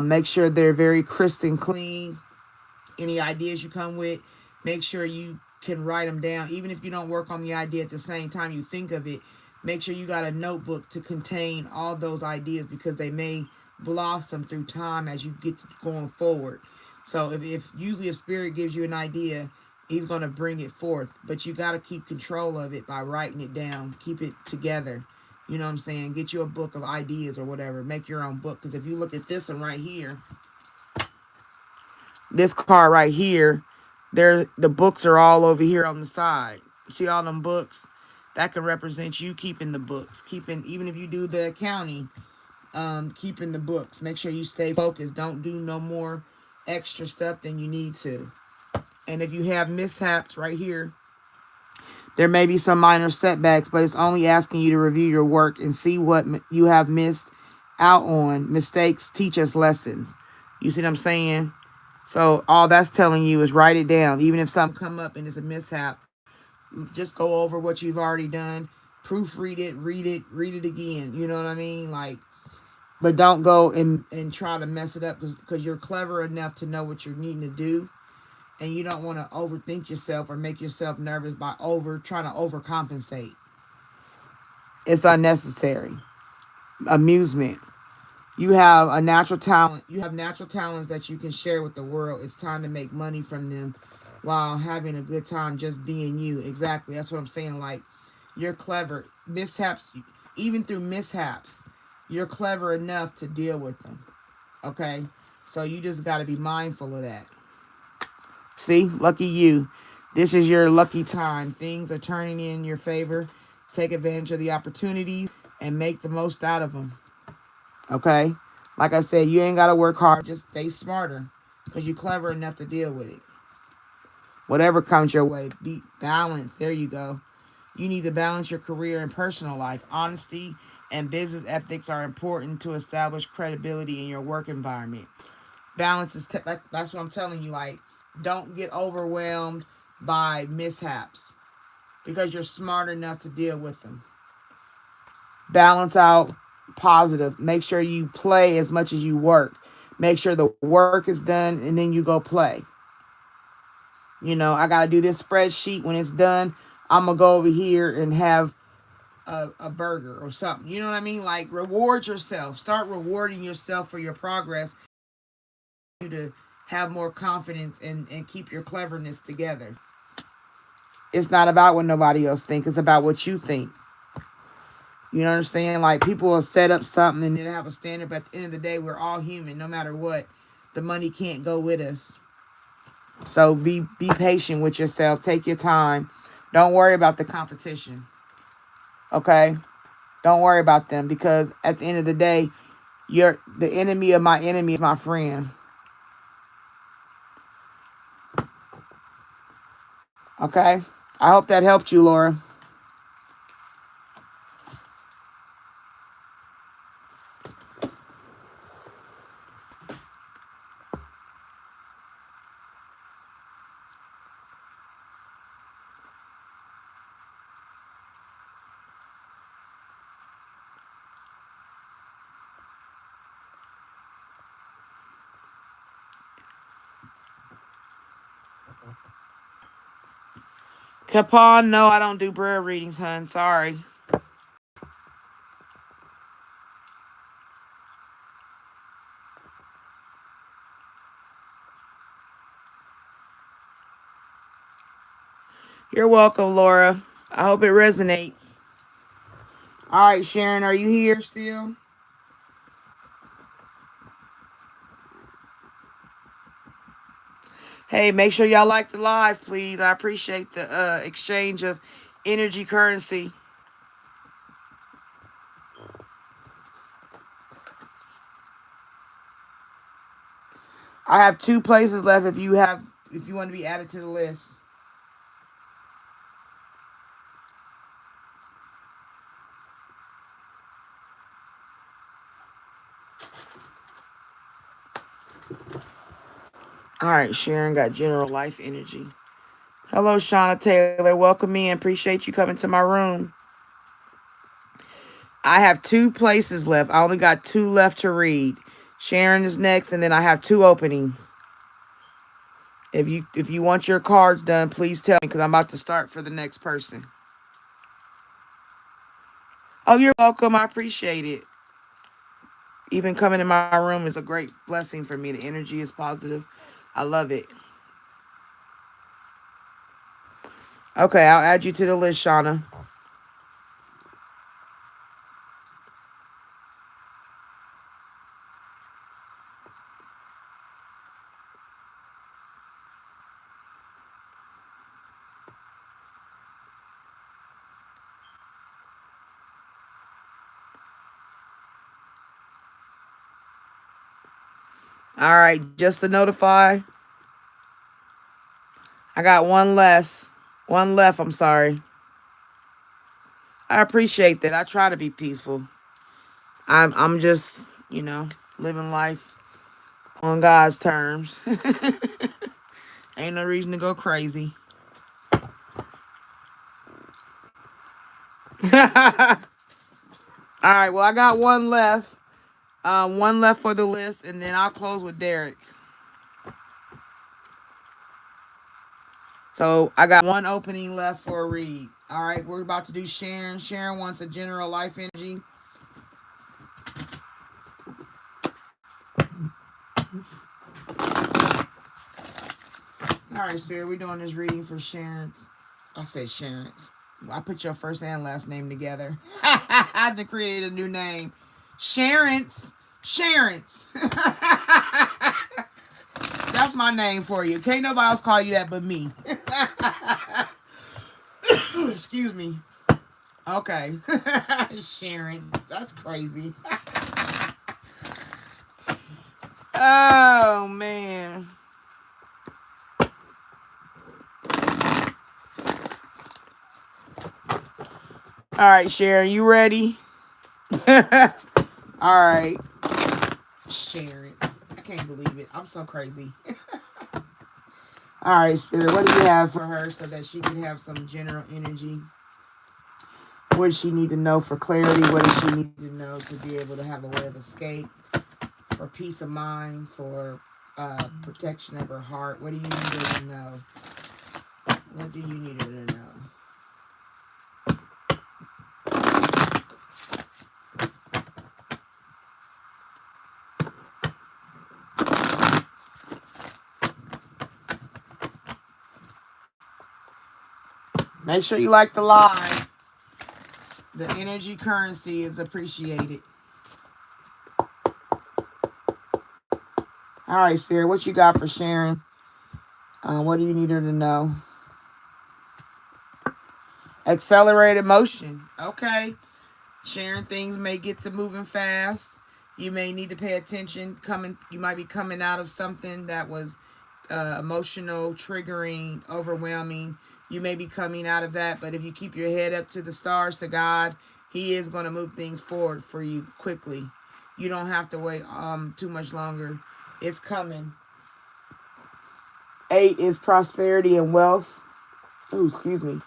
Speaker 1: Make sure they're very crisp and clean. Any ideas you come with, make sure you can write them down. Even if you don't work on the idea at the same time you think of it, make sure you got a notebook to contain all those ideas because they may blossom through time as you get to going forward. So if usually if Spirit gives you an idea, he's going to bring it forth. But you got to keep control of it by writing it down. Keep it together. You know what I'm saying? Get you a book of ideas or whatever. Make your own book. Because if you look at this one right here, this card right here, the books are all over here on the side. See all them books? That can represent you keeping the books. Even if you do the accounting, keeping the books. Make sure you stay focused. Don't do no more extra stuff than you need to. And if you have mishaps right here, there may be some minor setbacks, but it's only asking you to review your work and see what you have missed out on. Mistakes teach us lessons. You see what I'm saying? So all that's telling you is write it down. Even if something come up and it's a mishap, just go over what you've already done. Proofread it, read it again. You know what I mean? Like, but don't go and try to mess it up because you're clever enough to know what you're needing to do. And you don't want to overthink yourself or make yourself nervous by trying to overcompensate. It's unnecessary. Amusement. You have a natural talent. You have natural talents that you can share with the world. It's time to make money from them while having a good time just being you. Exactly. That's what I'm saying. Like, you're clever. Mishaps, even through mishaps, you're clever enough to deal with them. Okay? So you just got to be mindful of that. See? Lucky you. This is your lucky time. Things are turning in your favor. Take advantage of the opportunities and make the most out of them. Okay? Like I said, you ain't got to work hard. Just stay smarter because you're clever enough to deal with it. Whatever comes your way, be balanced. There you go. You need to balance your career and personal life. Honesty and business ethics are important to establish credibility in your work environment. Balance is, that's what I'm telling you. Like, don't get overwhelmed by mishaps because you're smart enough to deal with them. Balance out positive. Make sure you play as much as you work. Make sure the work is done and then you go play. You know, I got to do this spreadsheet. When it's done, I'm going to go over here and have a burger or something. You know what I mean? Like, reward yourself. Start rewarding yourself for your progress. You to have more confidence and keep your cleverness together. It's not about what nobody else thinks. It's about what you think. You know what I'm saying? Like, people will set up something and then have a standard, but at the end of the day, we're all human. No matter what, the money can't go with us. So be patient with yourself. Take your time. Don't worry about the competition. Okay? Don't worry about them because at the end of the day, the enemy of my enemy is my friend. Okay? I hope that helped you, Laura. Capon, no, I don't do braille readings, hun. Sorry. You're welcome, Laura. I hope it resonates. All right, Sharon, are you here still? Hey, make sure y'all like the live, please. I appreciate the exchange of energy currency. I have 2 places left if you want to be added to the list. All right, Sharon got general life energy. Hello, Shauna Taylor. Welcome in. Appreciate you coming to my room. I have 2 places left. I only got 2 left to read. Sharon is next, and then I have 2 openings. If you want your cards done, please tell me, because I'm about to start for the next person. Oh, you're welcome. I appreciate it. Even coming in my room is a great blessing for me. The energy is positive. I love it. Okay, I'll add you to the list, Shauna. All right, just to notify, I got one less. One left, I'm sorry. I appreciate that. I try to be peaceful. I'm just, living life on God's terms. Ain't no reason to go crazy. All right, well, I got one left. One left for the list, and then I'll close with Derek. So I got one opening left for a read. All right, we're about to do Sharon. Sharon wants a general life energy. All right, Spirit, we're doing this reading for Sharon's. I said Sharon's. I put your first and last name together. I had to create a new name. Sharon's. That's my name for you. Can't nobody else call you that but me. Excuse me. Okay. Sharon's. That's crazy. Oh, man. All right, Sharon, you ready? All right. Sharon. I can't believe it. I'm so crazy. All right, Spirit, what do you have for her so that she can have some general energy? What does she need to know for clarity? What does she need to know to be able to have a way of escape? For peace of mind? For protection of her heart? What do you need her to know? What do you need her to know? Make sure you like the live. The energy currency is appreciated. All right, Spirit, what you got for Sharon? What do you need her to know? Accelerated motion. Okay. Sharon, things may get to moving fast. You may need to pay attention. You might be coming out of something that was emotional, triggering, overwhelming. You may be coming out of that, but if you keep your head up to the stars, to God, He is going to move things forward for you quickly. You don't have to wait too much longer. It's coming. 8 is prosperity and wealth. Oh, excuse me.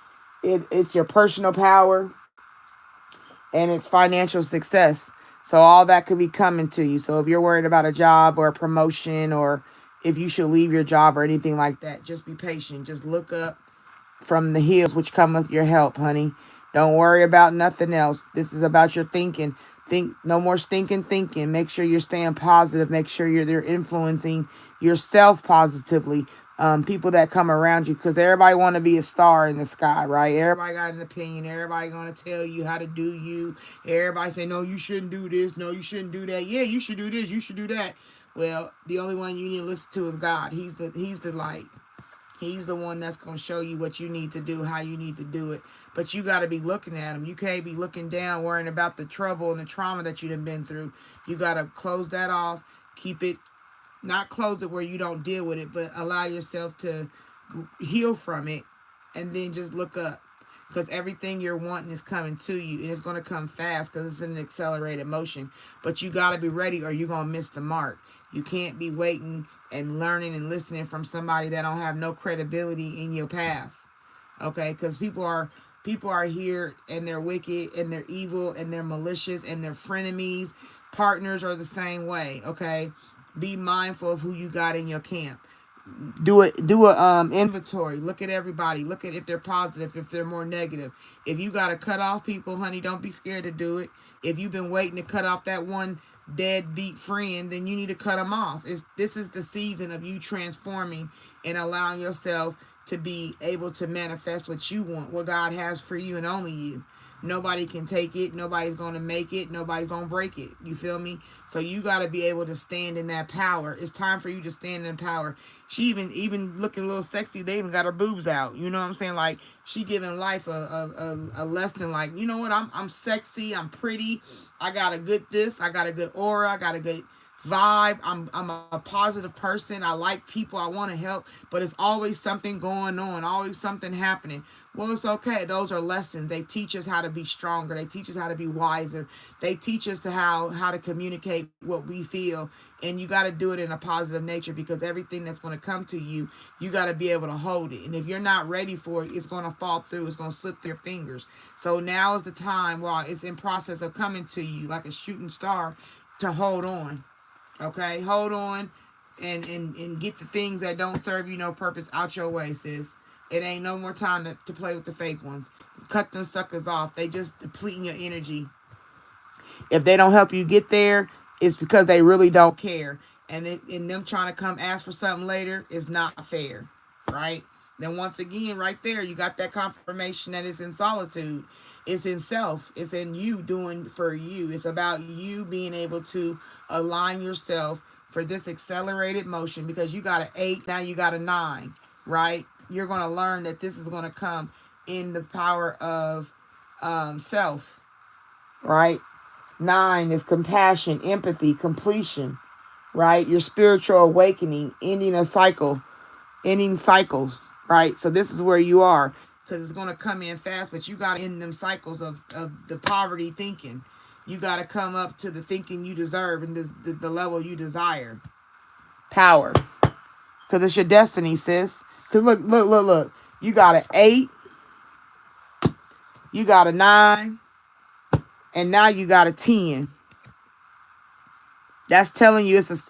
Speaker 1: It's your personal power and it's financial success. So all that could be coming to you. So if you're worried about a job or a promotion or if you should leave your job or anything like that, just be patient. Just look up from the hills which cometh your help, honey. Don't worry about nothing else. This is about your thinking. Think no more stinking thinking. Make sure you're staying positive. Make sure you're influencing yourself positively. People that come around you, because everybody want to be a star in the sky, right? Everybody got an opinion. Everybody gonna tell you how to do you. Everybody say, no, you shouldn't do this. No, you shouldn't do that. Yeah, you should do this. You should do that. Well, the only one you need to listen to is God. He's the light. He's the one that's going to show you what you need to do, how you need to do it. But you got to be looking at him. You can't be looking down, worrying about the trouble and the trauma that you've been through. You got to close that off. Keep it, not close it where you don't deal with it, but allow yourself to heal from it. And then just look up. Because everything you're wanting is coming to you. And it's going to come fast because it's an accelerated motion. But you got to be ready or you're going to miss the mark. You can't be waiting and learning and listening from somebody that don't have no credibility in your path. Okay? Because people are here and they're wicked and they're evil and they're malicious and they're frenemies. Partners are the same way. Okay? Be mindful of who you got in your camp. Do a inventory. Look at everybody. Look at if they're positive, if they're more negative. If you got to cut off people, honey, don't be scared to do it. If you've been waiting to cut off that one deadbeat friend, then you need to cut them off. This is the season of you transforming and allowing yourself to be able to manifest what you want, what God has for you and only you. Nobody can take it. Nobody's going to make it. Nobody's going to break it. You feel me? So you got to be able to stand in that power. It's time for you to stand in power. She even looking a little sexy. They even got her boobs out. You know what I'm saying? Like, she giving life a lesson. Like, you know what? I'm sexy. I'm pretty. I got a good this. I got a good aura. I got a good vibe. I'm a positive person. I like people. I want to help. But it's always something going on. Always something happening. Well, it's okay. Those are lessons. They teach us how to be stronger. They teach us how to be wiser. They teach us how to communicate what we feel. And you got to do it in a positive nature, because everything that's going to come to you, you got to be able to hold it. And if you're not ready for it, it's going to fall through. It's going to slip through your fingers. So now is the time, while it's in process of coming to you like a shooting star, to hold on. Okay? Hold on and get the things that don't serve you no purpose out your way, sis. It ain't no more time to play with the fake ones. Cut them suckers off. They just depleting your energy. If they don't help you get there, it's because they really don't care. And in them trying to come ask for something later is not fair, right? Then once again, right there, you got that confirmation that it's in solitude. It's in self. It's in you doing for you. It's about you being able to align yourself for this accelerated motion, because you got an 8, now you got a 9, right? You're going to learn that this is going to come in the power of self, right? 9 is compassion, empathy, completion, right? Your spiritual awakening, ending a cycle, ending cycles, right? So this is where you are, because it's going to come in fast, but you got to end them cycles of the poverty thinking. You got to come up to the thinking you deserve and the level you desire. Power. Because it's your destiny, sis. Because look. You got an 8. You got a 9. And now you got a 10. That's telling you it's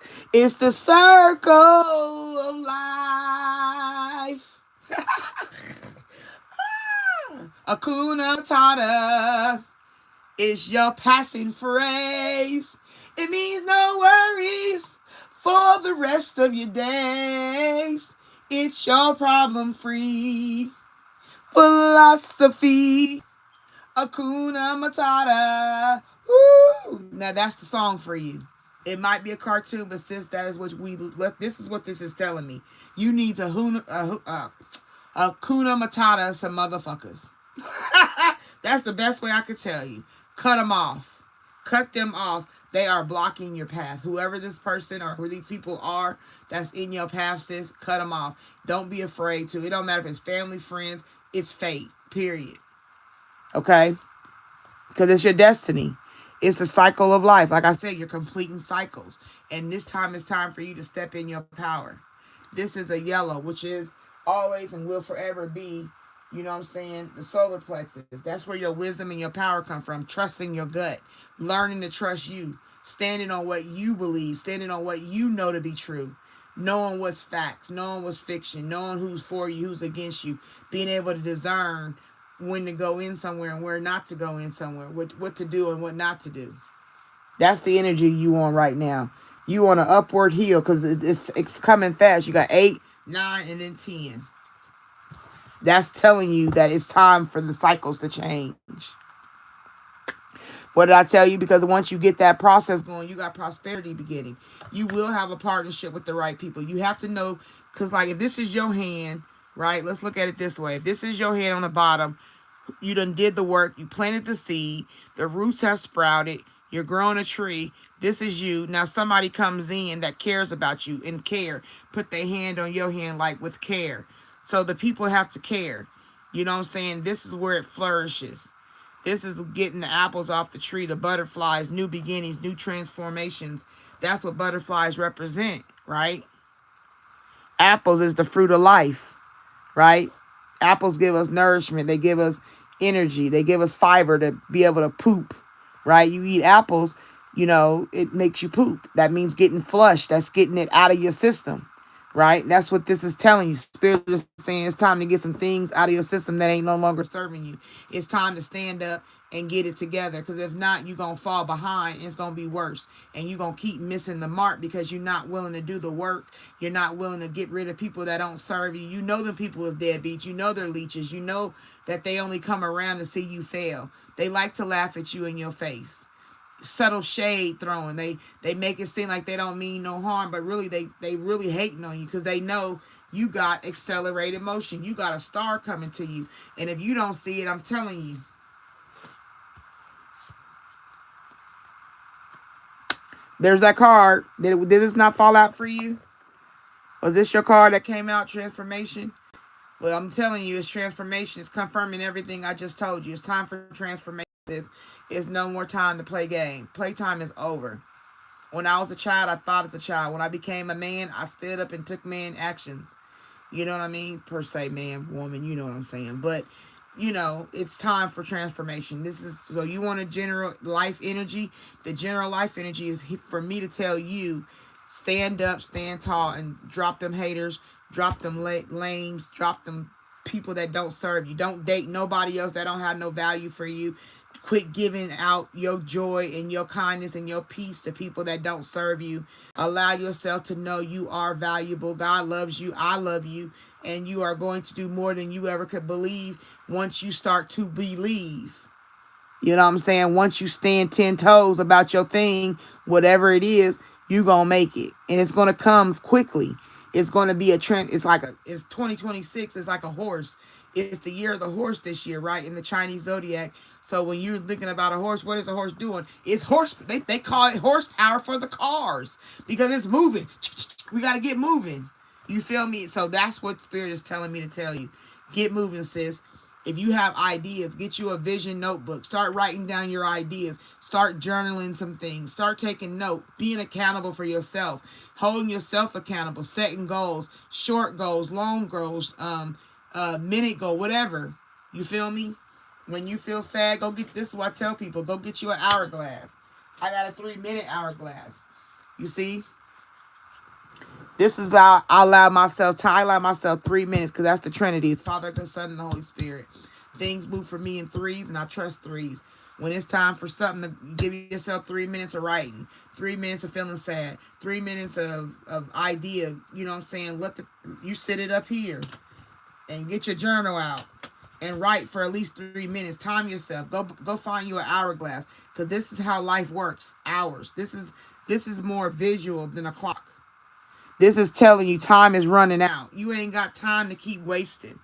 Speaker 1: the circle of life. Hakuna Matata is your passing phrase. It means no worries for the rest of your days. It's your problem-free philosophy. Hakuna Matata. Woo! Now that's the song for you. It might be a cartoon, but sis, that is this is what this is telling me. You need to Hakuna Matata some motherfuckers. That's the best way I could tell you. Cut them off. Cut them off. They are blocking your path. Whoever this person or who these people are that's in your path, sis, cut them off. Don't be afraid to. It don't matter if it's family, friends. It's fate. Period. Okay? Because it's your destiny. It's the cycle of life. Like I said, you're completing cycles. And this time is time for you to step in your power. This is a yellow, which is always and will forever be, you know what I'm saying, the solar plexus. That's where your wisdom and your power come from. Trusting your gut. Learning to trust you. Standing on what you believe. Standing on what you know to be true. knowing what's facts, knowing what's fiction, knowing who's for you, who's against you, being able to discern when to go in somewhere and where not to go in somewhere, what to do and what not to do. That's the energy you on right now. You on an upward heel because it's coming fast. You got 8, 9, and then 10. That's telling you that it's time for the cycles to change. What did I tell you? Because once you get that process going, you got prosperity beginning. You will have a partnership with the right people. You have to know, because like if this is your hand, right? Let's look at it this way. If this is your hand on the bottom, you done did the work. You planted the seed. The roots have sprouted. You're growing a tree. This is you. Now somebody comes in that cares about you and care. Put their hand on your hand like with care. So the people have to care. You know what I'm saying? This is where it flourishes. This is getting the apples off the tree, the butterflies, new beginnings, new transformations. That's what butterflies represent, right? Apples is the fruit of life, right? Apples give us nourishment. They give us energy. They give us fiber to be able to poop, right? You eat apples, you know, it makes you poop. That means getting flushed. That's getting it out of your system, right? That's what this is telling you. Spirit is saying it's time to get some things out of your system that ain't no longer serving you. It's time to stand up and get it together, because if not, you're going to fall behind. It's going to be worse, and you're going to keep missing the mark because you're not willing to do the work. You're not willing to get rid of people that don't serve you. You know them people is deadbeats. You know they're leeches. You know that they only come around to see you fail. They like to laugh at you in your face. Subtle shade throwing. They make it seem like they don't mean no harm, but really they really hating on you because they know you got accelerated motion. You got a star coming to you, and if you don't see it, I'm telling you. There's that card. Did this not fall out for you? Was this your card that came out, transformation? Well, I'm telling you, it's transformation. It's confirming everything I just told you. It's time for transformation. It's no more time to play game. Playtime is over. When I was a child, I thought as a child. When I became a man, I stood up and took man actions. You know what I mean? Per se, man, woman, you know what I'm saying. But, you know, it's time for transformation. This is, so you want a general life energy. The general life energy is for me to tell you, stand up, stand tall, and drop them haters, drop them lames, drop them people that don't serve you. Don't date nobody else that don't have no value for you. Quit giving out your joy and your kindness and your peace to people that don't serve you. Allow yourself to know you are valuable. God loves you. I love you. And you are going to do more than you ever could believe once you start to believe. You know what I'm saying? Once you stand 10 toes about your thing, whatever it is, you going to make it. And it's going to come quickly. It's going to be a trend. It's 2026. It's like a horse. It's the year of the horse this year, right? In the Chinese zodiac. So when you're thinking about a horse, what is a horse doing? It's horse. They call it horsepower for the cars because it's moving. We got to get moving. You feel me? So that's what Spirit is telling me to tell you. Get moving, sis. If you have ideas, get you a vision notebook. Start writing down your ideas. Start journaling some things. Start taking note. Being accountable for yourself. Holding yourself accountable. Setting goals. Short goals. Long goals. Minute goal. Whatever. You feel me? When you feel sad, go get, this is what I tell people. Go get you an hourglass. I got a 3-minute hourglass. You see? This is how I allow myself time. I allow myself 3 minutes because that's the Trinity. Father, the Son, and the Holy Spirit. Things move for me in threes, and I trust threes. When it's time for something, to give yourself 3 minutes of writing, 3 minutes of feeling sad, 3 minutes of idea. You know what I'm saying? You sit it up here and get your journal out and write for at least 3 minutes. Time yourself. Go find you an hourglass because this is how life works. Hours. This is more visual than a clock. This is telling you time is running out. You ain't got time to keep wasting.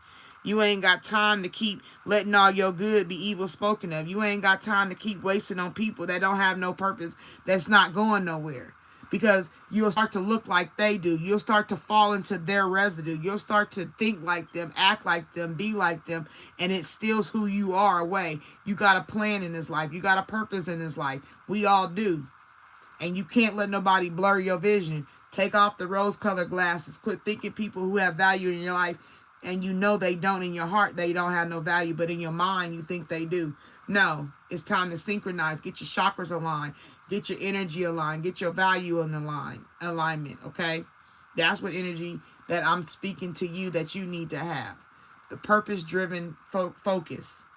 Speaker 1: You ain't got time to keep letting all your good be evil spoken of. You ain't got time to keep wasting on people that don't have no purpose, that's not going nowhere. Because you'll start to look like they do. You'll start to fall into their residue. You'll start to think like them, act like them, be like them, and it steals who you are away. You got a plan in this life. You got a purpose in this life. We all do. And you can't let nobody blur your vision. Take off the rose-colored glasses. Quit thinking people who have value in your life, and you know they don't. In your heart, they don't have no value, but in your mind, you think they do. No, it's time to synchronize. Get your chakras aligned. Get your energy aligned. Get your value in alignment, okay? That's what energy that I'm speaking to you that you need to have. The purpose-driven focus.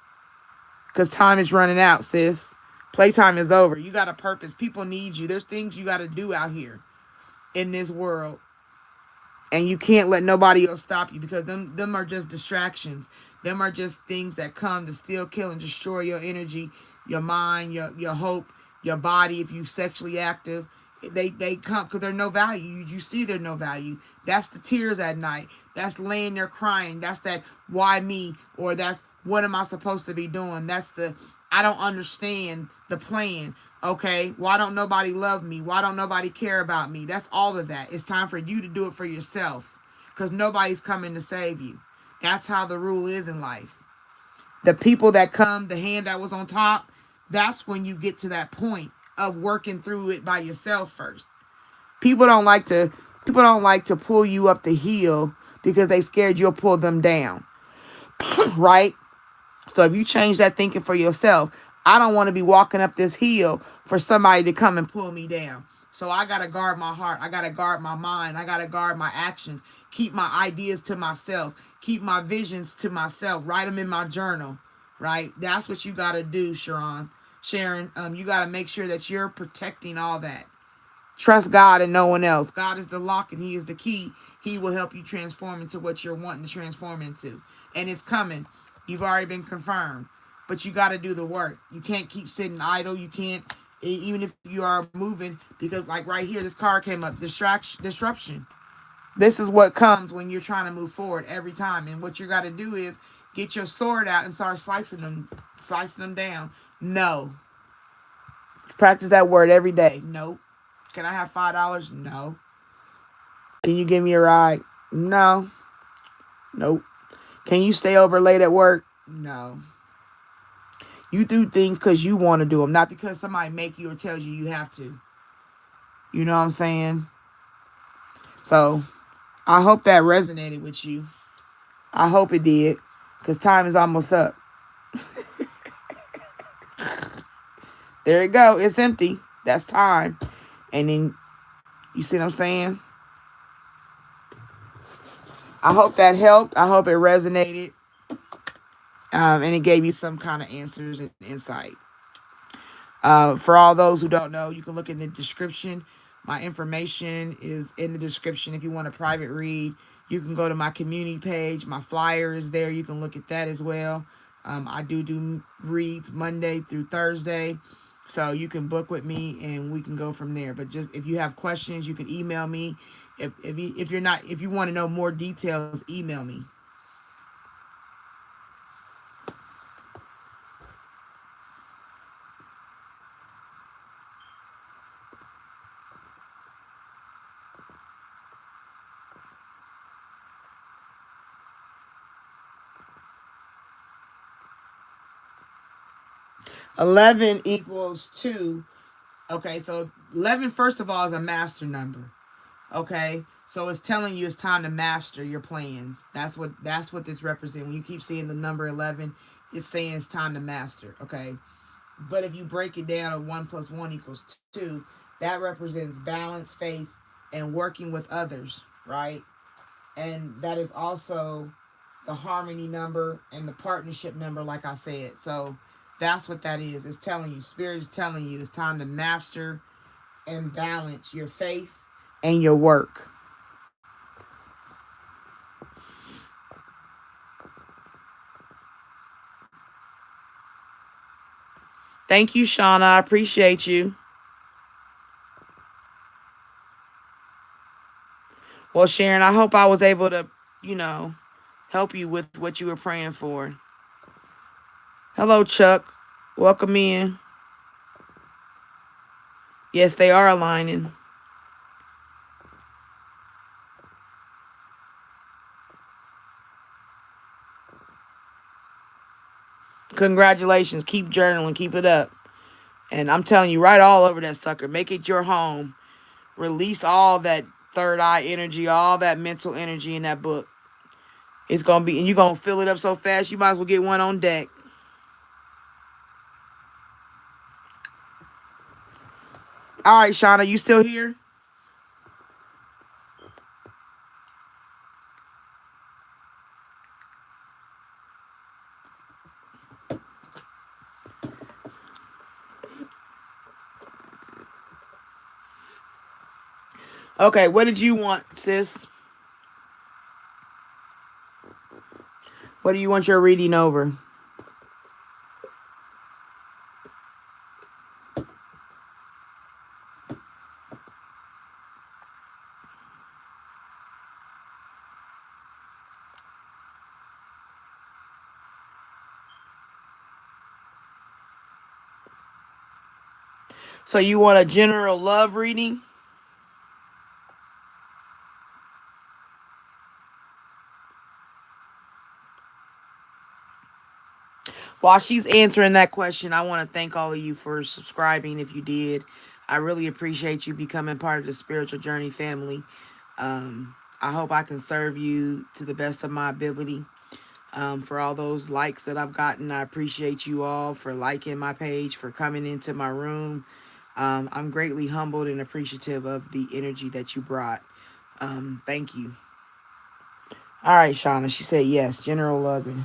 Speaker 1: Because time is running out, sis. Playtime is over. You got a purpose. People need you. There's things you got to do out here in this world. And you can't let nobody else stop you, because them are just distractions. Them are just things that come to steal, kill, and destroy your energy, your mind, your hope, your body. If you sexually active, they come because they're no value. You see they're no value. That's the tears at night. That's laying there crying. That's that why me, or that's what am I supposed to be doing. That's the I don't understand the plan. Okay, why don't nobody love me? Why don't nobody care about me? That's all of that. It's time for you to do it for yourself, because nobody's coming to save you. That's how the rule is in life. The people that come, the hand that was on top, that's when you get to that point of working through it by yourself first. People don't like to pull you up the hill because they scared you'll pull them down. Right? So if you change that thinking for yourself, I don't want to be walking up this hill for somebody to come and pull me down. So I got to guard my heart. I got to guard my mind. I got to guard my actions. Keep my ideas to myself. Keep my visions to myself. Write them in my journal. Right? That's what you got to do, Sharon. You got to make sure that you're protecting all that. Trust God and no one else. God is the lock and He is the key. He will help you transform into what you're wanting to transform into. And it's coming. You've already been confirmed. But you got to do the work. You can't keep sitting idle. You can't, even if you are moving, because like right here, this card came up, disruption. This is what comes when you're trying to move forward every time. And what you got to do is get your sword out and start slicing them down. No. Practice that word every day. Nope. Can I have $5? No. Can you give me a ride? No. Nope. Can you stay over late at work? No. You do things because you want to do them, not because somebody make you or tells you you have to. You know what I'm saying? So, I hope that resonated with you. I hope it did, because time is almost up. There you go. It's empty. That's time. And then, you see what I'm saying? I hope that helped. I hope it resonated. And it gave you some kind of answers and insight. For all those who don't know, you can look in the description. My information is in the description. If you want a private read, you can go to my community page. My flyer is there. You can look at that as well. I do reads Monday through Thursday. So you can book with me and we can go from there. But just if you have questions, you can email me. If you want to know more details, email me. $11 equals 2. Okay, so 11, first of all, is a master number. Okay, so it's telling you it's time to master your plans. That's what this represents. When you keep seeing the number 11, it's saying it's time to master. Okay, but if you break it down, 1 + 1 equals 2. That represents balance, faith, and working with others, right? And that is also the harmony number and the partnership number, like I said. So that's what that is. It's telling you, Spirit is telling you it's time to master and balance your faith and your work. Thank you, Shauna. I appreciate you. Well, Sharon, I hope I was able to, help you with what you were praying for. Hello, Chuck. Welcome in. Yes, they are aligning. Congratulations. Keep journaling. Keep it up. And I'm telling you, write all over that sucker. Make it your home. Release all that third eye energy, all that mental energy in that book. It's going to be, and you're going to fill it up so fast, you might as well get one on deck. All right, Shauna, you still here? Okay, what did you want, sis? What do you want your reading over? So you want a general love reading? While she's answering that question, I want to thank all of you for subscribing if you did. I really appreciate you becoming part of the Spiritual Journey family. I hope I can serve you to the best of my ability. For all those likes that I've gotten, I appreciate you all for liking my page, for coming into my room. I'm greatly humbled and appreciative of the energy that you brought. Thank you. All right, Shauna. She said yes. General loving.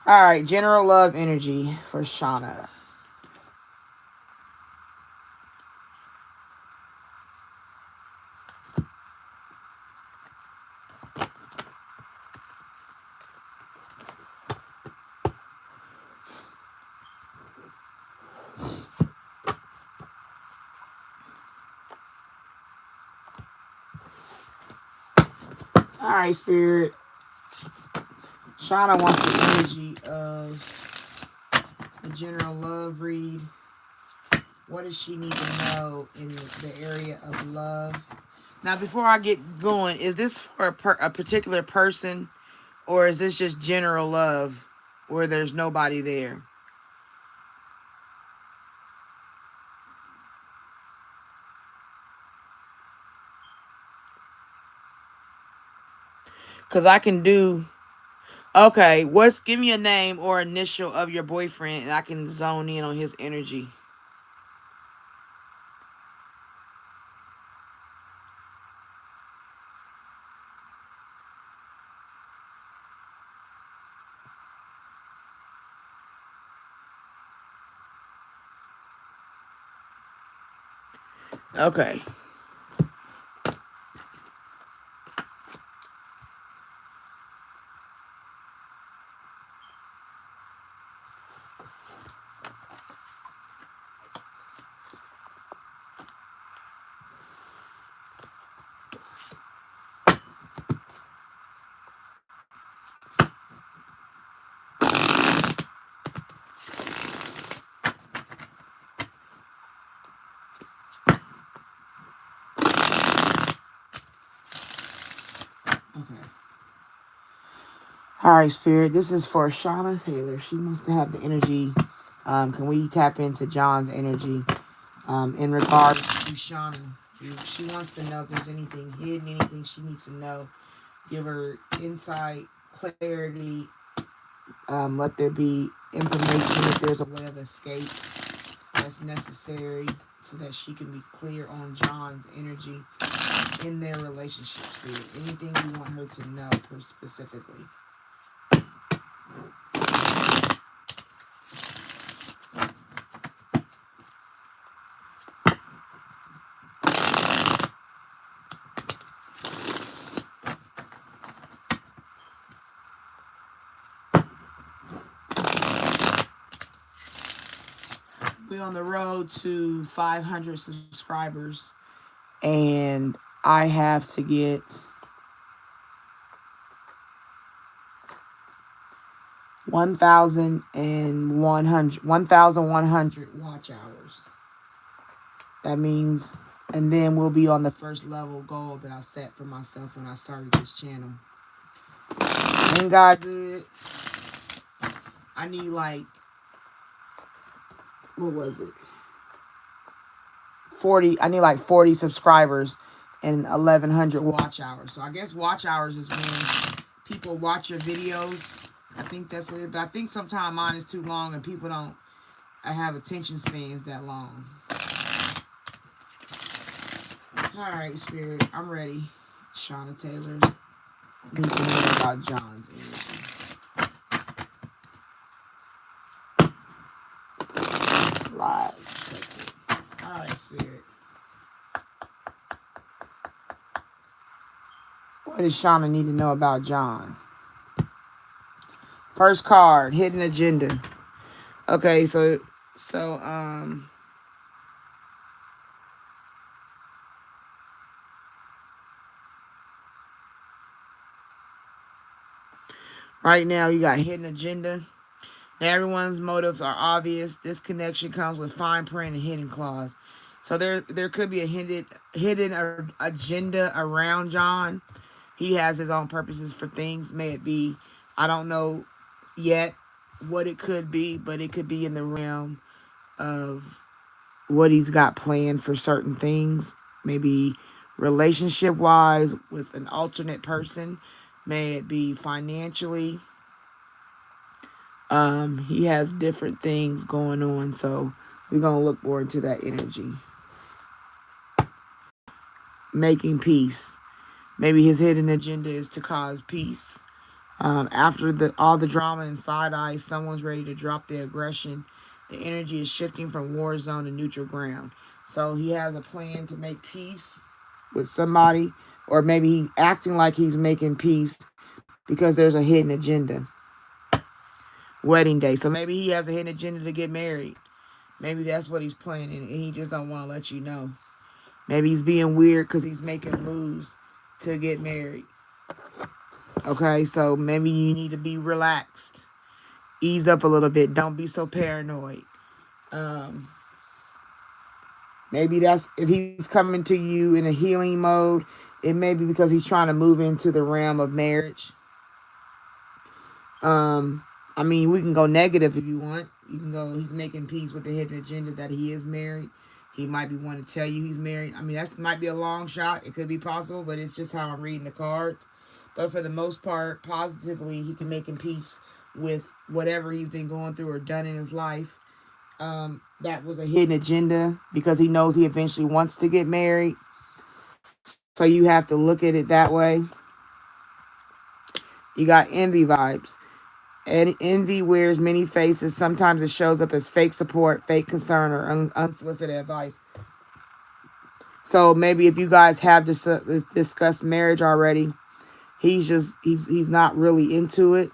Speaker 1: All right, general love energy for Shauna. All right, Spirit. Shauna wants the energy of the general love read. What does she need to know in the area of love? Now, before I get going, is this for a particular person, or is this just general love where there's nobody there? Because I can do... Okay, give me a name or initial of your boyfriend, and I can zone in on his energy. Okay. Okay. All right, Spirit. This is for Shauna Taylor. She wants to have the energy. Can we tap into John's energy in regards to Shauna? She wants to know if there's anything hidden, anything she needs to know. Give her insight, clarity. Let there be information if there's a way of escape that's necessary so that she can be clear on John's energy in their relationship. Spirit. Anything you want her to know specifically. We're on the road to 500 subscribers, and I have to get 1,100 watch hours. That means, and then we'll be on the first level goal that I set for myself when I started this channel. Ain't God good? I need like, what was it? 40. I need like 40 subscribers and 1,100 watch hours. So I guess watch hours is when people watch your videos. I think that's what it is. But I think sometimes mine is too long and people don't have attention spans that long. All right, Spirit. I'm ready. Shauna Taylor's need to know about John's energy. Lies. All right, Spirit. What does Shauna need to know about John? First card, hidden agenda. Okay, so right now you got hidden agenda. Now everyone's motives are obvious. This connection comes with fine print and hidden clause. So there could be a hidden agenda around John. He has his own purposes for things. May it be, I don't know yet what it could be, but it could be in the realm of what he's got planned for certain things. Maybe relationship wise with an alternate person. May it be financially. He has different things going on, so we're going to look more into that energy. Making peace. Maybe his hidden agenda is to cause peace. After all the drama and side eye, someone's ready to drop their aggression. The energy is shifting from war zone to neutral ground. So he has a plan to make peace with somebody, or maybe he's acting like he's making peace because there's a hidden agenda. Wedding day. So maybe he has a hidden agenda to get married. Maybe that's what he's planning, and he just don't want to let you know. Maybe he's being weird because he's making moves to get married. Okay, so maybe you need to be relaxed. Ease up a little bit. Don't be so paranoid. Maybe that's if he's coming to you in a healing mode. It may be because he's trying to move into the realm of marriage. I mean, we can go negative if you want. You can go, he's making peace with the hidden agenda that he is married. He might be wanting to tell you he's married. I mean, that might be a long shot. It could be possible, but it's just how I'm reading the cards. But for the most part, positively, he can make peace with whatever he's been going through or done in his life. That was a hidden agenda because he knows he eventually wants to get married. So you have to look at it that way. You got envy vibes. And envy wears many faces. Sometimes it shows up as fake support, fake concern, or unsolicited advice. So maybe if you guys have discussed marriage already, he's not really into it.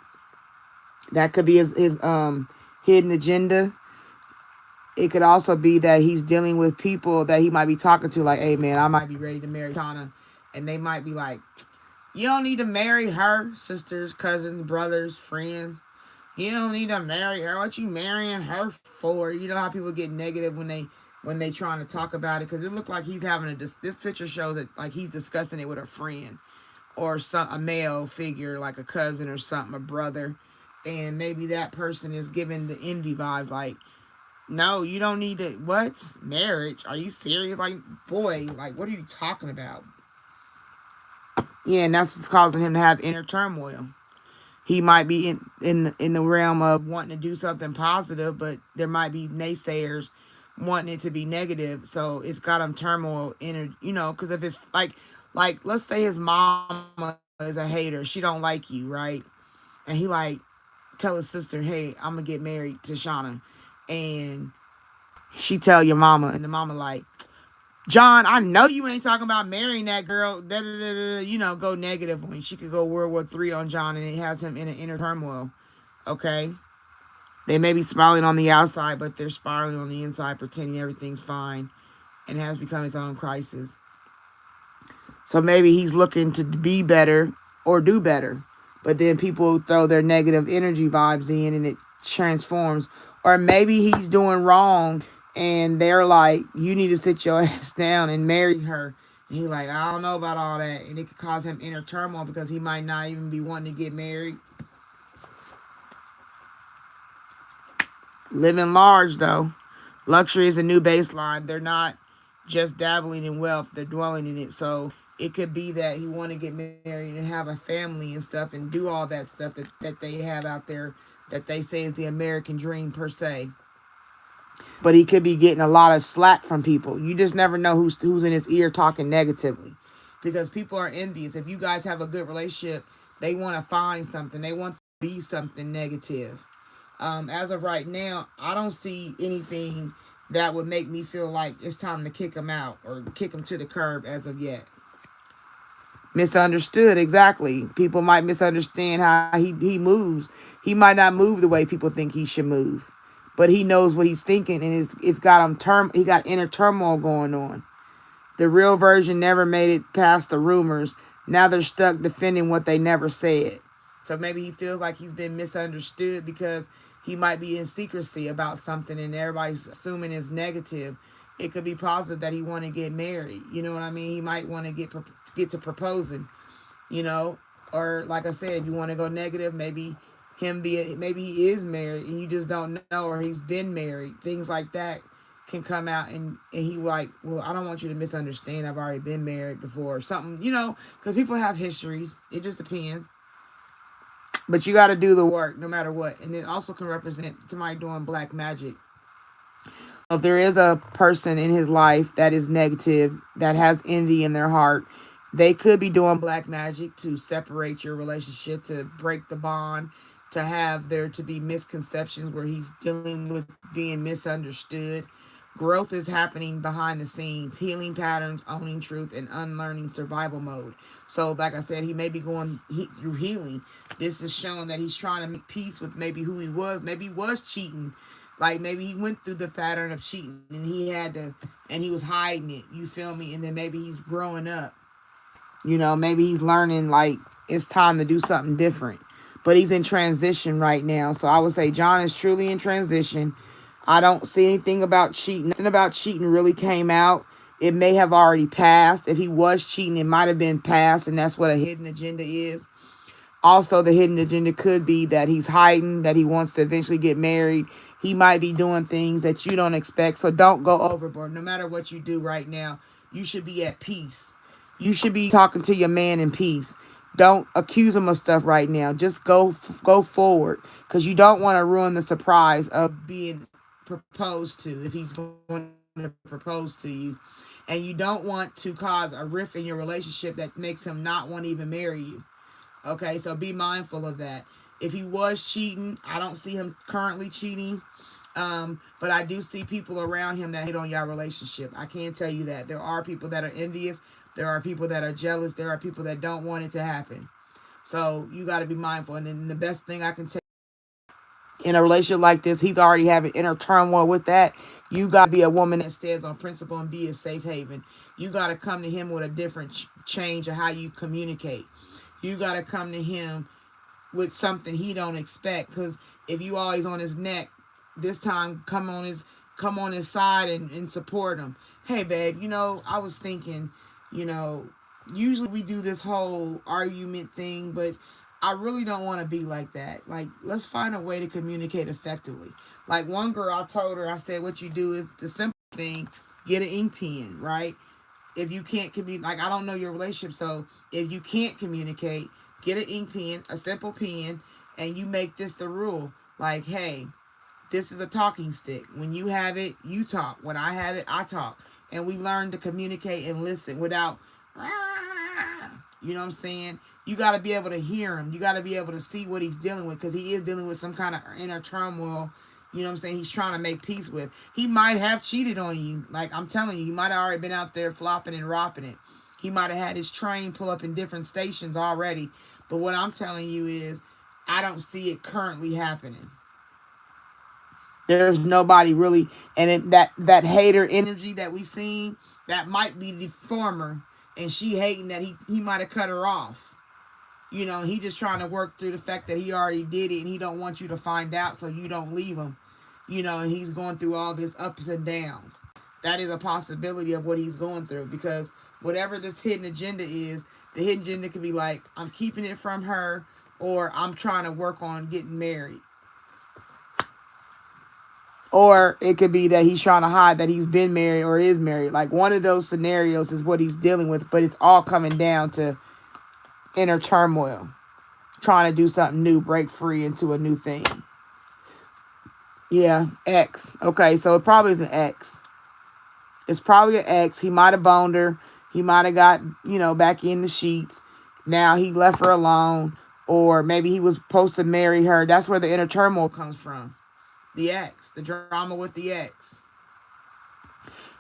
Speaker 1: That could be his hidden agenda. It could also be that he's dealing with people that he might be talking to, like, hey man, I might be ready to marry Shauna, and they might be like, you don't need to marry her. Sisters, cousins, brothers, friends. You don't need to marry her. What you marrying her for? You know how people get negative when they trying to talk about it, because it looked like he's having this picture shows that like he's discussing it with a friend or a male figure, like a cousin or something, a brother, and maybe that person is giving the envy vibes, like, no, you don't need to. What? Marriage? Are you serious? Like, boy, like, what are you talking about? Yeah, and that's what's causing him to have inner turmoil. He might be in the realm of wanting to do something positive, but there might be naysayers wanting it to be negative. So it's got him turmoil in, because if it's like let's say his mama is a hater, she don't like you, right? And he like tell his sister, hey, I'm gonna get married to Shauna, and she tell your mama, and the mama like, John, I know you ain't talking about marrying that girl. Go negative when she could go World War III on John, and it has him in an inner turmoil. Okay? They may be smiling on the outside, but they're spiraling on the inside, pretending everything's fine, and has become his own crisis. So maybe he's looking to be better or do better, but then people throw their negative energy vibes in, and it transforms. Or maybe he's doing wrong, and they're like, you need to sit your ass down and marry her. And he's like, I don't know about all that. And it could cause him inner turmoil because he might not even be wanting to get married. Living large, though. Luxury is a new baseline. They're not just dabbling in wealth. They're dwelling in it. So it could be that he want to get married and have a family and stuff and do all that stuff that they have out there that they say is the American dream per se. But he could be getting a lot of slack from people. You just never know who's in his ear talking negatively. because people are envious. If you guys have a good relationship, they want to find something. They want to be something negative. As of right now, I don't see anything that would make me feel like it's time to kick him out or kick him to the curb as of yet. Misunderstood, exactly. People might misunderstand how he moves. He might not move the way people think he should move, but he knows what he's thinking, and it's got him he got inner turmoil going on. The real version never made it past the rumors. Now they're stuck defending what they never said. So maybe he feels like he's been misunderstood because he might be in secrecy about something and everybody's assuming it's negative. It could be positive that he want to get married. You know what I mean? He might want to get to proposing, you know, or like I said, if you want to go negative, maybe maybe he is married and you just don't know, or he's been married. Things like that can come out, and he like, well, I don't want you to misunderstand. I've already been married before or something, you know, because people have histories. It just depends. But you got to do the work no matter what. And it also can represent somebody doing black magic. If there is a person in his life that is negative, that has envy in their heart, they could be doing black magic to separate your relationship, to break the bond, to have there to be misconceptions where he's dealing with being misunderstood. Growth is happening behind the scenes, healing patterns, owning truth, and unlearning survival mode. So, like I said, he may be going through healing. This is showing that he's trying to make peace with maybe who he was. Maybe he was cheating. Like, maybe he went through the pattern of cheating and he was hiding it. You feel me? And then maybe he's growing up. You know, maybe he's learning, like, it's time to do something different. But he's in transition right now. So I would say John is truly in transition. I don't see anything about cheating. Nothing about cheating really came out. It may have already passed. If he was cheating, it might have been passed, and that's what a hidden agenda is. Also, the hidden agenda could be that he's hiding, that he wants to eventually get married. He might be doing things that you don't expect, so don't go overboard. No matter what you do right now, you should be at peace. You should be talking to your man in peace. Don't accuse him of stuff right now. Just go forward, because you don't want to ruin the surprise of being proposed to, if he's going to propose to you. And you don't want to cause a rift in your relationship that makes him not want to even marry you. Okay, so be mindful of that. If he was cheating, I don't see him currently cheating. But I do see people around him that hate on your relationship. I can tell you that. There are people that are envious. There are people that are jealous. There are people that don't want it to happen. So you got to be mindful. And then the best thing I can tell in a relationship like this, he's already having inner turmoil with that. You got to be a woman that stands on principle and be a safe haven. You got to come to him with a different change of how you communicate. You got to come to him with something he don't expect. Because if you always on his neck, this time come on his side and support him. Hey, babe, you know, I was thinking, you know, usually we do this whole argument thing, but I really don't want to be like that. Like, let's find a way to communicate effectively. Like, one girl, I told her, I said, what you do is the simple thing, get an ink pen, right? If you can't communicate, like, I don't know your relationship, so if you can't communicate, get an ink pen, a simple pen, and you make this the rule. Like, hey, this is a talking stick. When you have it, you talk. When I have it, I talk. And we learn to communicate and listen without, you know what I'm saying? You got to be able to hear him. You got to be able to see what he's dealing with, because he is dealing with some kind of inner turmoil. You know what I'm saying? He's trying to make peace with. He might have cheated on you. Like, I'm telling you, he might have already been out there flopping and ropping it. He might have had his train pull up in different stations already. But what I'm telling you is, I don't see it currently happening. There's nobody really, and that hater energy that we seen, that might be the former, and she hating that he might have cut her off. You know, he just trying to work through the fact that he already did it, and he don't want you to find out so you don't leave him. You know, and he's going through all this ups and downs. That is a possibility of what he's going through, because whatever this hidden agenda is, the hidden agenda could be like, I'm keeping it from her, or I'm trying to work on getting married. Or it could be that he's trying to hide that he's been married or is married. Like, one of those scenarios is what he's dealing with, but it's all coming down to inner turmoil. Trying to do something new, break free into a new thing. Yeah, ex. Okay, so it probably is an ex. It's probably an ex. He might have boned her. He might have got, back in the sheets. Now he left her alone. Or maybe he was supposed to marry her. That's where the inner turmoil comes from. The ex. The drama with the ex.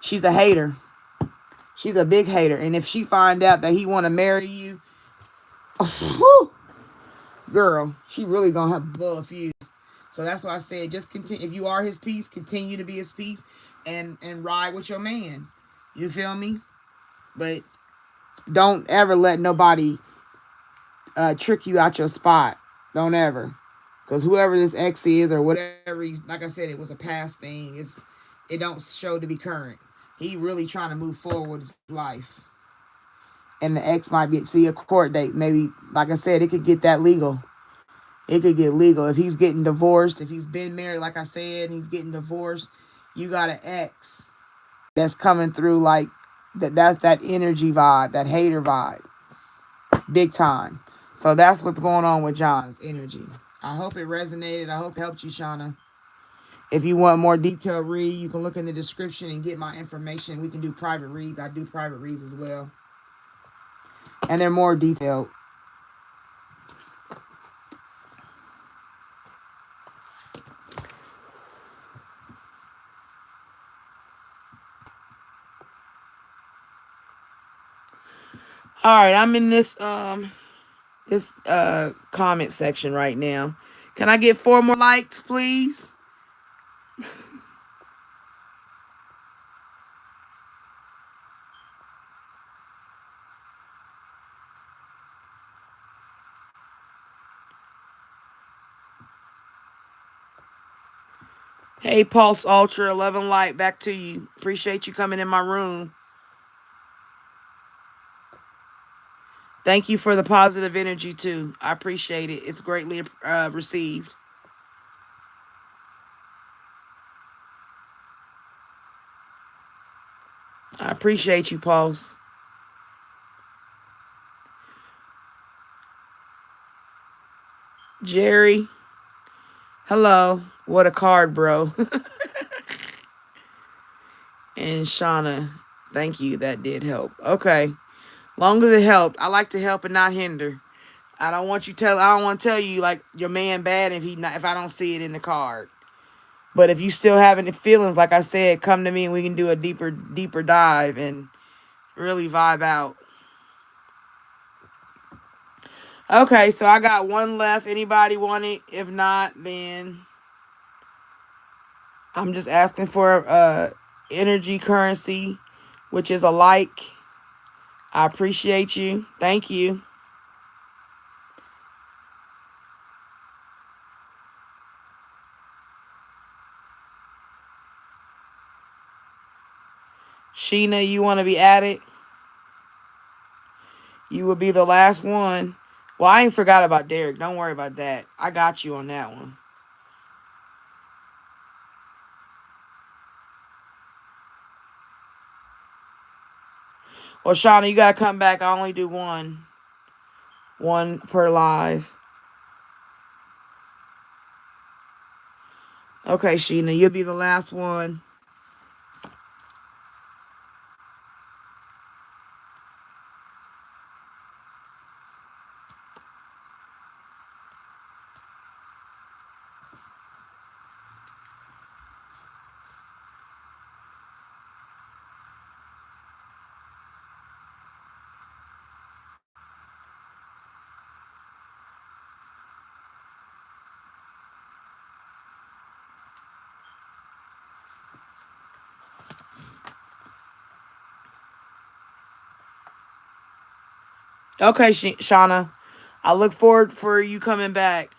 Speaker 1: She's a hater. She's a big hater. And if she find out that he want to marry you, girl, she really going to have to blow a fuse. So that's why I said, just continue. If you are his piece, continue to be his piece and ride with your man. You feel me? But don't ever let nobody trick you out your spot. Don't ever. Because whoever this ex is or whatever, like I said, it was a past thing. It don't show to be current. He really trying to move forward with his life. And the ex might see a court date. Maybe, like I said, it could get that legal. It could get legal. If he's getting divorced, if he's been married, like I said, and he's getting divorced, you got an ex that's coming through like that's that energy vibe, that hater vibe. Big time. So that's what's going on with John's energy. I hope it resonated. I hope it helped you, Shauna. If you want more detailed read, you can look in the description and get my information. We can do private reads. I do private reads as well. And they're more detailed. All right, I'm in this comment section right now. Can I get 4 more likes, please? Hey, Pulse Ultra 11 Light, back to you. Appreciate you coming in my room. Thank you for the positive energy, too. I appreciate it. It's greatly received. I appreciate you, Pulse. Jerry. Hello. What a card, bro. And Shauna. Thank you. That did help. Okay. Long as it helped. I like to help and not hinder. I don't want to tell you like your man bad if I don't see it in the card. But if you still have any feelings, like I said, come to me and we can do a deeper dive and really vibe out. Okay, so I got one left. Anybody want it? If not, then I'm just asking for energy currency, which is a like. I appreciate you. Thank you. Sheena, you want to be added? You will be the last one. Well, I ain't forgot about Derek. Don't worry about that. I got you on that one. Well, Shauna, you got to come back. I only do one. One per live. Okay, Sheena, you'll be the last one. Okay, Shauna. I look forward for you coming back.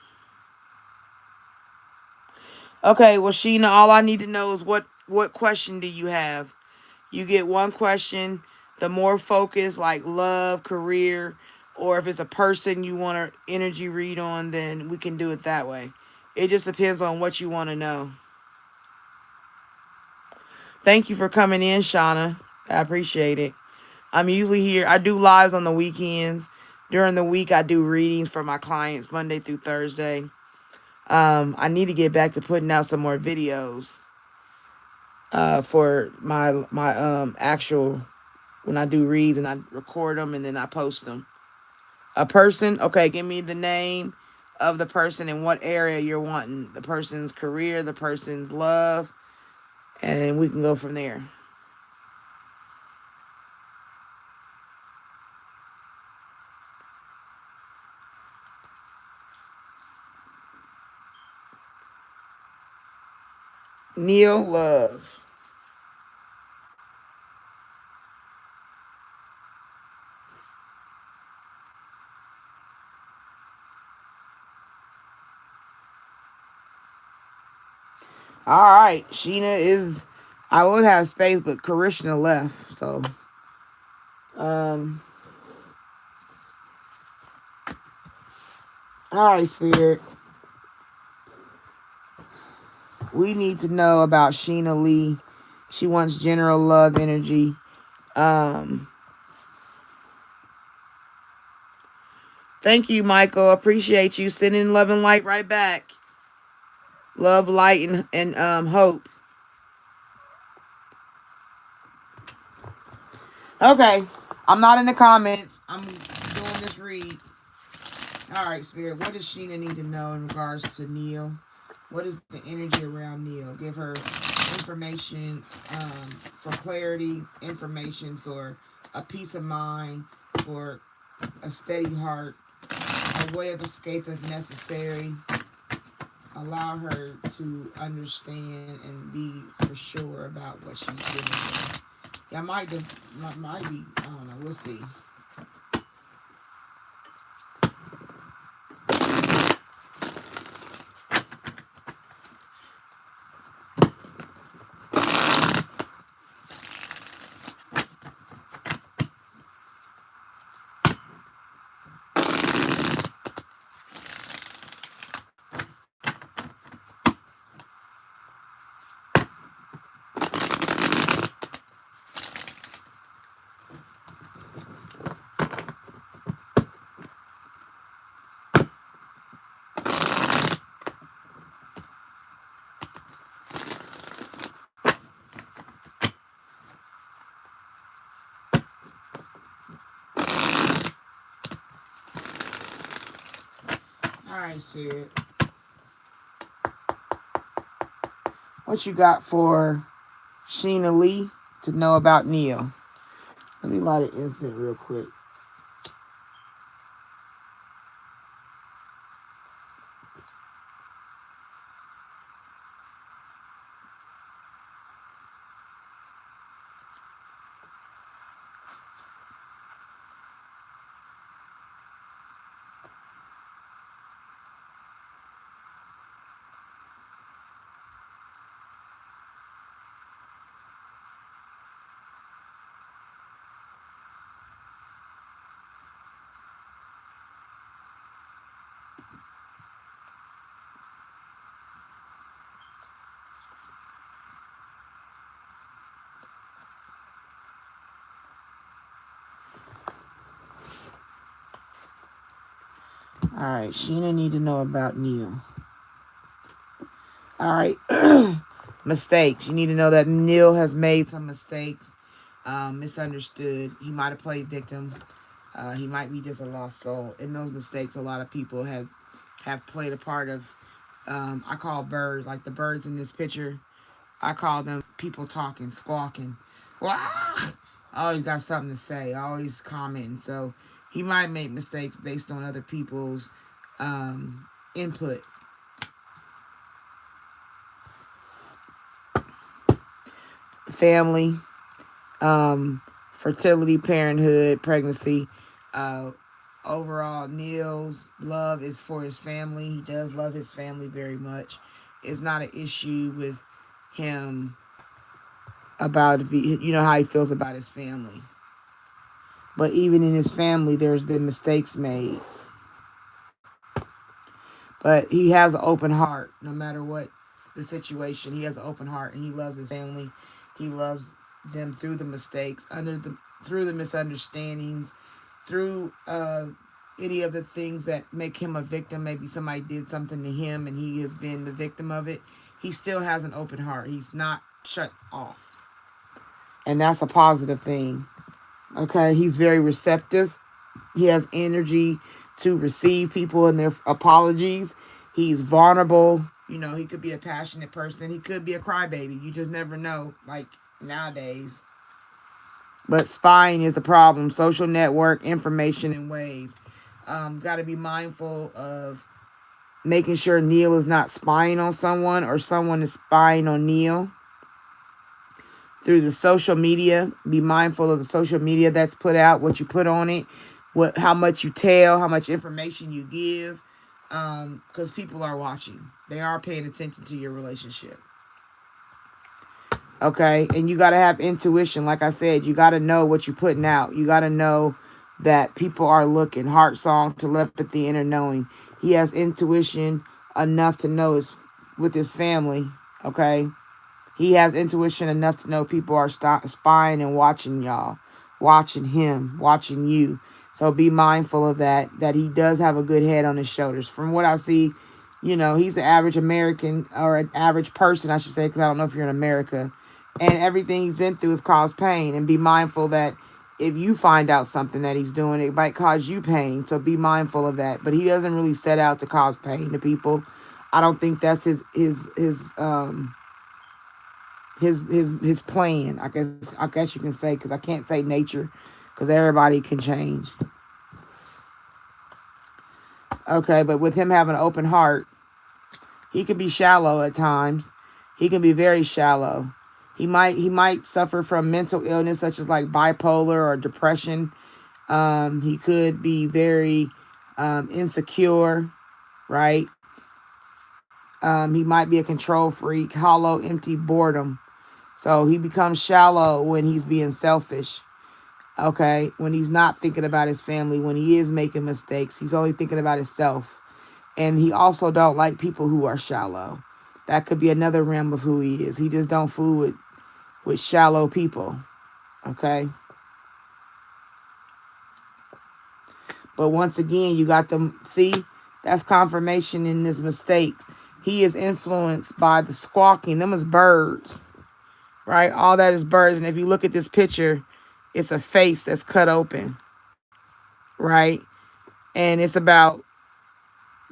Speaker 1: Okay, well, Sheena, all I need to know is what question do you have? You get one question. The more focused, like love, career, or if it's a person you want to energy read on, then we can do it that way. It just depends on what you want to know. Thank you for coming in, Shauna. I appreciate it. I'm usually here. I do lives on the weekends. During the week, I do readings for my clients Monday through Thursday. I need to get back to putting out some more videos for my actual when I do reads and I record them and then I post them. A person, okay, give me the name of the person and what area you're wanting. The person's career, the person's love, and we can go from there. Neil Love. All right, Sheena is. I would have space, but Karishna left. So, all right, Spirit. We need to know about Sheena Lee. She wants general love energy. Thank you, Michael. Appreciate you sending love and light right back. Love, light, and hope. Okay, I'm not in the comments. I'm doing this read. All right, Spirit. What does Sheena need to know in regards to Neil? What is the energy around Neil? Give her information for clarity, information for a peace of mind, for a steady heart, a way of escape if necessary. Allow her to understand and be for sure about what she's doing. Yeah, might be, I don't know, we'll see. All right, Spirit. What you got for Sheena Lee to know about Neil? Let me light an incense real quick. All right, Sheena need to know about Neil. All right, mistakes. You need to know that Neil has made some mistakes, misunderstood. He might have played victim. He might be just a lost soul. In those mistakes, a lot of people have played a part of. I call birds, like the birds in this picture. I call them people talking, squawking. Always got something to say. Always commenting. So he might make mistakes based on other people's input. Family, fertility, parenthood, pregnancy. Overall, Neil's love is for his family. He does love his family very much. It's not an issue with him about if you know how he feels about his family. But even in his family, there's been mistakes made. But he has an open heart, no matter what the situation. He has an open heart, and he loves his family. He loves them through the mistakes, through the misunderstandings, through any of the things that make him a victim. Maybe somebody did something to him, and he has been the victim of it. He still has an open heart. He's not shut off, and that's a positive thing. Okay, he's very receptive. He has energy to receive people and their apologies. He's vulnerable. You know, he could be a passionate person. He could be a crybaby. You just never know, like nowadays. But spying is the problem. Social network, information, and ways. Got to be mindful of making sure Neil is not spying on someone or someone is spying on Neil through the social media. Be mindful of the social media that's put out, what you put on it, how much you tell, how much information you give, because people are watching. They are paying attention to your relationship. Okay, and you got to have intuition. Like I said, you got to know what you're putting out. You got to know that people are looking. Heart song, telepathy, inner knowing. He has intuition enough to know with his family. Okay, he has intuition enough to know people are spying and watching y'all, watching him, watching you. So be mindful of that, that he does have a good head on his shoulders. From what I see, you know, he's an average American, or an average person, I should say, because I don't know if you're in America. And everything he's been through has caused pain. And be mindful that if you find out something that he's doing, it might cause you pain. So be mindful of that. But he doesn't really set out to cause pain to people. I don't think that's his plan. I guess you can say, because I can't say nature, because everybody can change. Okay, but with him having an open heart, he can be shallow at times. He can be very shallow. He might suffer from mental illness such as like bipolar or depression. He could be very insecure, right? He might be a control freak, hollow, empty boredom. So he becomes shallow when he's being selfish. Okay, when he's not thinking about his family, when he is making mistakes, he's only thinking about himself. And he also don't like people who are shallow. That could be another realm of who he is. He just don't fool with shallow people. Okay. But once again, you got them. See, that's confirmation in this mistake. He is influenced by the squawking. Them is birds, right? All that is birds. And if you look at this picture, it's a face that's cut open, right? And it's about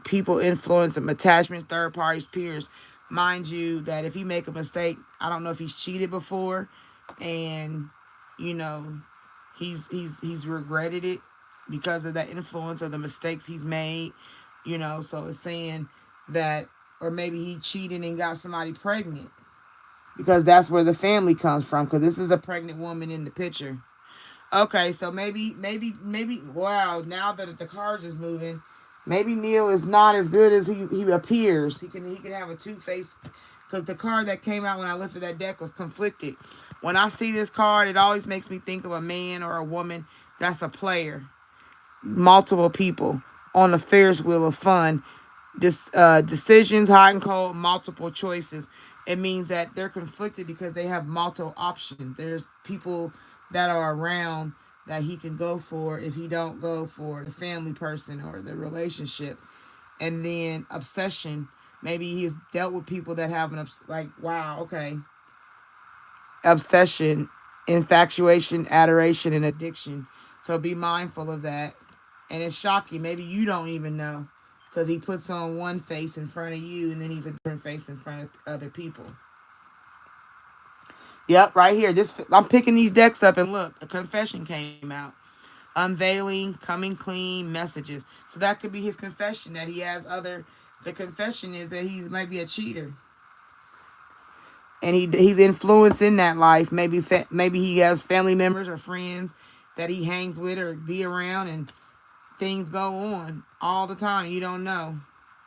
Speaker 1: people influence and attachments, third parties, peers. Mind you that if he make a mistake, I don't know if he's cheated before, and you know he's regretted it because of that influence of the mistakes he's made. You know, so it's saying that, or maybe he cheated and got somebody pregnant, because that's where the family comes from. Because this is a pregnant woman in the picture. Okay, so maybe, wow, now that the cards is moving, maybe Neil is not as good as he appears. He can have a two-faced, because the card that came out when I lifted that deck was conflicted. When I see this card, it always makes me think of a man or a woman that's a player. Multiple people on the Ferris wheel of fun. Decisions, hot and cold, multiple choices. It means that they're conflicted because they have multiple options. There's people that are around that he can go for if he don't go for the family person or the relationship. And then obsession. Maybe he's dealt with people that have wow, okay. Obsession, infatuation, adoration, and addiction. So be mindful of that. And it's shocking. Maybe you don't even know, because he puts on one face in front of you and then he's a different face in front of other people. Yep, right here. I'm picking these decks up, and look, a confession came out. Unveiling, coming clean, messages. So that could be his confession, that he has other. The confession is that he might be a cheater, and he's influenced in that life. Maybe he has family members or friends that he hangs with or be around, and things go on all the time. You don't know.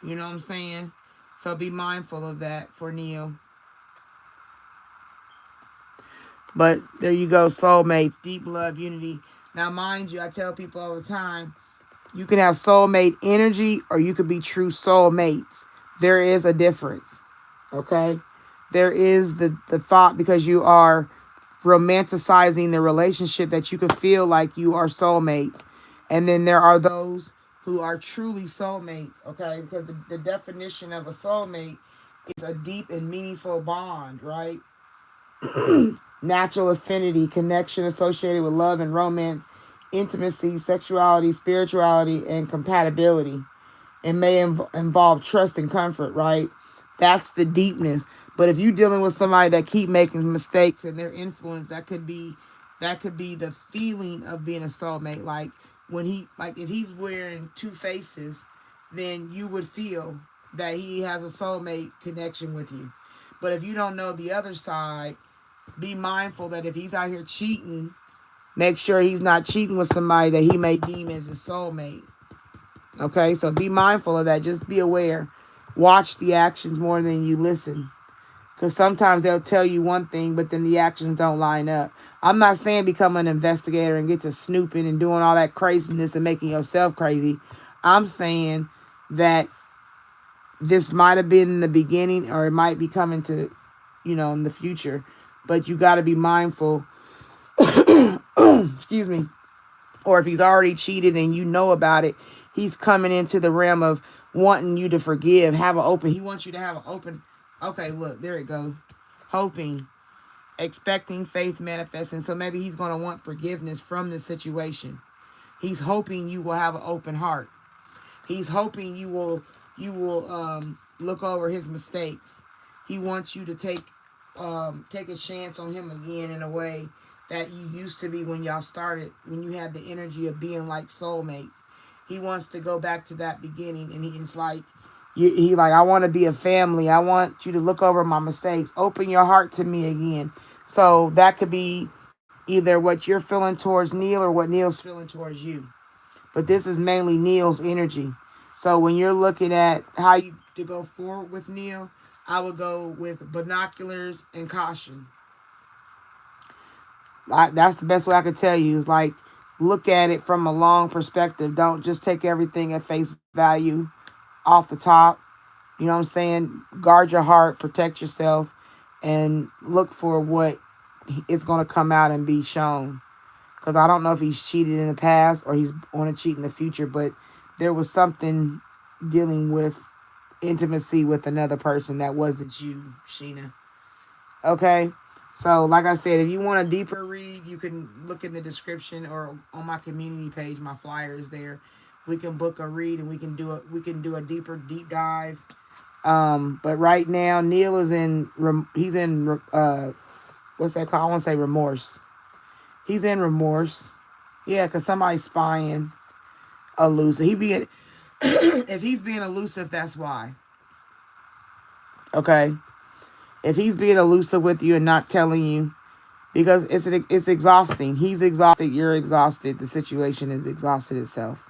Speaker 1: You know what I'm saying? So be mindful of that for Neil. But there you go, soulmates, deep love, unity. Now, mind you, I tell people all the time, you can have soulmate energy or you could be true soulmates. There is a difference, okay? There is the thought, because you are romanticizing the relationship, that you can feel like you are soulmates. And then there are those who are truly soulmates, okay? Because the definition of a soulmate is a deep and meaningful bond, right? Natural affinity, connection associated with love and romance, intimacy, sexuality, spirituality, and compatibility. It may involve trust and comfort, right? That's the deepness. But if you're dealing with somebody that keep making mistakes and their influence, that could be the feeling of being a soulmate. Like if he's wearing two faces, then you would feel that he has a soulmate connection with you. But if you don't know the other side, be mindful that if he's out here cheating, make sure he's not cheating with somebody that he may deem as a soulmate. Okay, so be mindful of that. Just be aware. Watch the actions more than you listen. Because sometimes they'll tell you one thing, but then the actions don't line up. I'm not saying become an investigator and get to snooping and doing all that craziness and making yourself crazy. I'm saying that this might have been in the beginning or it might be coming to, in the future. But you got to be mindful. Excuse me. Or if he's already cheated and you know about it, he's coming into the realm of wanting you to forgive. He wants you to have an open, okay, look, there it goes. Hoping, expecting, faith, manifesting. So maybe he's going to want forgiveness from this situation. He's hoping you will have an open heart. He's hoping you will look over his mistakes. He wants you to take a chance on him again in a way that you used to be when y'all started, when you had the energy of being like soulmates. He wants to go back to that beginning, and he's like, I want to be a family. I want you to look over my mistakes. Open your heart to me again. So that could be either what you're feeling towards Neil or what Neil's feeling towards you. But this is mainly Neil's energy. So when you're looking at how you to go forward with Neil, I would go with binoculars and caution. That's the best way I could tell you is like look at it from a long perspective. Don't just take everything at face value off the top. You know what I'm saying? Guard your heart, protect yourself, and look for what is going to come out and be shown. Because I don't know if he's cheated in the past or he's going to cheat in the future, but there was something dealing with intimacy with another person that wasn't you, Sheena. Okay? So, like I said, if you want a deeper read, you can look in the description or on my community page. My flyer is there. We can book a read and we can do a deep dive. But right now, Neil is he's in what's that called? I want to say remorse. He's in remorse. Yeah, because somebody's spying elusive. If he's being elusive, that's why. Okay? If he's being elusive with you and not telling you, because it's exhausting. He's exhausted. You're exhausted. The situation is exhausted itself.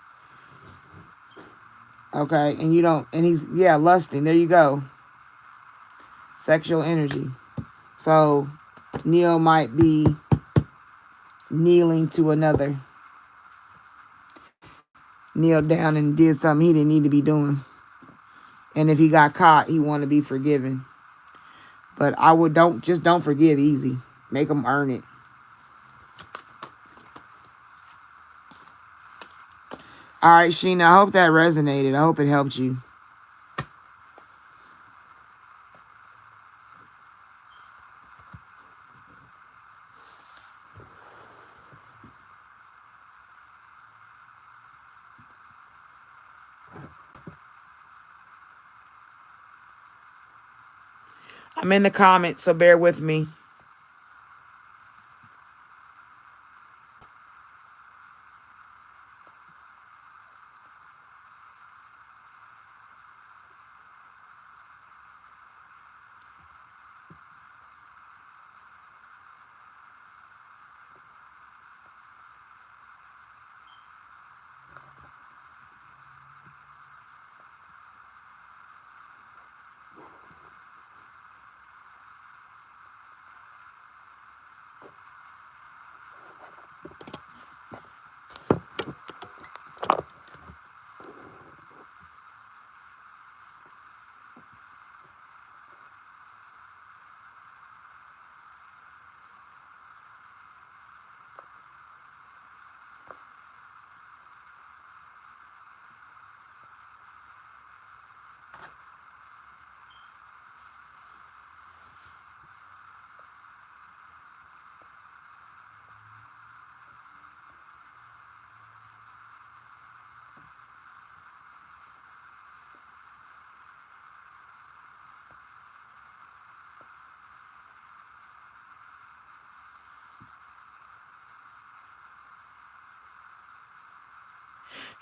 Speaker 1: Okay? And you don't, and he's, lusting. There you go. Sexual energy. So, Neil might be kneeling to another. Kneeled down and did something he didn't need to be doing. And if he got caught, he want to be forgiven. But don't forgive easy. Make them earn it. All right, Sheena, I hope that resonated. I hope it helped you. I'm in the comments, so bear with me.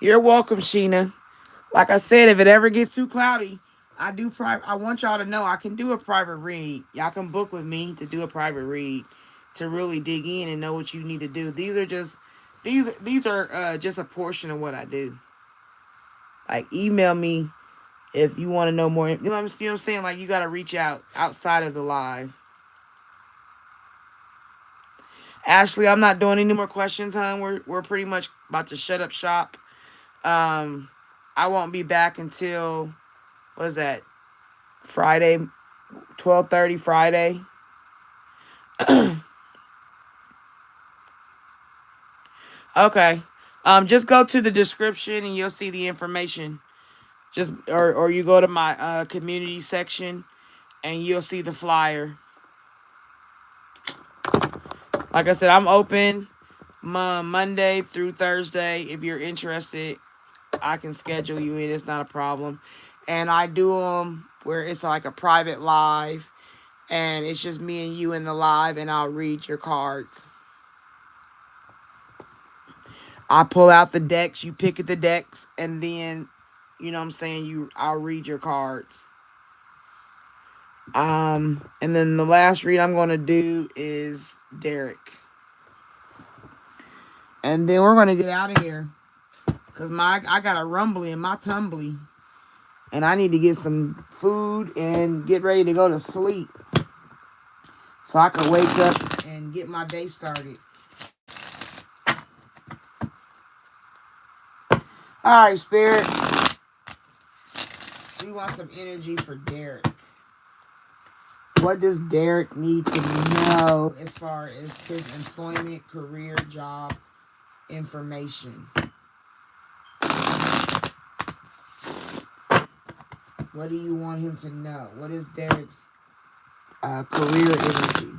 Speaker 1: You're welcome, Sheena. Like I said, if it ever gets too cloudy, I do private. I want y'all to know I can do a private read. Y'all can book with me to do a private read to really dig in and know what you need to do. These are just a portion of what I do. Like email me if you want to know more. You know what I'm saying? Like you got to reach out outside of the live. Ashley, I'm not doing any more questions, hon. We're pretty much about to shut up shop. I won't be back until what is that? Friday, 12:30 Friday. Okay. Just go to the description and you'll see the information. Just or you go to my community section and you'll see the flyer. Like I said, I'm open Monday through Thursday. If you're interested, I can schedule you in. It's not a problem. And I do them where it's like a private live. And it's just me and you in the live. And I'll read your cards. I pull out the decks. You pick at the decks. And then, you know what I'm saying, I'll read your cards. And then the last read I'm going to do is Derek. And then we're going to get out of here. Because I got a rumbly in my tumbly. And I need to get some food and get ready to go to sleep. So I can wake up and get my day started. Alright, Spirit. We want some energy for Derek. What does Derek need to know as far as his employment, career, job, information? What do you want him to know? What is Derek's career energy?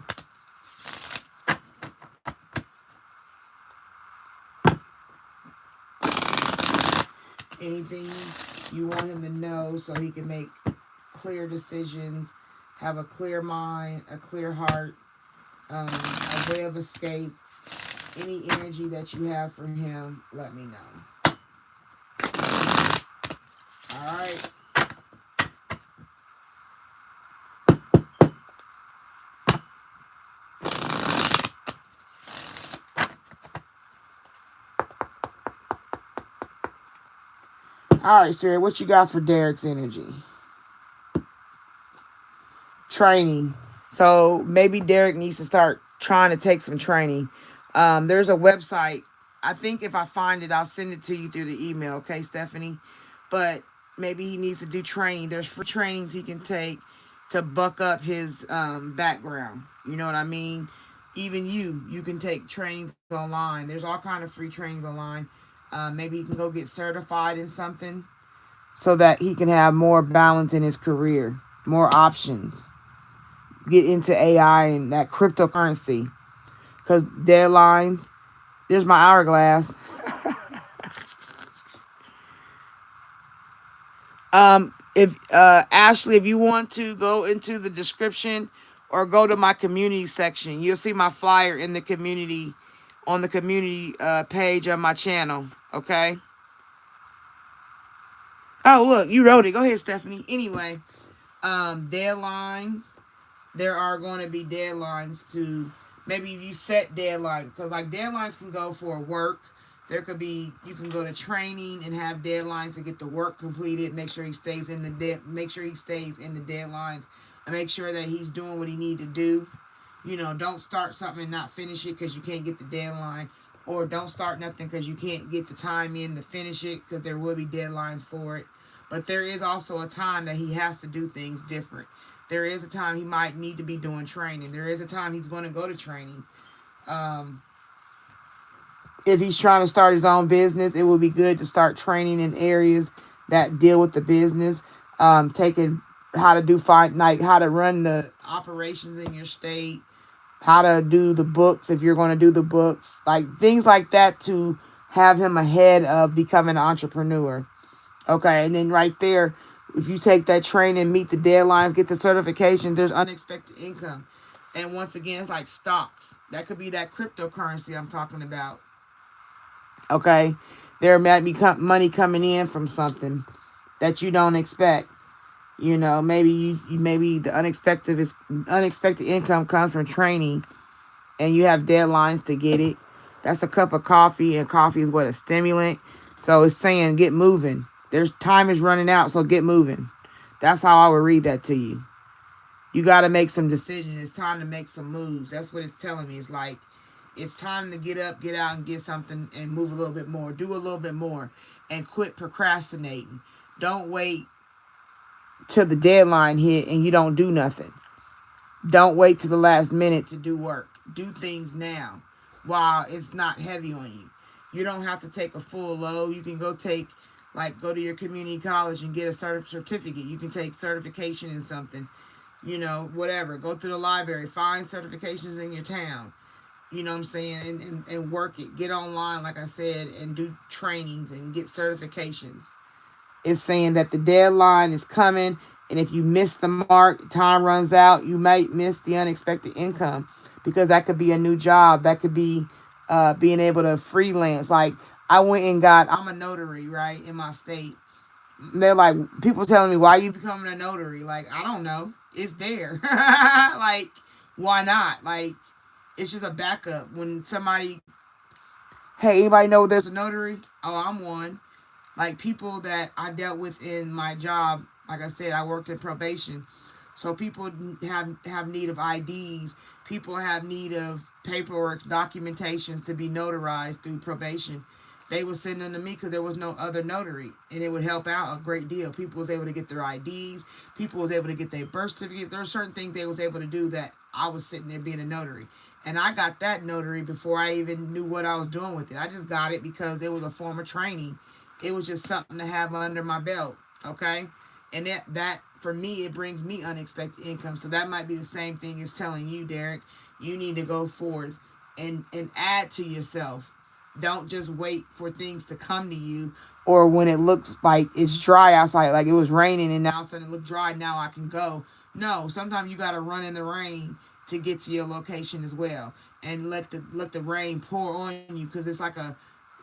Speaker 1: Anything you want him to know so he can make clear decisions, have a clear mind, a clear heart, a way of escape. Any energy that you have for him, let me know. All right. All right, Spirit, what you got for Derek's energy? Training. So maybe Derek needs to start trying to take some training. There's a website. I think if I find it, I'll send it to you through the email. Okay, Stephanie? But maybe he needs to do training. There's free trainings he can take to buck up his background. You know what I mean? Even you can take trainings online. There's all kind of free trainings online. Maybe he can go get certified in something so that he can have more balance in his career, more options. Get into AI and that cryptocurrency. Because deadlines, there's my hourglass. If Ashley, if you want to go into the description or go to my community section, you'll see my flyer in the community, on the community page of my channel. Okay. Oh, look, you wrote it. Go ahead, Stephanie. Anyway, deadlines. There are going to be deadlines to, maybe you set deadlines, because like deadlines can go for work. There could be, you can go to training and have deadlines to get the work completed. Make sure he stays in the deadlines, and make sure that he's doing what he need to do. You know, don't start something and not finish it because you can't get the deadline, or don't start nothing because you can't get the time in to finish it, because there will be deadlines for it. But there is also a time that he has to do things different. There is a time he might need to be doing training. There is a time he's going to go to training. If he's trying to start his own business, it would be good to start training in areas that deal with the business. Taking how to do how to run the operations in your state, how to do the books if you're going to do the books, like things like that to have him ahead of becoming an entrepreneur. Okay, and then right there, if you take that training, meet the deadlines, get the certification, there's unexpected income. And once again, it's like stocks. That could be that cryptocurrency I'm talking about. Okay, There might be money coming in from something that you don't expect. You know, maybe maybe the unexpected income comes from training, and you have deadlines to get it. That's a cup of coffee, and coffee is what, a stimulant. So it's saying get moving. There's time is running out, so get moving. That's how I would read that to you. You got to make some decisions. It's time to make some moves. That's what it's telling me. It's like, it's time to get up, get out, and get something and move a little bit more. Do a little bit more and quit procrastinating. Don't wait till the deadline hit and you don't do nothing. Don't wait till the last minute to do work. Do things now while it's not heavy on you. You don't have to take a full load. You can go to your community college and get a certificate. You can take certification in something. You know, whatever. Go to the library. Find certifications in your town. You know what I'm saying? And work it. Get online, like I said, and do trainings and get certifications. It's saying that the deadline is coming. And if you miss the mark, time runs out, you might miss the unexpected income. Because that could be a new job. That could be being able to freelance. Like, I'm a notary, right, in my state. They're like, people telling me, why are you becoming a notary? Like, I don't know. It's there. Like, why not? Like, it's just a backup. When somebody, hey, anybody know there's a notary? Oh, I'm one. Like, people that I dealt with in my job, like I said, I worked in probation. So people have need of IDs. People have need of paperwork, documentations to be notarized through probation. They would send them to me because there was no other notary, and it would help out a great deal. People was able to get their IDs. People was able to get their birth certificates. There were certain things they was able to do that I was sitting there being a notary. And I got that notary before I even knew what I was doing with it. I just got it because it was a form of training. It was just something to have under my belt, okay? And that for me, it brings me unexpected income. So that might be the same thing as telling you, Derek, you need to go forth and add to yourself. Don't just wait for things to come to you, or when it looks like it's dry outside, like it was raining and now all of a sudden it looked dry, now I can go. No, sometimes you got to run in the rain to get to your location as well, and let the rain pour on you, because it's like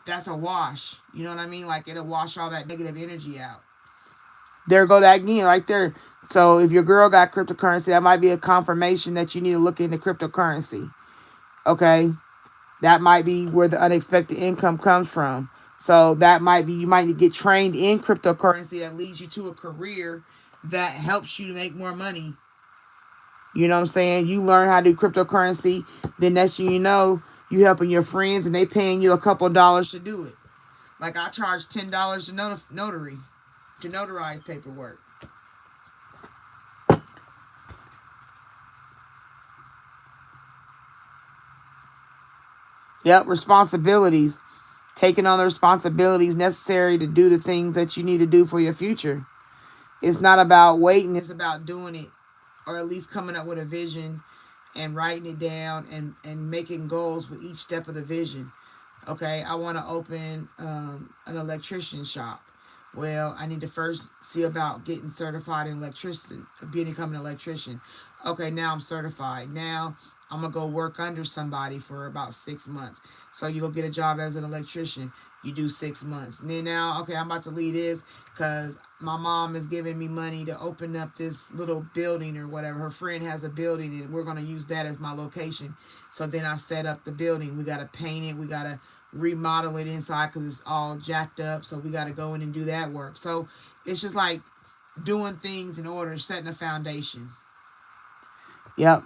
Speaker 1: that's a wash. You know what I mean? Like, it'll wash all that negative energy out. There go that again, right there. So if your girl got cryptocurrency, that might be a confirmation that you need to look into cryptocurrency. Okay? That might be where the unexpected income comes from. So that might be, you might need to get trained in cryptocurrency that leads you to a career that helps you to make more money. You know what I'm saying? You learn how to do cryptocurrency, then next thing you know, you helping your friends and they paying you a couple dollars to do it. Like, I charge $10 to notarize paperwork. Yep, responsibilities. Taking on the responsibilities necessary to do the things that you need to do for your future. It's not about waiting, it's about doing it. Or at least coming up with a vision and writing it down and making goals with each step of the vision. Okay, I want to open an electrician shop. Well, I need to first see about getting certified in becoming an electrician. Okay, now I'm certified. Now I'm going to go work under somebody for about 6 months. So you go get a job as an electrician. You do 6 months. And then now, okay, I'm about to leave this because my mom is giving me money to open up this little building or whatever. Her friend has a building and we're going to use that as my location. So then I set up the building. We got to paint it. We got to remodel it inside because it's all jacked up. So we got to go in and do that work. So it's just like doing things in order, setting a foundation. Yep.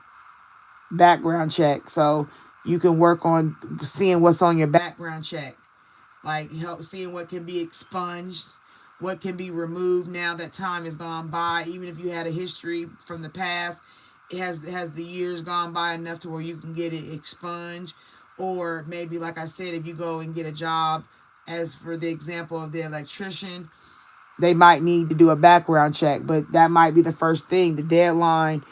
Speaker 1: Background check. So you can work on seeing what's on your background check. Like, seeing what can be expunged, what can be removed now that time has gone by. Even if you had a history from the past, has the years gone by enough to where you can get it expunged. Or maybe, like I said, if you go and get a job, as for the example of the electrician, they might need to do a background check. But that might be the first thing. The deadline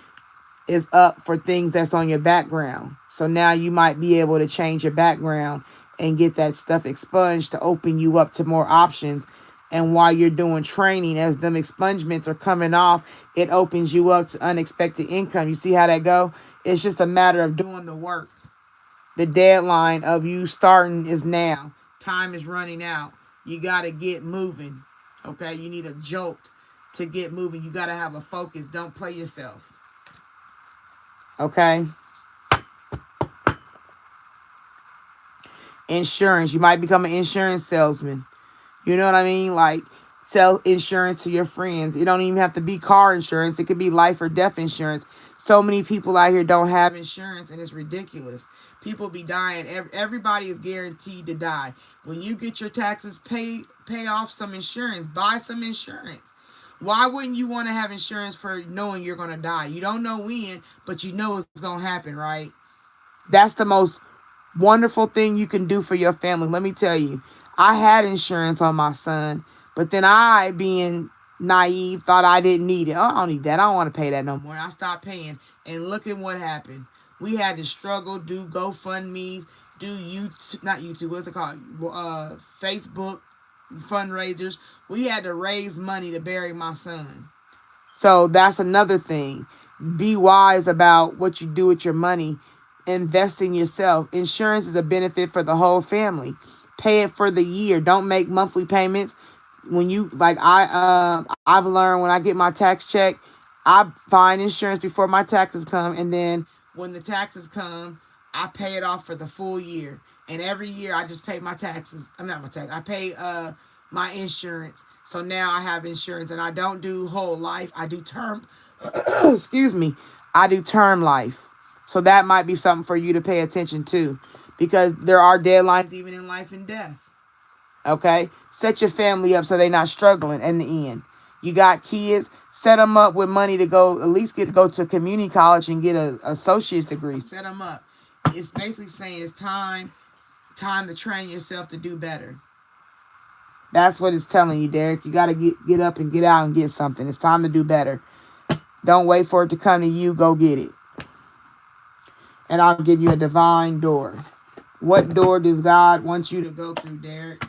Speaker 1: is up for things that's on your background. So now you might be able to change your background and get that stuff expunged to open you up to more options. And while you're doing training, as them expungements are coming off, it opens you up to unexpected income. You see how that go? It's just a matter of doing the work. The deadline of you starting is now. Time is running out. You got to get moving. Okay? You need a jolt to get moving. You got to have a focus. Don't play yourself. Okay? Insurance. You might become an insurance salesman. You know what I mean? Like, sell insurance to your friends. It don't even have to be car insurance. It could be life or death insurance. So many people out here don't have insurance, and it's ridiculous. People be dying. Everybody is guaranteed to die. When you get your taxes, pay off some insurance. Buy some insurance. Why wouldn't you want to have insurance for knowing you're going to die? You don't know when, but you know it's going to happen, right? That's the most wonderful thing you can do for your family. Let me tell you, I had insurance on my son, but then I, being naive, thought I didn't need it. Oh, I don't need that. I don't want to pay that no more. I stopped paying, and look at what happened. We had to struggle, do GoFundMe, do YouTube, not YouTube, what's it called? Facebook fundraisers. We had to raise money to bury my son. So that's another thing. Be wise about what you do with your money. Invest in yourself. Insurance is a benefit for the whole family. Pay it for the year. Don't make monthly payments. When you, like, I've learned when I get my tax check, I find insurance before my taxes come, and then when the taxes come, I pay it off for the full year. And every year I just pay my taxes. I'm not my tax. I pay my insurance. So now I have insurance, and I don't do whole life. I do term. Excuse me. I do term life. So that might be something for you to pay attention to, because there are deadlines even in life and death. Okay? Set your family up so they're not struggling in the end. You got kids, set them up with money to go, at least go to community college and get an associate's degree. Set them up. It's basically saying it's time to train yourself to do better. That's what it's telling you, Derek. You got to get up and get out and get something. It's time to do better. Don't wait for it to come to you. Go get it. And I'll give you a divine door. What door does God want you to go through, Derek?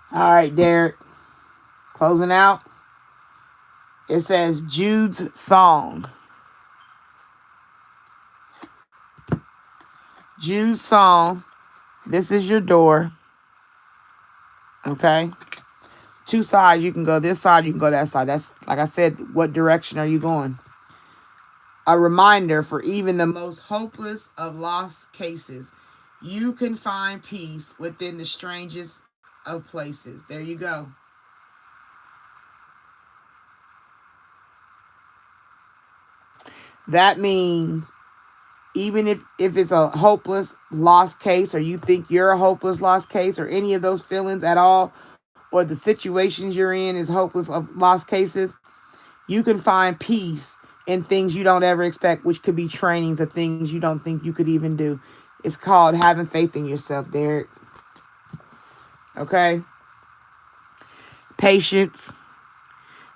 Speaker 1: All right, Derek. Closing out. It says Jude's song. Jude's song. This is your door. Okay? Two sides. You can go this side. You can go that side. That's, like I said, what direction are you going? A reminder for even the most hopeless of lost cases. You can find peace within the strangest of places. There you go. That means even if it's a hopeless lost case, or you think you're a hopeless lost case, or any of those feelings at all, or the situations you're in is hopeless of lost cases, you can find peace in things you don't ever expect, which could be trainings of things you don't think you could even do. It's called having faith in yourself, Derek. Okay? Patience.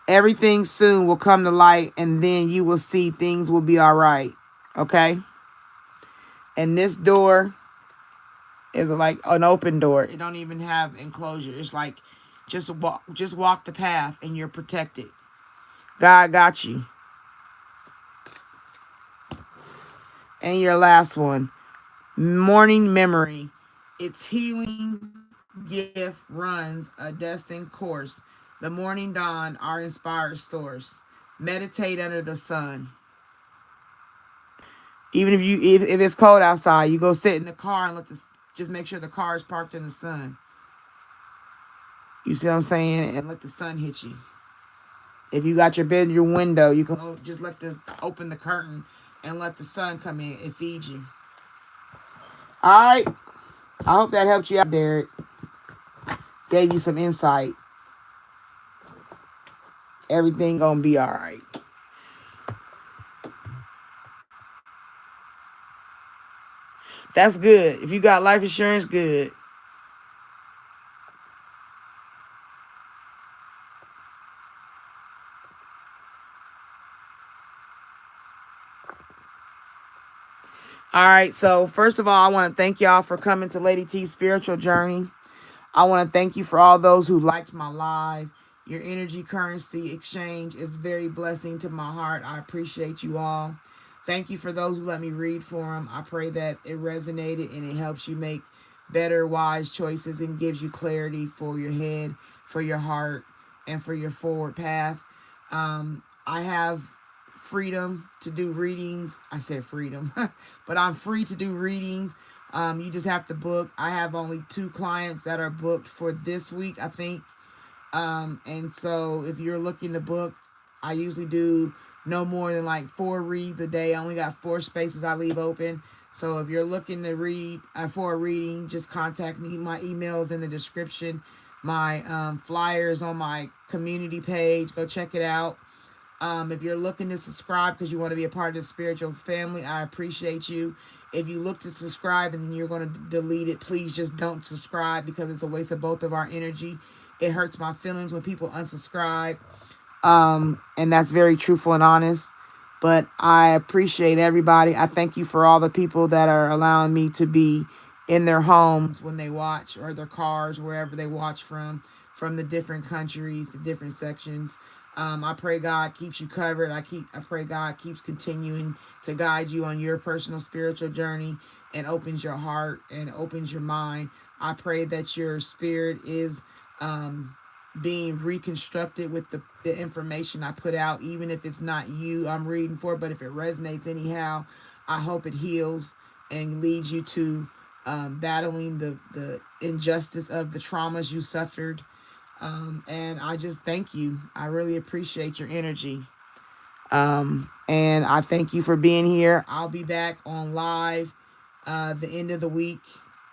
Speaker 1: Everything soon will come to light, and then you will see things will be all right. Okay? And this door is like an open door. It don't even have enclosure. It's like just walk the path and you're protected. God got you. And your last one, morning memory. Its healing gift runs a destined course. The morning dawn, our inspired source. Meditate under the sun. Even if it's cold outside, you go sit in the car and just make sure the car is parked in the sun. You see what I'm saying? And let the sun hit you. If you got your bedroom window, you can just open the curtain and let the sun come in. It feeds you. All right. I hope that helped you out, Derek. Gave you some insight. Everything gonna be all right. That's good. If you got life insurance, good. All right, so first of all, I want to thank y'all for coming to Lady T's Spiritual Journey. I want to thank you for all those who liked my live. Your energy currency exchange is very blessing to my heart. I appreciate you all. Thank you for those who let me read for them. I pray that it resonated and it helps you make better, wise choices and gives you clarity for your head, for your heart, and for your forward path. I have freedom to do readings. I said freedom, but I'm free to do readings. You just have to book. I have only 2 clients that are booked for this week, I think. And so if you're looking to book, I usually do no more than like 4 reads a day. I only got 4 spaces I leave open. So if you're looking to read for a reading, just contact me. My email is in the description. My flyer is on my community page. Go check it out. If you're looking to subscribe because you want to be a part of the spiritual family, I appreciate you. If you look to subscribe and you're going to delete it, please just don't subscribe because it's a waste of both of our energy. It hurts my feelings when people unsubscribe. And that's very truthful and honest. But I appreciate everybody. I thank you for all the people that are allowing me to be in their homes when they watch, or their cars, wherever they watch from the different countries, the different sections. I pray God keeps you covered. I pray God keeps continuing to guide you on your personal spiritual journey and opens your heart and opens your mind. I pray that your spirit is being reconstructed with the information I put out, even if it's not you I'm reading for, but if it resonates anyhow, I hope it heals and leads you to battling the injustice of the traumas you suffered. And I just thank you. I really appreciate your energy. And I thank you for being here. I'll be back on live the end of the week.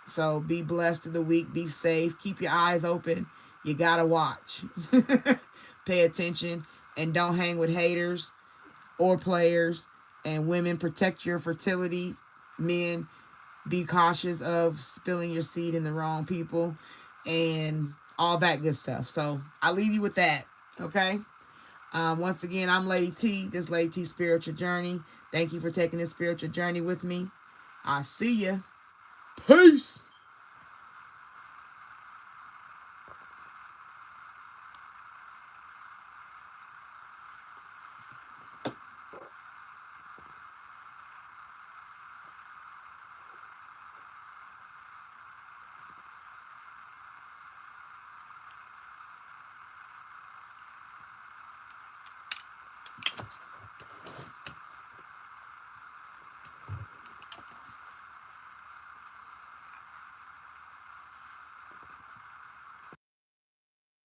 Speaker 1: So be blessed through the week. Be safe. Keep your eyes open. You gotta watch. Pay attention. And don't hang with haters or players. And women, protect your fertility. Men, be cautious of spilling your seed in the wrong people. And all that good stuff. So I'll leave you with that. Okay. Once again, I'm Lady T. This Lady T Spiritual Journey. Thank you for taking this spiritual journey with me. I'll see ya. Peace.